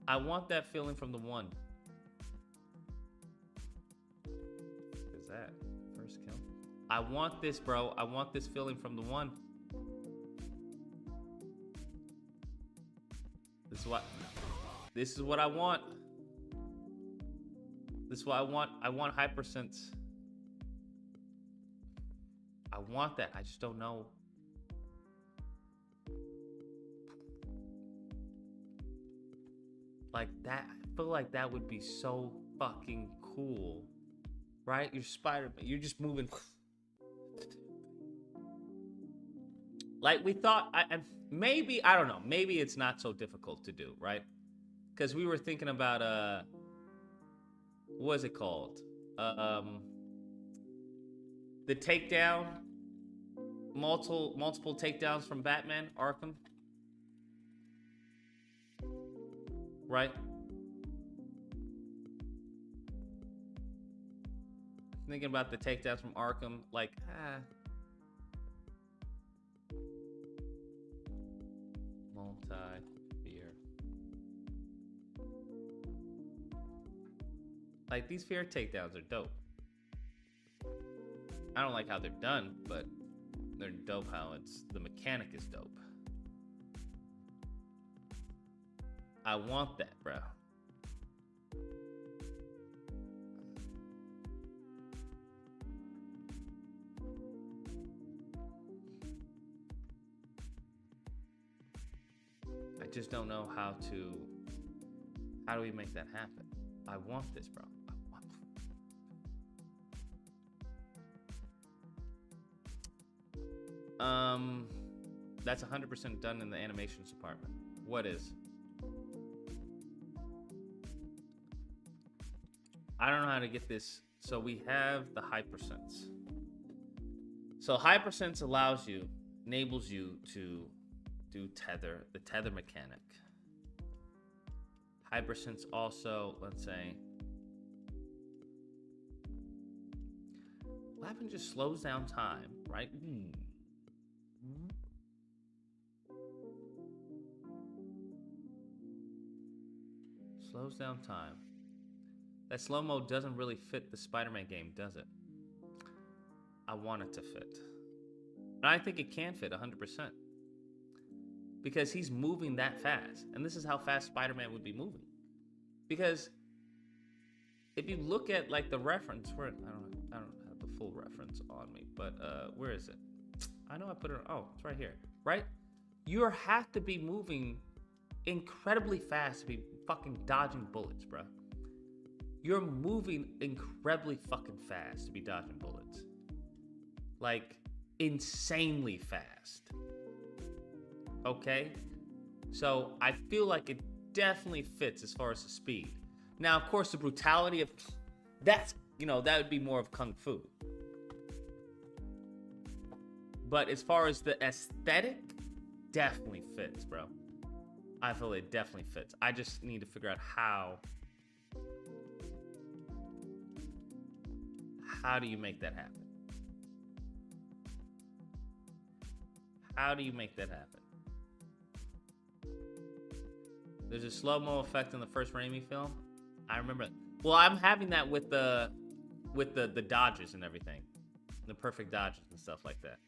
I want that feeling from the one. What is that? First kill? I want this, bro. I want this feeling from the one. This is what I want. This is what I want. I want hypersense. I want that. I just don't know. Like that. I feel like that would be so fucking cool. Right? You're Spider-Man. You're just moving. Like we thought, and maybe, I don't know, maybe it's not so difficult to do, right? Because we were thinking about, what is it called? The takedown, multiple takedowns from Batman Arkham, right? Thinking about the takedowns from Arkham, like, multi-fear. Like, these fear takedowns are dope. I don't like how they're done, but they're dope how the mechanic is dope. I want that, bro. I just don't know how do we make that happen? I want this, bro. That's 100% done in the animations department. What is? I don't know how to get this. So we have the hypersense. So hypersense enables you to do the tether mechanic. Hypersense also, let's say, what happens just slows down time, right? Slows down time. That slow-mo doesn't really fit the Spider-Man game, does it? I want it to fit. And I think it can fit 100%. Because he's moving that fast. And this is how fast Spider-Man would be moving. Because if you look at like the reference, I don't have the full reference on me, but where is it? I know I put it on, oh, it's right here, right? You have to be moving incredibly fast to be fucking dodging bullets, bro. You're moving incredibly fucking fast to be dodging bullets. Like, insanely fast. Okay? So, I feel like it definitely fits as far as the speed. Now, of course, the brutality of... that would be more of Kung Fu. But as far as the aesthetic, definitely fits, bro. I feel it definitely fits. I just need to figure out how do you make that happen? How do you make that happen? There's a slow-mo effect in the first Raimi film. I remember. Well, I'm having that with the dodges and everything. The perfect dodges and stuff like that.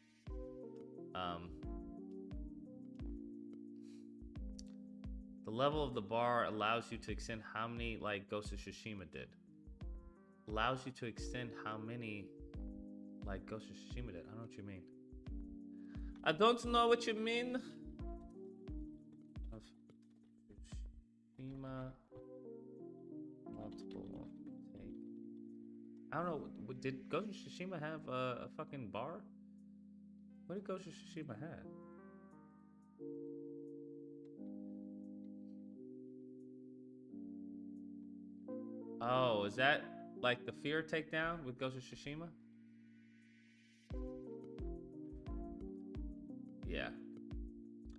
The level of the bar allows you to extend how many, like Ghost of Tsushima did. Allows you to extend how many, like Ghost of Tsushima did. I don't know what you mean. I don't know what you mean. Of Tsushima multiple take. I don't know. Did Ghost of Tsushima have a fucking bar? What did Ghost of Tsushima have? Oh, is that like the fear takedown with Ghost of Tsushima? Yeah.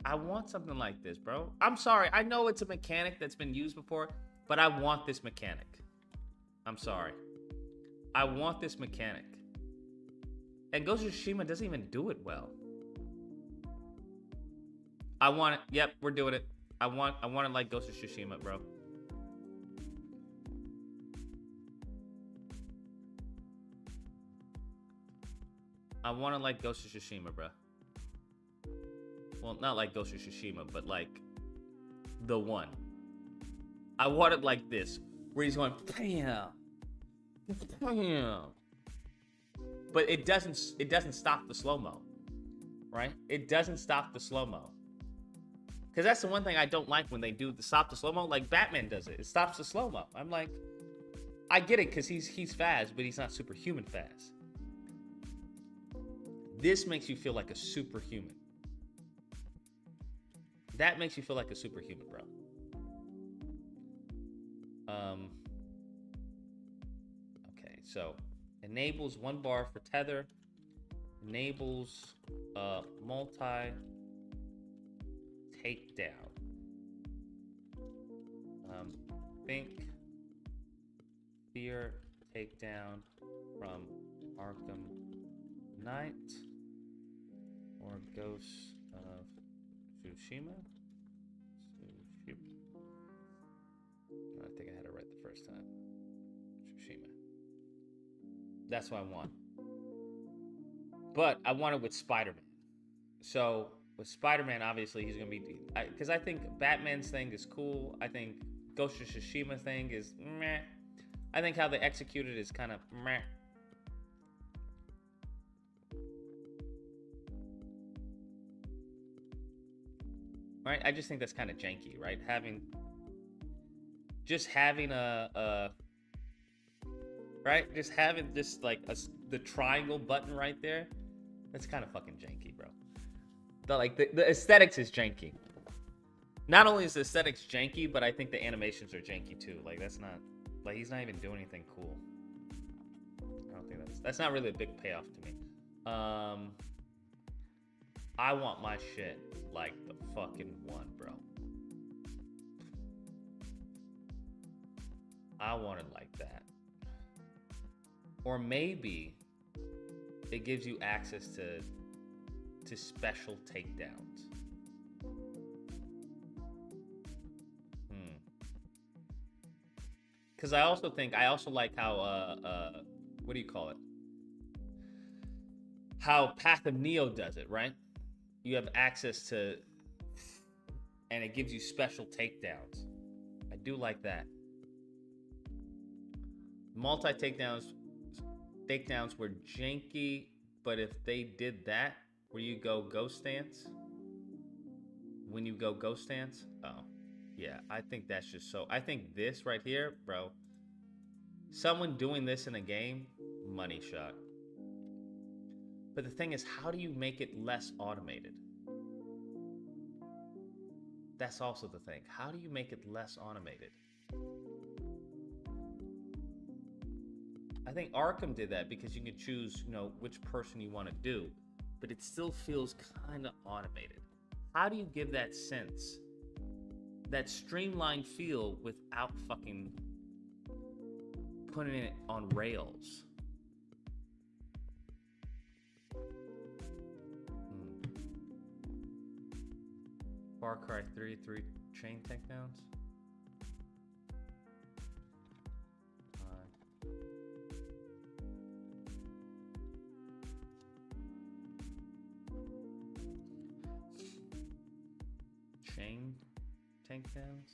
I want something like this, bro. I'm sorry. I know it's a mechanic that's been used before, but I want this mechanic. I'm sorry. I want this mechanic. And Ghost of Tsushima doesn't even do it well. I want it. Yep, we're doing it. I want it like Ghost of Tsushima, bro. I want it like Ghost of Tsushima, bro. Well, not like Ghost of Tsushima, but like the one. I want it like this, where he's going, bam, bam. But it doesn't stop the slow-mo, right? It doesn't stop the slow-mo. Because that's the one thing I don't like when they do the stop the slow-mo. Like Batman does it. It stops the slow-mo. I'm like, I get it because he's fast, but he's not superhuman fast. This makes you feel like a superhuman. That makes you feel like a superhuman, bro. Okay, so enables 1 bar for tether, enables multi takedown. Think fear takedown from Arkham Knight or Ghost of Tsushima. I think I had it right the first time. Tsushima. That's what I want. But I want it with Spider-Man. So with Spider-Man, obviously he's gonna be, because I think Batman's thing is cool. I think Ghost of Tsushima thing is meh. I think how they execute it is kind of meh. Right? I just think that's kind of janky, right? Just having right? Just having this like the triangle button right there. That's kind of fucking janky, bro. The aesthetics is janky. Not only is the aesthetics janky, but I think the animations are janky too. Like that's not, like he's not even doing anything cool. I don't think that's not really a big payoff to me. I want my shit like the fucking one, bro. I want it like that. Or maybe it gives you access to special takedowns. Because I also like how what do you call it? How Path of Neo does it, right? You have access to, and it gives you special takedowns. I do like that. Multi takedowns were janky, but if they did that, where you go ghost stance, when you go ghost stance, oh, yeah, I think that's just so. I think this right here, bro, someone doing this in a game, money shot. But the thing is, how do you make it less automated? That's also the thing. How do you make it less automated? I think Arkham did that because you can choose, which person you want to do, but it still feels kind of automated. How do you give that sense, that streamlined feel without fucking putting it on rails? Far Cry 3 chain takedowns. Chain takedowns.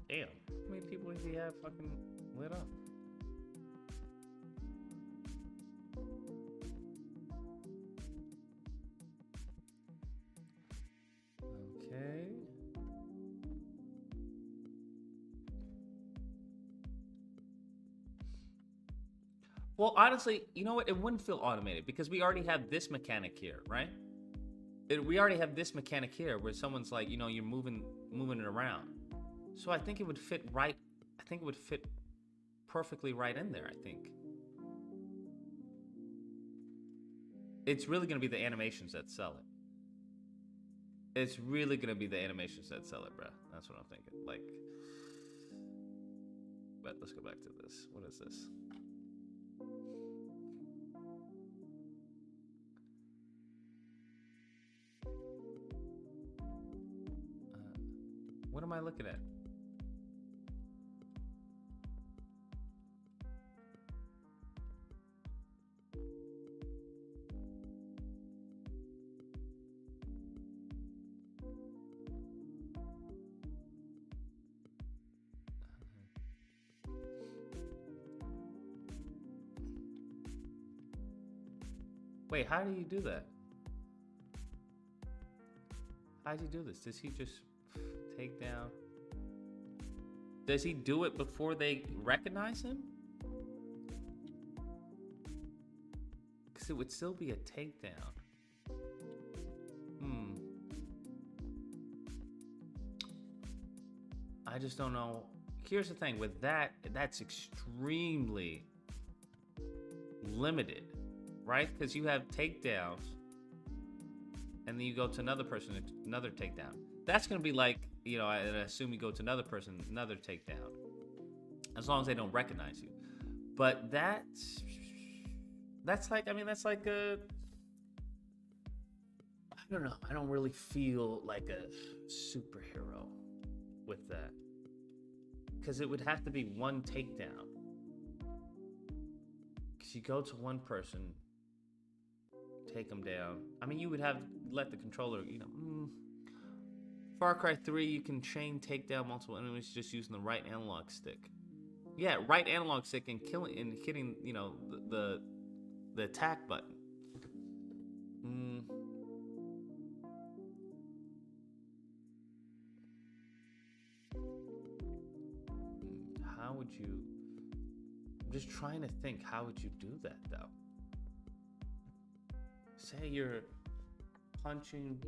Damn, how many people does he have fucking lit up? Okay. Well, honestly, you know what? It wouldn't feel automated because we already have this mechanic here, right? We already have this mechanic here where someone's like, you're moving it around. So I think it would fit right. I think it would fit perfectly right in there, I think. It's really going to be the animations that sell it. It's really going to be the animations that sell it, bruh. That's what I'm thinking. But let's go back to this. What is this? What am I looking at? Wait, how do you do that? How does he do this? Does he just take down? Does he do it before they recognize him? Because it would still be a takedown. I just don't know. Here's the thing with that, that's extremely limited, right? Because you have takedowns, and then you go to another person, another takedown. That's going to be like, you know, I assume you go to another person, another takedown, as long as they don't recognize you. But that's like, I mean, that's like a, I don't know. I don't really feel like a superhero with that. Because it would have to be one takedown. Because you go to one person, take them down. I mean, you would have let the controller, you know. Far Cry 3, you can chain takedown multiple enemies just using the right analog stick. Yeah, right analog stick and killing and hitting, you know, the attack button. How would you? I'm just trying to think. How would you do that though? Say you're punching,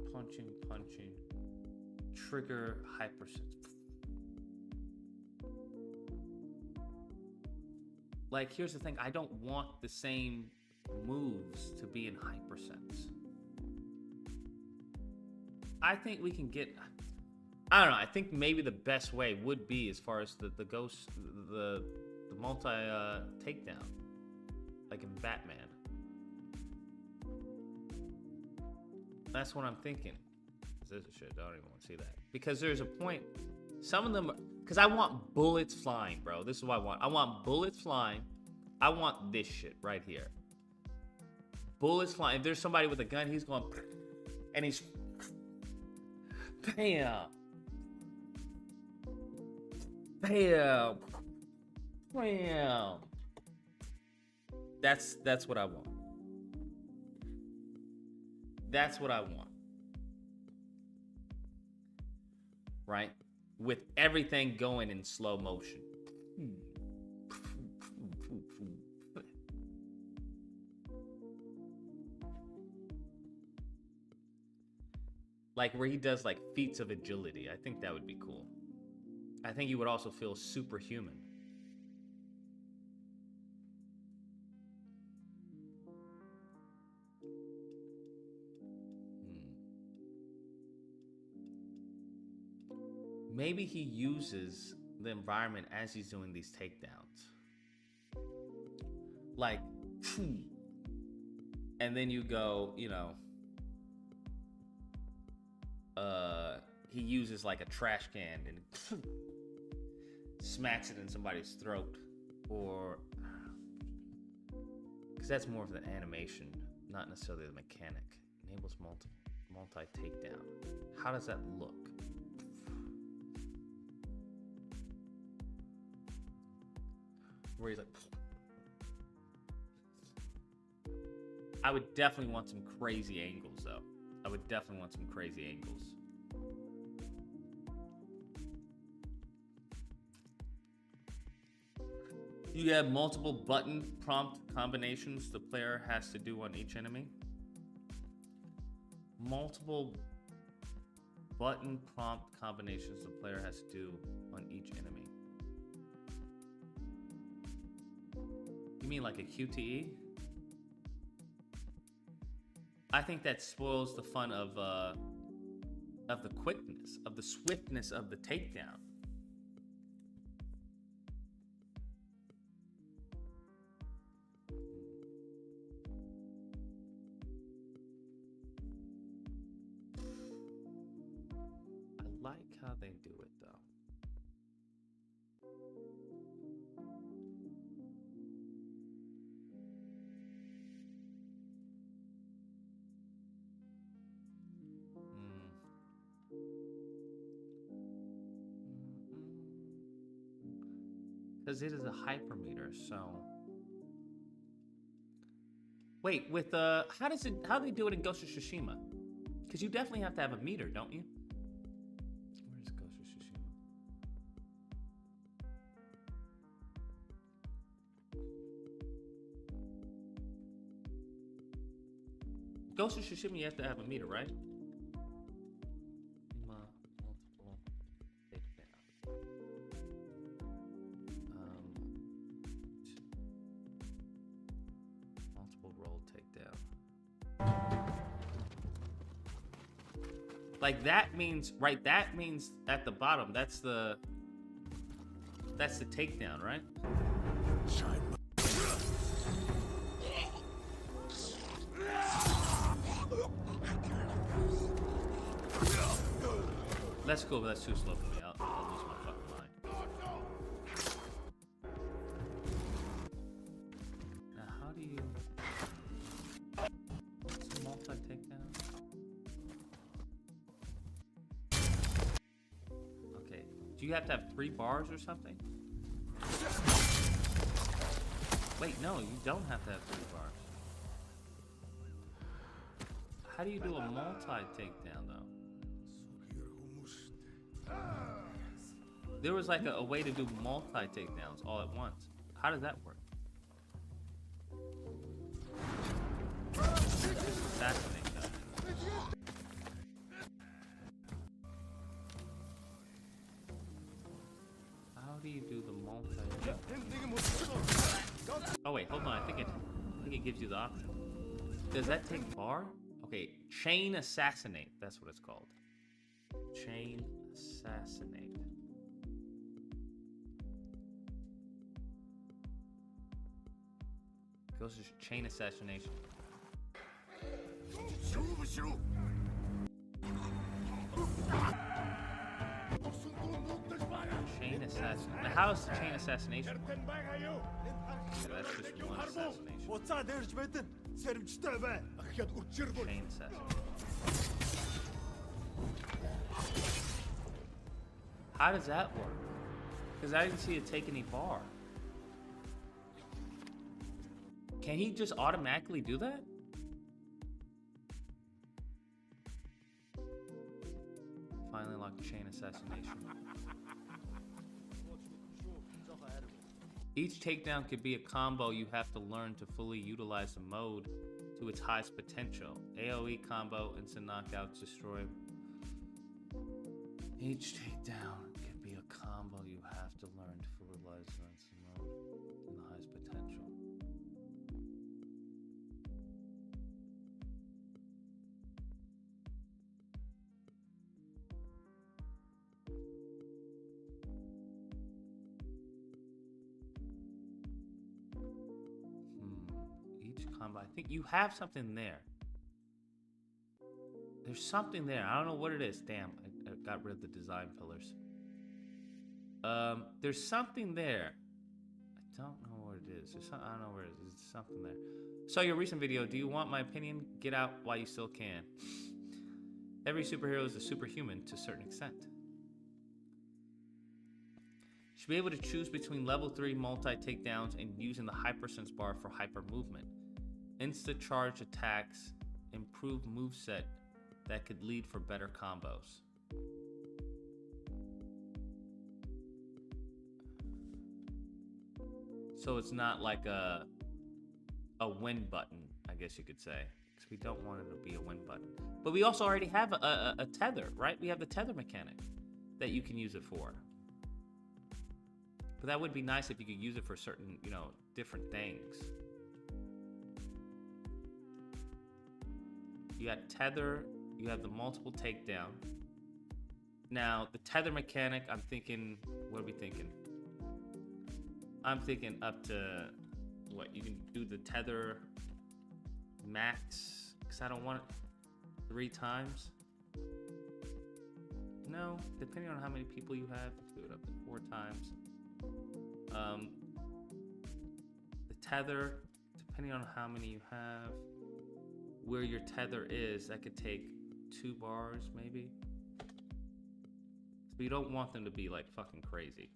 trigger hypersense. Like, here's the thing. I don't want the same moves to be in hypersense. I think we can get. I don't know. I think maybe the best way would be as far as the ghost, the multi takedown, like in Batman. That's what I'm thinking. This is shit. I don't even want to see that because there's a point. Some of them, because I want bullets flying, bro. This is what I want. I want bullets flying. I want this shit right here. Bullets flying. If there's somebody with a gun, he's going, and he's, bam. Bam. Bam. That's what I want. That's what I want. Right? With everything going in slow motion. Like where he does like feats of agility. I think that would be cool. I think you would also feel superhuman. Maybe he uses the environment as he's doing these takedowns. Like, and then you go, you know, he uses like a trash can and smacks it in somebody's throat, or because that's more of the animation, not necessarily the mechanic. Enables multi takedown. How does that look? Where he's like, I would definitely want some crazy angles though. I would definitely want some crazy angles. You have multiple button prompt combinations the player has to do on each enemy. Multiple button prompt combinations the player has to do on each enemy. You mean like a QTE? I think that spoils the fun of the quickness, of the swiftness of the takedown. I like how they do it though. Because it is a hypermeter, so. Wait, with how do they do it in Ghost of Tsushima? Because you definitely have to have a meter, don't you? Where's Ghost of Tsushima? Ghost of Tsushima, you have to have a meter, right? Multiple takedown. Multiple roll takedown. Like that means, right? That means at the bottom. That's the takedown, right? That's cool, but that's too slow for me. I'll lose my fucking mind. Now, how do you... What's a multi-takedown? Okay. Do you have to have 3 bars or something? Wait, no, you don't have to have 3 bars. How do you do a multi-takedown, though? There was like a way to do multi-takedowns all at once. How does that work? Assassinate that. How do you do the multi? Oh wait, hold on. I think it gives you the option. Does that take bar? Okay, chain assassinate. That's what it's called. Chain assassinate. Goes to chain assassination. Chain assassination. How is the chain assassination? Okay, that's just one assassination. Chain assassination. How does that work? Because I didn't see it take any bar. Can he just automatically do that? Finally unlocked chain assassination. Each takedown could be a combo you have to learn to fully utilize the mode to its highest potential. AoE combo, instant knockouts, destroy. Each takedown could be a combo you have to learn to fully utilize the mode to the highest potential. Each combo. I think you have something there. There's something there. I don't know what it is. Damn, I got rid of the design pillars. There's something there. I don't know what it is. I don't know where it is. There's something there. Saw your recent video. Do you want my opinion? Get out while you still can. Every superhero is a superhuman to a certain extent. Should be able to choose between level 3 multi-takedowns and using the hypersense bar for hyper movement. Insta charge attacks, improved moveset that could lead for better combos. So it's not like a win button, I guess you could say. Because we don't want it to be a win button. But we also already have a tether, right? We have the tether mechanic that you can use it for. But that would be nice if you could use it for certain, different things. You got tether, you have the multiple takedown. Now, the tether mechanic, I'm thinking, what are we thinking? I'm thinking up to, what, you can do the tether max, because I don't want it 3 times. No, depending on how many people you have, do it up to 4 times. The tether, depending on how many you have, where your tether is, that could take 2 bars maybe. But you don't want them to be like fucking crazy.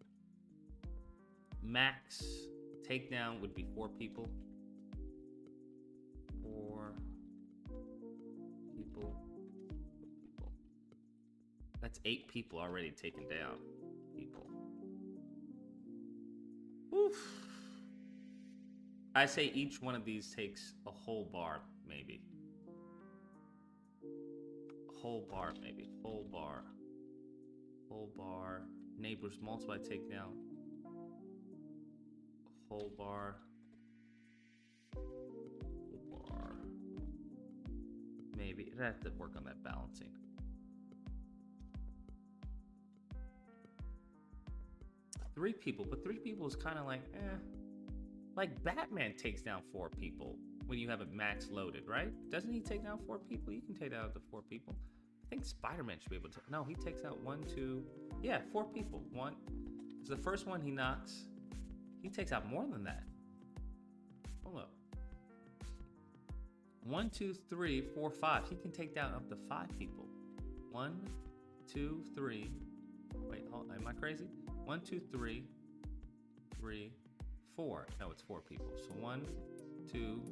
Max takedown would be 4 people. 4 people. That's 8 people already taken down. People. Oof. I say each one of these takes a whole bar, maybe. whole bar, maybe. Full bar. Whole bar. Neighbors multiply takedown. Whole bar. Whole bar. Maybe. I'd have to work on that balancing. Three people, but 3 people is kind of like, eh. Like Batman takes down 4 people when you have it max loaded, right? Doesn't he take down 4 people? You can take down up to 4 people. I think Spider-Man should be able to. No, he takes out 1, 2, yeah, 4 people. One, because the first one he knocks, he takes out more than that. Hold up. 1, 2, 3, 4, 5. He can take down up to 5 people. 1, 2, 3. Wait, hold, am I crazy? 1, 2, 3, 3, 4. No, it's 4 people. So 1, 2,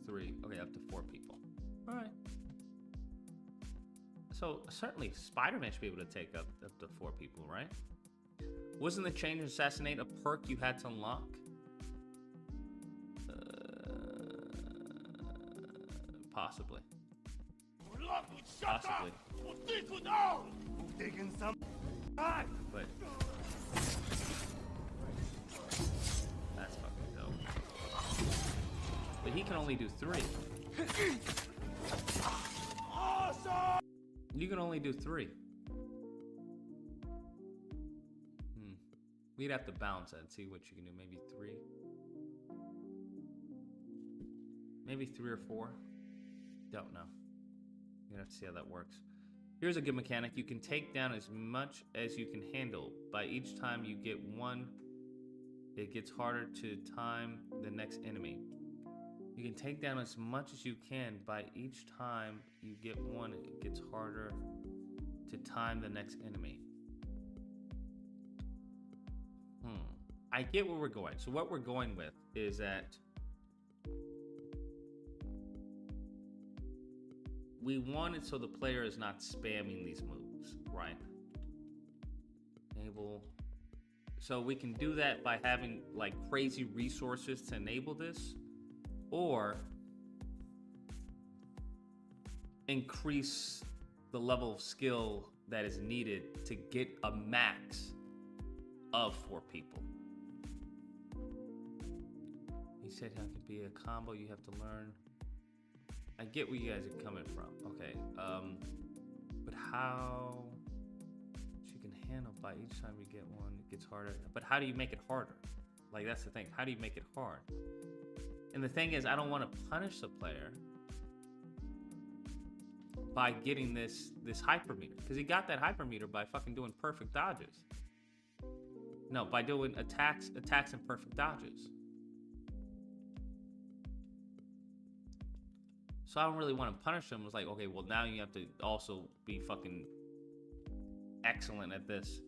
3. Okay, up to 4 people. All right. So certainly Spider-Man should be able to take up to 4 people, right? Wasn't the change and assassinate a perk you had to unlock? Possibly. Possibly. Taking some time. But that's fucking dope. But he can only do 3. Awesome. You can only do 3. We'd have to balance that and see what you can do. Maybe 3. Maybe 3 or 4. Don't know. You're gonna have to see how that works. Here's a good mechanic. You can take down as much as you can handle. By each time you get 1, it gets harder to time the next enemy. You can take down as much as you can. By each time you get 1, it gets harder to time the next enemy. I get where we're going. So what we're going with is that we want it so the player is not spamming these moves, right? Enable. So we can do that by having like crazy resources to enable this, or increase the level of skill that is needed to get a max of 4 people. He said how it could be a combo you have to learn. I get where you guys are coming from. Okay, but how you can handle by each time you get 1, it gets harder. But how do you make it harder? Like, that's the thing. How do you make it hard? And the thing is, I don't want to punish the player by getting this hypermeter, because he got that hypermeter by fucking doing perfect dodges. No, by doing attacks and perfect dodges. So I don't really want to punish him. It's like, okay, well, now you have to also be fucking excellent at this.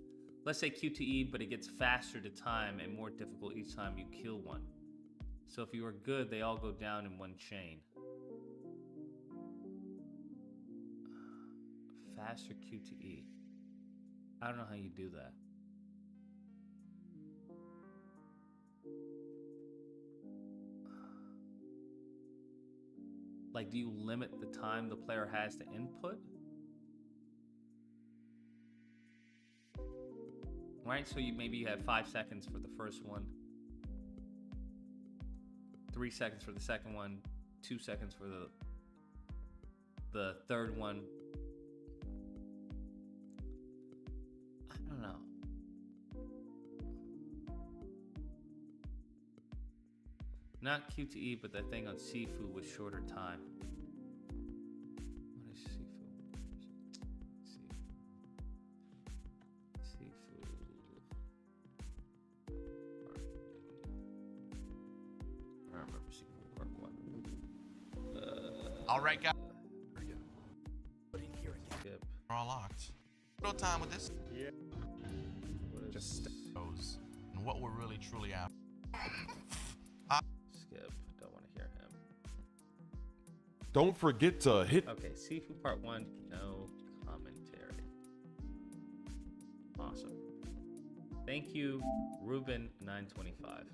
Let's say QTE, but it gets faster to time and more difficult each time you kill one. So if you are good, they all go down in one chain. Faster QTE. I don't know how you do that. Like, do you limit the time the player has to input? Right, so maybe you have 5 seconds for the first one, 3 seconds for the second one, 2 seconds for the third one. I don't know. Not QTE, but that thing on Sifu with shorter time. What is Sifu? Sifu. I remember Sifu Part 1. All right, guys. Skip. We're all locked. No time with this. Yeah. Just those. And what we're really truly after. Skip. Don't want to hear him. Don't forget to hit. Okay, Sifu Part 1, no commentary. Awesome. Thank you, Ruben925.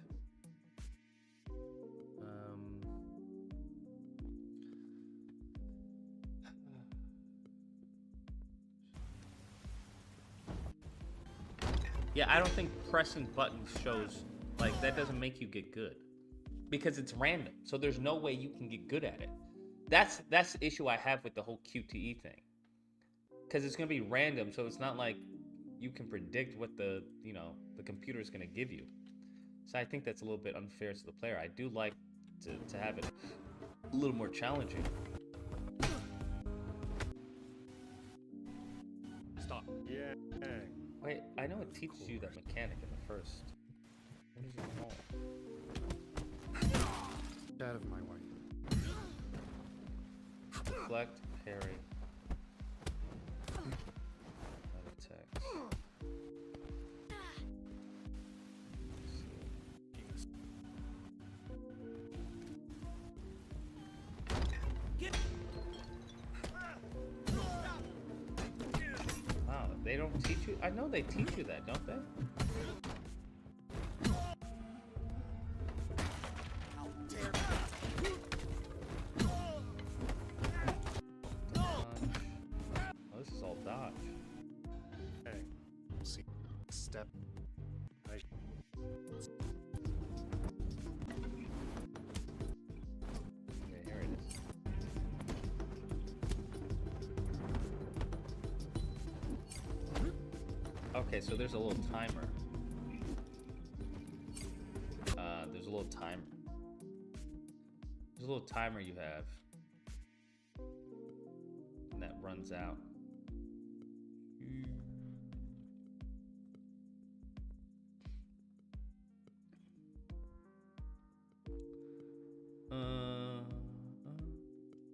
Yeah, I don't think pressing buttons shows, like, that doesn't make you get good. Because it's random, so there's no way you can get good at it. That's the issue I have with the whole QTE thing. Because it's going to be random, so it's not like you can predict what the computer is going to give you. So I think that's a little bit unfair to the player. I do like to have it a little more challenging. Stop. Yeah. Wait, I know it teaches you that mechanic in the first. What is it called? Get out of my way. Deflect, parry. Attack. Wow, they don't teach you? I know they teach you that, don't they? Oh, this is all dodge. Hey, see, step. Okay, here it is. Okay, so there's a little timer. There's a little timer. There's a little timer you have. And that runs out.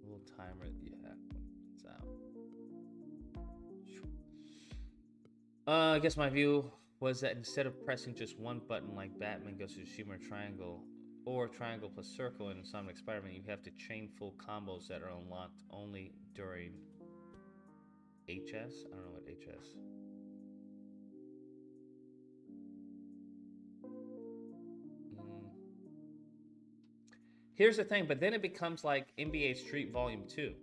Little timer that you have when it runs out. I guess my view was that instead of pressing just one button like Batman goes to Shimmer Triangle or Triangle plus Circle in Sonic Spider-Man, you have to chain full combos that are unlocked only during HS? I don't know what HS. Here's the thing, but then it becomes like NBA Street Volume 2.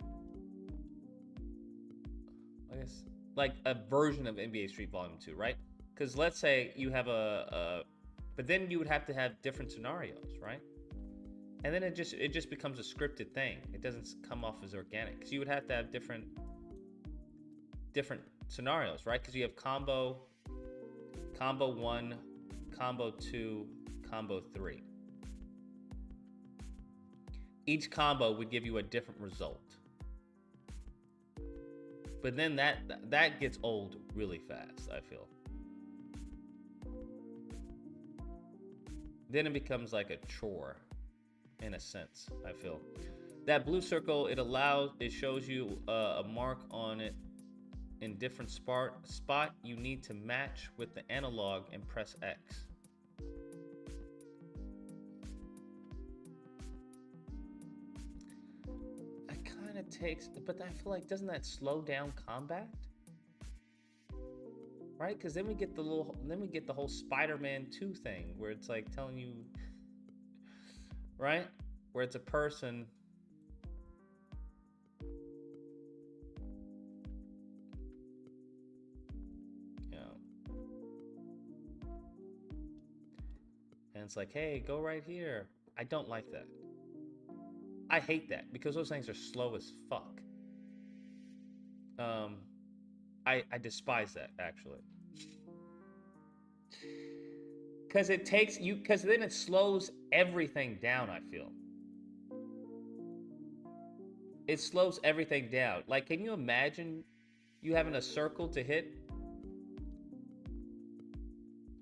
I guess like a version of NBA Street Volume 2, right? Because let's say you have but then you would have to have different scenarios, right? And then it just becomes a scripted thing. It doesn't come off as organic because you would have to have different scenarios, right? Because you have combo 1, combo 2, combo 3. Each combo would give you a different result. But then that gets old really fast, I feel. Then it becomes like a chore, in a sense, I feel. That blue circle, it shows you a mark on it in different spot. You need to match with the analog and press X. But I feel like, doesn't that slow down combat? Right? Because then we get the whole Spider-Man 2 thing where it's like telling you, right? Where it's a person. And it's like, hey, go right here. I don't like that. I hate that because those things are slow as fuck. I despise that actually. Because then it slows everything down, I feel. It slows everything down. Like, can you imagine you having a circle to hit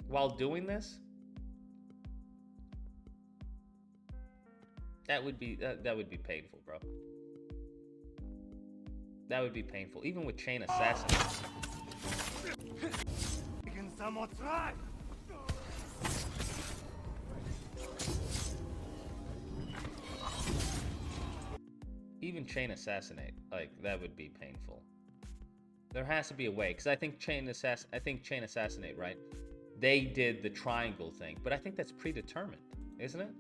while doing this? That would be painful, bro. That would be painful, even with chain assassins. Even chain assassinate, like that would be painful. There has to be a way, because I think chain assassinate, right? They did the triangle thing, but I think that's predetermined, isn't it?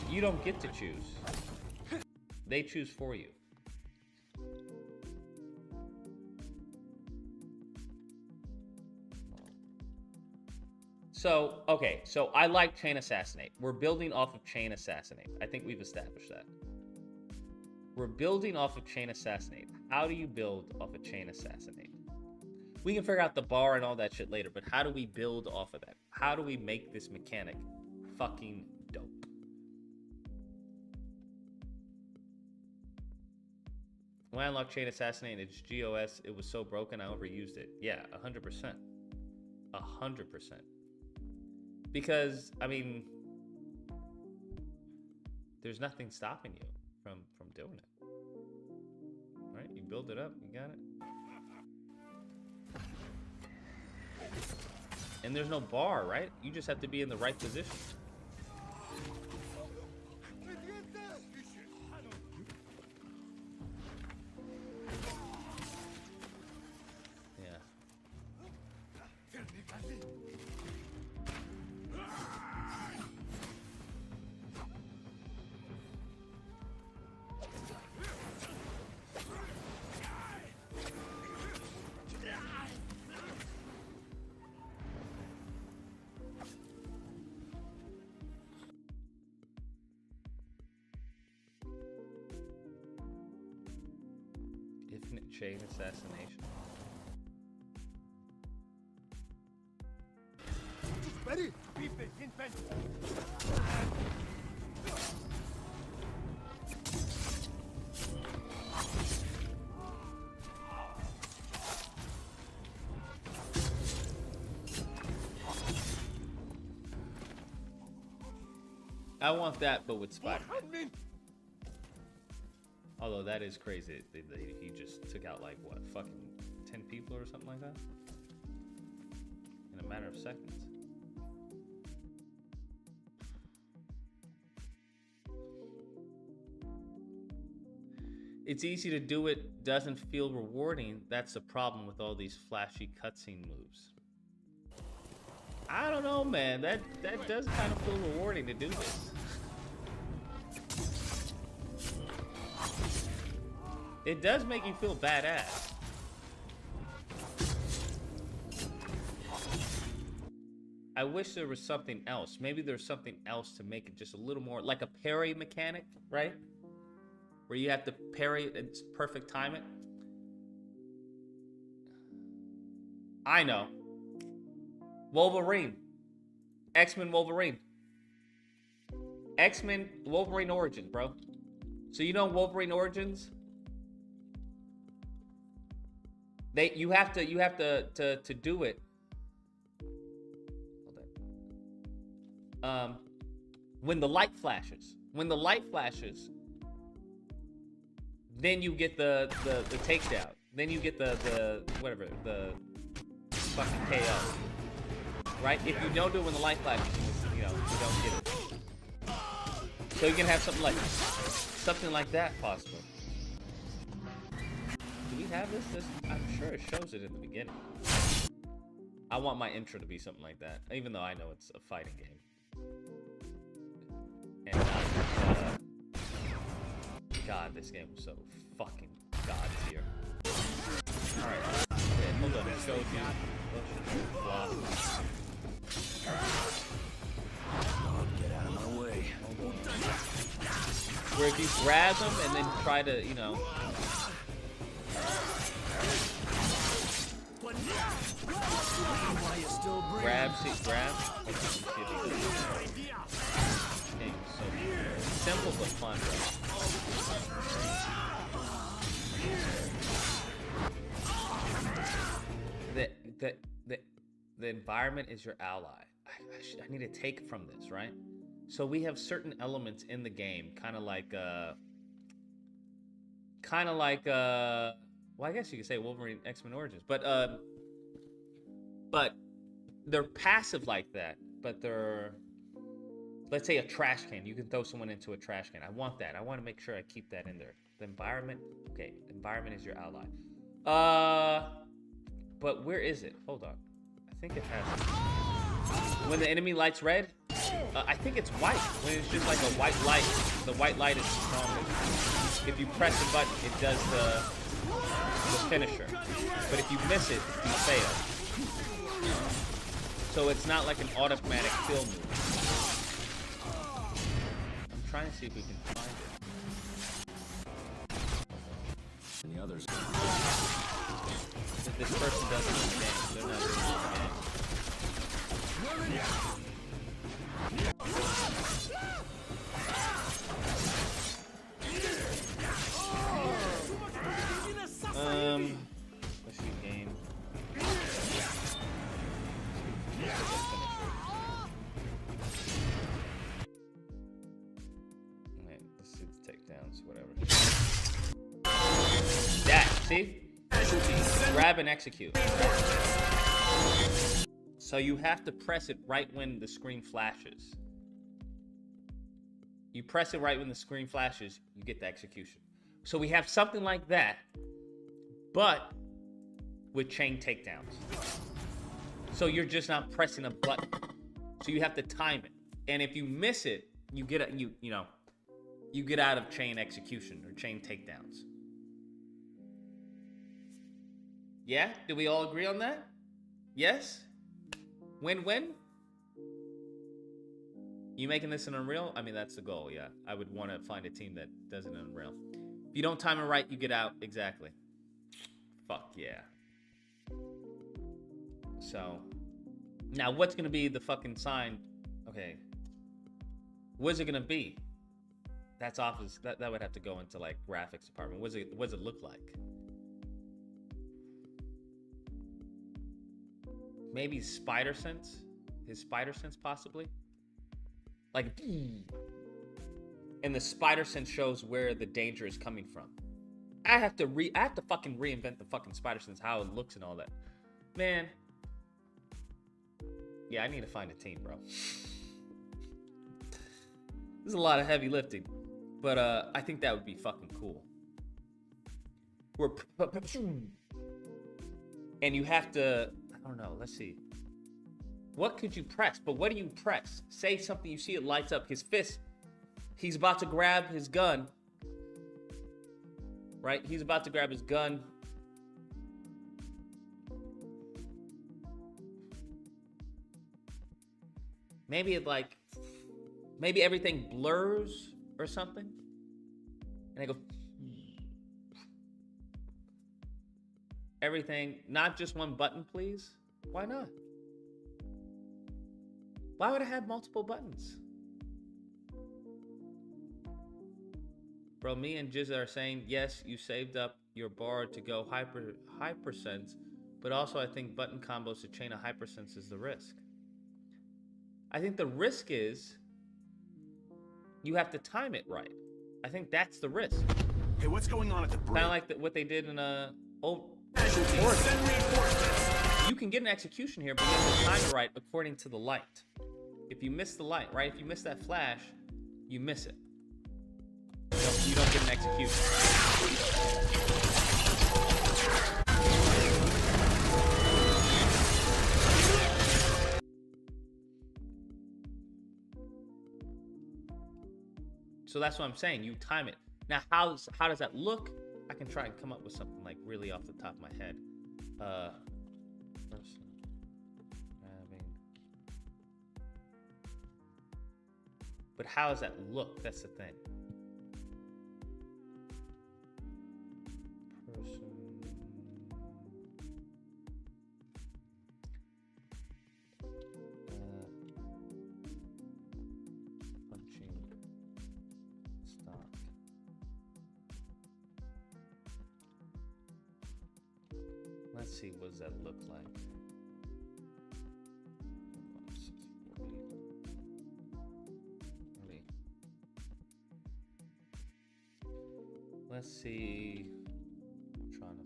You don't get to choose. They choose for you. So, okay, so I like Chain Assassinate. We're building off of Chain Assassinate. I think we've established that. We're building off of Chain Assassinate. How do you build off of Chain Assassinate? We can figure out the bar and all that shit later, but how do we build off of that? How do we make this mechanic fucking dope? When I unlocked Chain Assassinate, it's GOS. It was so broken, I overused it. Yeah, 100%. 100%. Because, I mean, there's nothing stopping you from doing it. Right? You build it up, you got it. And there's no bar, right? You just have to be in the right position. Infinite chain assassination. I want that, but with Spider-Man. Although that is crazy. He just took out like what, fucking 10 people or something like that in a matter of seconds. It's easy to do it, doesn't feel rewarding. That's the problem with all these flashy cutscene moves. I don't know, man. That does kind of feel rewarding to do this. It does make you feel badass. I wish there was something else. Maybe there's something else to make it just a little more like a parry mechanic, right? Where you have to parry it, it's perfect time it. I know. Wolverine. X-Men Wolverine. X-Men Wolverine Origins, bro. So you know Wolverine Origins? You have to do it. Hold on. When the light flashes. When the light flashes, then you get the takedown. Then you get the whatever, the fucking KO. Right? If you don't do it when the light flashes, you know, you don't get it. So you can have something like that possible. Do we have this? I'm sure it shows it in the beginning. I want my intro to be something like that, even though I know it's a fighting game. And God, this game was so fucking god tier. Alright, okay, hold on. Show you. Get out of my way. Where if you grab them and then try to, you know. Grab, see, grab. Hey, so simple but fun, the environment is your ally. I need to take from this, right? So we have certain elements in the game, kind of like well, I guess you could say Wolverine X-Men Origins, but they're passive like that, but they're, let's say a trash can. You can throw someone into a trash can. I want that. I want to make sure I keep that in there. The environment, okay, environment is your ally. But where is it? Hold on. I think it has it. When the enemy light's red, I think it's white. When it's just like a white light, the white light is the strongest. If you press the button, it does the finisher. But if you miss it, you fail. So it's not like an automatic kill move. I'm trying to see if we can find it. And the others. If this person doesn't understand, they're not really let's see game. Alright, let's see the takedowns, whatever. That, see? Grab and execute. So you have to press it right when the screen flashes. You press it right when the screen flashes, you get the execution. So we have something like that, but with chain takedowns. So you're just not pressing a button. So you have to time it. And if you miss it, you get you get out of chain execution or chain takedowns. Yeah? Do we all agree on that? Yes? Win-win? You making this in Unreal? I mean, that's the goal, yeah. I would want to find a team that does it in Unreal. If you don't time it right, you get out. Exactly. Fuck yeah. So, now what's going to be the fucking sign? Okay. What's it going to be? That's office. That would have to go into, like, graphics department. What does it look like? Maybe spider sense? His spider sense, possibly? Like, and the spider sense shows where the danger is coming from. I have to fucking reinvent the fucking spider sense, how it looks and all that. Man. Yeah, I need to find a team, bro. This is a lot of heavy lifting. But I think that would be fucking cool. And you have to, I don't know, let's see. What could you press? But what do you press? Say something, you see it lights up. His fist, he's about to grab his gun. Right? He's about to grab his gun. Maybe it like, maybe everything blurs or something. And I go, everything, not just one button, please. Why not? Why would I have multiple buttons? Bro, me and Jizza are saying, yes, you saved up your bar to go hypersense, but also I think button combos to chain a hypersense is the risk. I think the risk is you have to time it right. I think that's the risk. Hey, what's going on at the bridge? Kind of like what they did in you can get an execution here, but you have to time it right according to the light. If you miss the light, right? If you miss that flash, you miss it. You don't get an execution. So that's what I'm saying. You time it. Now, how does that look? I can try and come up with something like really off the top of my head. Person grabbing. But how does that look? That's the thing. Person. Punching. Stop. Let's see, what does that look like? Let's see. I'm trying to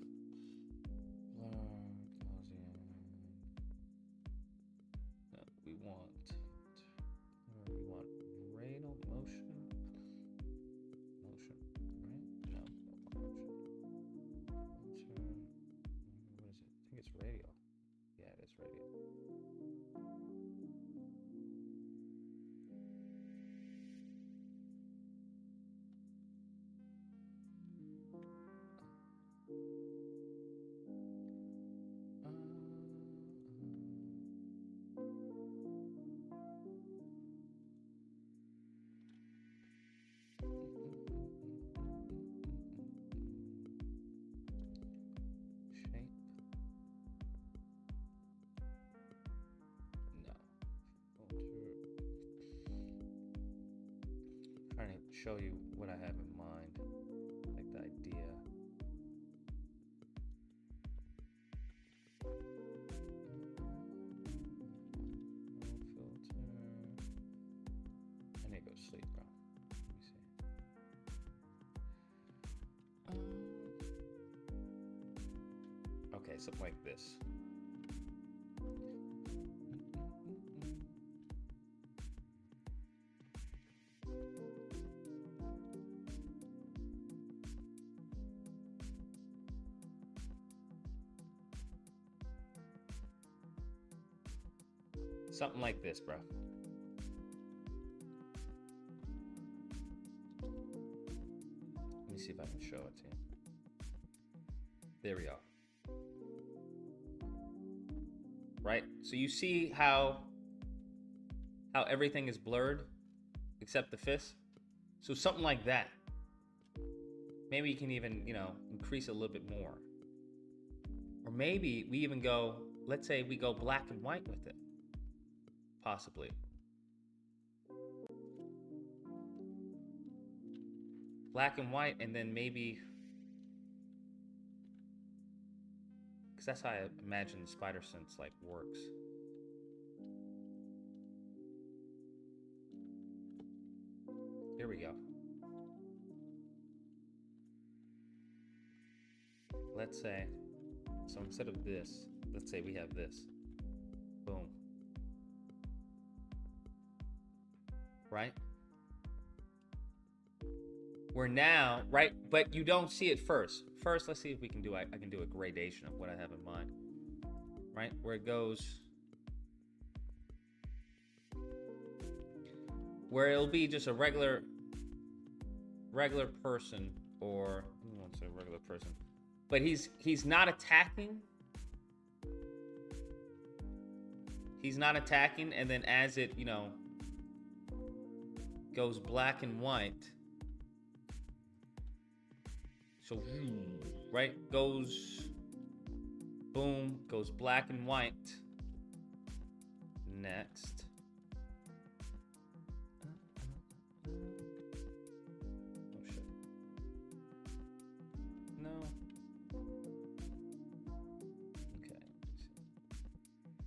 we want radal motion. Motion, right? No, motion. What is it? I think it's radial. Yeah, it is radial. show you what I have in mind, like the idea. Filter. I need to go to sleep, bro. Let me see. Okay, something like this. Something like this, bro. Let me see if I can show it to you. There we are. Right? So you see how everything is blurred except the fist? So something like that. Maybe you can even, you know, increase it a little bit more. Or maybe we even go, let's say we go black and white with it. Possibly. Black and white, and then maybe, because that's how I imagine the spider sense like works. Here we go. Let's say, so instead of this, let's say we have this. Boom. Right? We're now, right? But you don't see it first. First, let's see if we can do, I can do a gradation of what I have in mind. Right? Where it goes, where it'll be just a regular person, or I won't say regular person, but he's not attacking. He's not attacking, and then as it, you know, goes black and white. So, right, goes, boom, goes black and white. Next. Oh shit. No. Okay.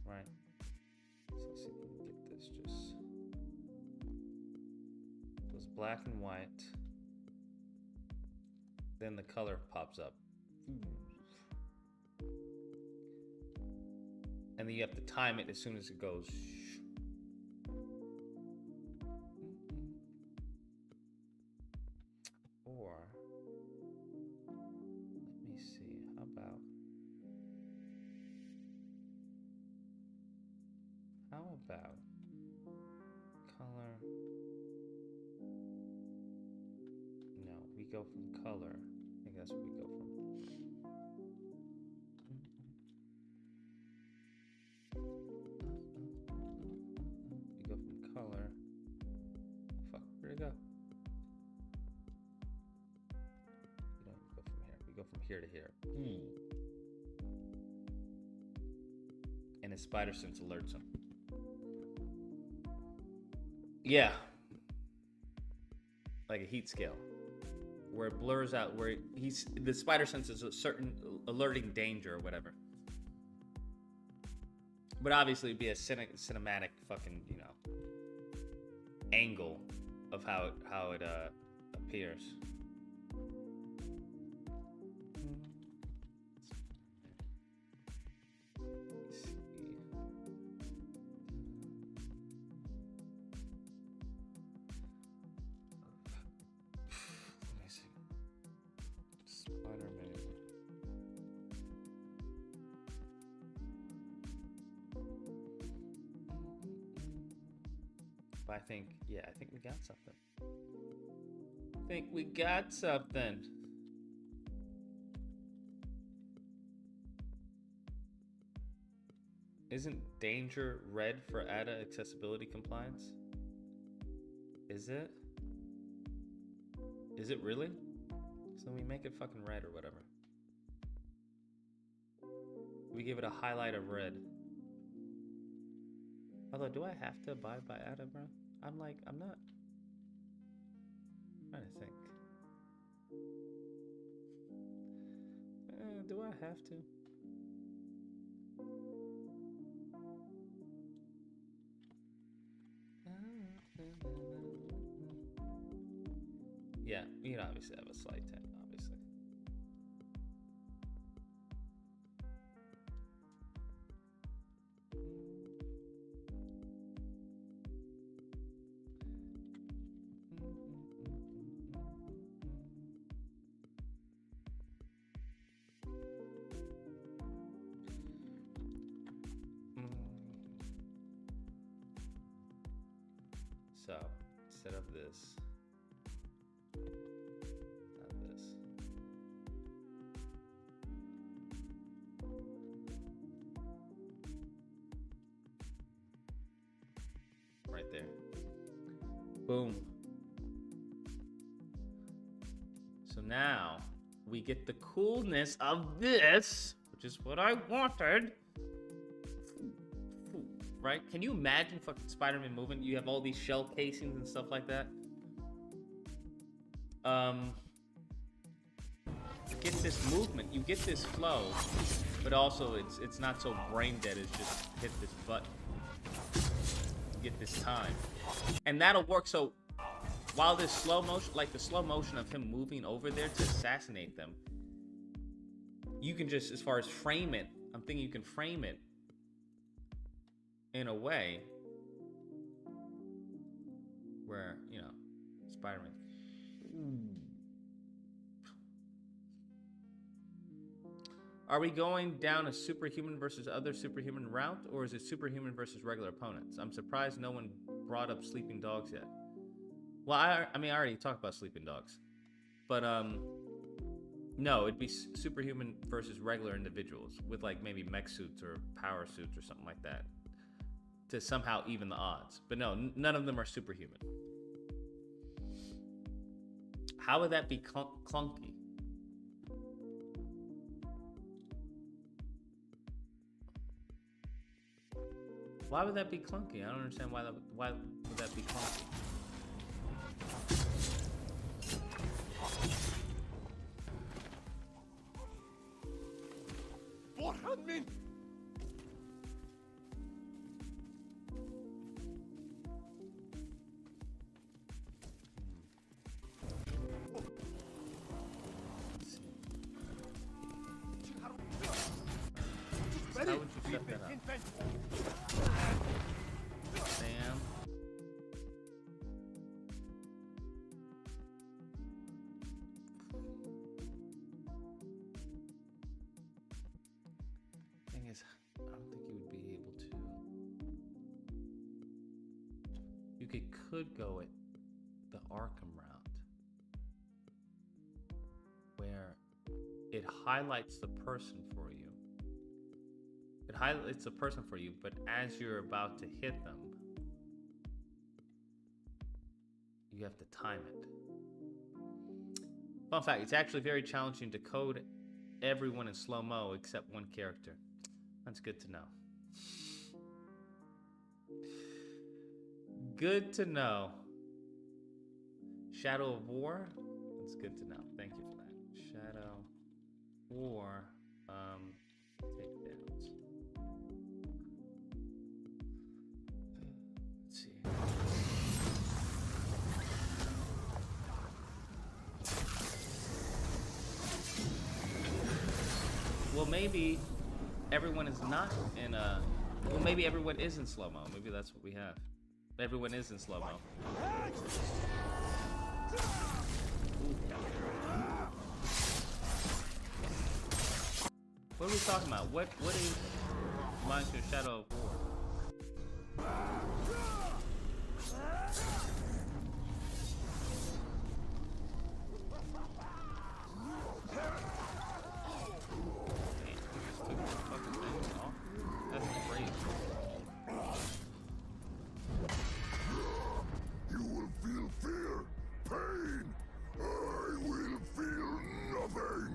Right. So let's see if we can get this just. Goes black and white. Then the color pops up. And then you have to time it as soon as it goes. Or, let me see, how about color? No, we go from color. I think that's what we go from. We go from color. Fuck, where'd it go? We don't go from here. We go from here to here. And his spider sense alerts him. Yeah. Like a heat scale. Where it blurs out, where the spider senses a certain alerting danger or whatever. But obviously it'd be a cinematic fucking, you know, angle of how it appears. But I think we got something. I think we got something. Isn't danger red for ADA accessibility compliance? Is it? Is it really? So we make it fucking red or whatever. We give it a highlight of red. Although, do I have to abide by ADA, bro? I'm not. trying to think. Do I have to? Yeah, you'd obviously have a slight 10, obviously. So, instead of this, not this. Right there. Boom. So now we get the coolness of this, which is what I wanted. Right? Can you imagine fucking Spider-Man moving? You have all these shell casings and stuff like that. You get this movement, you get this flow, but also it's not so brain dead as just hit this button. You get this time. And that'll work. So while this slow motion, like the slow motion of him moving over there to assassinate them, you can just, as far as frame it, I'm thinking you can frame it in a way where, you know, Spider-Man. Are we going down a superhuman versus other superhuman route, or is it superhuman versus regular opponents? I'm surprised no one brought up sleeping dogs yet. Well, I mean, I already talked about sleeping dogs, but no, it'd be superhuman versus regular individuals with like maybe mech suits or power suits or something like that, to somehow even the odds. But no, none of them are superhuman. How would that be clunky? Why would that be clunky? I don't understand why would that be clunky? Vorhanden! How would you set that up? Sam. Thing is, I don't think you would be able to. You could go it the Arkham route, where it highlights the person for you. It highlights the person for you, but as you're about to hit them, you have to time it. Fun fact, it's actually very challenging to code everyone in slow-mo except one character. That's good to know. Good to know. Shadow of War? That's good to know. Thank you for that. Shadow War takedowns. Let's see. Well, maybe everyone is not in a... Well, maybe everyone is in slow-mo. Maybe that's what we have. Everyone is in slow-mo. What are we talking about? What is reminds you of Shadow of War? That's crazy. You will feel fear, pain. I will feel nothing.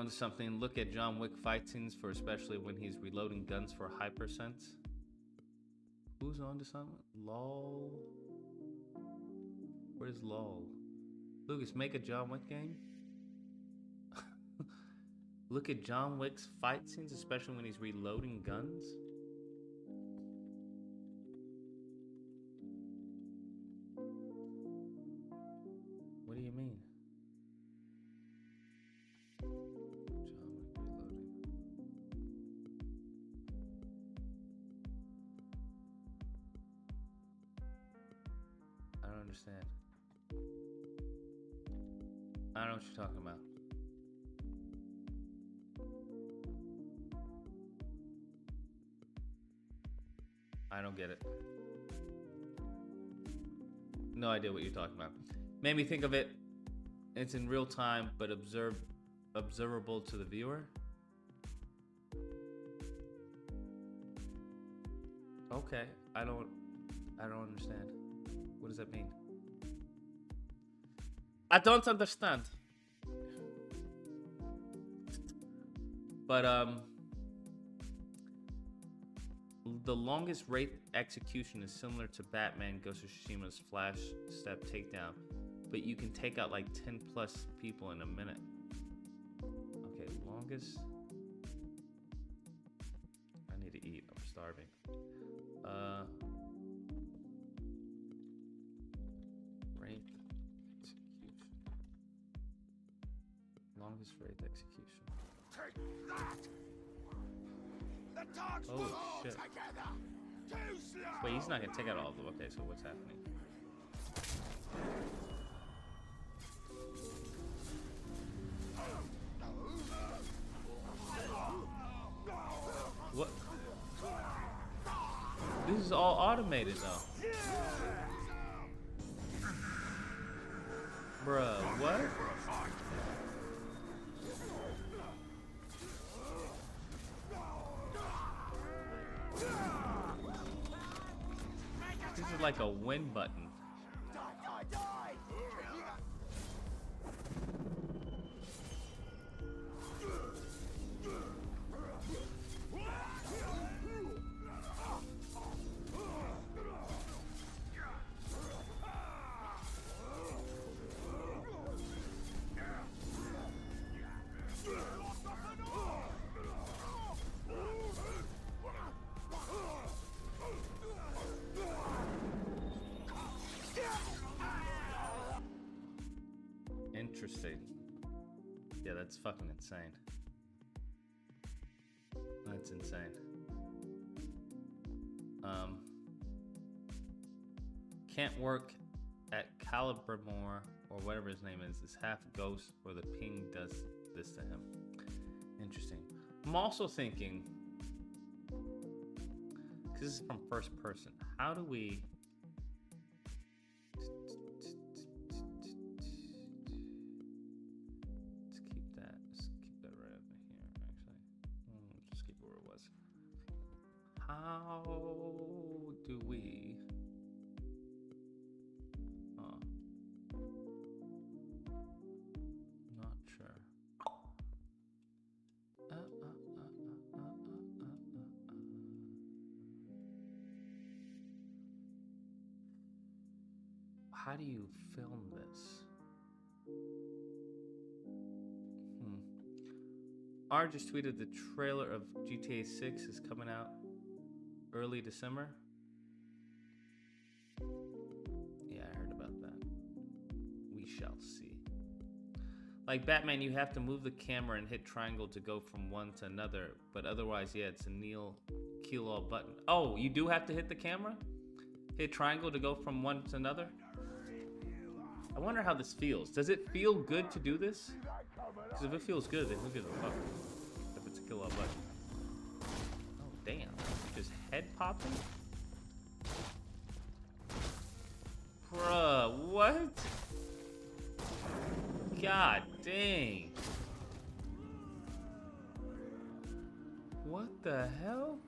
onto something. Look at John Wick fight scenes for especially when he's reloading guns for hypersense. Who's onto something? LOL. Where's LOL? Lucas, make a John Wick game? Look at John Wick's fight scenes, especially when he's reloading guns? What do you mean? John Wick reloading. I don't understand. I don't know what you're talking about. I don't get it. No idea what you're talking about. Made me think of it. It's in real time, but observable to the viewer. Okay, I don't understand. What does that mean? I don't understand. But the longest rate execution is similar to Batman Ghost of Tsushima's flash step takedown, but you can take out like 10 plus people in a minute. Okay, longest. I need to eat. I'm starving. Rate execution. Longest rate execution. Take that! The dogs will all shit. together! Too slow! Wait, he's not gonna take out all of them. Okay, so what's happening? What? This is all automated though. Bruh, what? This is like a win button. Interesting. Yeah, that's fucking insane. That's insane. Can't work at Calibrimore or whatever his name is half ghost or the ping does this to him. Interesting. I'm also thinking, because this is from first person, how do we how do we not sure. How do you film this? R just tweeted the trailer of GTA 6 is coming out early December. Yeah, I heard about that. We shall see. Like Batman, you have to move the camera and hit triangle to go from one to another, but otherwise, yeah, it's a kill all button. Oh, you do have to hit the camera? Hit triangle to go from one to another? I wonder how this feels. Does it feel good to do this? Because if it feels good, then who gives a fuck? If it's a kill all button. Oh, damn. Just head popping? Bruh, what? God dang. What the hell?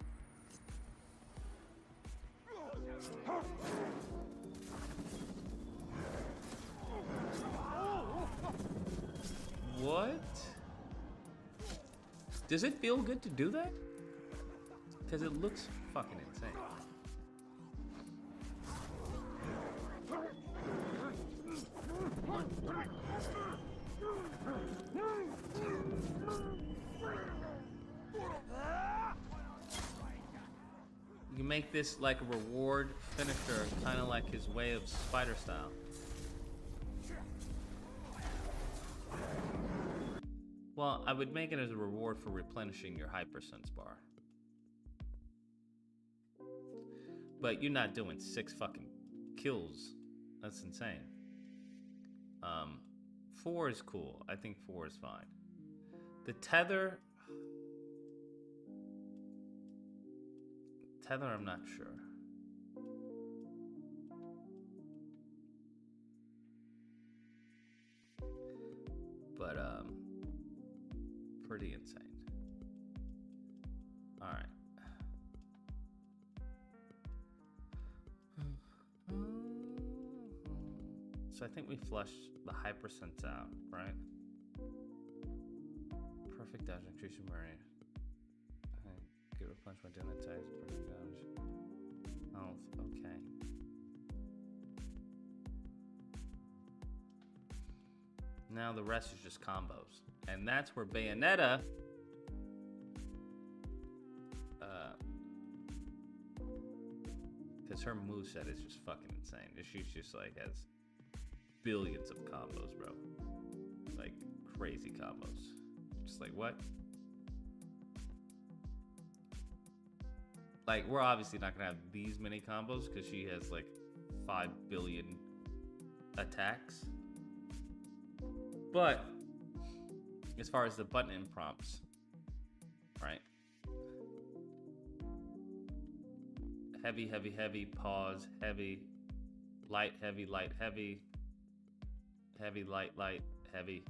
What? Does it feel good to do that? Because it looks fucking insane. You can make this like a reward finisher, kind of like his way of spider style. Well, I would make it as a reward for replenishing your hypersense bar. But you're not doing 6 fucking kills. That's insane. 4 is cool. I think 4 is fine. The tether... Tether, I'm not sure. But, pretty insane. All right. So I think we flushed the hypersense out, right? Perfect dodge, increase your memory. Get replenished by doing attacks. Perfect dodge. Oh, okay. Now the rest is just combos. And that's where Bayonetta because her moveset is just fucking insane. She's just like has billions of combos, bro. Like crazy combos. Just like what? Like we're obviously not gonna have these many combos because she has like 5 billion attacks. But as far as the button prompts, right? Heavy, heavy, heavy, pause, heavy, light, heavy, light, heavy, heavy, light, light, heavy.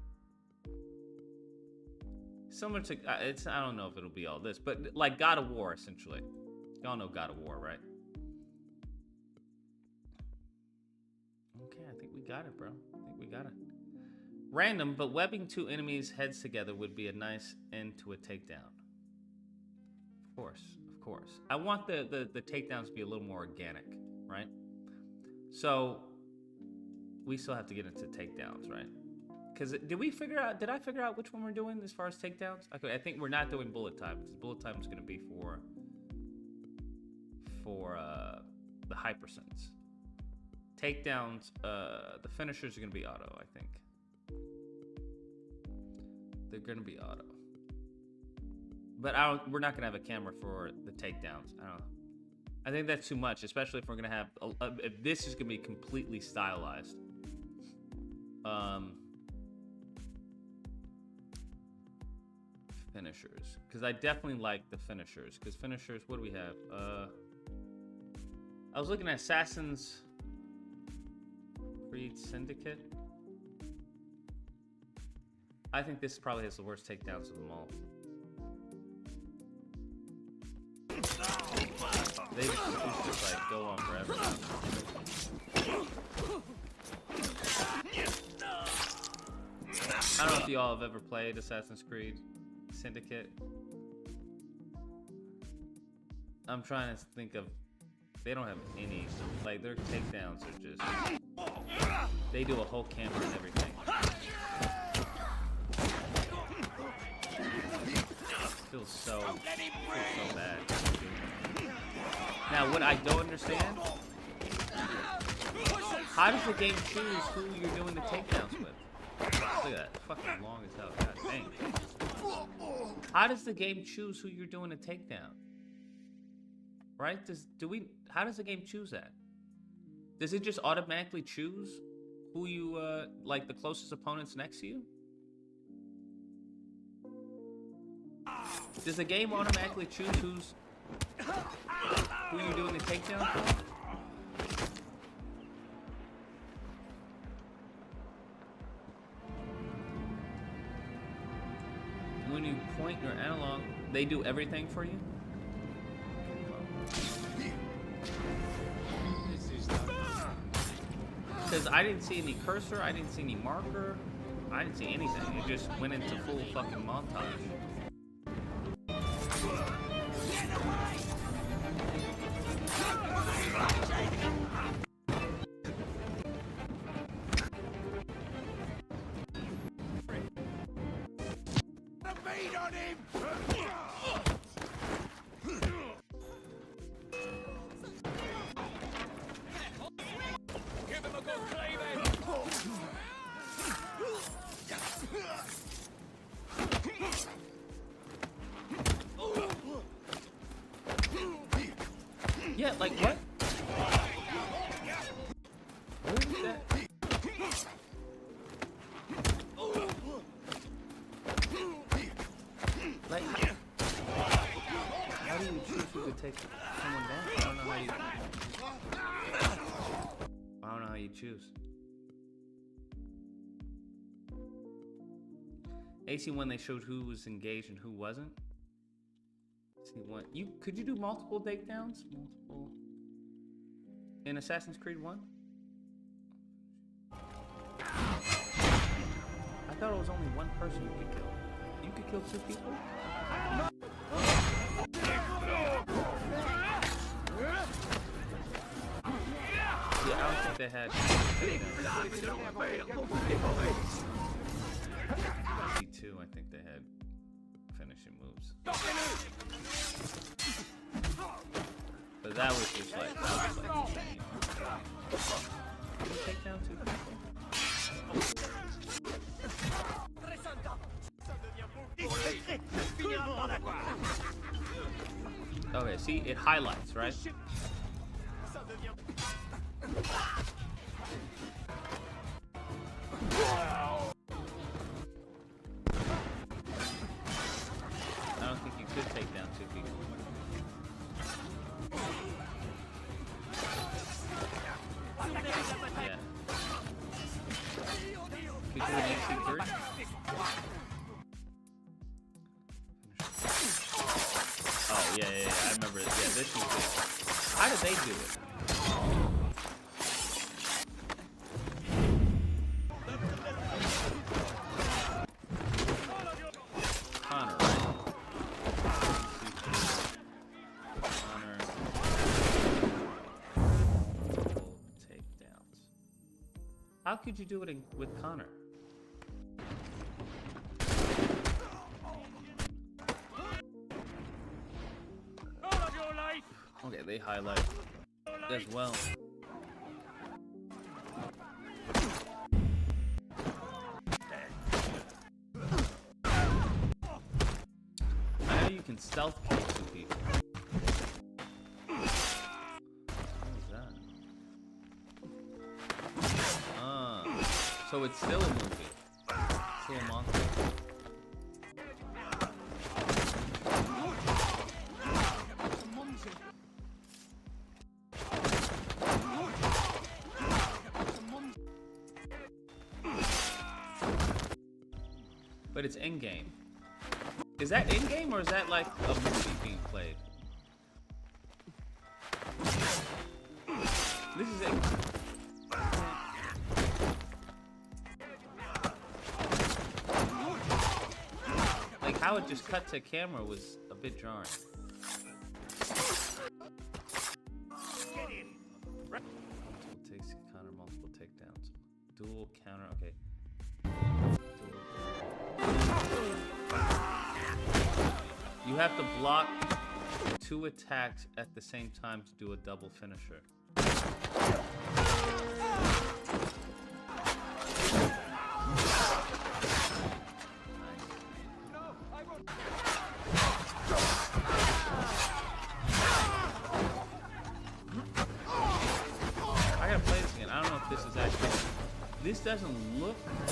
Similar to, I don't know if it'll be all this, but like God of War, essentially. Y'all know God of War, right? Okay, I think we got it, bro. I think we got it. Random, but webbing 2 enemies' heads together would be a nice end to a takedown. Of course, of course. I want the takedowns to be a little more organic, right? So we still have to get into takedowns, right? Because did I figure out which one we're doing as far as takedowns? Okay, I think we're not doing bullet time because bullet time is going to be for the hypersense. Takedowns, the finishers are going to be auto, I think. They're going to be auto. But we're not going to have a camera for the takedowns. I think that's too much, especially if we're going to have... if this is going to be completely stylized. Finishers. Because I definitely like the finishers. Because finishers, what do we have? I was looking at Assassin's Creed Syndicate. I think this probably has the worst takedowns of them all. They just like go on forever. I don't know if y'all have ever played Assassin's Creed Syndicate. I'm trying to think of... They don't have any... Like, their takedowns are just... They do a whole camera and everything. Feels so bad. Now, what I don't understand... How does the game choose who you're doing the takedowns with? Look at that. Fucking long as hell. God dang. How does the game choose who you're doing a takedown? Right? How does the game choose that? Does it just automatically choose who you, like the closest opponents next to you? Does the game automatically choose who you're doing the takedown for? When you point your analog, they do everything for you? Because I didn't see any cursor, I didn't see any marker, I didn't see anything. It just went into full fucking montage. on him! Give him a good cleaving! Yeah, like what? What is that? Like, how do you choose who to take someone down? I don't know how you choose. AC1 they showed who was engaged and who wasn't. C1. Could you do multiple takedowns? Multiple in Assassin's Creed 1? I thought it was only one person you could kill. You could kill 2 people? Yeah, I don't think they had C2, I think they had finishing moves. But that was just like, insane. Can you take down 2 people? Okay, see, it highlights, right? I don't think you could take down 2 people. Yeah. Could you do an AC3? Oh, yeah, I remember it. Yeah, this is good. How did they do it? Connor, right? Connor. Takedowns. How could you do it with Connor? Okay, they highlight as well. I know you can stealth kill 2 people. What is that? So it's still a movie. Still a monster. But it's in-game. Is that in-game or is that like a movie being played? This is it. Like how it just cut to camera was a bit jarring. Multiple takes, counter, multiple takedowns. Dual counter, okay. You have to block 2 attacks at the same time to do a double finisher. I gotta play this again. I don't know if this is actually... This doesn't look... I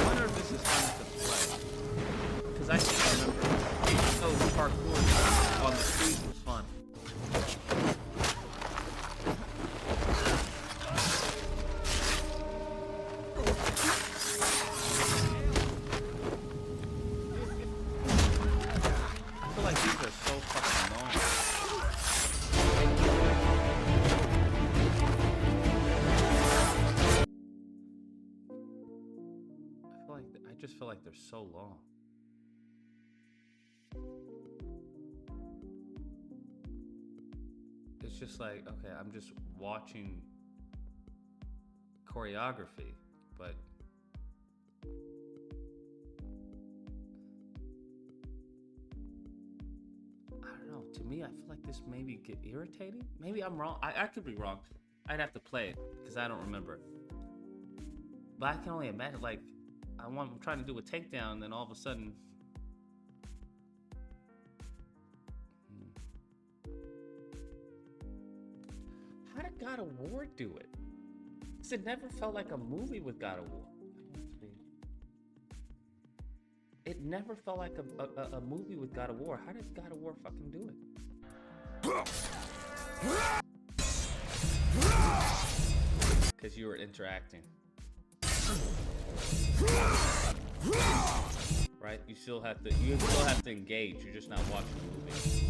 wonder if this is fun to play. Because I can't remember. So parkour on the street was fun. I feel like these are so fucking long. I just feel like they're so long. It's just like, okay, I'm just watching choreography, but to me, I feel like this maybe get irritating. Maybe I'm wrong. I could be wrong. I'd have to play it because I don't remember. But I can only imagine, like, I'm trying to do a takedown, and then all of a sudden, how did God of War do it? Because it never felt like a movie with God of War. It never felt like a movie with God of War. How does God of War fucking do it? Because you were interacting. Right? You still have to engage. You're just not watching the movie.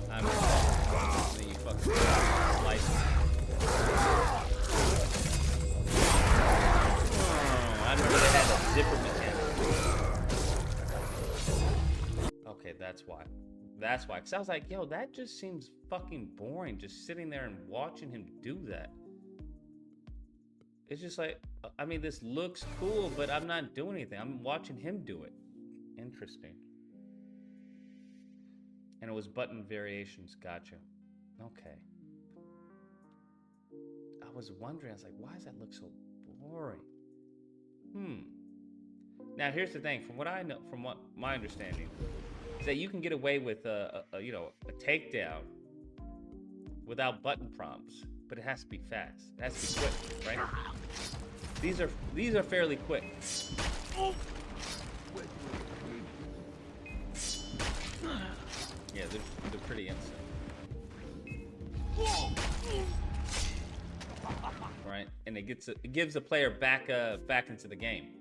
I remember. Then you fucking slice it. I remember they had a zipper mechanic. Okay, that's why. That's why. Because I was like, yo, that just seems fucking boring. Just sitting there and watching him do that. It's just like, I mean, this looks cool, but I'm not doing anything. I'm watching him do it. Interesting. And it was button variations. Gotcha. Okay. I was wondering, I was like, why does that look so boring? Now here's the thing. From what I know, from what my understanding, is that you can get away with a takedown without button prompts, but it has to be fast. It has to be quick, right? These are fairly quick. Yeah, they're pretty instant. Right, and it gives the player back into the game.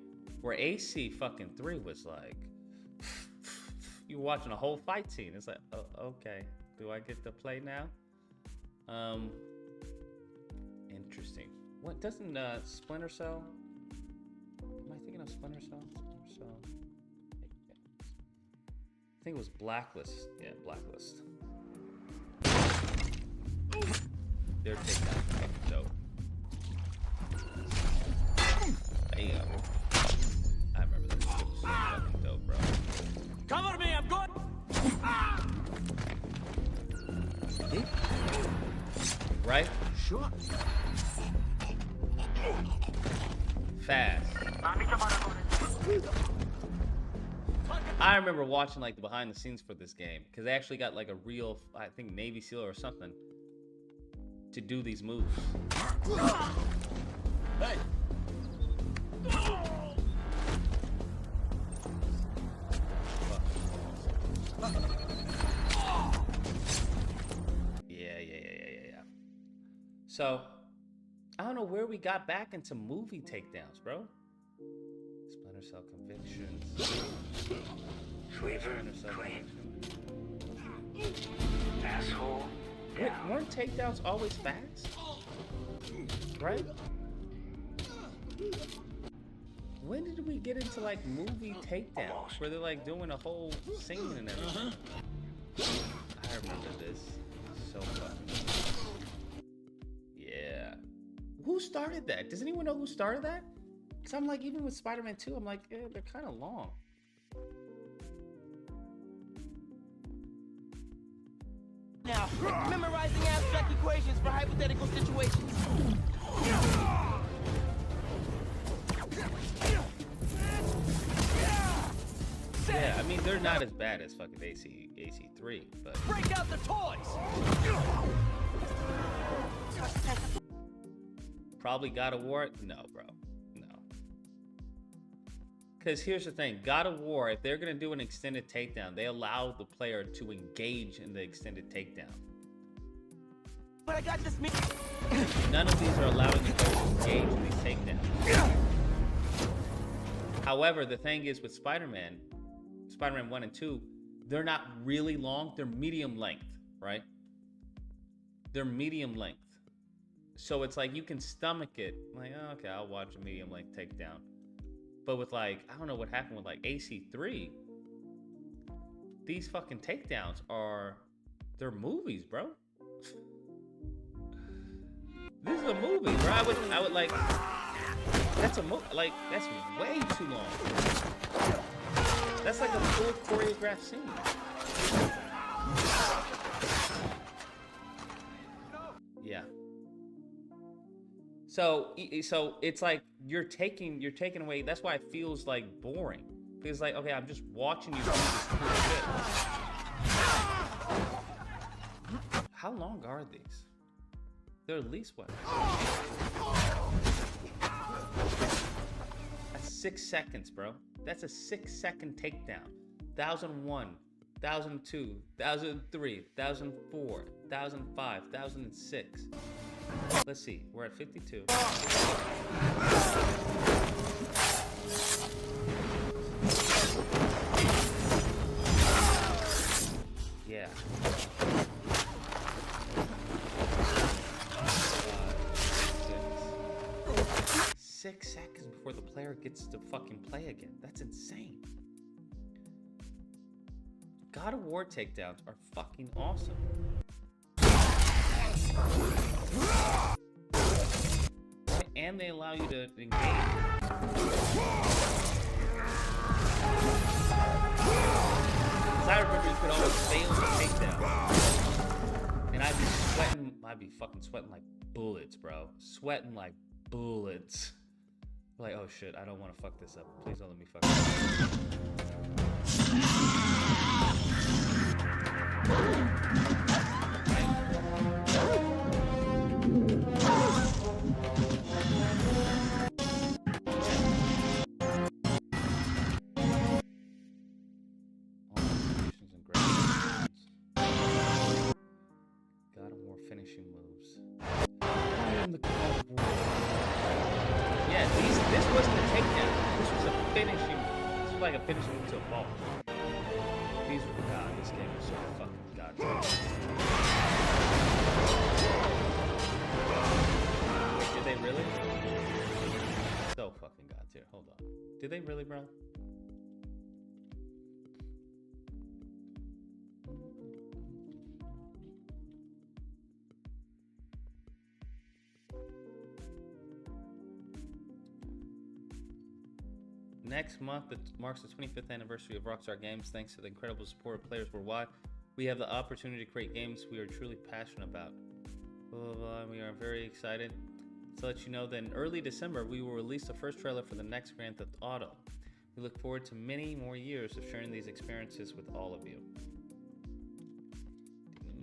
Where AC fucking 3 was like, you're watching a whole fight scene. It's like, oh, okay, do I get to play now? Interesting. What doesn't Splinter Cell? Am I thinking of Splinter Cell? Splinter Cell. I think it was Blacklist. Yeah, Blacklist. Their takedown fucking dope. Damn. I remember that shit was so fucking dope, bro. Cover me, I'm good. Right? Sure. Fast. I remember watching like the behind the scenes for this game because they actually got like a real, I think, Navy SEAL or something to do these moves. Hey. Yeah. So, I don't know where we got back into movie takedowns, bro. Splinter Cell Convictions. Splinter Cell Convictions. Asshole. Weren't takedowns always fast? Right? When did we get into like movie takedowns where they're like doing a whole scene and everything? I remember this. So fucking. Yeah. Who started that? Does anyone know who started that? Because I'm like, even with Spider-Man 2, I'm like, they're kind of long. Now, memorizing abstract equations for hypothetical situations. Yeah, I mean, they're not as bad as fucking AC3, but... Break out the toys! Probably God of War? No, bro. No. Because here's the thing. God of War, if they're going to do an extended takedown, they allow the player to engage in the extended takedown. But I got this... None of these are allowing the player to engage in these takedowns. However, the thing is with Spider-Man 1 and 2, they're not really long. They're medium length, right? They're medium length. So it's like you can stomach it. Like, oh, okay, I'll watch a medium length takedown. But with like, I don't know what happened with like AC3. These fucking takedowns they're movies, bro. This is a movie, bro. I would like, that's a movie. Like, that's way too long. That's like a full choreographed scene. Yeah. So it's like you're taking away. That's why it feels like boring. It's like, okay, I'm just watching you do this cool shit. How long are these? They're at least what? That's 6 seconds, bro. That's a 6-second takedown. 1001, 1002, 1003, 1004, 1005, 1006. Let's see. We're at 52. Yeah. 6 seconds before the player gets to fucking play again. That's insane. God of War takedowns are fucking awesome. And they allow you to engage. Because I remember you could always fail the takedown. And I'd be fucking sweating like bullets, bro. Sweating like bullets. Like, oh shit, I don't want to fuck this up. Please don't let me fuck this God of War finishing moves. Yeah, this wasn't a takedown. This was a finishing. This was like a finishing move to a ball. These were God. This game was so fucking God. Wait, did they really? So fucking God tier. Hold on. Did they really, bro? Next month, it marks the 25th anniversary of Rockstar Games. Thanks to the incredible support of players worldwide, we have the opportunity to create games we are truly passionate about. Blah, blah, blah. We are very excited to let you know that in early December, we will release the first trailer for the next Grand Theft Auto. We look forward to many more years of sharing these experiences with all of you.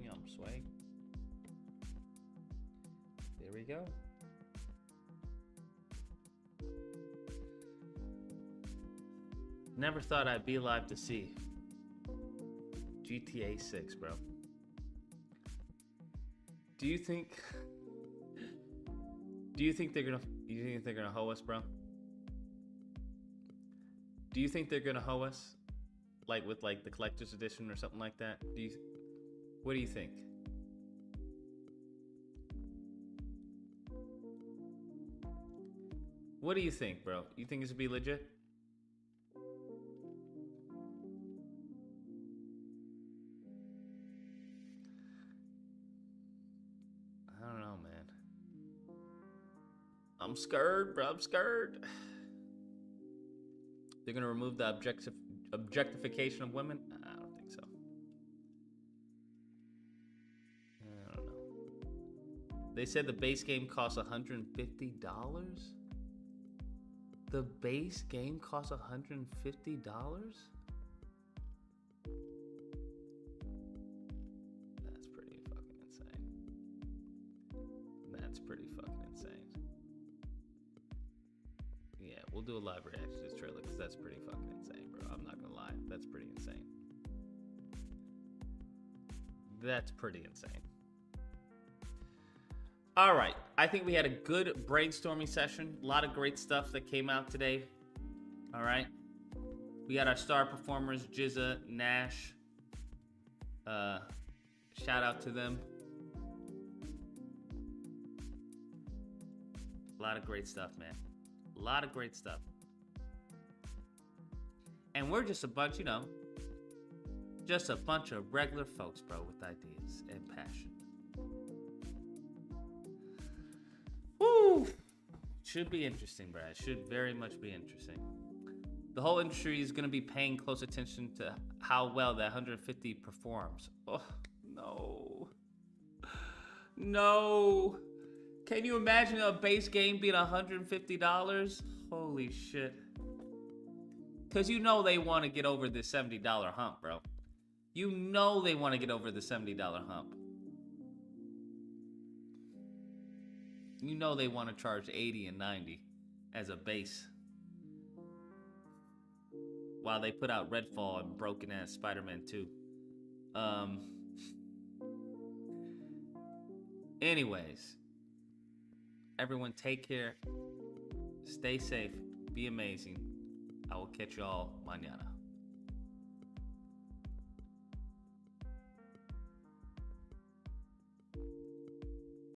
Yum, swag. There we go. Never thought I'd be alive to see GTA 6, bro. Do you think they're gonna hoe us, bro? Do you think they're gonna hoe us, like with like the collector's edition or something like that? What do you think? What do you think, bro? You think this would be legit? I'm scared, bro. I'm scared. They're gonna remove the objectification of women? I don't think so. I don't know. They said the base game costs $150? The base game costs $150? That's pretty fucking insane. That's pretty fucking insane. Yeah, we'll do a live reaction to this trailer because that's pretty fucking insane, bro. I'm not gonna lie. That's pretty insane. That's pretty insane. All right. I think we had a good brainstorming session. A lot of great stuff that came out today. All right. We got our star performers, Jizza, Nash. Shout out to them. A lot of great stuff, man. A lot of great stuff. And we're just a bunch, you know, just a bunch of regular folks, bro, with ideas and passion. Woo! Should be interesting, Brad. Should very much be interesting. The whole industry is going to be paying close attention to how well that 150 performs. Oh, no. No. Can you imagine a base game being $150? Holy shit. Because you know they want to get over the $70 hump, bro. You know they want to get over the $70 hump. You know they want to charge 80 and 90 as a base. While they put out Redfall and broken ass Spider-Man 2. Anyways, everyone take care. Stay safe. Be amazing. I will catch y'all mañana.